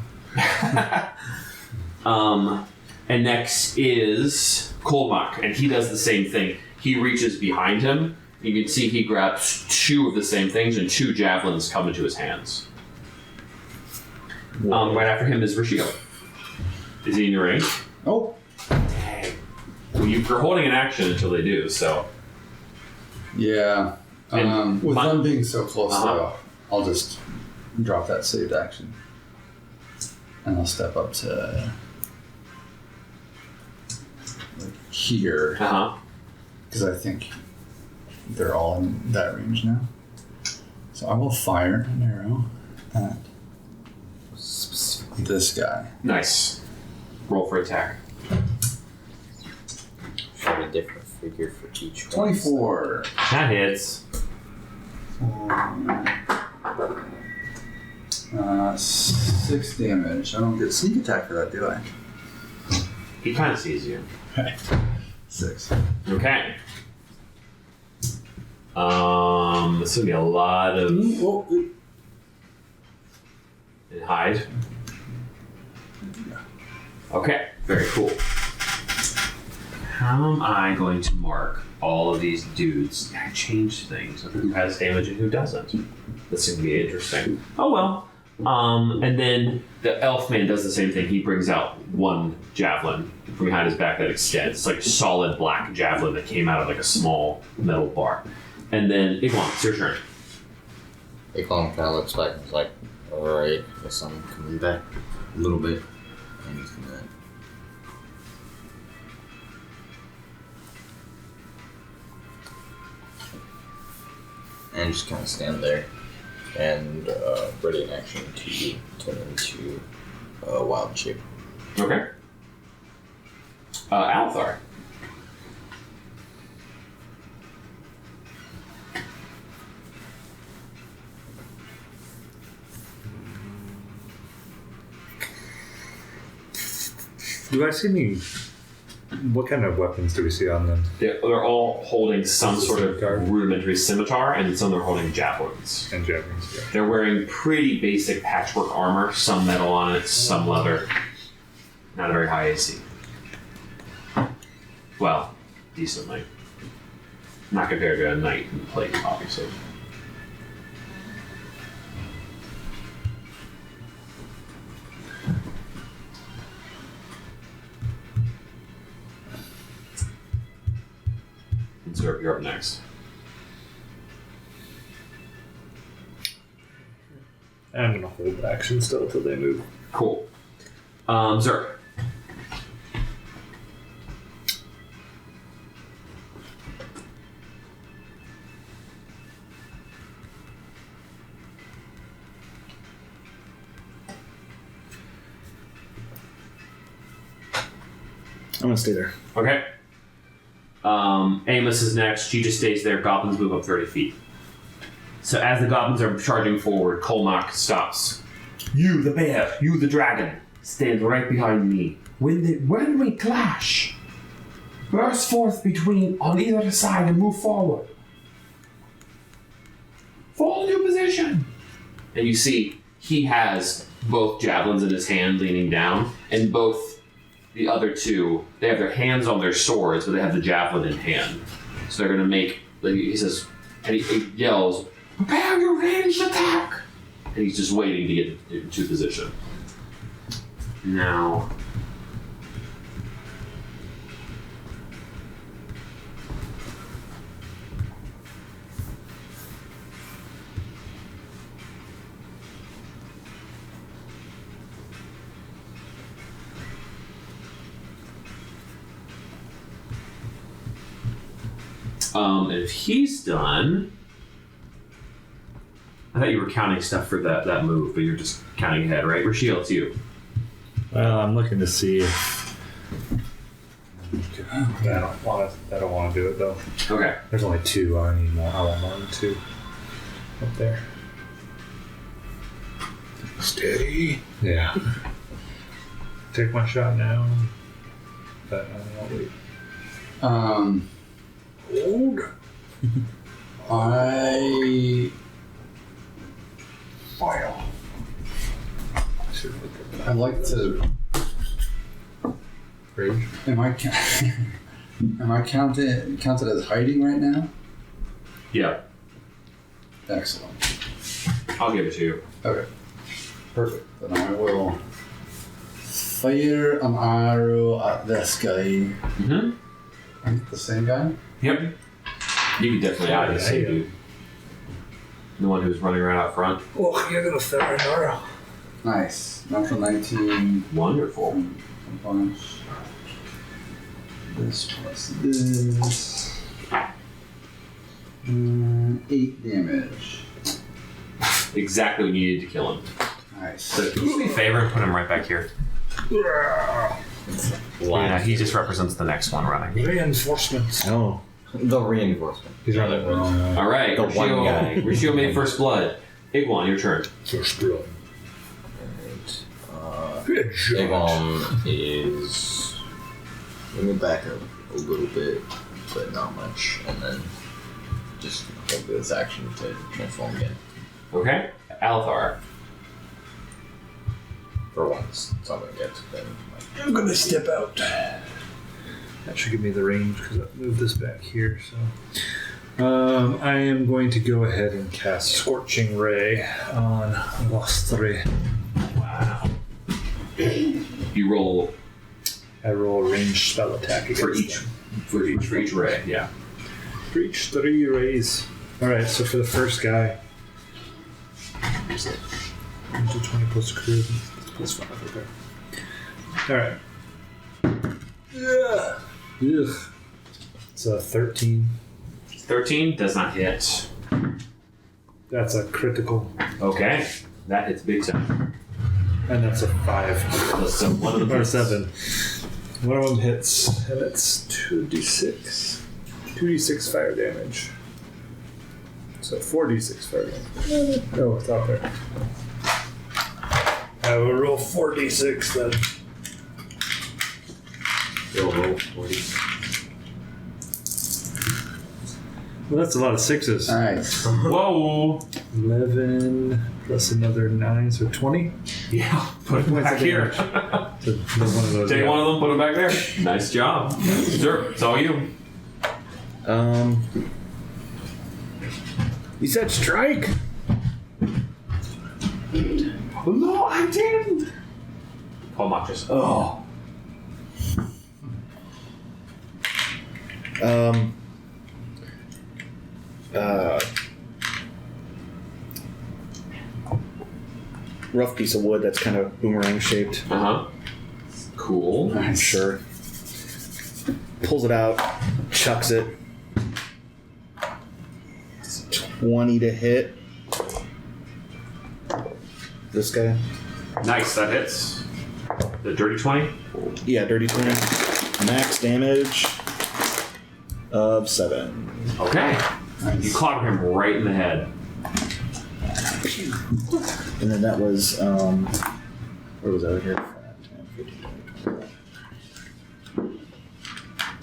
A: And next is Kolmak, and he does the same thing. He reaches behind him. You can see he grabs 2 of the same things, and 2 javelins come into his hands. Right after him is Rashio. Is he in your range?
E: Oh.
A: Dang. Well, you're holding an action until they do, so.
E: Yeah.
A: And
E: With
A: my-
E: them being so close,
A: Uh-huh.
E: though, I'll just drop that saved action. And I'll step up to here,
A: Uh-huh.
E: because I think they're all in that range now. So I will fire an arrow at this guy.
A: Nice. Roll for attack.
D: a different figure for each one.
E: 24.
A: That hits.
E: 6 damage. I don't get sneak attack for that, do I?
A: He kind of sees you.
E: 6.
A: Okay. This would be a lot of and hide. Okay, very cool. How am I going to mark all of these dudes? I change things. Who has damage and who doesn't? This is gonna be interesting. Oh well. And then the elf man does the same thing. He brings out one javelin from behind his back that extends. It's like a solid black javelin that came out of like a small metal bar. And then Iglon, it's your turn.
D: Iglon kind of looks back and is like, alright, guess I'm coming back a little bit. And he's gonna... And just kind of stand there. And ready in action to turn into wild shape.
A: Okay. Althar.
F: Do I see any? What kind of weapons do we see on them?
A: They're all holding some sort of rudimentary scimitar, and some are holding javelins.
F: And javelins, yeah.
A: They're wearing pretty basic patchwork armor, some metal on it, some leather. Not a very high AC. Well, decently. Not compared to a knight in plate, obviously. And Zerp, you're up next.
F: I'm gonna hold action still till they move.
A: Cool. Zerp.
C: I'm gonna stay there.
A: Okay. Amos is next. She just stays there. Goblins move up 30 feet. So as the goblins are charging forward, Kolmak stops. You, the bear, you, the dragon, stand right behind me. When we clash, burst forth on either side and move forward. Fall into position. And you see, he has both javelins in his hand leaning down, and both the other two, they have their hands on their swords, but they have the javelin in hand. So they're going to make, he says, and he yells, prepare your ranged attack! And he's just waiting to get into position. Now... if he's done... I thought you were counting stuff for that move, but you're just counting ahead, right? Rashiel, it's you.
F: Well, I'm looking to see if... I don't want to do it, though.
A: Okay.
F: There's only 2. I need more. I want more than 2. Up there.
C: Steady.
F: Yeah. Take my shot now. But I'll wait.
E: Hold. I'd like to.
F: Rage.
E: Am I counted as hiding right now?
A: Yeah.
E: Excellent.
A: I'll give it to you.
E: Okay. Perfect. Then I will fire an arrow at this guy.
A: Mm-hmm.
E: And the same guy?
A: Yep. You can definitely hide the same
F: yeah.
A: dude. The one who's running right out front.
F: Oh, you're gonna fire an arrow.
E: Nice. Natural 19.
A: Wonderful.
E: Bunch. This plus this. 8 damage.
A: Exactly what you needed to kill him.
E: Nice.
A: So can you do me a favor and put him right back here? Yeah, he just represents the next one running.
F: Reinforcements.
C: Oh.
D: The reinforcement.
F: He's running wrong.
A: All right,
D: The one guy.
A: Rashio made first blood. Iguan, your turn.
F: First blood.
D: Avon is. Let me back up a little bit, but not much, and then just hold this action to transform again.
A: Okay. Althar.
D: For once, so I'm gonna get then.
F: I'm gonna step out. That should give me the range because I've moved this back here. So, I am going to go ahead and cast Scorching Ray on Lostri.
A: Wow. You roll
F: I roll a ranged spell attack against
A: for each
F: them.
A: for each ray. Yeah.
F: For each 3 rays. All right. So for the first guy, where's it? 20 plus charisma. It's plus 5. Okay. All right. Ugh. It's a 13.
A: 13 does not hit.
F: That's a critical,
A: Okay. That hits big time.
F: and that's a 5.
A: So one of them
F: Or
A: hits.
F: 7. One of them hits, and it's 2d6. 2d6 fire damage. So 4d6 fire damage. No, it's out there. I will roll 4d6 then.
A: You'll roll 40.
F: Well, that's a lot of 6s.
E: Nice.
A: Whoa!
F: 11 plus another 9, so 20.
A: Yeah, put it back here.
F: So one of those.
A: Take
F: yeah.
A: one of them, put it back there. Nice job. Sure, it's all you.
C: You said strike?
A: No, I didn't. Paul Machis. Oh.
C: Rough piece of wood that's kind of boomerang shaped.
A: Uh huh. Cool.
C: I'm sure. Pulls it out, chucks it. 20 to hit. This guy?
A: Nice, that hits. The dirty 20?
C: Yeah, dirty 20. Max damage of 7.
A: Okay. You clobber him right in the head.
C: And then that was, where was that here? 5, 10, 15,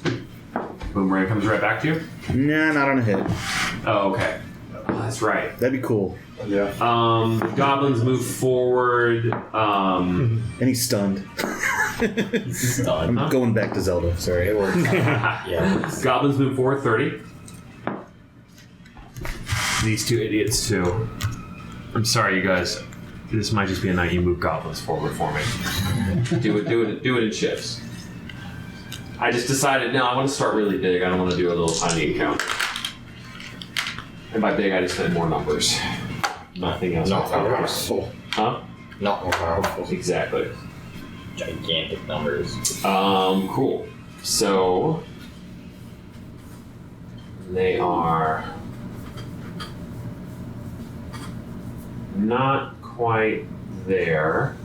C: 20.
A: Boomerang comes right back to you?
C: Nah, not on a hit.
A: Oh, okay. Oh, that's right.
C: That'd be cool.
B: Yeah.
A: The goblins move forward.
C: And he's stunned.
D: Done.
C: I'm going back to Zelda. Sorry.
D: It works. Yeah.
A: Goblins move forward 30. These two idiots too. I'm sorry, you guys. This might just be a night you move goblins forward for me. do it in shifts. I just decided, no, I want to start really big. I don't want to do a little tiny encounter. And by big, I just meant more numbers. Nothing else.
D: Not more powerful.
A: Huh?
D: Not more powerful.
A: Exactly.
D: Gigantic numbers.
A: Cool. So they are not quite there.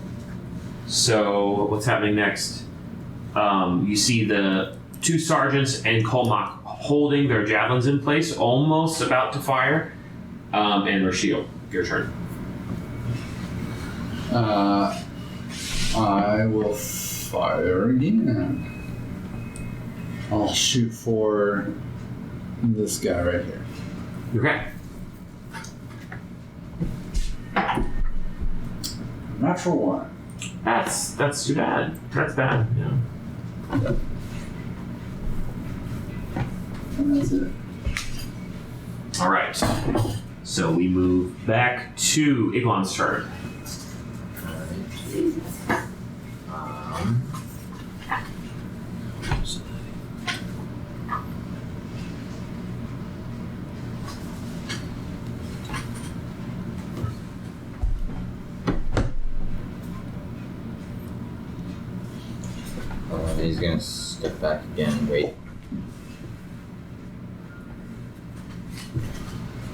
A: So what's happening next? You see the two sergeants and Colmock holding their javelins in place, almost about to fire. And Rashiel, your turn.
E: I will fire again. I'll shoot for this guy right here.
A: Okay.
E: Natural 1.
A: That's too bad. That's bad. Yeah.
E: And that's it.
A: All right. So we move back to Iguan's turn.
D: He's gonna step back again and wait.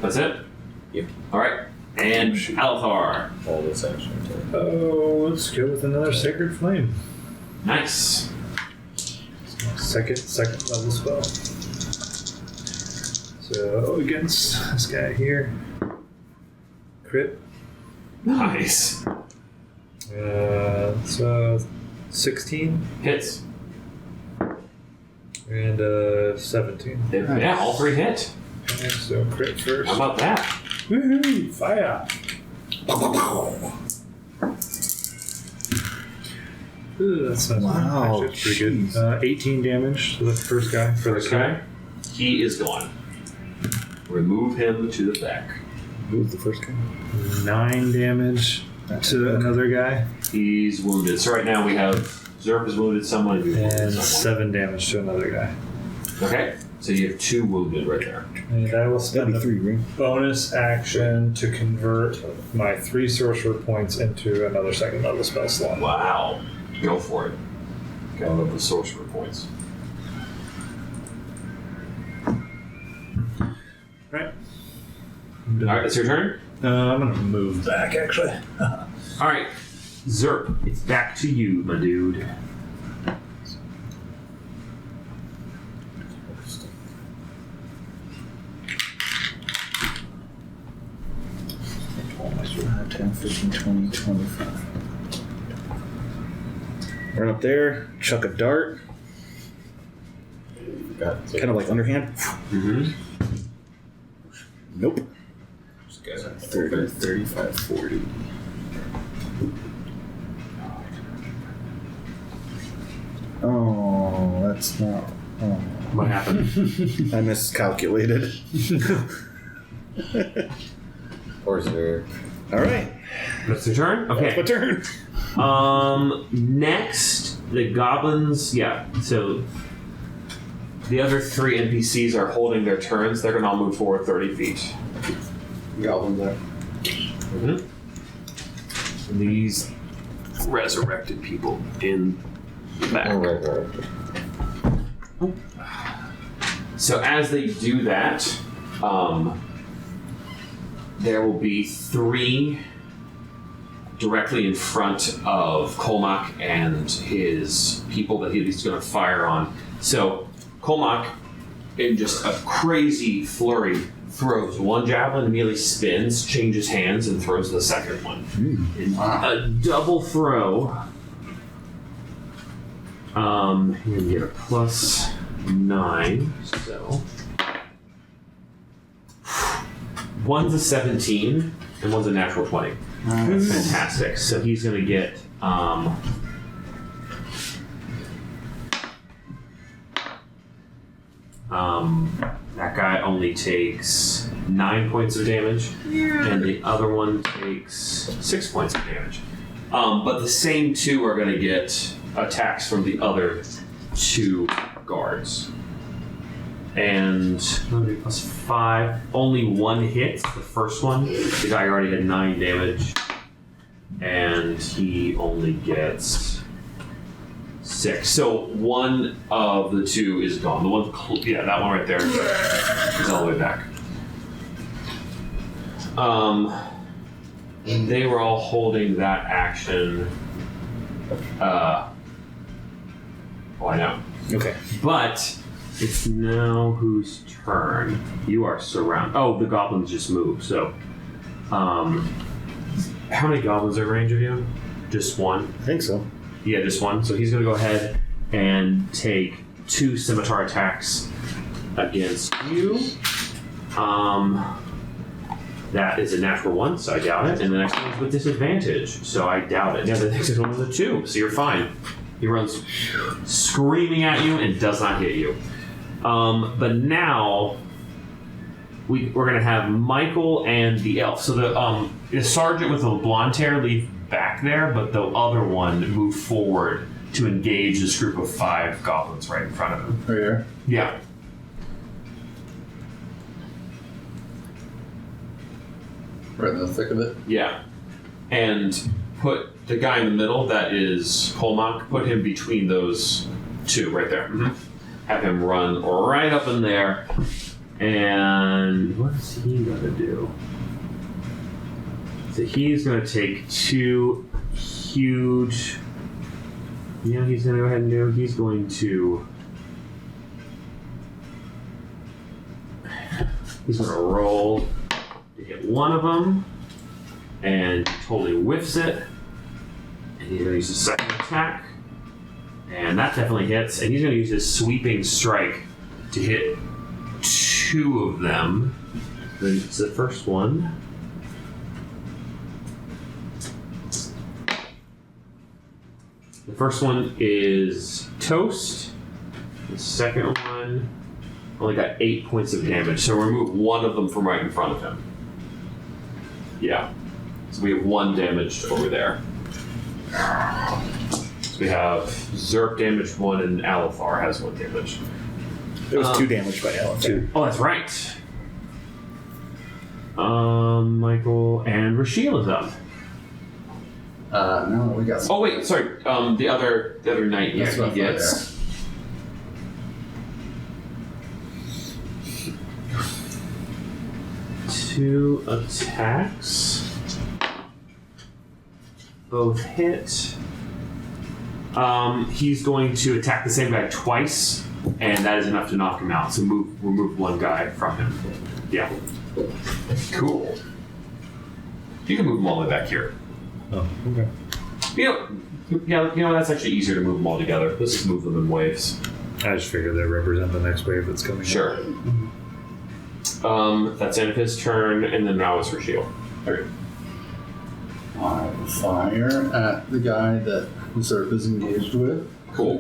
A: That's it?
D: Yep.
A: All right. And Althar.
D: Hold this action to
F: Oh, let's go with another Sacred Flame.
A: Nice.
B: Second level spell. So against this guy here. Crit.
A: Nice.
B: So 16
A: Hits.
B: and 17.
A: Yeah, all 3 hit.
B: Okay, so crit first.
A: How about that?
B: Woohoo! Fire! Ooh, that's not
C: Wow,
B: actually, it's pretty good. 18 damage to the first guy for
A: First
B: the guy.
A: guy, he is gone. Remove him to the back.
C: Who's the first guy?
B: 9 damage to another guy,
A: He's wounded. So right now we have Zerp has wounded someone and you've wounded
B: and
A: someone.
B: 7 damage to another guy.
A: Okay, so you have 2 wounded right there.
B: And I will
C: That'd
B: spend
C: be
B: a
C: 3, right?
B: bonus action to convert my 3 sorcerer points into another second level spell slot.
A: Wow. Go for it. Got up the sorcerer points.
B: Right.
A: Alright, it's your turn.
B: I'm gonna move back actually.
A: Alright, Zerp, it's back to you, my dude.
C: Uh, 10, 15, 20, 25. Run up there, chuck a dart, kind of like underhand.
A: Mm-hmm.
C: Nope.
D: 30, 35, 40.
C: Oh, that's not. Oh.
A: What happened?
C: I miscalculated.
D: Or Zerp.
C: All right.
A: That's your turn?
C: That's my
A: Okay.
C: turn.
A: Next, the goblins, yeah, so the other 3 NPCs are holding their turns. They're going to all move forward 30 feet.
E: Goblin there.
A: Mm-hmm. And these resurrected people in the back.
D: Right.
A: So as they do that, there will be 3 directly in front of Colmac and his people that he's going to fire on. So Colmac, in just a crazy flurry, throws 1 javelin, immediately spins, changes hands, and throws the second one. In a double throw. You're going to get a +9, so... One's a 17, and one's a natural 20. That's fantastic. So he's going to get... that guy only takes 9 points of damage, and the other one takes 6 points of damage. But the same 2 are going to get attacks from the other 2 guards. And +5, only 1 hit, the first one. The guy already had 9 damage, and he only gets 6. So 1 of the 2 is gone. The one, that one right there is all the way back. And they were all holding that action. I know.
C: Okay.
A: But it's now whose turn? You are surrounded. Oh, the goblins just moved. So, how many goblins are in range of you? Just 1?
C: I think so.
A: Yeah, just 1. So he's going to go ahead and take 2 scimitar attacks against you. That is a natural 1, so I doubt it. And the next one is with disadvantage, so I doubt it. Yeah, the next one is a 2, so you're fine. He runs screaming at you and does not hit you. But now we're going to have Michael and the elf. So the sergeant with the blonde hair leave back there, but the other one moved forward to engage this group of 5 goblins right in front of him.
E: Right here.
A: Yeah.
E: Right in the thick of it.
A: Yeah. And put the guy in the middle, that is Colmac, put him between those 2 right there. Mm-hmm. Have him run right up in there. And what is he going to do? So he's going to take 2 huge Yeah, he's gonna go ahead and do. He's going to. He's gonna roll to hit one of them, and totally whiffs it. And he's gonna use his second attack, and that definitely hits. And he's gonna use his sweeping strike to hit two of them. Then it's the first one. The first one is toast. The second one only got 8 points of damage, so remove one of them from right in front of him. Yeah. So we have 1 damaged over there. So we have Zerp damaged 1 and Alethar has 1 damage.
C: There was 2 damage by Alan. 2.
A: Oh, that's right. Michael and Rashiel is up.
E: No, we got some.
A: Oh wait, sorry. The other knight. Yeah,
E: That's what
A: he
E: I thought,
A: gets. 2 attacks. Both hit. He's going to attack the same guy twice, and that is enough to knock him out. So remove one guy from him. Yeah. Cool. You can move them all the way back here.
F: Oh, okay.
A: That's actually easier to move them all together. Let's just move them in waves.
F: I just figured they represent the next wave that's coming.
A: Sure. That's end of his turn, and then now it's Rashiel. Okay.
E: I will fire at the guy that Zerp is engaged with.
A: Cool.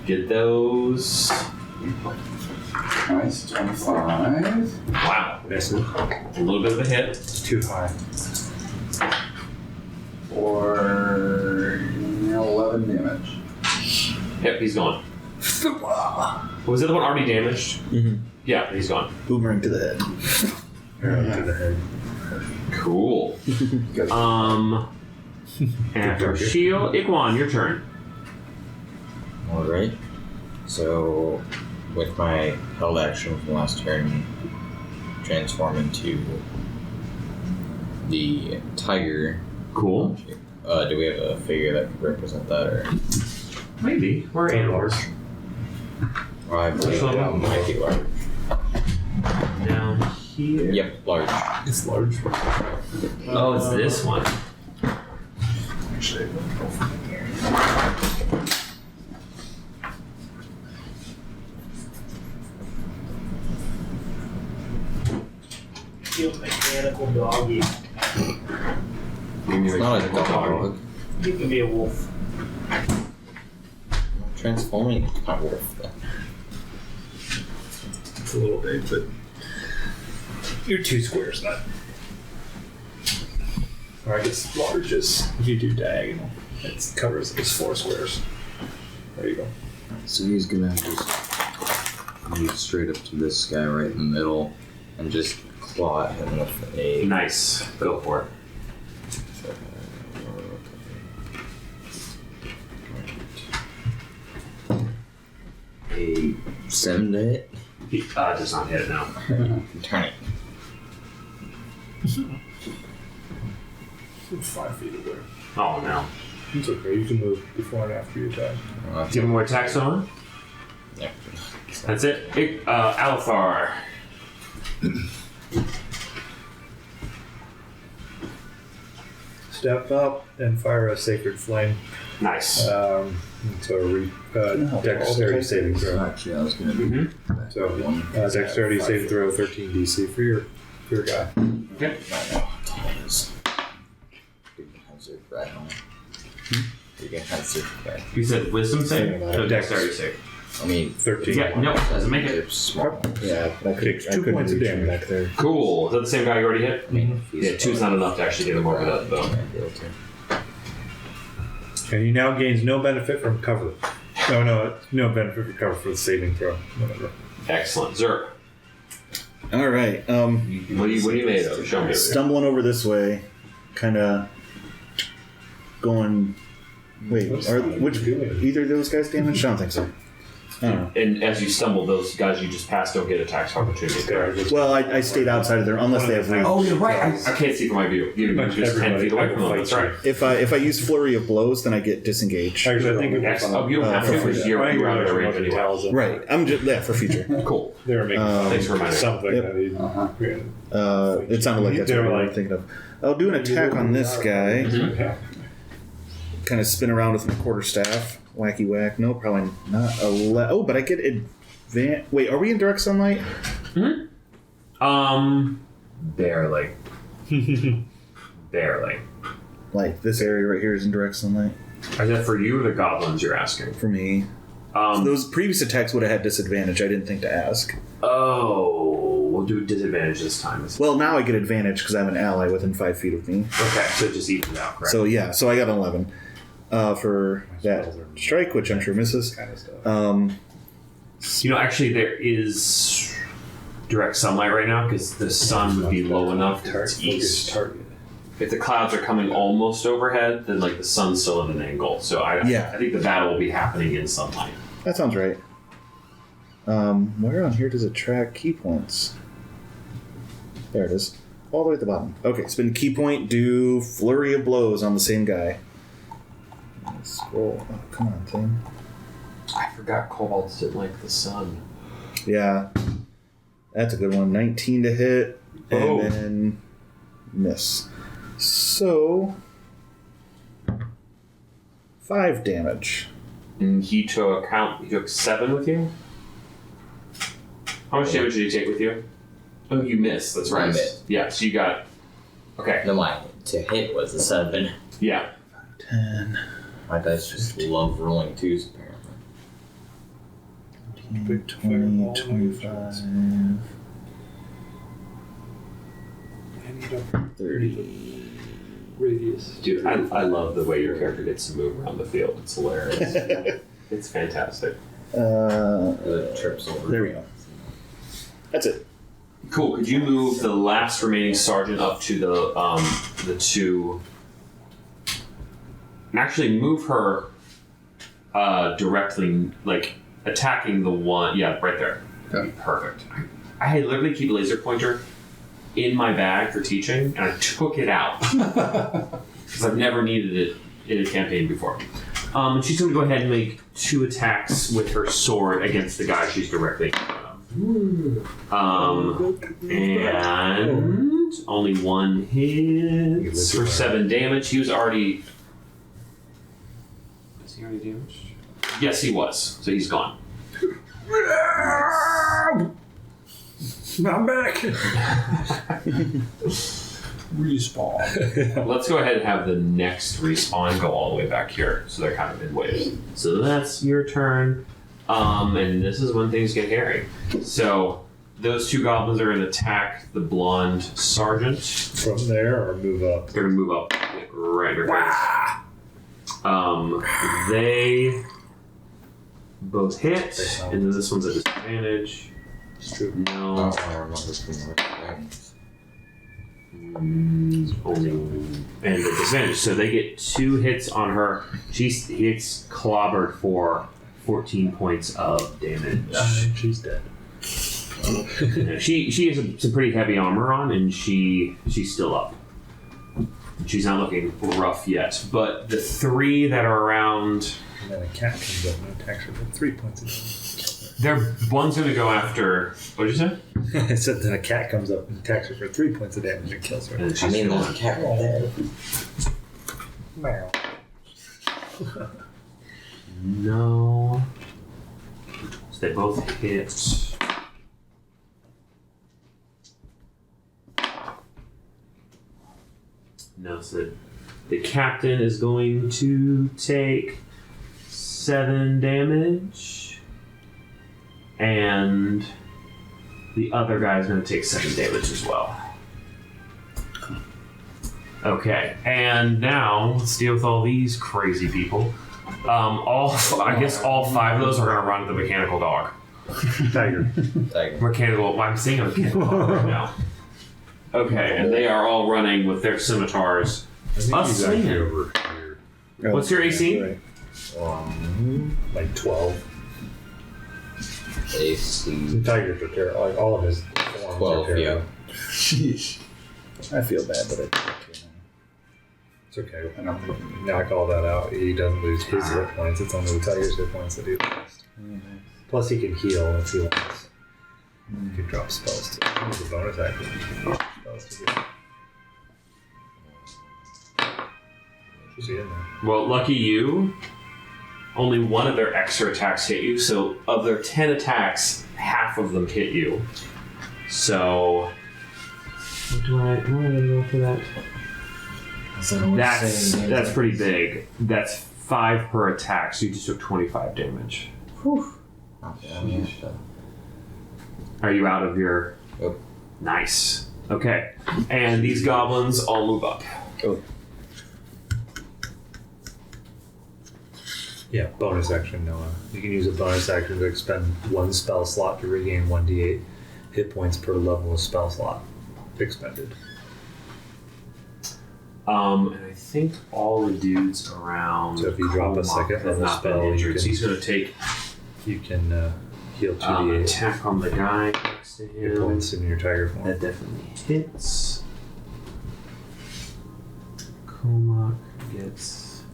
A: Get those.
E: Nice, 25.
A: Wow.
F: Misses.
A: A little bit of a hit.
F: It's too high.
E: For 11 damage.
A: Yep, he's gone. Was the other one already damaged?
C: Mm-hmm.
A: Yeah, he's gone.
C: Boomerang to the head.
F: Arrow to the head.
A: Cool.
E: Good.
A: After Shield, Ikwan, your turn.
D: Alright. So, with my held action from last turn, transform into the tiger.
A: Cool.
D: Do we have a figure that could represent that, or?
A: Maybe. We're animals.
D: Well, I believe it might be large.
A: Down here.
D: Yep, large.
F: It's large.
A: Oh, it's this one.
E: Actually,
I: Cute mechanical doggy.
D: It's not a dog.
I: You can be a wolf.
D: Transforming into my wolf, then.
F: It's a little big, but you're 2 squares, not. Or I guess large is if you do diagonal. It covers it's 4 squares. There you go.
D: So he's gonna just move straight up to this guy right in the middle and just claw at him with a
A: Nice. Go for it.
D: a 7 to hit.
A: He does not hit now.
D: Turn it.
F: 5 feet away.
A: Oh no.
F: It's okay. You can move before and after you attack.
A: Do you have more attacks on?
D: Yeah.
A: That's it. Alethar.
F: Step up and fire a sacred flame.
A: Nice.
F: So dexterity saving throw.
D: Actually, I was gonna
A: Mhm.
F: So dexterity saving throw 13 DC for your guy.
A: Okay.
D: Right on. You can have zip right.
A: You said wisdom save? No, dexterity save.
D: I mean,
F: 13.
A: Yeah, no, doesn't make it.
D: it's small.
C: Yeah, that
F: Takes 2 points of damage.
C: back there.
A: Cool. Is that the same guy you already hit?
D: I mean, if he's
A: Yeah, 2's not enough to actually get him over that, though.
F: And he now gains no benefit from cover. No benefit from cover for the saving throw. Whatever.
A: Excellent. Zerp.
C: All right.
A: What are you made of? Show me.
C: Stumbling over this way, kind of going. Wait, which either of those guys damaged? I don't think so. Oh.
A: And as you stumble, those guys you just passed don't get attacks of opportunity.
C: Well, I stayed outside of there unless they have reach.
A: Oh, you're right. I can't see from my view. You're just 10 feet away from them. That's right.
C: If I use flurry of blows, then I get disengaged.
B: Actually, I think
A: Next, you don't have to because you're out of range anyway.
C: Right. I'm just for future.
A: Cool.
B: They were making
A: Thanks for reminding me.
B: something
C: Yep.
B: that he.
C: It sounded like that's
B: They
C: what
B: were
C: I was
B: like-
C: thinking of. I'll do an attack on this guy.
B: Yeah.
C: Kind of spin around with my quarterstaff. Wacky whack. No, probably not. Oh, but I get Wait, are we in direct sunlight?
A: Barely. Barely.
C: Like this area right here is in direct sunlight
A: Is that for you or the goblins you're asking?
C: for me. Those previous attacks would have had disadvantage. I didn't think to ask.
A: Oh, we'll do disadvantage this time.
C: Well, now I get advantage because I have an ally within 5 feet of me.
A: Okay, so it just evens out, correct?
C: So yeah, so I got an 11 for that strike, which I'm sure misses.
B: Kind of stuff.
A: Actually, there is direct sunlight right now because the sun would be low enough to its east.
B: Target.
A: If the clouds are coming almost overhead, then like the sun's still at an angle. So I think the battle will be happening in sunlight.
C: That sounds right. Where on here does it track key points? There it is. All the way at the bottom. Okay, spin key point, do flurry of blows on the same guy. Scroll. Oh, come on, thing.
A: I forgot kobolds didn't like the sun.
C: Yeah. That's a good one. 19 to hit, and then miss. So 5 damage.
A: And he took 7 with you? How much damage did he take with you? Oh, you missed. That's right.
D: I missed.
A: Yeah, so you got... Okay.
D: No, my to hit was a 7.
A: Yeah.
C: 10.
D: My dice just love rolling 2s, apparently.
C: 20, 25, 30.
B: Radius.
A: Dude, I love the way your character gets to move around the field. It's hilarious. It's fantastic.
D: The trips over.
C: There we go. That's it.
A: Cool. Could you move the last remaining sergeant up to the 2... And actually move her directly, like, attacking the one... Yeah, right there.
E: Okay.
A: Perfect. I literally keep a laser pointer in my bag for teaching, and I took it out. Because I've never needed it in a campaign before. And she's going to go ahead and make 2 attacks with her sword against the guy she's directly in front of. And only 1 hit for 7 damage. He was already... Is he already damaged? Yes, he was. So he's gone.
F: I'm back.
B: Respawn.
A: Let's go ahead and have the next respawn go all the way back here. So they're kind of in waves. So that's your turn. And this is when things get hairy. So those 2 goblins are going to attack the blonde sergeant.
B: From there or move up?
A: They're going to move up right here. They both hit, and then this one's a disadvantage.
B: It's true.
A: No. Only and the disadvantage. So they get 2 hits on her. She hits clobbered for 14 points of damage.
B: She's dead.
A: She has some pretty heavy armor on, and she's still up. She's not looking rough yet. But the 3 that are around,
B: And then a cat comes up and attacks her for 3 points of damage.
A: one's going to go after. What did you say?
B: I said then a cat comes up and attacks her for 3 points of damage and kills her.
A: And
D: I
A: she's
D: mean, there's a
A: gone.
D: cat right there.
B: Meow.
A: No. So they both hit. No, so the captain is going to take 7 damage. And the other guy is going to take 7 damage as well. Okay, and now let's deal with all these crazy people. I guess all 5 of those are going to run to the mechanical dog.
B: Tiger.
A: Mechanical. I'm saying a mechanical dog right now. Okay, and they are all running with their scimitars.
B: I think
A: Us
B: he's actually
A: swinging.
B: over here.
A: What's your AC?
C: Right.
B: Like 12.
D: AC
F: Tigers are terrible. Like all of his forms
D: 12,
F: are
D: yeah.
F: terrible.
C: Sheesh. I feel bad, but
F: It's okay. I don't think you knock all that out. He doesn't lose his hit points. It's only the Tiger's hit points that he lost. Plus, he can heal if he wants. He can drop spells too. He's a bonus action. Spells too. Should be in there.
A: Well, lucky you. Only one of their extra attacks hit you, so of their 10 attacks, half of them hit you. So, what do I go for that? That's pretty big. That's 5 per attack, so you just took 25 damage. Are you out of your?
D: Yep.
A: Nice. Okay, and these goblins all move up.
C: Oh.
F: Yeah, bonus action, Noah. You can use a bonus action to expend 1 spell slot to regain 1d8 hit points per level of spell slot expended.
A: And I think all the dudes around.
F: So if you drop a
A: Kolmok
F: second
A: have
F: level
A: not been
F: spell, you
A: injured,
F: can-
A: so he's going to take
F: You can heal 2d8
A: attack on the guy next to
F: hit
A: him.
F: points in your tiger form.
A: That definitely hits. Kolmok gets.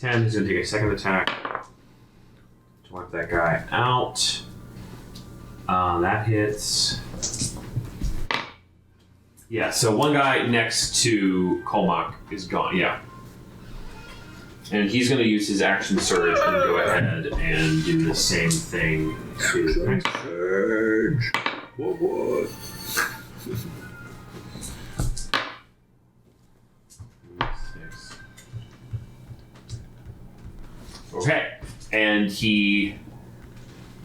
A: He's going to take a second attack to wipe that guy out. That hits. Yeah, so one guy next to Kolmok is gone. Yeah. And he's going to use his action surge and go ahead and do the same thing to
F: Surge. What?
A: Six. Okay, and he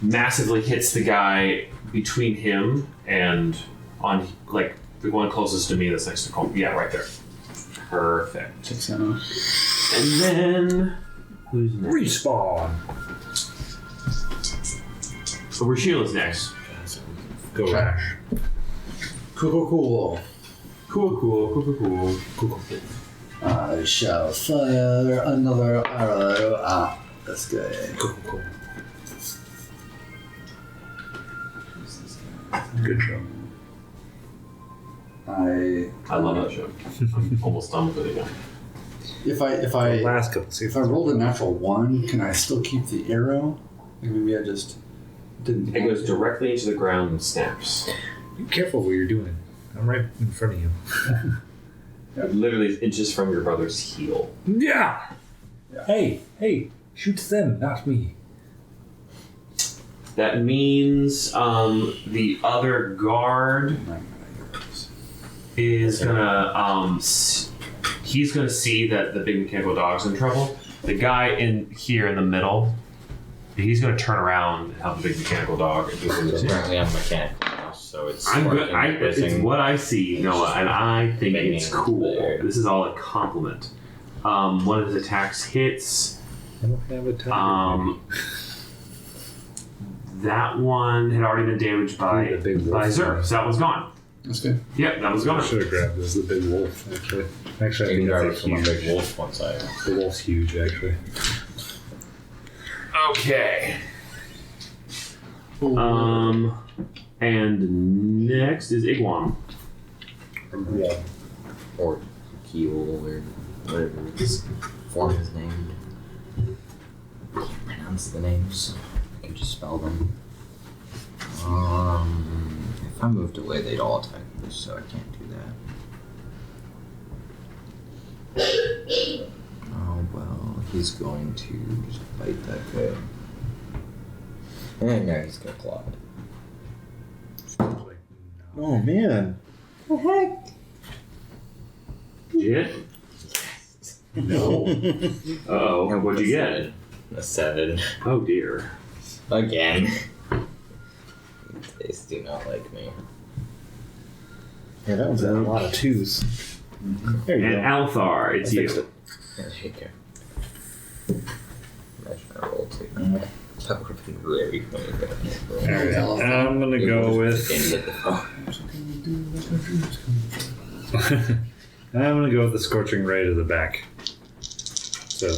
A: massively hits the guy between him and on like the one closest to me that's next to Colm. Yeah, right there. Perfect.
C: So,
A: And then who's next?
F: Respawn.
A: So Rashila's next.
F: Go Rash.
E: Cool.
A: Cool.
E: I shall fire another arrow at this guy.
F: Cool. Good show.
A: I love that show. I'm almost done with it again.
E: If
F: The
E: I
F: last couple
E: if
F: seasons.
E: I rolled a natural 1, can I still keep the arrow? Like maybe I just didn't.
A: It goes directly into the ground and snaps.
F: Be careful what you're doing. I'm right in front of you.
A: It literally is inches from your brother's heel.
F: Yeah. Hey, shoot them, not me.
A: That means the other guard is gonna he's gonna see that the big mechanical dog's in trouble. The guy in here in the middle, he's gonna turn around and help the big mechanical dog.
D: Apparently I'm mechanical now, so it's
A: I'm good.
D: working,
A: It's
D: whizzing.
A: what I see, Noah, and I think it's
D: Banging
A: cool.
D: there.
A: This is all a compliment. One of his attacks hits.
F: I don't have a time.
A: That one had already been damaged by
F: The big wolf.
A: Zerg, so that one's gone.
E: That's good.
A: Yep, that was
F: I
A: gone.
F: should have grabbed this. The big wolf, actually. Actually, I
D: You
F: think
D: can grab it
F: that's
D: from a
F: huge.
D: big wolf once I.
F: The wolf's huge, actually.
A: Okay. And next is Igwam.
F: Yeah.
D: Or Keel or whatever his form is named. I can't pronounce the names. I can just spell them. If I moved away, they'd all attack me, so I can't do that. Oh well, he's going to just fight that guy. And now he's gonna claw it.
C: oh man.
A: Jit? No. Uh-oh. What'd you get?
D: A 7.
A: Oh dear.
D: Again. They do not like me.
C: Yeah, that one's a lot of 2s. There you
A: And
C: go.
A: Althar, it's
C: I fixed
A: you.
C: it.
D: There you go. Imagine I roll 2. That would have been very funny, but I can't roll.
F: Alright, I'm gonna go with. I'm gonna go with the scorching ray to the back.
B: So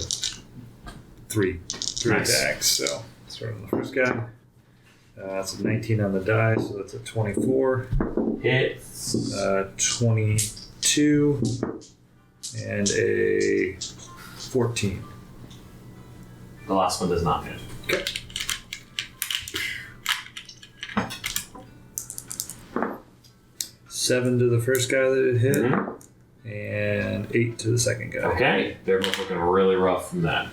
B: 3
A: Nice.
B: attacks. So start on the first guy. That's a 19 on the die, so that's a 24.
A: Hits.
B: 22 and a 14.
A: The last one does not hit.
B: Okay. Seven to the first guy that it hit,
A: Mhm.
B: and 8 to the second guy.
A: Okay, they're both looking really rough from that.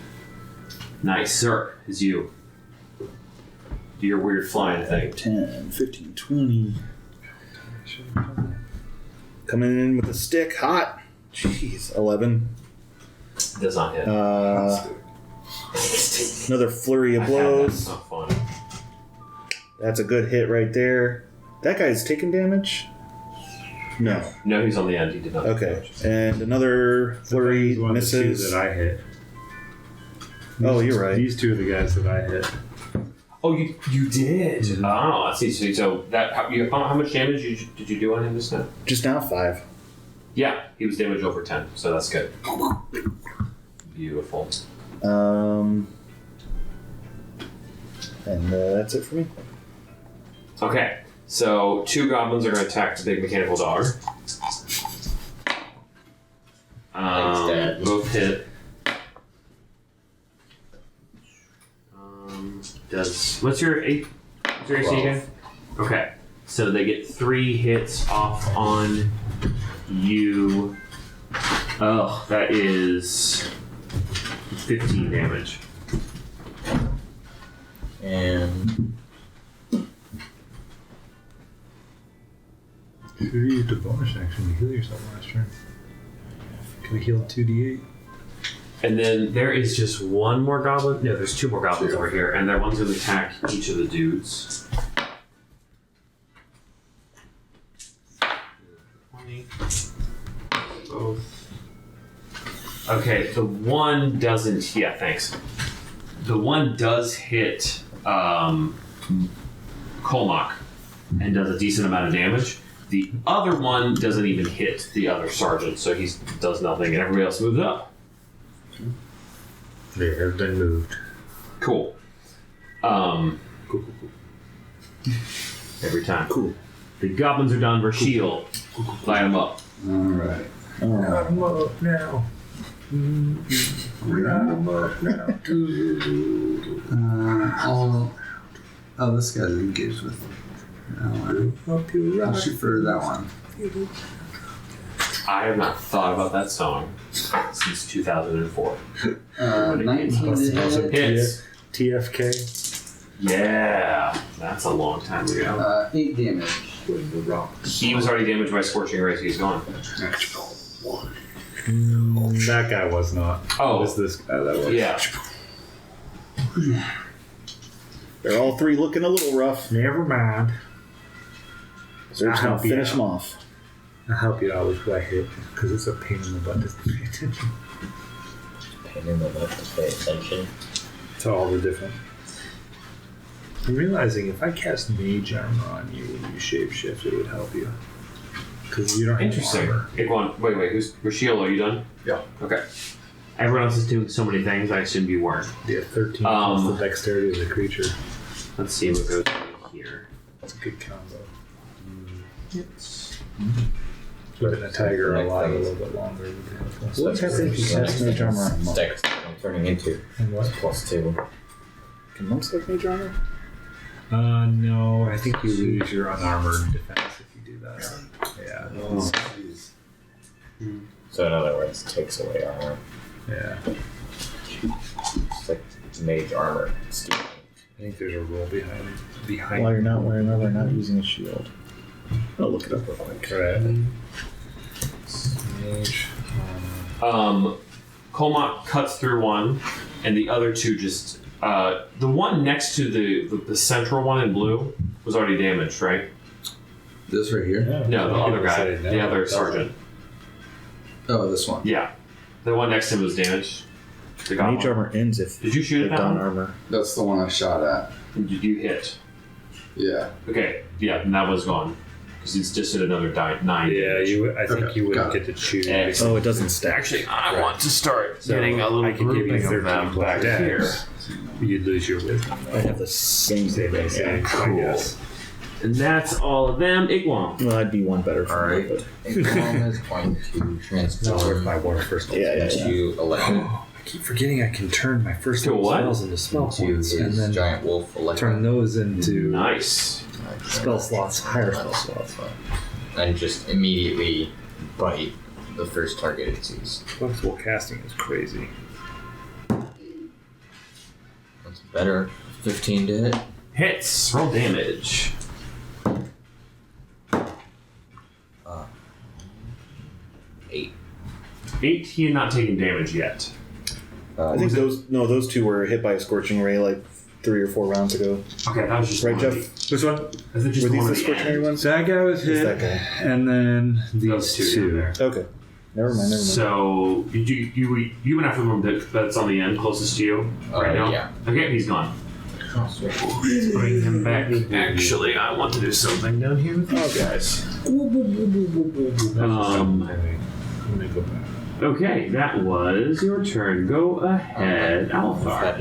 A: Nice, sir. Is you. Do your weird flying thing.
C: 10, 15, 20. Coming in with a stick, hot. Jeez, 11.
A: Does not hit.
C: Another flurry of
A: I've had that.
C: blows.
A: It's not fun.
C: That's a good hit right there. That guy's taking damage? No.
A: No, he's on the end. He did not. take
C: Okay.
A: damage.
C: And another flurry
B: These one of the two
C: misses.
B: that I hit.
C: Oh, you're right.
B: These two are the guys that I hit.
A: Oh, you did. Oh, I see. So that how much damage did you do on him just now?
C: Just now 5.
A: Yeah, he was damaged over 10, so that's good. Beautiful.
C: And that's it for me.
A: Okay, so 2 goblins are going to attack the big mechanical dog.
D: Thanks, Dad.
A: Both hit. What's your AC again? Okay, so they get 3 hits off on you. Oh, that is 15 damage.
D: And
B: Should have used a bonus action to heal yourself last turn. Could have healed 2d8.
A: And then there is just one more goblin. No, there's 2 more goblins over here, and they're ones who attack each of the dudes. 20. Both. Okay, the one doesn't. Yeah, thanks. The one does hit Kolmak and does a decent amount of damage. The other one doesn't even hit the other sergeant, so he does nothing, and everybody else moves up.
B: They have been moved.
A: Cool.
B: Cool.
A: Every time.
C: Cool.
A: The goblins are done. Rashiel, light them up.
E: All right.
B: I'm up now. I'm up now.
E: Oh, this guy's engaged with. I'll shoot for that one.
A: I have not thought about that song since 2004.
E: 19 to hit.
A: Hits.
B: TFK.
A: Yeah, that's a long time ago.
E: 8 damage.
A: He was already damaged by Scorching Ray, so he's gone.
B: That guy was not.
A: Oh.
B: It was this guy that was.
A: Yeah.
C: They're all 3 looking a little rough.
B: Never mind.
C: So we're just
B: I'll
C: going to
B: help you
C: finish
B: out.
C: them off.
B: I'll help you out with who I hit, because it's a pain in the butt to pay attention
D: pain in the butt to pay attention.
B: to all the different. I'm realizing if I cast Mage Armor on you when you shapeshift, it would help you. Because you don't have
A: Interesting.
B: armor.
A: Wait, who's Rashiel? Are you done?
E: Yeah.
A: Okay. Everyone else is doing so many things, I assume you weren't.
B: Yeah, 13 plus the dexterity of the creature.
A: Let's see what goes on here.
B: That's a good combo. Keeping a tiger alive a little bit longer would be helpful.
C: What's happening if you cast Mage Armor on monk?
D: Dex that I'm turning into.
B: And what?
D: +2.
C: Can monks have Mage Armor?
B: No, I think you lose your unarmored defense if you do that. Yeah.
E: Oh, jeez.
D: So in other words, it takes away armor.
B: Yeah.
D: It's like mage armor. Stealing.
B: I think there's a roll behind
C: While you're not wearing armor, not using a shield. I'll look it up real quick.
B: Right. Mage.
A: Kolmak cuts through one, and the other 2 just. The one next to the central one in blue was already damaged, right?
E: This right here?
A: No, the other guy, the other sergeant.
E: Oh, this one.
A: Yeah, the one next to him was damaged. The goblin.
C: Mage Armor ends if
A: Did you shoot
C: they've
A: at that
C: done
A: one?
C: armor.
E: That's the one I shot at.
A: Did you hit?
E: Yeah.
A: Okay, yeah, and that was gone. because it's just at another 9
F: Yeah,
A: damage.
F: I think you wouldn't
E: got
F: get to choose.
D: Excellent.
C: Oh, it doesn't stack.
A: Actually, I want to start
F: So
A: getting a little
F: I can give you
A: grouping of
F: 13
A: them
F: plus
A: back
F: dex.
A: here.
F: You'd lose your wisdom.
C: I have the same
F: Same
C: thing.
F: AC,
C: Yeah.
F: I
A: Cool.
F: guess.
A: And that's all of them. Igwam.
C: Well, I'd be one better for
D: Alright.
C: me, but
D: Igwam is going to
F: Not worth
D: transform
F: my water first.
C: yeah.
D: into Electric.
F: I keep forgetting I can turn my first
A: To
F: level
A: what?
F: spells into spell
D: Into
F: points, and
D: his
F: then
D: giant wolf Electric.
F: turn those into
A: Nice.
F: spell slots, higher spell slots.
D: And just immediately bite the first target it sees.
F: Flexible casting is crazy.
D: That's better. 15 to hit.
A: Hits. Roll damage.
D: 8.
A: 8. He had not taken damage yet.
C: I think those two were hit by a scorching ray like 3 or 4 rounds ago.
A: Okay, that was just
C: Right,
A: one
C: Jeff?
A: of the-
F: Which one?
A: Is it just
C: Were
A: the
C: these
A: one
C: the
A: at the
C: scorching ray
A: end?
C: ones?
F: So that guy was
C: Just
F: hit,
C: that guy.
F: and then these
A: Those two down there.
C: Okay. Never mind.
A: So you went after the one that's on the end, closest to you right now.
D: Yeah.
A: Okay, he's gone. Bring him back. Actually, I want to do something down here with you guys.
F: Let me go back.
A: Okay, that was your turn. Go ahead, Althar.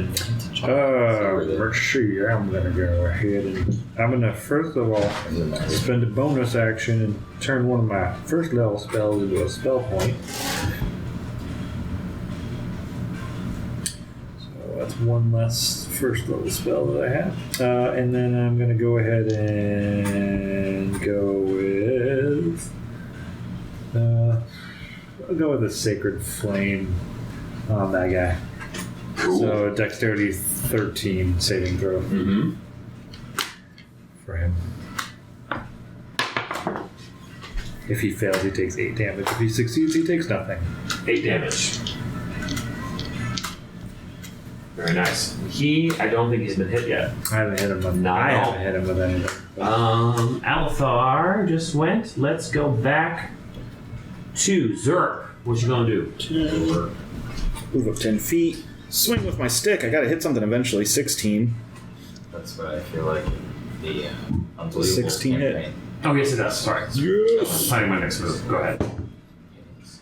F: Let's see. I'm gonna go ahead and I'm gonna first of all spend a bonus action and turn one of my first level spells into a spell point. So that's one less first level spell that I have. And then I'm gonna go ahead and go with. I'll go with a Sacred Flame on that guy.
A: Cool.
F: So Dexterity 13 saving throw
A: Mm-hmm.
F: for him. If he fails, he takes 8 damage. If he succeeds, he takes nothing.
A: 8 damage. Very nice. I don't think he's been hit yet.
F: I haven't hit him with
A: Not
F: I
A: at all.
F: haven't hit him with anything.
A: Althar just went. Let's go back to Zerk. What you gonna do?
C: Move up 10 feet. Swing with my stick. I gotta hit something eventually. 16.
D: That's what I feel like the Unbelievable
C: 16 hit.
D: campaign.
A: Oh, yes, it does. Sorry.
C: Yes.
A: I'm planning my next move. Go ahead.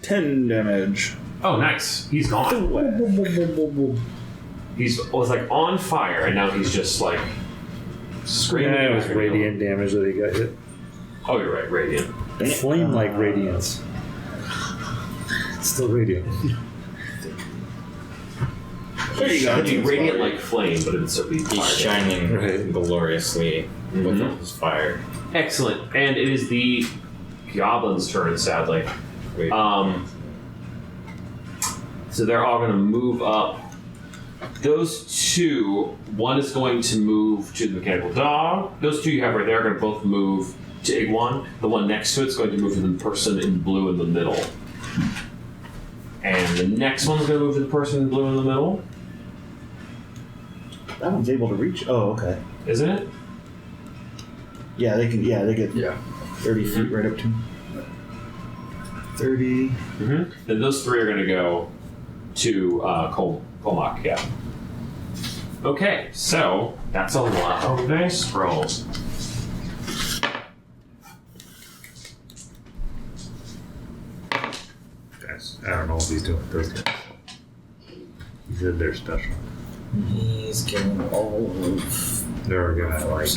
C: 10 damage.
A: Oh, nice. He's gone. Was like on fire, and now he's just like screaming.
F: Yeah, it was
A: back.
F: radiant damage that he got hit.
A: Oh, you're right. Radiant.
F: Flame-like radiance. It's still radiant.
C: There you go.
A: It'd be radiant like flame, but it'd still be
D: He's
A: fire.
D: shining
F: Right.
D: gloriously with
A: Mhm.
D: all his fire.
A: Excellent. And it is the goblin's turn, sadly.
D: Wait.
A: So they're all going to move up. Those two, one is going to move to the mechanical dog. Those two you have right there are going to both move to Iguan. The one next to it's going to move to the person in blue in the middle. And the next one's going to move to the person in blue in the middle.
C: That one's able to reach. Oh, okay.
A: Isn't it?
C: Yeah, they can. Yeah, they get
E: Yeah.
C: 30 feet right up to me. 30.
A: Mm-hmm. Then those three are going to go to Colmac, yeah. Okay, so that's a lot of dice rolls.
F: Guys, I don't know what he's doing with those guys. He said they're special.
D: He's getting all of
F: They're gonna like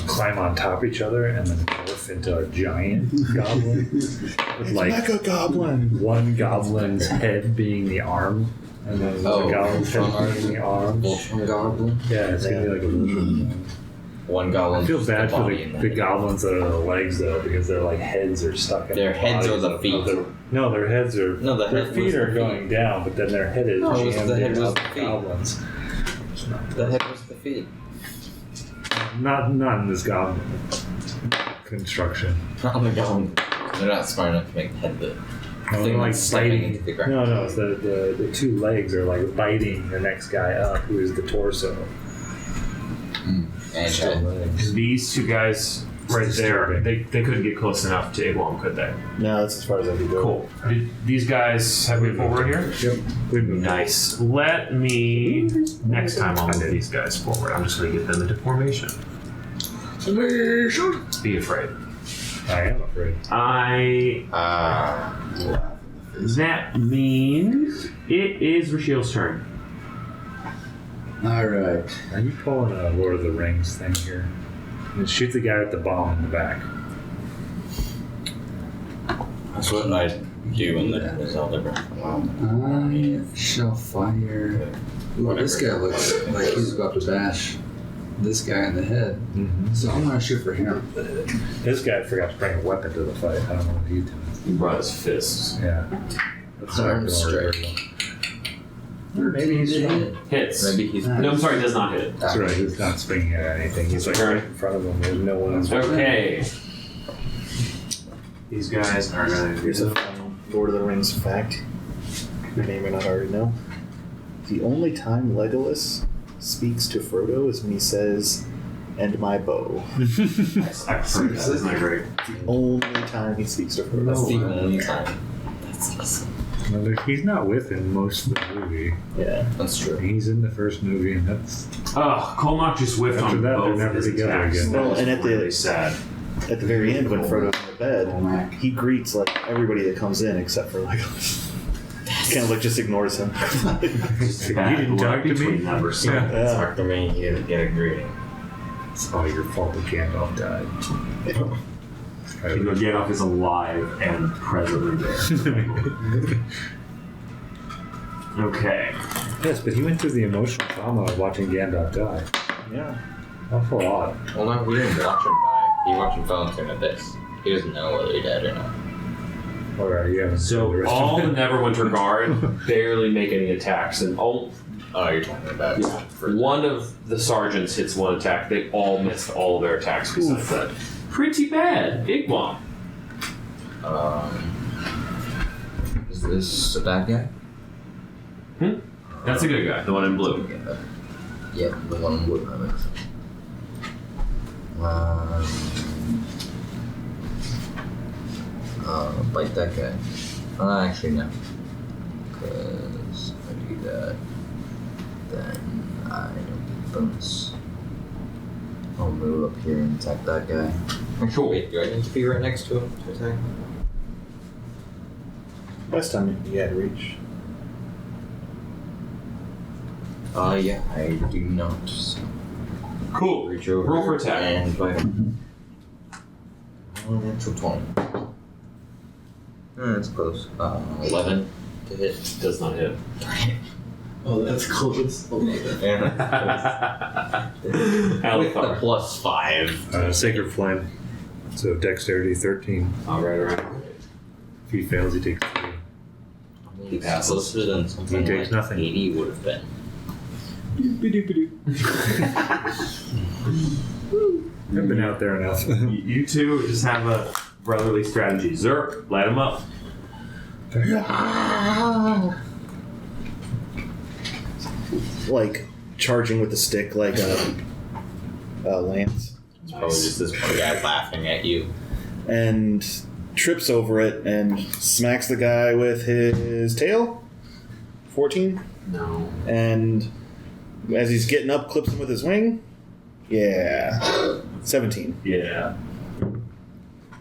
F: climb on top of each other and then morph into a giant goblin with like
C: Mecha Goblin.
F: one goblin's head being the arm and then the goblin's head being the arms.
D: Voltron Goblin.
F: Yeah, it's gonna be like a
D: One goblin.
F: I feel
D: just
F: bad
D: the
F: for
D: body
F: the
D: and
F: the goblins that are the legs though, because their like heads are stuck in
D: Their
F: the
D: heads
F: bodies
D: are the
F: of
D: feet.
F: other- No, their heads are.
D: No, the
F: their
D: head
F: feet
D: was
F: are
D: the
F: going down, but then their head is
D: No,
F: jammed
D: the head
F: in
D: was
F: other
D: the feet.
F: goblins.
D: The head was the feet.
F: Not in this goblin construction.
D: Not on the goblin. They're not smart enough to make the head the
F: No,
D: thing
F: they're like
D: that's stepping
F: biting.
D: into the ground.
F: No, it's the two legs are like biting the next guy up, who is the torso.
D: And
F: legs.
A: These two guys right there, they couldn't get close enough to Iguan, could they?
C: No, that's as far as I could go.
A: Cool. Did these guys have me forward here?
F: Yep. Good move.
A: Nice. Let me. Next time I'll move these guys forward. I'm just going to get them into formation. Be afraid.
B: I am afraid.
A: That means it is Rashiel's turn.
E: All right.
B: Are you pulling a Lord of the Rings thing here? And shoot the guy with the bomb in the back.
D: That's what I do in the Zelda Breath of the Wild.
E: I shall fire. Ooh, this guy looks like he's about to bash this guy in the head.
B: Mm-hmm.
E: So I'm gonna shoot for him.
B: This guy forgot to bring a weapon to the fight. I don't know what he's doing.
A: He brought his fists.
B: Yeah. That's
D: Arm
B: not gonna
D: strike.
B: work. Maybe he's strong.
A: Hits.
D: Maybe he's.
A: No, I'm sorry, does not hit.
B: That's right. He's not swinging at anything. He's like right in front of him. There's no one else.
A: Okay. These guys are going
J: Here's a fun Lord of the Rings fact you may or may not already know. The only time Legolas speaks to Frodo is when he says, "And my bow."
A: I've heard that. Isn't that great?
J: The only time he speaks to Frodo.
D: That's the only time.
B: Well, he's not with him most of the movie.
J: Yeah.
D: That's true.
B: He's in the first movie, and that's
A: Oh, Colmach just whiffed
B: After
A: on
B: that,
A: both
B: they're
A: of
B: never
A: his
B: together
A: attacks.
B: again.
A: That
J: Well,
A: was
J: and at the-
A: really sad.
J: At the very end, when Frodo's in the bed, he greets like everybody that comes in except for Legolas. Kind of like just ignores him.
A: Just
B: You
A: bad
B: didn't
A: blood
B: talk to me?
A: between them or something.
B: Yeah.
D: It's hard for me to get a greeting.
B: it's all your fault that Gandalf died.
A: You know, Gandalf is alive and presently there. Okay.
B: Yes, but he went through the emotional trauma of watching Gandalf die.
J: Yeah.
B: Awful lot.
D: Well, no, we didn't watch him die. He watched him fall into an abyss. He doesn't know whether he died or not.
B: Alright, you haven't seen the
A: So
B: rest
A: all
B: of
A: the
B: it.
A: Neverwinter Guard barely make any attacks, and
D: Oh, you're talking about
A: one of the sergeants hits one attack. They all missed all their attacks besides that. Pretty bad. Igwam.
D: Is this a bad guy?
A: That's a good guy. The one in blue.
D: Yeah, the one in blue. That makes sense. Bite that guy. Actually, no. Because if I do that, then I don't get bonus. I'll move up here and attack that guy. Actually, wait, do I need to be right next to him to attack?
J: Last time you had reach.
D: Yeah, I do not. So
A: Cool.
D: reach over
A: Roll for attack.
D: and bite him. Natural 20. That's close. 11 to hit.
A: Does not hit.
E: Oh, that's close.
D: Yeah. With the
A: Althar.
D: +5.
B: Sacred Flame. So dexterity 13.
A: Alright.
B: If he fails, he takes 3.
A: He passes.
D: Closer than something
B: He takes
D: like
B: nothing.
D: 80 would have been.
B: I've been out there enough.
A: You two just have a brotherly strategy. Zerp, light him up.
J: Like charging with the stick, like a lance,
D: It's probably just this one guy laughing at you.
J: and trips over it and smacks the guy with his tail. 14,
A: No.
J: and as he's getting up, clips him with his wing. Yeah, 17.
A: Yeah.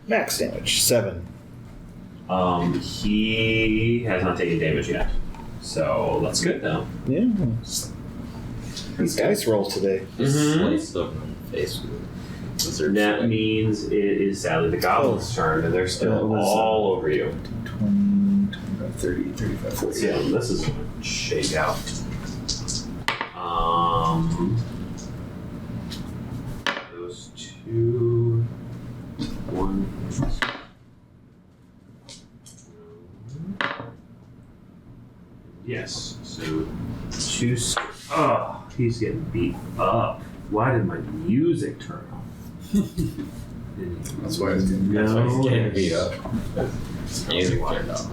J: Max damage 7.
A: He has not taken damage yet. So that's good though.
J: Yeah. These dice rolls today.
D: Slice of him in the face with wizard
A: That
D: swing.
A: means it is sadly the goblin's turn, and they're still
J: That was,
A: all over you.
J: 20, 25, 30, 35,
A: Let's
J: 40.
A: see how this is going to shake out. Those two, one. Yes. So two. Oh, he's getting beat up. Why did my music turn off?
E: That's why it's getting
A: No.
D: getting beat up. Music turned off.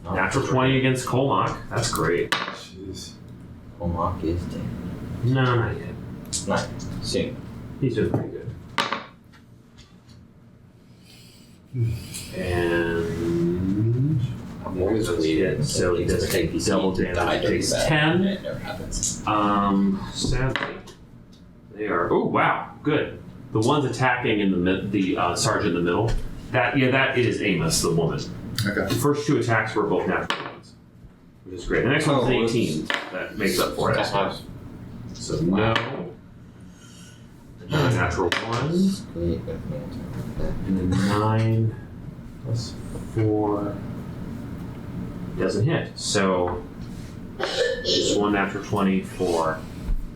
A: Natural 20 against Colmach. That's great.
E: Jeez.
D: Colmach is dead.
A: No, not yet.
D: Not soon.
A: He's doing pretty good. And
D: I'm always waiting.
A: so he does take double damage. He takes 10.
D: It never happens.
A: Sadly, they are are. Oh wow, good. The ones attacking in the sergeant in the middle. That is Amos, the woman.
E: Okay.
A: The first 2 attacks were both natural ones, which is great. The next one's an 18. That makes up for it. I suppose. So no. Another natural 1. And then 9 plus 4 doesn't hit. So just 1 natural 20 for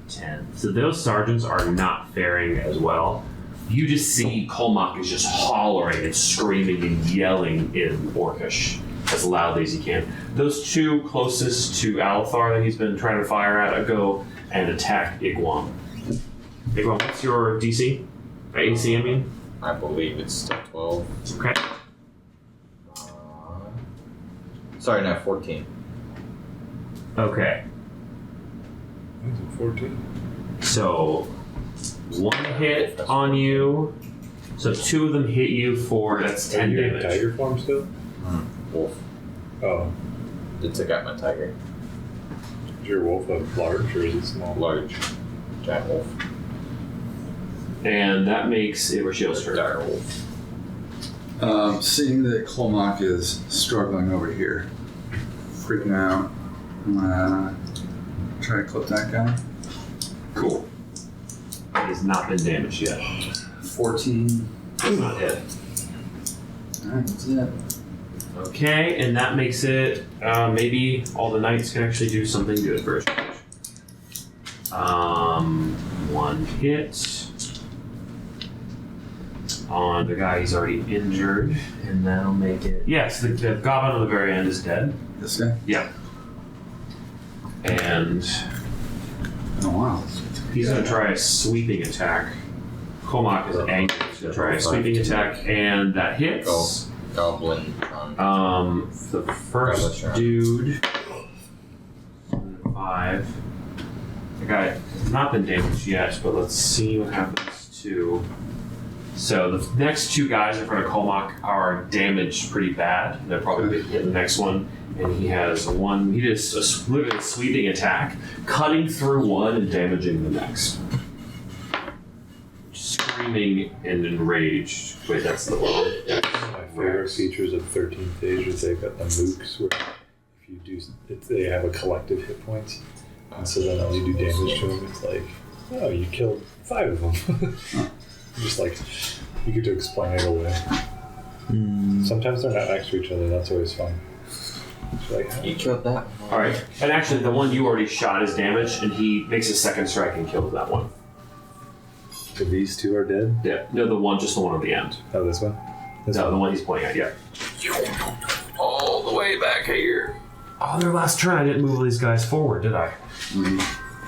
A: 10. So those sergeants are not faring as well. You just see Colmock is just hollering and screaming and yelling in Orcish as loudly as he can. Those 2 closest to Althar that he's been trying to fire at go and attack Iguan. Iguan, what's your DC? AC, I mean?
D: I believe it's still 12.
A: Okay.
D: Sorry, no, 14.
A: Okay.
B: 14.
A: So 1 hit on you. So 2 of them hit you for that's 10
B: Are you in
A: damage.
B: tiger form still?
D: Wolf.
B: Oh.
D: It took out my tiger.
B: Is your wolf a large or is it small?
D: Large. Giant wolf.
A: And that makes it Rochelle's turn.
D: Dire wolf.
E: Seeing that Colmock is struggling over here, freaking out, I'm gonna try to clip that guy.
A: Cool. He has not been damaged yet.
E: 14.
A: Does not hit.
E: Alright, that's it.
A: Okay, and that makes it maybe all the knights can actually do something good for a change. 1 hit on the guy he's already injured, and that'll make it. Yes, the goblin on the very end is dead.
E: This guy?
A: Yeah. And
E: Oh wow.
A: he's going to try a sweeping attack. Colmock is angry. He's going to try a sweeping attack, and that hits.
D: Goblin.
A: The first dude. 5. The guy has not been damaged yet, but let's see what happens to. So the next 2 guys in front of Colmock are damaged pretty bad. They're probably going to hit the next one, and he has 1. He did literally a sweeping attack, cutting through one and damaging the next. Screaming and enraged. Wait, that's the one.
B: My favorite features of 13th Age is they've got the mooks where if you do, they have a collective hit points, and so then when you do damage to them, it's like, oh, you killed 5 of them. Just like you get to explain it away. Sometimes they're not next to each other. That's always fun. It's like,
D: You killed that one.
A: All right, and actually, the one you already shot is damaged, and he makes a second strike and kills that one.
B: so these 2 are dead.
A: Yeah, no, the one on the end.
B: Oh, this one.
A: No, the one he's pointing at. Yeah. All the way back here. Oh, their last turn, I didn't move these guys forward, did I?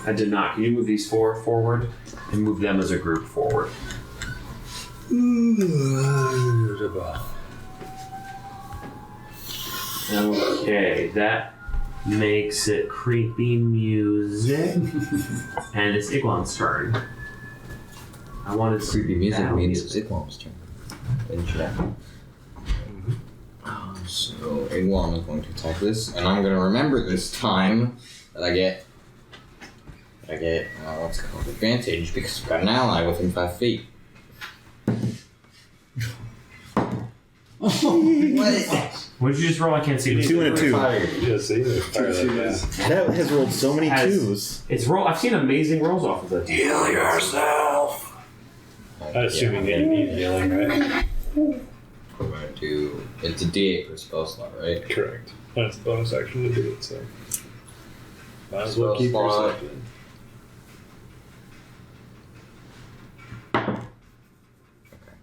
A: I did not. Can you move these 4 forward and move them as a group forward? Okay, that makes it creepy music, and it's Iguan's turn. I wanted
D: Creepy music
A: battle
D: means
A: music.
D: it's Igwam's turn. In chat. So Igwam is going to attack this, and I'm going to remember this time that I get what's it called, advantage, because I've got an ally within 5 feet. What is that?
A: What did you just roll? I can't see.
C: 2 and a 2.
B: Yeah, see, they fire like that.
C: That has rolled so many
A: Has-
C: 2s.
A: It's roll. I've seen amazing rolls off of that.
C: Heal yourself.
B: I'm assuming they need healing, right?
D: We're going to do. It's a D8 for spell slot, right?
B: Correct. That's a bonus action to do it, so might as well
D: Spell
B: keep
D: slot.
B: yourself in.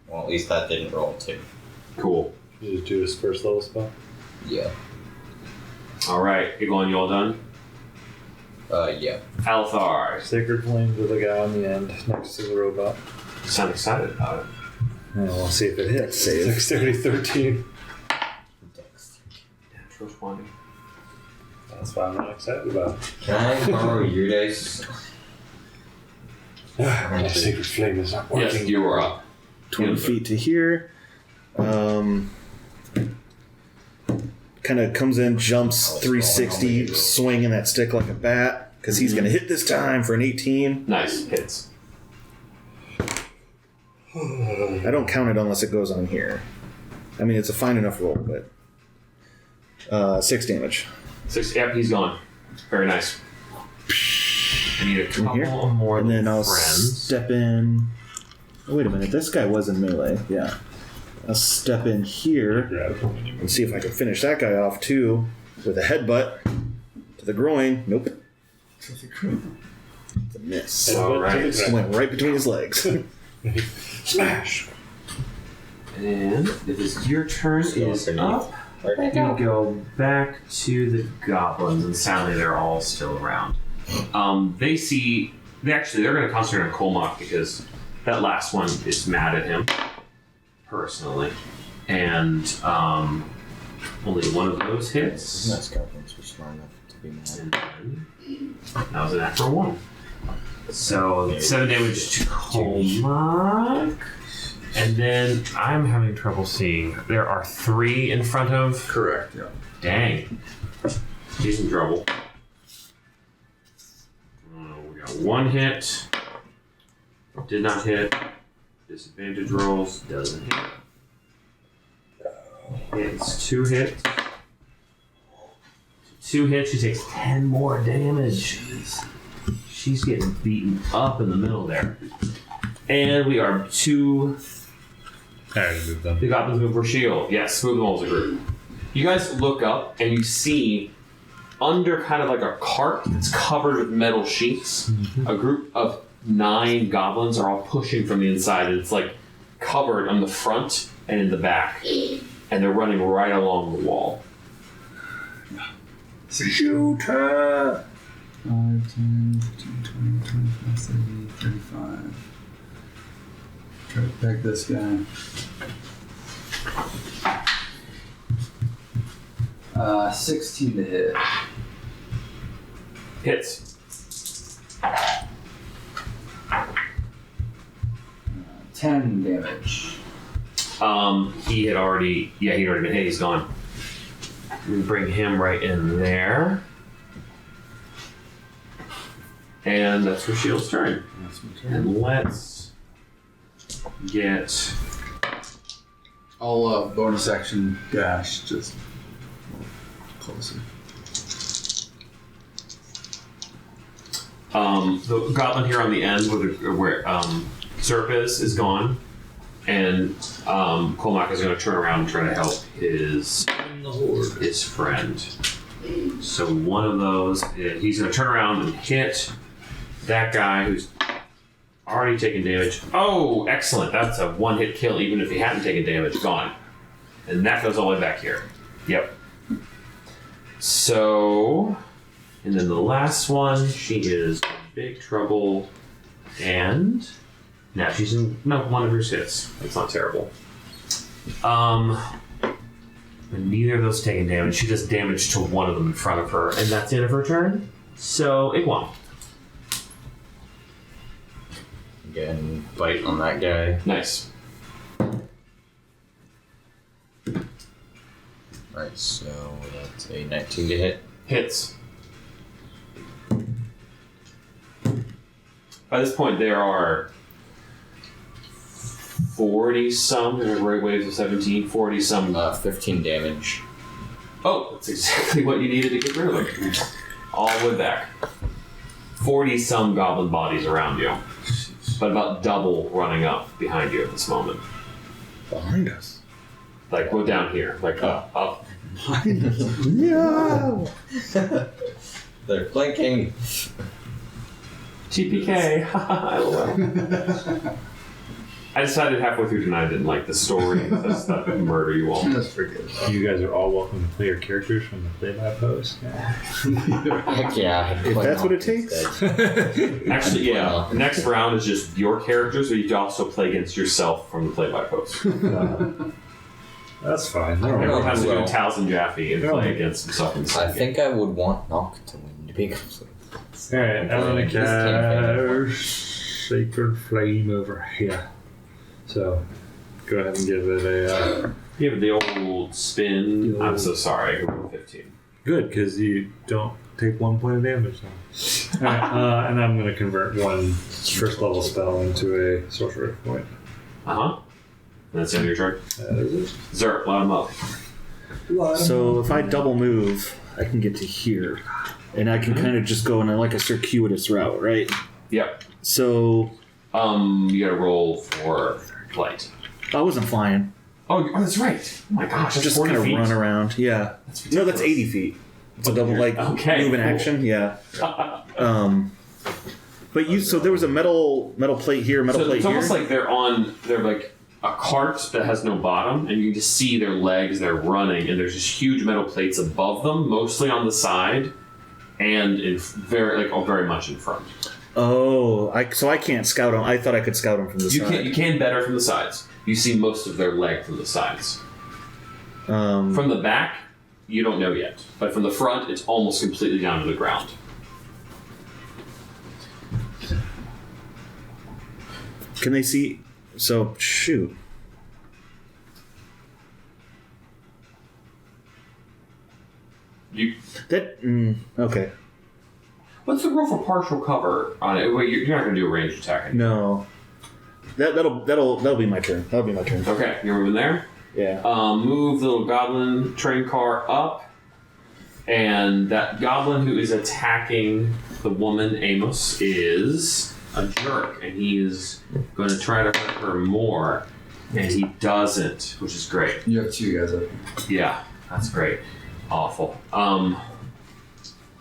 D: Well, at least that didn't roll 2.
A: Cool.
B: You just do his first level spell.
D: Yeah.
A: All right, Iguan, you all done?
D: Yeah.
A: Althar,
B: Sacred Flames with a guy on the end next to the robot.
A: you sound excited about it.
B: And we'll see if it hits.
C: Save.
B: Dexterity 13.
A: Natural 20.
B: That's why I'm not excited about it.
D: Can I borrow your dice?
B: My Sacred Flame is not working.
A: Yes, you are up.
C: 20 feet to here. Kind of comes in, jumps 360, swinging that stick like a bat, because he's going to hit this time for an 18.
A: Nice hits.
C: I don't count it unless it goes on here. I mean, it's a fine enough roll, but 6 damage.
A: 6. Yep, he's gone. Very nice. I need a couple
C: here?
A: more
C: And then I'll
A: friends.
C: step in. Oh, wait a minute. This guy was in melee. Yeah. I'll step in here and see if I can finish that guy off too with a headbutt to the groin. Nope. It's a miss.
A: All right.
C: It went right between his legs.
B: Smash.
A: And if it's your turn is up, you go back to the goblins, and sadly they're all still around. They're going to concentrate on Colmock because that last one is mad at him personally, and only one of those hits.
D: Nice goblins were smart enough to be mad.
A: And then that was an natural 1. So 7 damage to Colmock. And then I'm having trouble seeing. There are 3 in front of.
E: Correct, yeah.
A: Dang. He's in trouble. We got 1 hit. Did not hit. Disadvantage rolls. Doesn't hit. It's 2 hits. 2 hits. She takes 10 more damage. She's getting beaten up in the middle there. And we are 2.
B: I already moved them.
A: The goblins move for shield. Yes, move them all as a group. You guys look up and you see under kind of like a cart that's covered with metal sheets, a group of 9 goblins are all pushing from the inside, and it's like covered on the front and in the back, and they're running right along the wall.
E: Shoot her! 5, 10, 15, 20, 25, 30, 35. Try to peg this guy. 16 to hit.
A: Hits.
E: 10 damage.
A: He'd already been hit. He's gone. We bring him right in there. And that's for Shield's turn.
E: That's my turn.
A: And let's get.
E: I'll bonus action dash just closer.
A: The goblin here on the end where Zerp is gone. And Colmac is going to turn around and try to help his friend. So one of those, he's going to turn around and hit that guy who's already taken damage. Oh, excellent. That's a 1-hit kill, even if he hadn't taken damage. Gone. And that goes all the way back here. Yep. So, and then the last one, she is in big trouble. And now she's in one of her hits. That's not terrible. But neither of those taking damage. She does damage to one of them in front of her, and that's the end of her turn. So, Igwam.
D: Again, bite on that guy.
A: Nice.
D: Alright, so that's a 19 to hit.
A: Hits. By this point, there are 40-some, there are great waves of 17, 40-some.
D: 15 damage.
A: Oh, that's exactly what you needed to get rid of them. All the way back. 40-some goblin bodies around you. But about double running up behind you at this moment.
C: Behind us.
A: Like, go down here. Like, up.
C: Behind us. No!
D: They're flanking.
A: TPK. LOL. I decided halfway through tonight I didn't like the story. That's the murder you all.
E: That's pretty good.
B: You guys are all welcome to play your characters from the play-by-post.
D: Heck yeah.
C: If that's what it takes.
A: Actually, yeah. Next round is just your characters, but you can also play against yourself from the play-by-post.
B: That's fine.
A: Everyone has to do
D: Well.
A: Tals and Jaffe and play against himself in the
D: I
A: same
D: think I would want Nock to win, to be completely
B: Alright, I'm gonna
D: This campaign.
B: cast Sacred Flame over here. So, go ahead and give it a.
A: Give it the old spin.
B: The
A: I'm
B: old-
A: so sorry. I rolled 15.
B: Good, because you don't take 1 point of damage now. Alright, and I'm gonna convert 1 first level spell into a sorcerer point.
A: And that's the end of your turn. Zerk, line them up.
J: So if I double move, I can get to here, and I can kind of just go in like a circuitous route, right?
A: Yep.
J: So
A: you gotta roll for flight.
J: I wasn't flying.
A: Oh, that's right. Oh my gosh, that's
J: Just
A: 40
J: kind of
A: feet.
J: run around. Yeah.
A: That's
J: No, that's
A: ridiculous.
J: 80 feet. It's a double like
A: Okay,
J: move in
A: cool.
J: action. Yeah. But so there was a metal plate here, metal
A: So
J: plate
A: it's
J: here.
A: almost like they're like a cart that has no bottom, and you can just see their legs. They're running, and there's just huge metal plates above them, mostly on the side, and very much in front.
J: Oh, so I can't scout them. I thought I could scout them from the side.
A: You can better from the sides. You see most of their leg from the sides.
J: Um,
A: From the back, you don't know yet, but from the front, it's almost completely down to the ground.
J: Can they see? So shoot.
A: You.
J: Okay.
A: What's the rule for partial cover on it? Wait, you're not going to do a ranged attack.
J: No. That'll be my turn. That'll be my turn.
A: Okay, you're moving there.
J: Yeah.
A: Move the little goblin train car up, and that goblin who is attacking the woman Amos is a jerk, and he is going to try to hurt her more, and he doesn't, which is great.
E: You have two guys up.
A: Yeah, that's great. Awful.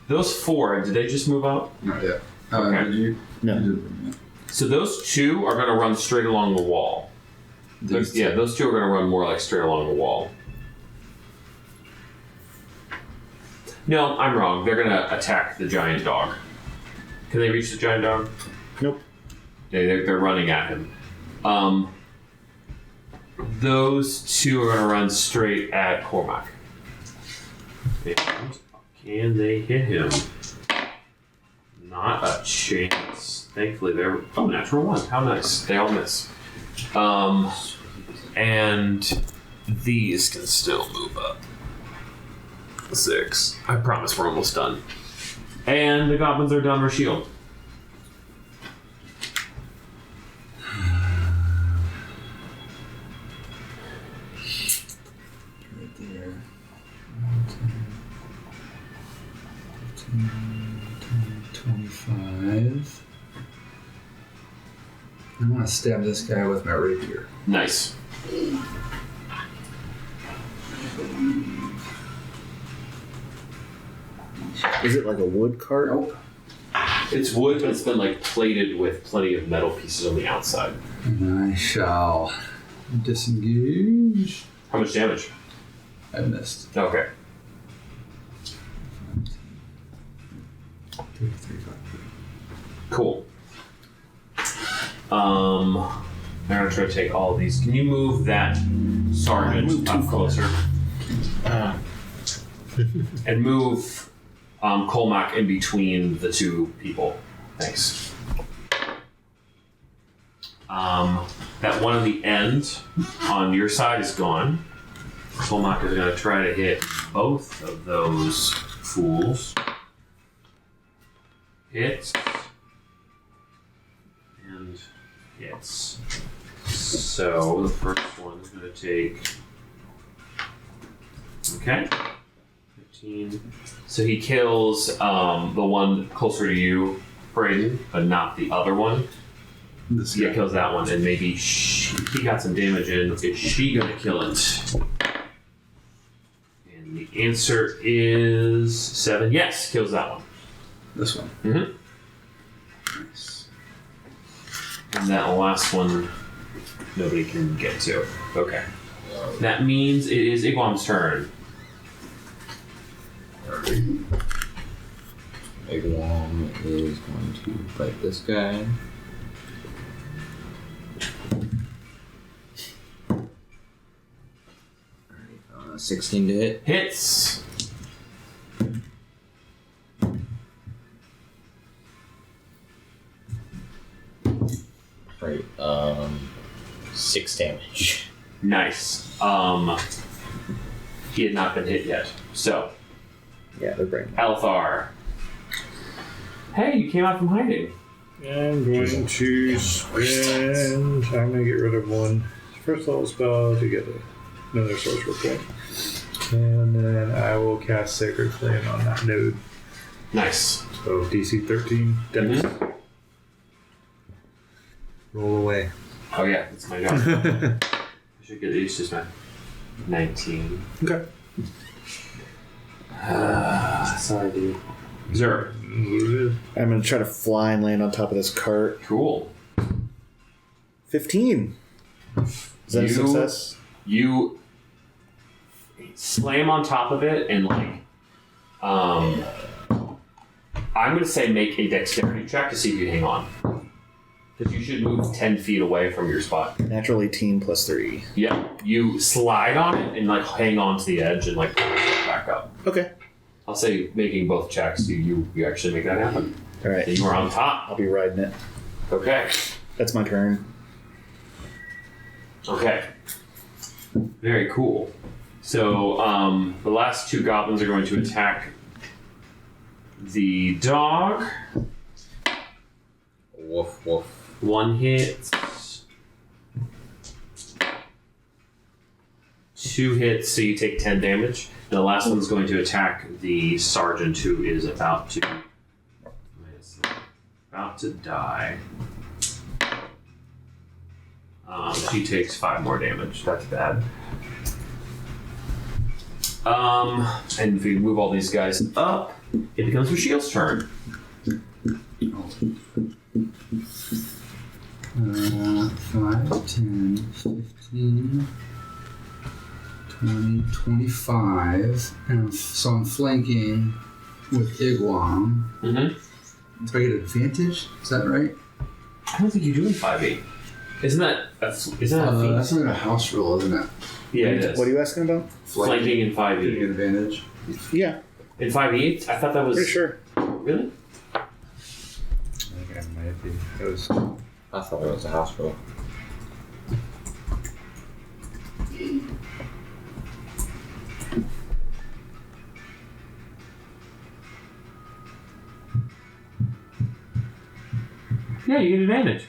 A: Those four, did they just move out?
E: Not yet.
A: Okay.
E: Did you?
J: No.
E: You did, yeah.
A: So those two are going to run straight along the wall. Those two are going to run more like straight along the wall. No, I'm wrong. They're going to attack the giant dog. Can they reach the giant dog?
J: Nope.
A: They're running at him. Those two are going to run straight at Cormac. And can they hit him? Not a chance. Thankfully, they're... Oh, natural one. How nice. They all miss. And these can still move up. 6. I promise we're almost done. And the goblins are done with shield.
E: Right there. 25. I want to stab this guy with my rapier.
A: Nice.
J: Is it like a wood cart?
E: Nope.
A: It's wood, but it's been like plated with plenty of metal pieces on the outside.
E: And I shall disengage.
A: How much damage?
E: I missed.
A: Okay.
E: 2, 3, 5.
A: Cool. I'm gonna try to take all of these. Can you move that sergeant up closer? And move Colmac in between the two people. Thanks. That one on the end on your side is gone. Colmac is gonna try to hit both of those fools. Hits. And hits. So the first one is going to take. Okay. 15. So he kills the one closer to you, Brayden, but not the other one.
E: This
A: Yeah,
E: guy.
A: kills that one, and maybe he got some damage in. Is she going to kill it? And the answer is 7. Yes, kills that one.
E: This one.
A: Mm-hmm.
E: Nice.
A: And that last one, nobody can get to. Okay. That means it is Igwam's turn.
D: Igwam is going to fight this guy. 16 to hit.
A: Hits.
D: Right. 6 damage.
A: Nice. He had not been hit yet. So,
D: Yeah, they're brain.
A: Althar. Hey, you came out from hiding.
B: I'm going to spend. I'm going to get rid of one first level spell to get another sorcerer point. And then I will cast Sacred Flame on that node.
A: Nice.
B: So DC 13, Dex. Roll away.
A: Oh yeah, that's my job. I should get used to this, man. 19.
B: Okay.
A: Sorry, dude. Zero.
C: I'm going to try to fly and land on top of this cart.
A: Cool.
C: 15. Is that a success?
A: You slam on top of it and I'm gonna say make a dexterity check to see if you hang on. Because you should move 10 feet away from your spot.
C: Natural 18 plus 3.
A: Yeah. You slide on it and hang on to the edge and pull yourself back up.
C: Okay.
A: I'll say making both checks, you actually make that happen.
C: Alright.
A: You are on top.
C: I'll be riding it.
A: Okay.
C: That's my turn.
A: Okay. Very cool. So, the last two goblins are going to attack the dog.
D: Woof woof.
A: One hit. 2 hits, so you take 10 damage. And the last one's going to attack the sergeant who is about to die. She takes 5 more damage. That's bad. And if we move all these guys up, it becomes Rashield's turn.
E: 5, 10, 15, 20, 25. And so I'm flanking with Igwam.
A: Mm-hmm.
E: Do I get advantage? Is that right?
A: I don't think you do in 5e. Isn't that a feat?
E: That's like a house rule, isn't it?
A: Yeah, it is.
C: What are you asking about?
A: Flanking in
E: Do you
A: 5e.
E: get advantage?
C: Yeah.
A: In 5e? I thought that was...
C: Pretty sure.
A: Really?
B: I think I might be.
D: I thought it was a house rule.
A: Yeah, you get advantage.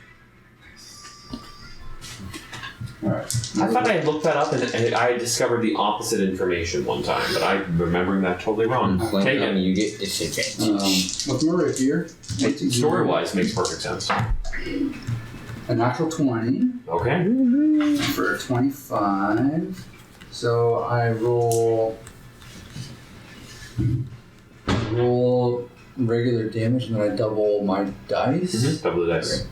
E: Alright.
A: I thought I had looked that up and I discovered the opposite information one time, but I'm remembering that totally wrong. Take it.
D: You get disadvantage.
E: With my rapier,
A: Story-wise, makes perfect sense.
E: a natural 20
A: Okay.
E: for 25. So I roll regular damage and then I double my dice.
A: Mm-hmm. Double the dice.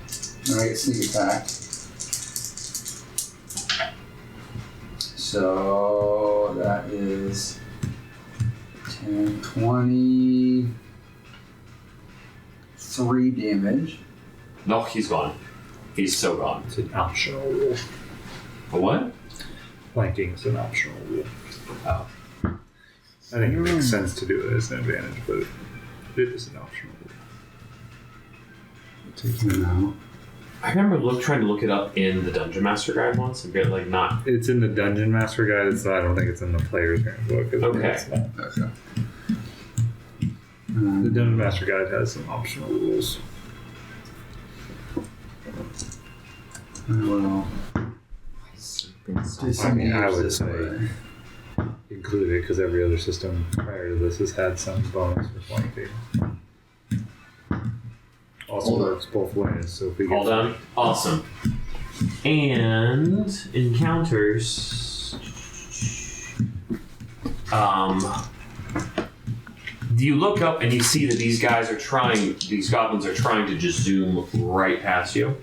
E: And I get sneak attack. So that is 10, 20, 3 damage.
A: No, he's gone. He's so gone.
B: It's an optional rule.
A: A what?
B: Flanking is an optional rule.
A: Oh.
B: I think it makes sense to do it as an advantage, but it is an optional rule.
E: Take him out.
A: I remember trying to look it up in the Dungeon Master Guide once and get not...
B: It's in the Dungeon Master Guide, so I don't think it's in the Player's Handbook.
A: Okay.
B: It's not.
E: Okay.
B: The Dungeon Master Guide has some optional rules.
E: Well,
B: I mean, I would
E: this
B: say
E: way.
B: include it because every other system prior to this has had some bonus for flanking. Also
E: Hold
B: works both ways, so if we
A: All
B: get
A: done? Awesome. And encounters... you look up and you see that these goblins are trying to just zoom right past you.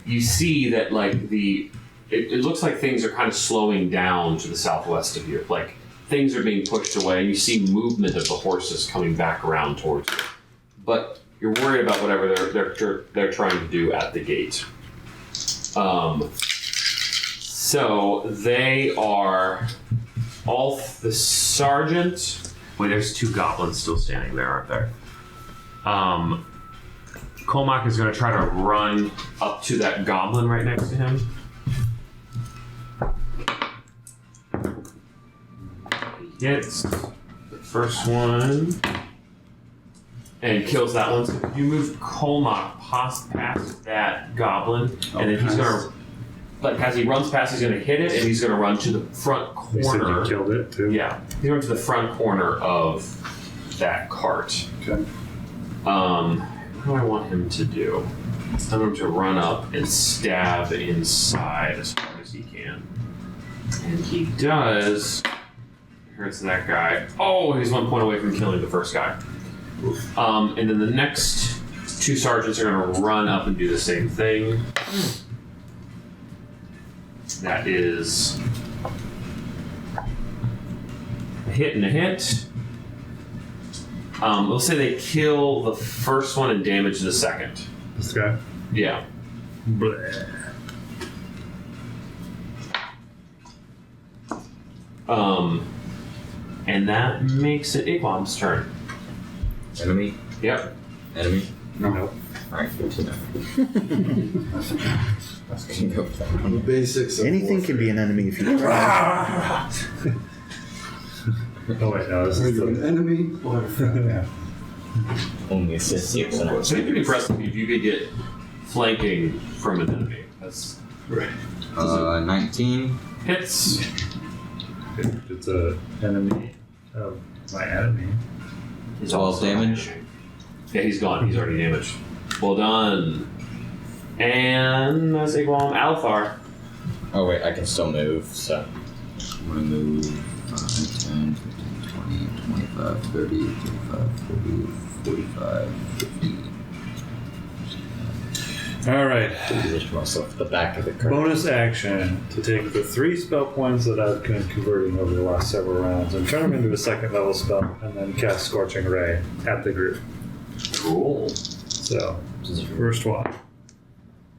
A: You see that it looks like things are kind of slowing down to the southwest of you. Things are being pushed away and you see movement of the horses coming back around towards you. But you're worried about whatever they're trying to do at the gate. So they are the sergeant. Wait, there's 2 goblins still standing there, aren't there? Colmac is going to try to run up to that goblin right next to him. He hits the first one. and kills that one. So you move Kolmok past that goblin, and then he's gonna, like, as he runs past, he's gonna hit it, and he's gonna run to the front
F: You said
A: corner.
F: you killed it too.
A: Yeah, he's going to the front corner of that cart.
E: Okay.
A: What do I want him to do? I want him to run up and stab inside as hard as he can. And he does. Hurts that guy. Oh, he's 1 point away from killing the first guy. And then the next two sergeants are going to run up and do the same thing. That is a hit and a hit. Let's say they kill the first one and damage the second.
F: This guy.
A: Yeah.
F: Bleh.
A: And that makes it Igwam's turn.
D: Enemy?
A: Yep.
D: Enemy?
F: No.
D: Alright, good to know. That's gonna go with that.
E: The basics of
C: Anything can be an enemy if you try.
F: Oh wait, no, this
E: Are
F: is
E: you an
F: the.
E: enemy or a friend?
F: Yeah.
D: Only assist you.
A: So it'd be impressive if you could get flanking from an enemy. That's
F: Right.
D: 19.
A: hits.
F: It's a enemy of my enemy.
A: He's
D: 12
A: also
D: damage.
A: an enemy. Yeah, he's gone. He's already damaged. Well done. And that's Igwam. Althar.
D: Oh wait, I can still move, so I'm gonna move 5, 10, 15, 20, 25, 30, 35, 40, 45, 50.
F: Alright.
D: Position myself at the back of the cart.
F: Bonus action to take the 3 spell points that I've been converting over the last several rounds and turn them into a second level spell and then cast Scorching Ray at the group.
A: Cool.
F: So, this is the first one.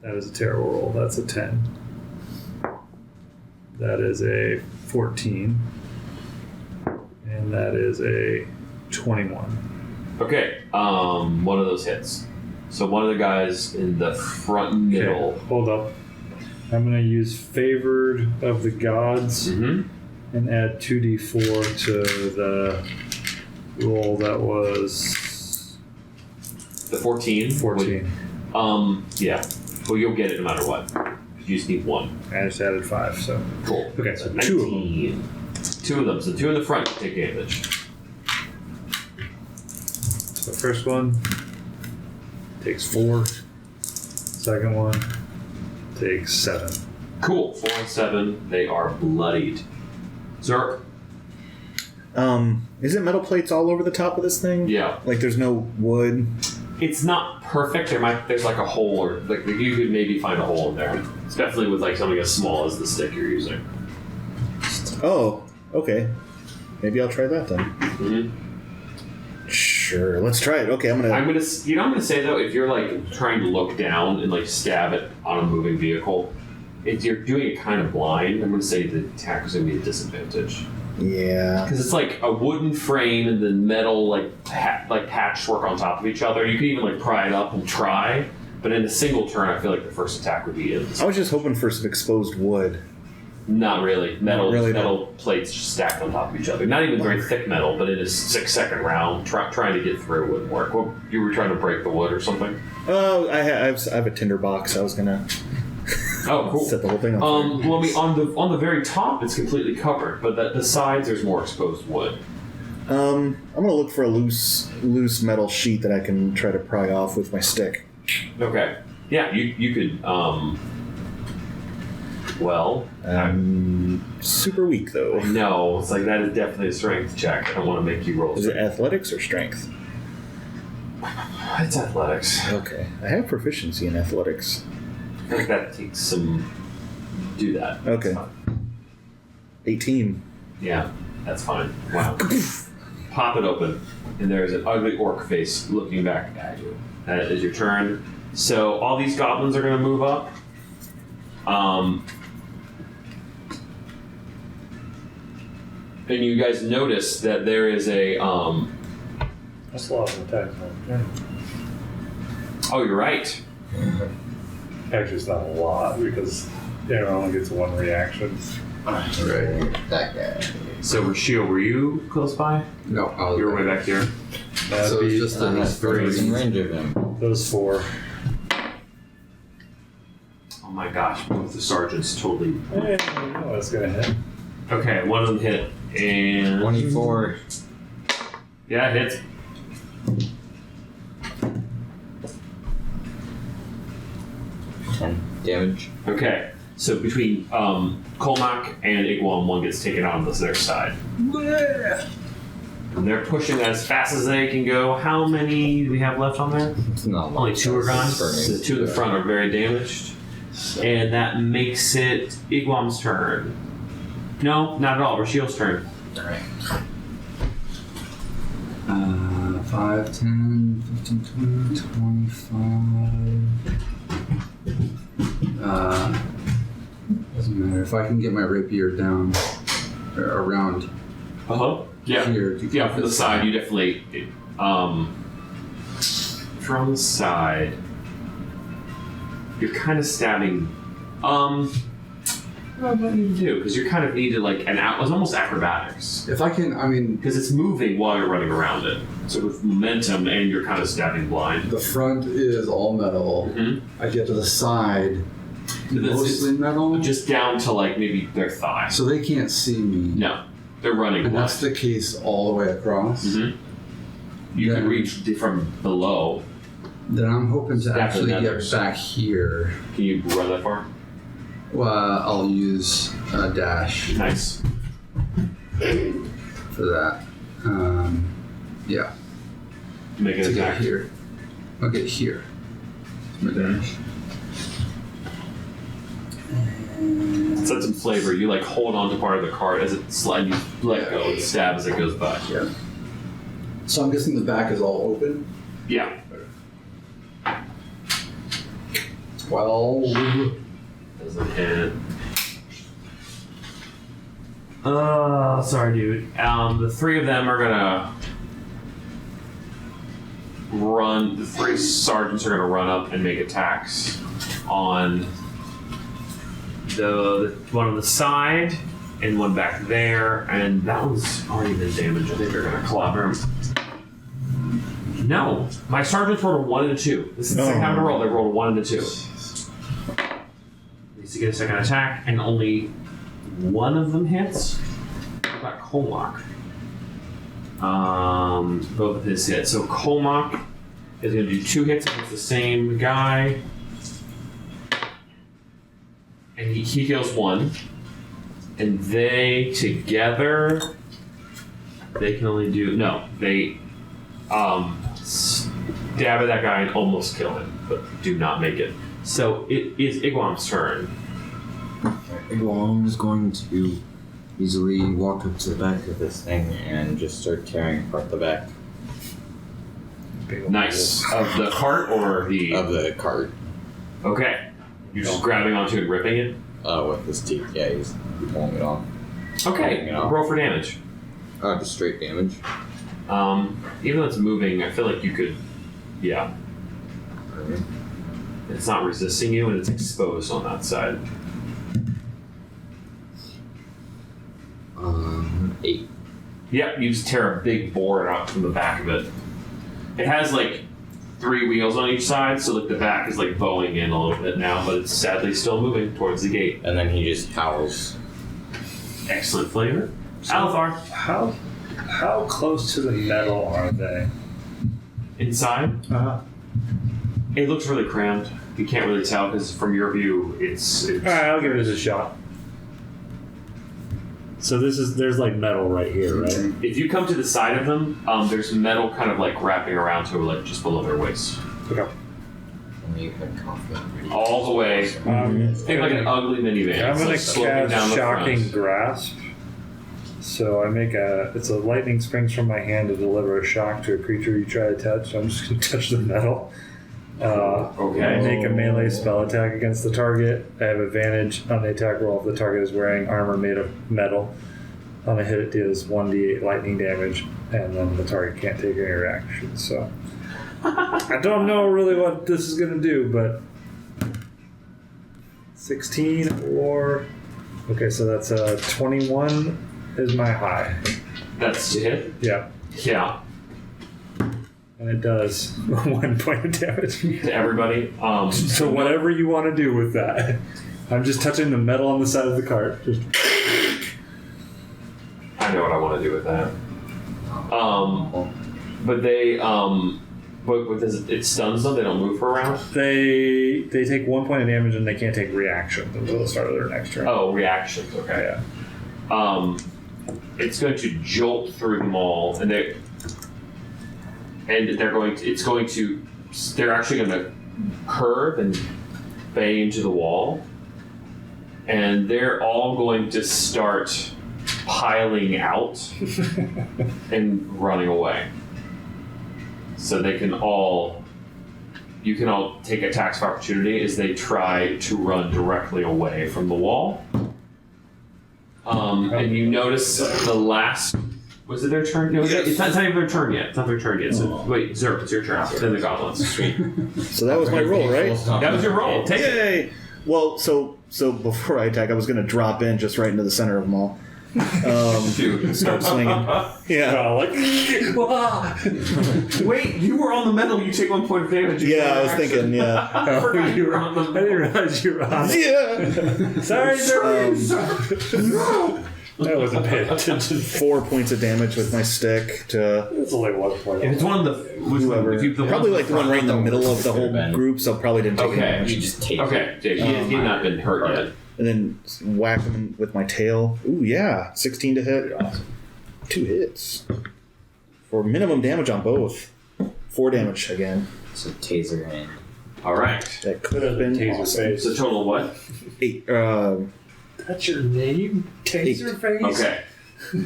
F: That is a terrible roll. That's a 10. That is a 14. And that is a 21.
A: Okay. One of those hits. So one of the guys in the front middle.
F: Okay, hold up. I'm going to use Favored of the Gods
A: Mm-hmm.
F: and add 2d4 to the roll that was
A: The 14.
F: 14.
A: Yeah. Well, you'll get it no matter what. You just need one.
F: I just added 5, so.
A: Cool.
F: Okay, so
A: 19.
F: 2 of them.
A: 2 of them. So 2 in the front take damage.
F: So first one takes 4. Second one takes 7.
A: Cool. 4 and 7. They are bloodied. Zerk.
C: Is it metal plates all over the top of this thing?
A: Yeah.
C: Like there's no wood.
A: It's not perfect. There's like a hole, or like you could maybe find a hole in there. Especially with like something as small as the stick you're using.
C: Oh, okay. Maybe I'll try that then.
A: Mm-hmm.
C: Sure, let's try it. Okay, I'm gonna.
A: I'm gonna say though, if you're like trying to look down and like stab it on a moving vehicle, if you're doing it kind of blind, I'm gonna say the attack is gonna be a disadvantage.
C: Yeah.
A: Because it's like a wooden frame and then metal like patchwork on top of each other. You can even like pry it up and try, but in a single turn, I feel like the first attack would be in.
C: I was just hoping for some exposed wood.
A: Not really. Metal
C: Really
A: metal plates just stacked on top of each other. Not even very thick metal, but in a 6-second round, trying to get through wouldn't work. Well, you were trying to break the wood or something?
C: Oh, I have a tinder box. I was gonna
A: Oh, cool.
C: set the whole thing on fire.
A: Well, I mean, on the very top, it's completely covered, but the sides, there's more exposed wood.
C: I'm gonna look for a loose metal sheet that I can try to pry off with my stick.
A: Okay. Yeah, you could, well...
C: super weak though.
A: No, it's like that is definitely a strength check. I don't want to make you roll.
C: Is it athletics or strength?
A: It's athletics.
C: Okay, I have proficiency in athletics.
A: I feel like that takes some... Do that.
C: Okay.
A: That's fine.
C: 18.
A: Yeah, that's fine. Wow. Pop it open, and there's an ugly orc face looking back at you. That is your turn. So all these goblins are going to move up. And you guys notice that there is a...
F: That's a lot of attacks. Okay.
A: Oh, you're right.
F: Actually, it's not a lot because everyone only gets 1 reaction.
D: Right. That guy.
A: So, Rashio, were you close by?
E: No, I'll
A: You were way back here.
B: That'd
E: So
B: be
E: it's just
D: I have
E: those
D: three in
E: three.
D: range of him.
B: those 4.
A: Oh my gosh, both the sergeants totally.
B: Hey, I know it's gonna hit.
A: Okay, one of them hit, and
D: 24.
A: yeah, it hits.
D: Damage.
A: Okay, so between Colmac and Iguam, one gets taken out on their side. And they're pushing as fast as they can go. How many do we have left on there?
D: It's not
A: Only
D: much.
A: 2 are gone.
D: It's
A: So
D: burning.
A: the 2 in the front are very damaged. And that makes it Iguam's turn. No, not at all. Rashiel's turn.
D: Alright.
E: 5, 10, 15, 20, 25. Doesn't matter. If I can get my rapier down, or around
A: Uh-huh. Yeah.
E: here. to
A: Yeah,
E: keep
A: from the
E: it-
A: side, you definitely. From the side, you're kind of stabbing. What do you do? Because you're kind of needed like an out. It's almost acrobatics
E: If I can, I mean,
A: because it's moving while you're running around it. So with momentum, and you're kind of stabbing blind.
E: the front is all metal.
A: Mhm.
E: I get to the side,
A: But that's-
E: mostly metal.
A: Just down to like maybe their thigh.
E: So they can't see me.
A: No, they're running
E: And
A: blind.
E: that's the case all the way across.
A: Mhm. You can
E: Then-
A: reach from below.
E: Then I'm hoping to
A: Stab the
E: actually get
A: nethers.
E: back here.
A: Can you run that far?
E: Well, I'll use a dash
A: Nice.
E: for that. Yeah,
A: Make an
E: to get
A: attack.
E: here. I'll get here. My dash.
A: Set some flavor. You like hold on to part of the card as it slides. You let go and stab as it goes by.
E: Yeah. So I'm guessing the back is all open.
A: Yeah.
E: 12.
A: Doesn't hit. Sorry, dude. The 3 of them are gonna run. The 3 sergeants are gonna run up and make attacks on the one on the side and one back there, and that one's already been damaged. I think they're gonna clobber him. No, my sergeants rolled a 1 and a 2. This is the second time to roll. They rolled a 1 and a 2. Needs to get a second attack, and only one of them hits. What about Colmac? Both of his hits. So Colmac is going to do 2 hits against the same guy, and he heals 1. And they together, they can only do they stab at that guy and almost kill him, but do not make it. So it is Iguam's turn.
D: Iguam is going to easily walk up to the back of this thing and just start tearing apart the back
A: Nice. Of the cart or the.
D: of the cart
A: Okay. You're just grabbing onto it and ripping it?
D: with his teeth. Yeah, he's pulling it off.
A: Okay.
D: Yeah.
A: Roll for damage.
D: Just straight damage.
A: Even though it's moving, I feel like you could. Yeah.
D: Okay.
A: It's not resisting you and it's exposed on that side.
D: 8.
A: Yep, you just tear a big board out from the back of it. It has like 3 wheels on each side, so like the back is like bowing in a little bit now, but it's sadly still moving towards the gate.
D: And then he just howls.
A: Excellent flavor. Althar,
B: How close to the metal are they?
A: inside. It looks really crammed. You can't really tell because from your view, it's
B: All right, I'll give it a shot. So there's like metal right here, right?
A: If you come to the side of them, there's metal kind of like wrapping around to like just below their waist,
B: Okay.
D: And you can confident.
A: all the way. Think like an ugly minivan.
B: I'm
A: It's
B: gonna
A: like sloping down
B: cast
A: the
B: Shocking
A: front.
B: Grasp. So I make it's a lightning springs from my hand to deliver a shock to a creature you try to touch. So I'm just gonna touch the metal.
A: Okay.
B: I make a melee spell attack against the target. I have advantage on the attack roll if the target is wearing armor made of metal. On a hit, it deals 1d8 lightning damage, and then the target can't take any reactions. So I don't know really what this is gonna do, but 16 or okay, so that's 21 is my high.
A: That's to hit.
B: Yeah.
A: Yeah.
F: And it does 1 point of damage.
A: To everybody.
F: So whatever you want to do with that. I'm just touching the metal on the side of the cart. Just
A: I know what I want to do with that. But they but does it stuns them? They don't move for a round.
F: they take 1 point of damage and they can't take reactions until the start of their next turn.
A: Oh, reactions. Okay.
F: Yeah.
A: It's going to jolt through them all, and they're going to. They're actually going to curve and bang into the wall, and they're all going to start piling out and running away. So they can all. You can all take attacks of opportunity as they try to run directly away from the wall. And you notice the last. Was it their turn? No, it's not even their turn yet. It's not their turn yet. So wait, Zerp, it's your turn. Then the goblins. Sweet.
C: So that was my roll, right?
A: That was your roll. Take it.
C: Yay! Well, so before I attack, I was going to drop in just right into the center of them all.
A: Dude.
C: Start swinging. Yeah.
A: Wait, you were on the metal. You take 1 point of damage.
C: Yeah, I was thinking. Yeah.
A: I forgot you were on the
F: I didn't realize you were on it.
C: Yeah.
F: Sorry, I wasn't paying attention.
C: 4 points of damage with my stick to
F: It's only 1 point.
A: If it's one of the
C: whoever. Probably like the one right in the middle of the whole group, so probably didn't take any
A: Okay.
C: damage.
D: You just take
A: Okay, Jake, he had not been hurt yet.
C: And then whack him with my tail. Ooh, yeah. 16 to hit. 2 hits. For minimum damage on both. 4 damage again.
D: So taser hand.
A: All right.
C: That could have been
F: Taser
C: awesome.
F: face.
A: So total what?
C: 8.
F: That's your name? Taser face?
A: Okay.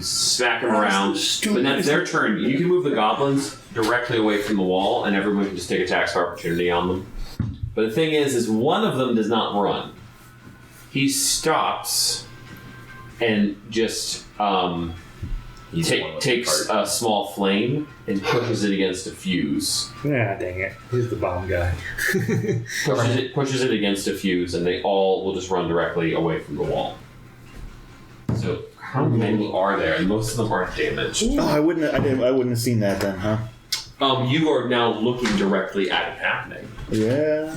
A: Smack them around. But that's their turn. You can move the goblins directly away from the wall, and everyone can just take attacks of opportunity on them. But the thing is one of them does not run. He stops and just takes a small flame and pushes it against a fuse.
F: Nah, dang it. He's the bomb guy.
A: Pushes it against a fuse, and they all will just run directly away from the wall. So how many are there? And most of them aren't damaged.
C: Oh, I wouldn't have seen that then, huh?
A: You are now looking directly at it happening.
C: Yeah.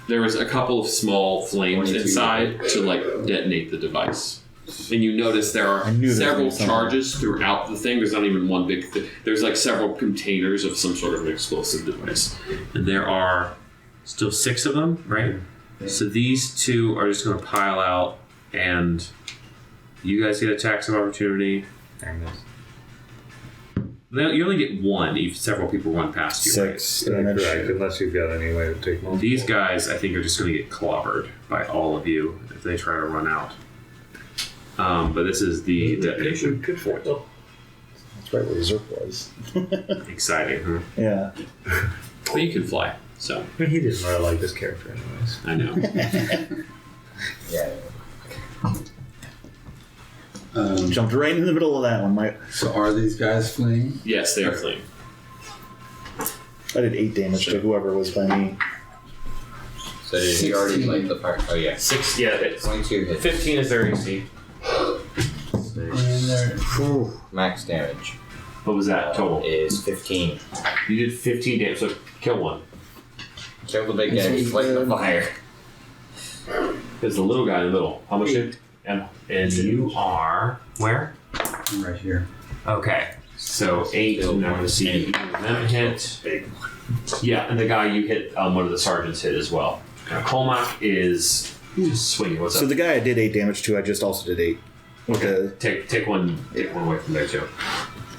A: There was a couple of small flames inside to detonate the device. And you notice there are several charges throughout the thing. There's not even one big thing. There's several containers of some sort of an explosive device. And there are still 6 of them, right? Yeah. So these 2 are just going to pile out, and you guys get attacks of opportunity. You only get 1 if several people run past you.
C: 6
F: Right?
C: damage.
F: Correct, unless you've got any way to take multiple.
A: These guys, I think, are just going to get clobbered by all of you if they try to run out. But this is the detonation.
F: Good for it, though.
C: That's right where Zerk was.
A: Exciting, huh?
C: Yeah.
A: Well, you can fly, so.
F: He didn't really like this character, anyways.
A: I know.
D: Yeah.
C: Jumped right in the middle of that one.
E: So are these guys fleeing?
A: Yes, they are fleeing.
C: I did 8 damage to whoever was by me.
D: So did he already like the part? Oh yeah.
A: 6, yeah, it's
D: 22 hits.
A: 15 is their AC.
D: Max damage
A: What was that total?
D: is 15.
A: You did 15 damage, so kill one.
D: Kill the big guy. He's lighting the fire.
A: There's the little guy in the middle. How much did? And you are where?
E: I'm right here.
A: Okay, so 8. I'm not going to see either of them hit. Yeah, and the guy you hit, one of the sergeants hit as well. Colmac is just swinging. What's
C: So
A: up?
C: the guy I did 8 damage to, I just also did 8.
A: Okay, take one away from there too.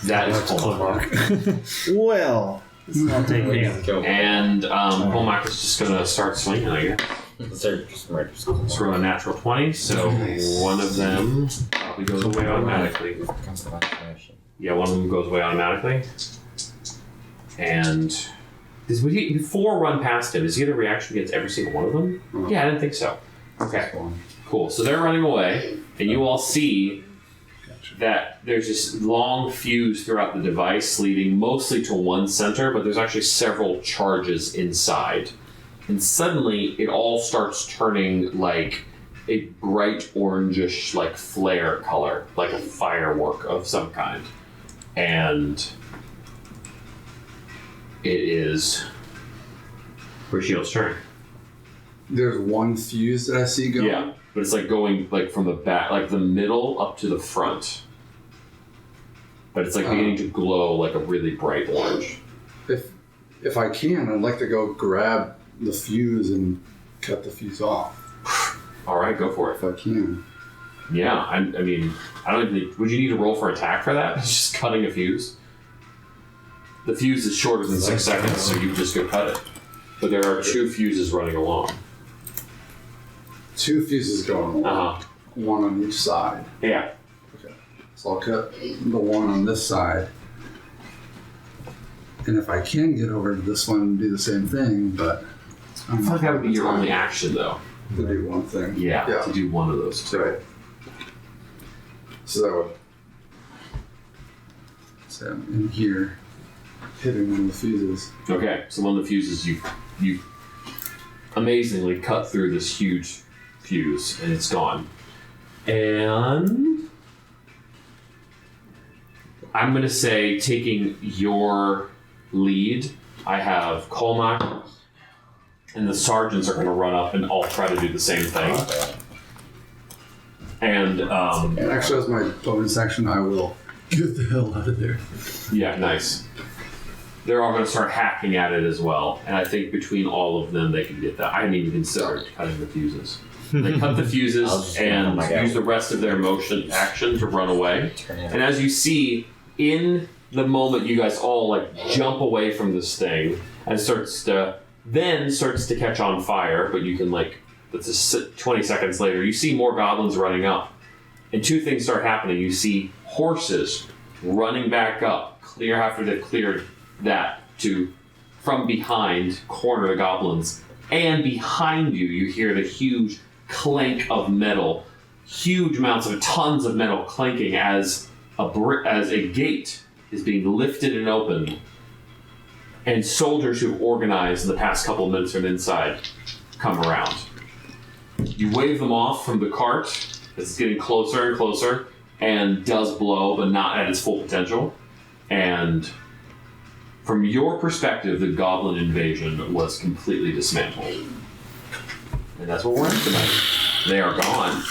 A: That is Colmac.
C: Well,
F: I'll take him.
A: And Colmac is just going to start swinging, I guess. Let's roll a natural 20, so one of them probably goes away automatically. Yeah, one of them goes away automatically. And before run past him, is he get a reaction against every single one of them? Yeah, I didn't think so. Okay, cool. So they're running away, and you all see that there's this long fuse throughout the device leading mostly to one center, but there's actually several charges inside. And suddenly, it all starts turning like a bright orangish, flare color, like a firework of some kind. And it is Rashield's turn.
E: There's one fuse that I see going.
A: Yeah, but it's like going like from the back, like the middle up to the front. But it's like beginning to glow like a really bright orange.
E: If I can, I'd like to go grab the fuse and cut the fuse off.
A: All right, go for it.
E: If I can.
A: Yeah, I mean, I don't even think, would you need to roll for attack for that? It's just cutting a fuse. The fuse is shorter than 6 seconds, so you just go cut it. But there are 2 fuses running along.
E: 2 fuses going along. One on each side.
A: Yeah.
E: Okay. So I'll cut the one on this side. And if I can get over to this one and do the same thing, but
A: I feel like that would be your only action, though.
E: To do one thing.
A: Yeah, to do one of those 2.
E: Right. So that would. So I'm in here, hitting one of the fuses.
A: Okay, so one of the fuses you amazingly cut through this huge fuse, and it's gone. And I'm gonna say, taking your lead, I have Colmac, and the sergeants are gonna run up and all try to do the same thing. And
E: And actually, as my bonus action, I will get the hell out of there.
A: yeah, nice. They're all going to start hacking at it as well, and I think between all of them, they can get that. I hadn't even considered cutting the fuses. They cut the fuses and use the rest of their motion action to run away. And as you see, in the moment, you guys all like jump away from this thing and starts to catch on fire. But you can like, that's just 20 seconds later, you see more goblins running up, and 2 things start happening. You see horses running back up, clear after they've cleared that to from behind corner the goblins, and behind you you hear the huge clank of metal, huge amounts of tons of metal clanking as a gate is being lifted and opened, and soldiers who've organized in the past couple of minutes from inside come around. You wave them off from the cart as it's getting closer and closer and does blow, but not at its full potential. And from your perspective, the goblin invasion was completely dismantled. And that's what we're in tonight. They are gone.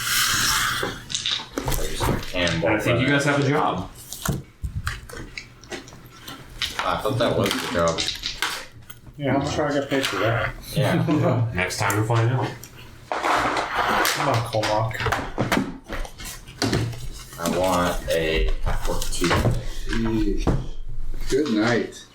A: And I think you guys have a job.
D: I thought that was the job.
B: Yeah, how much do I get paid for that?
D: Yeah.
A: Next time we'll find out.
B: Come on, Colmac.
D: I want a half-orc 2.
E: Good night.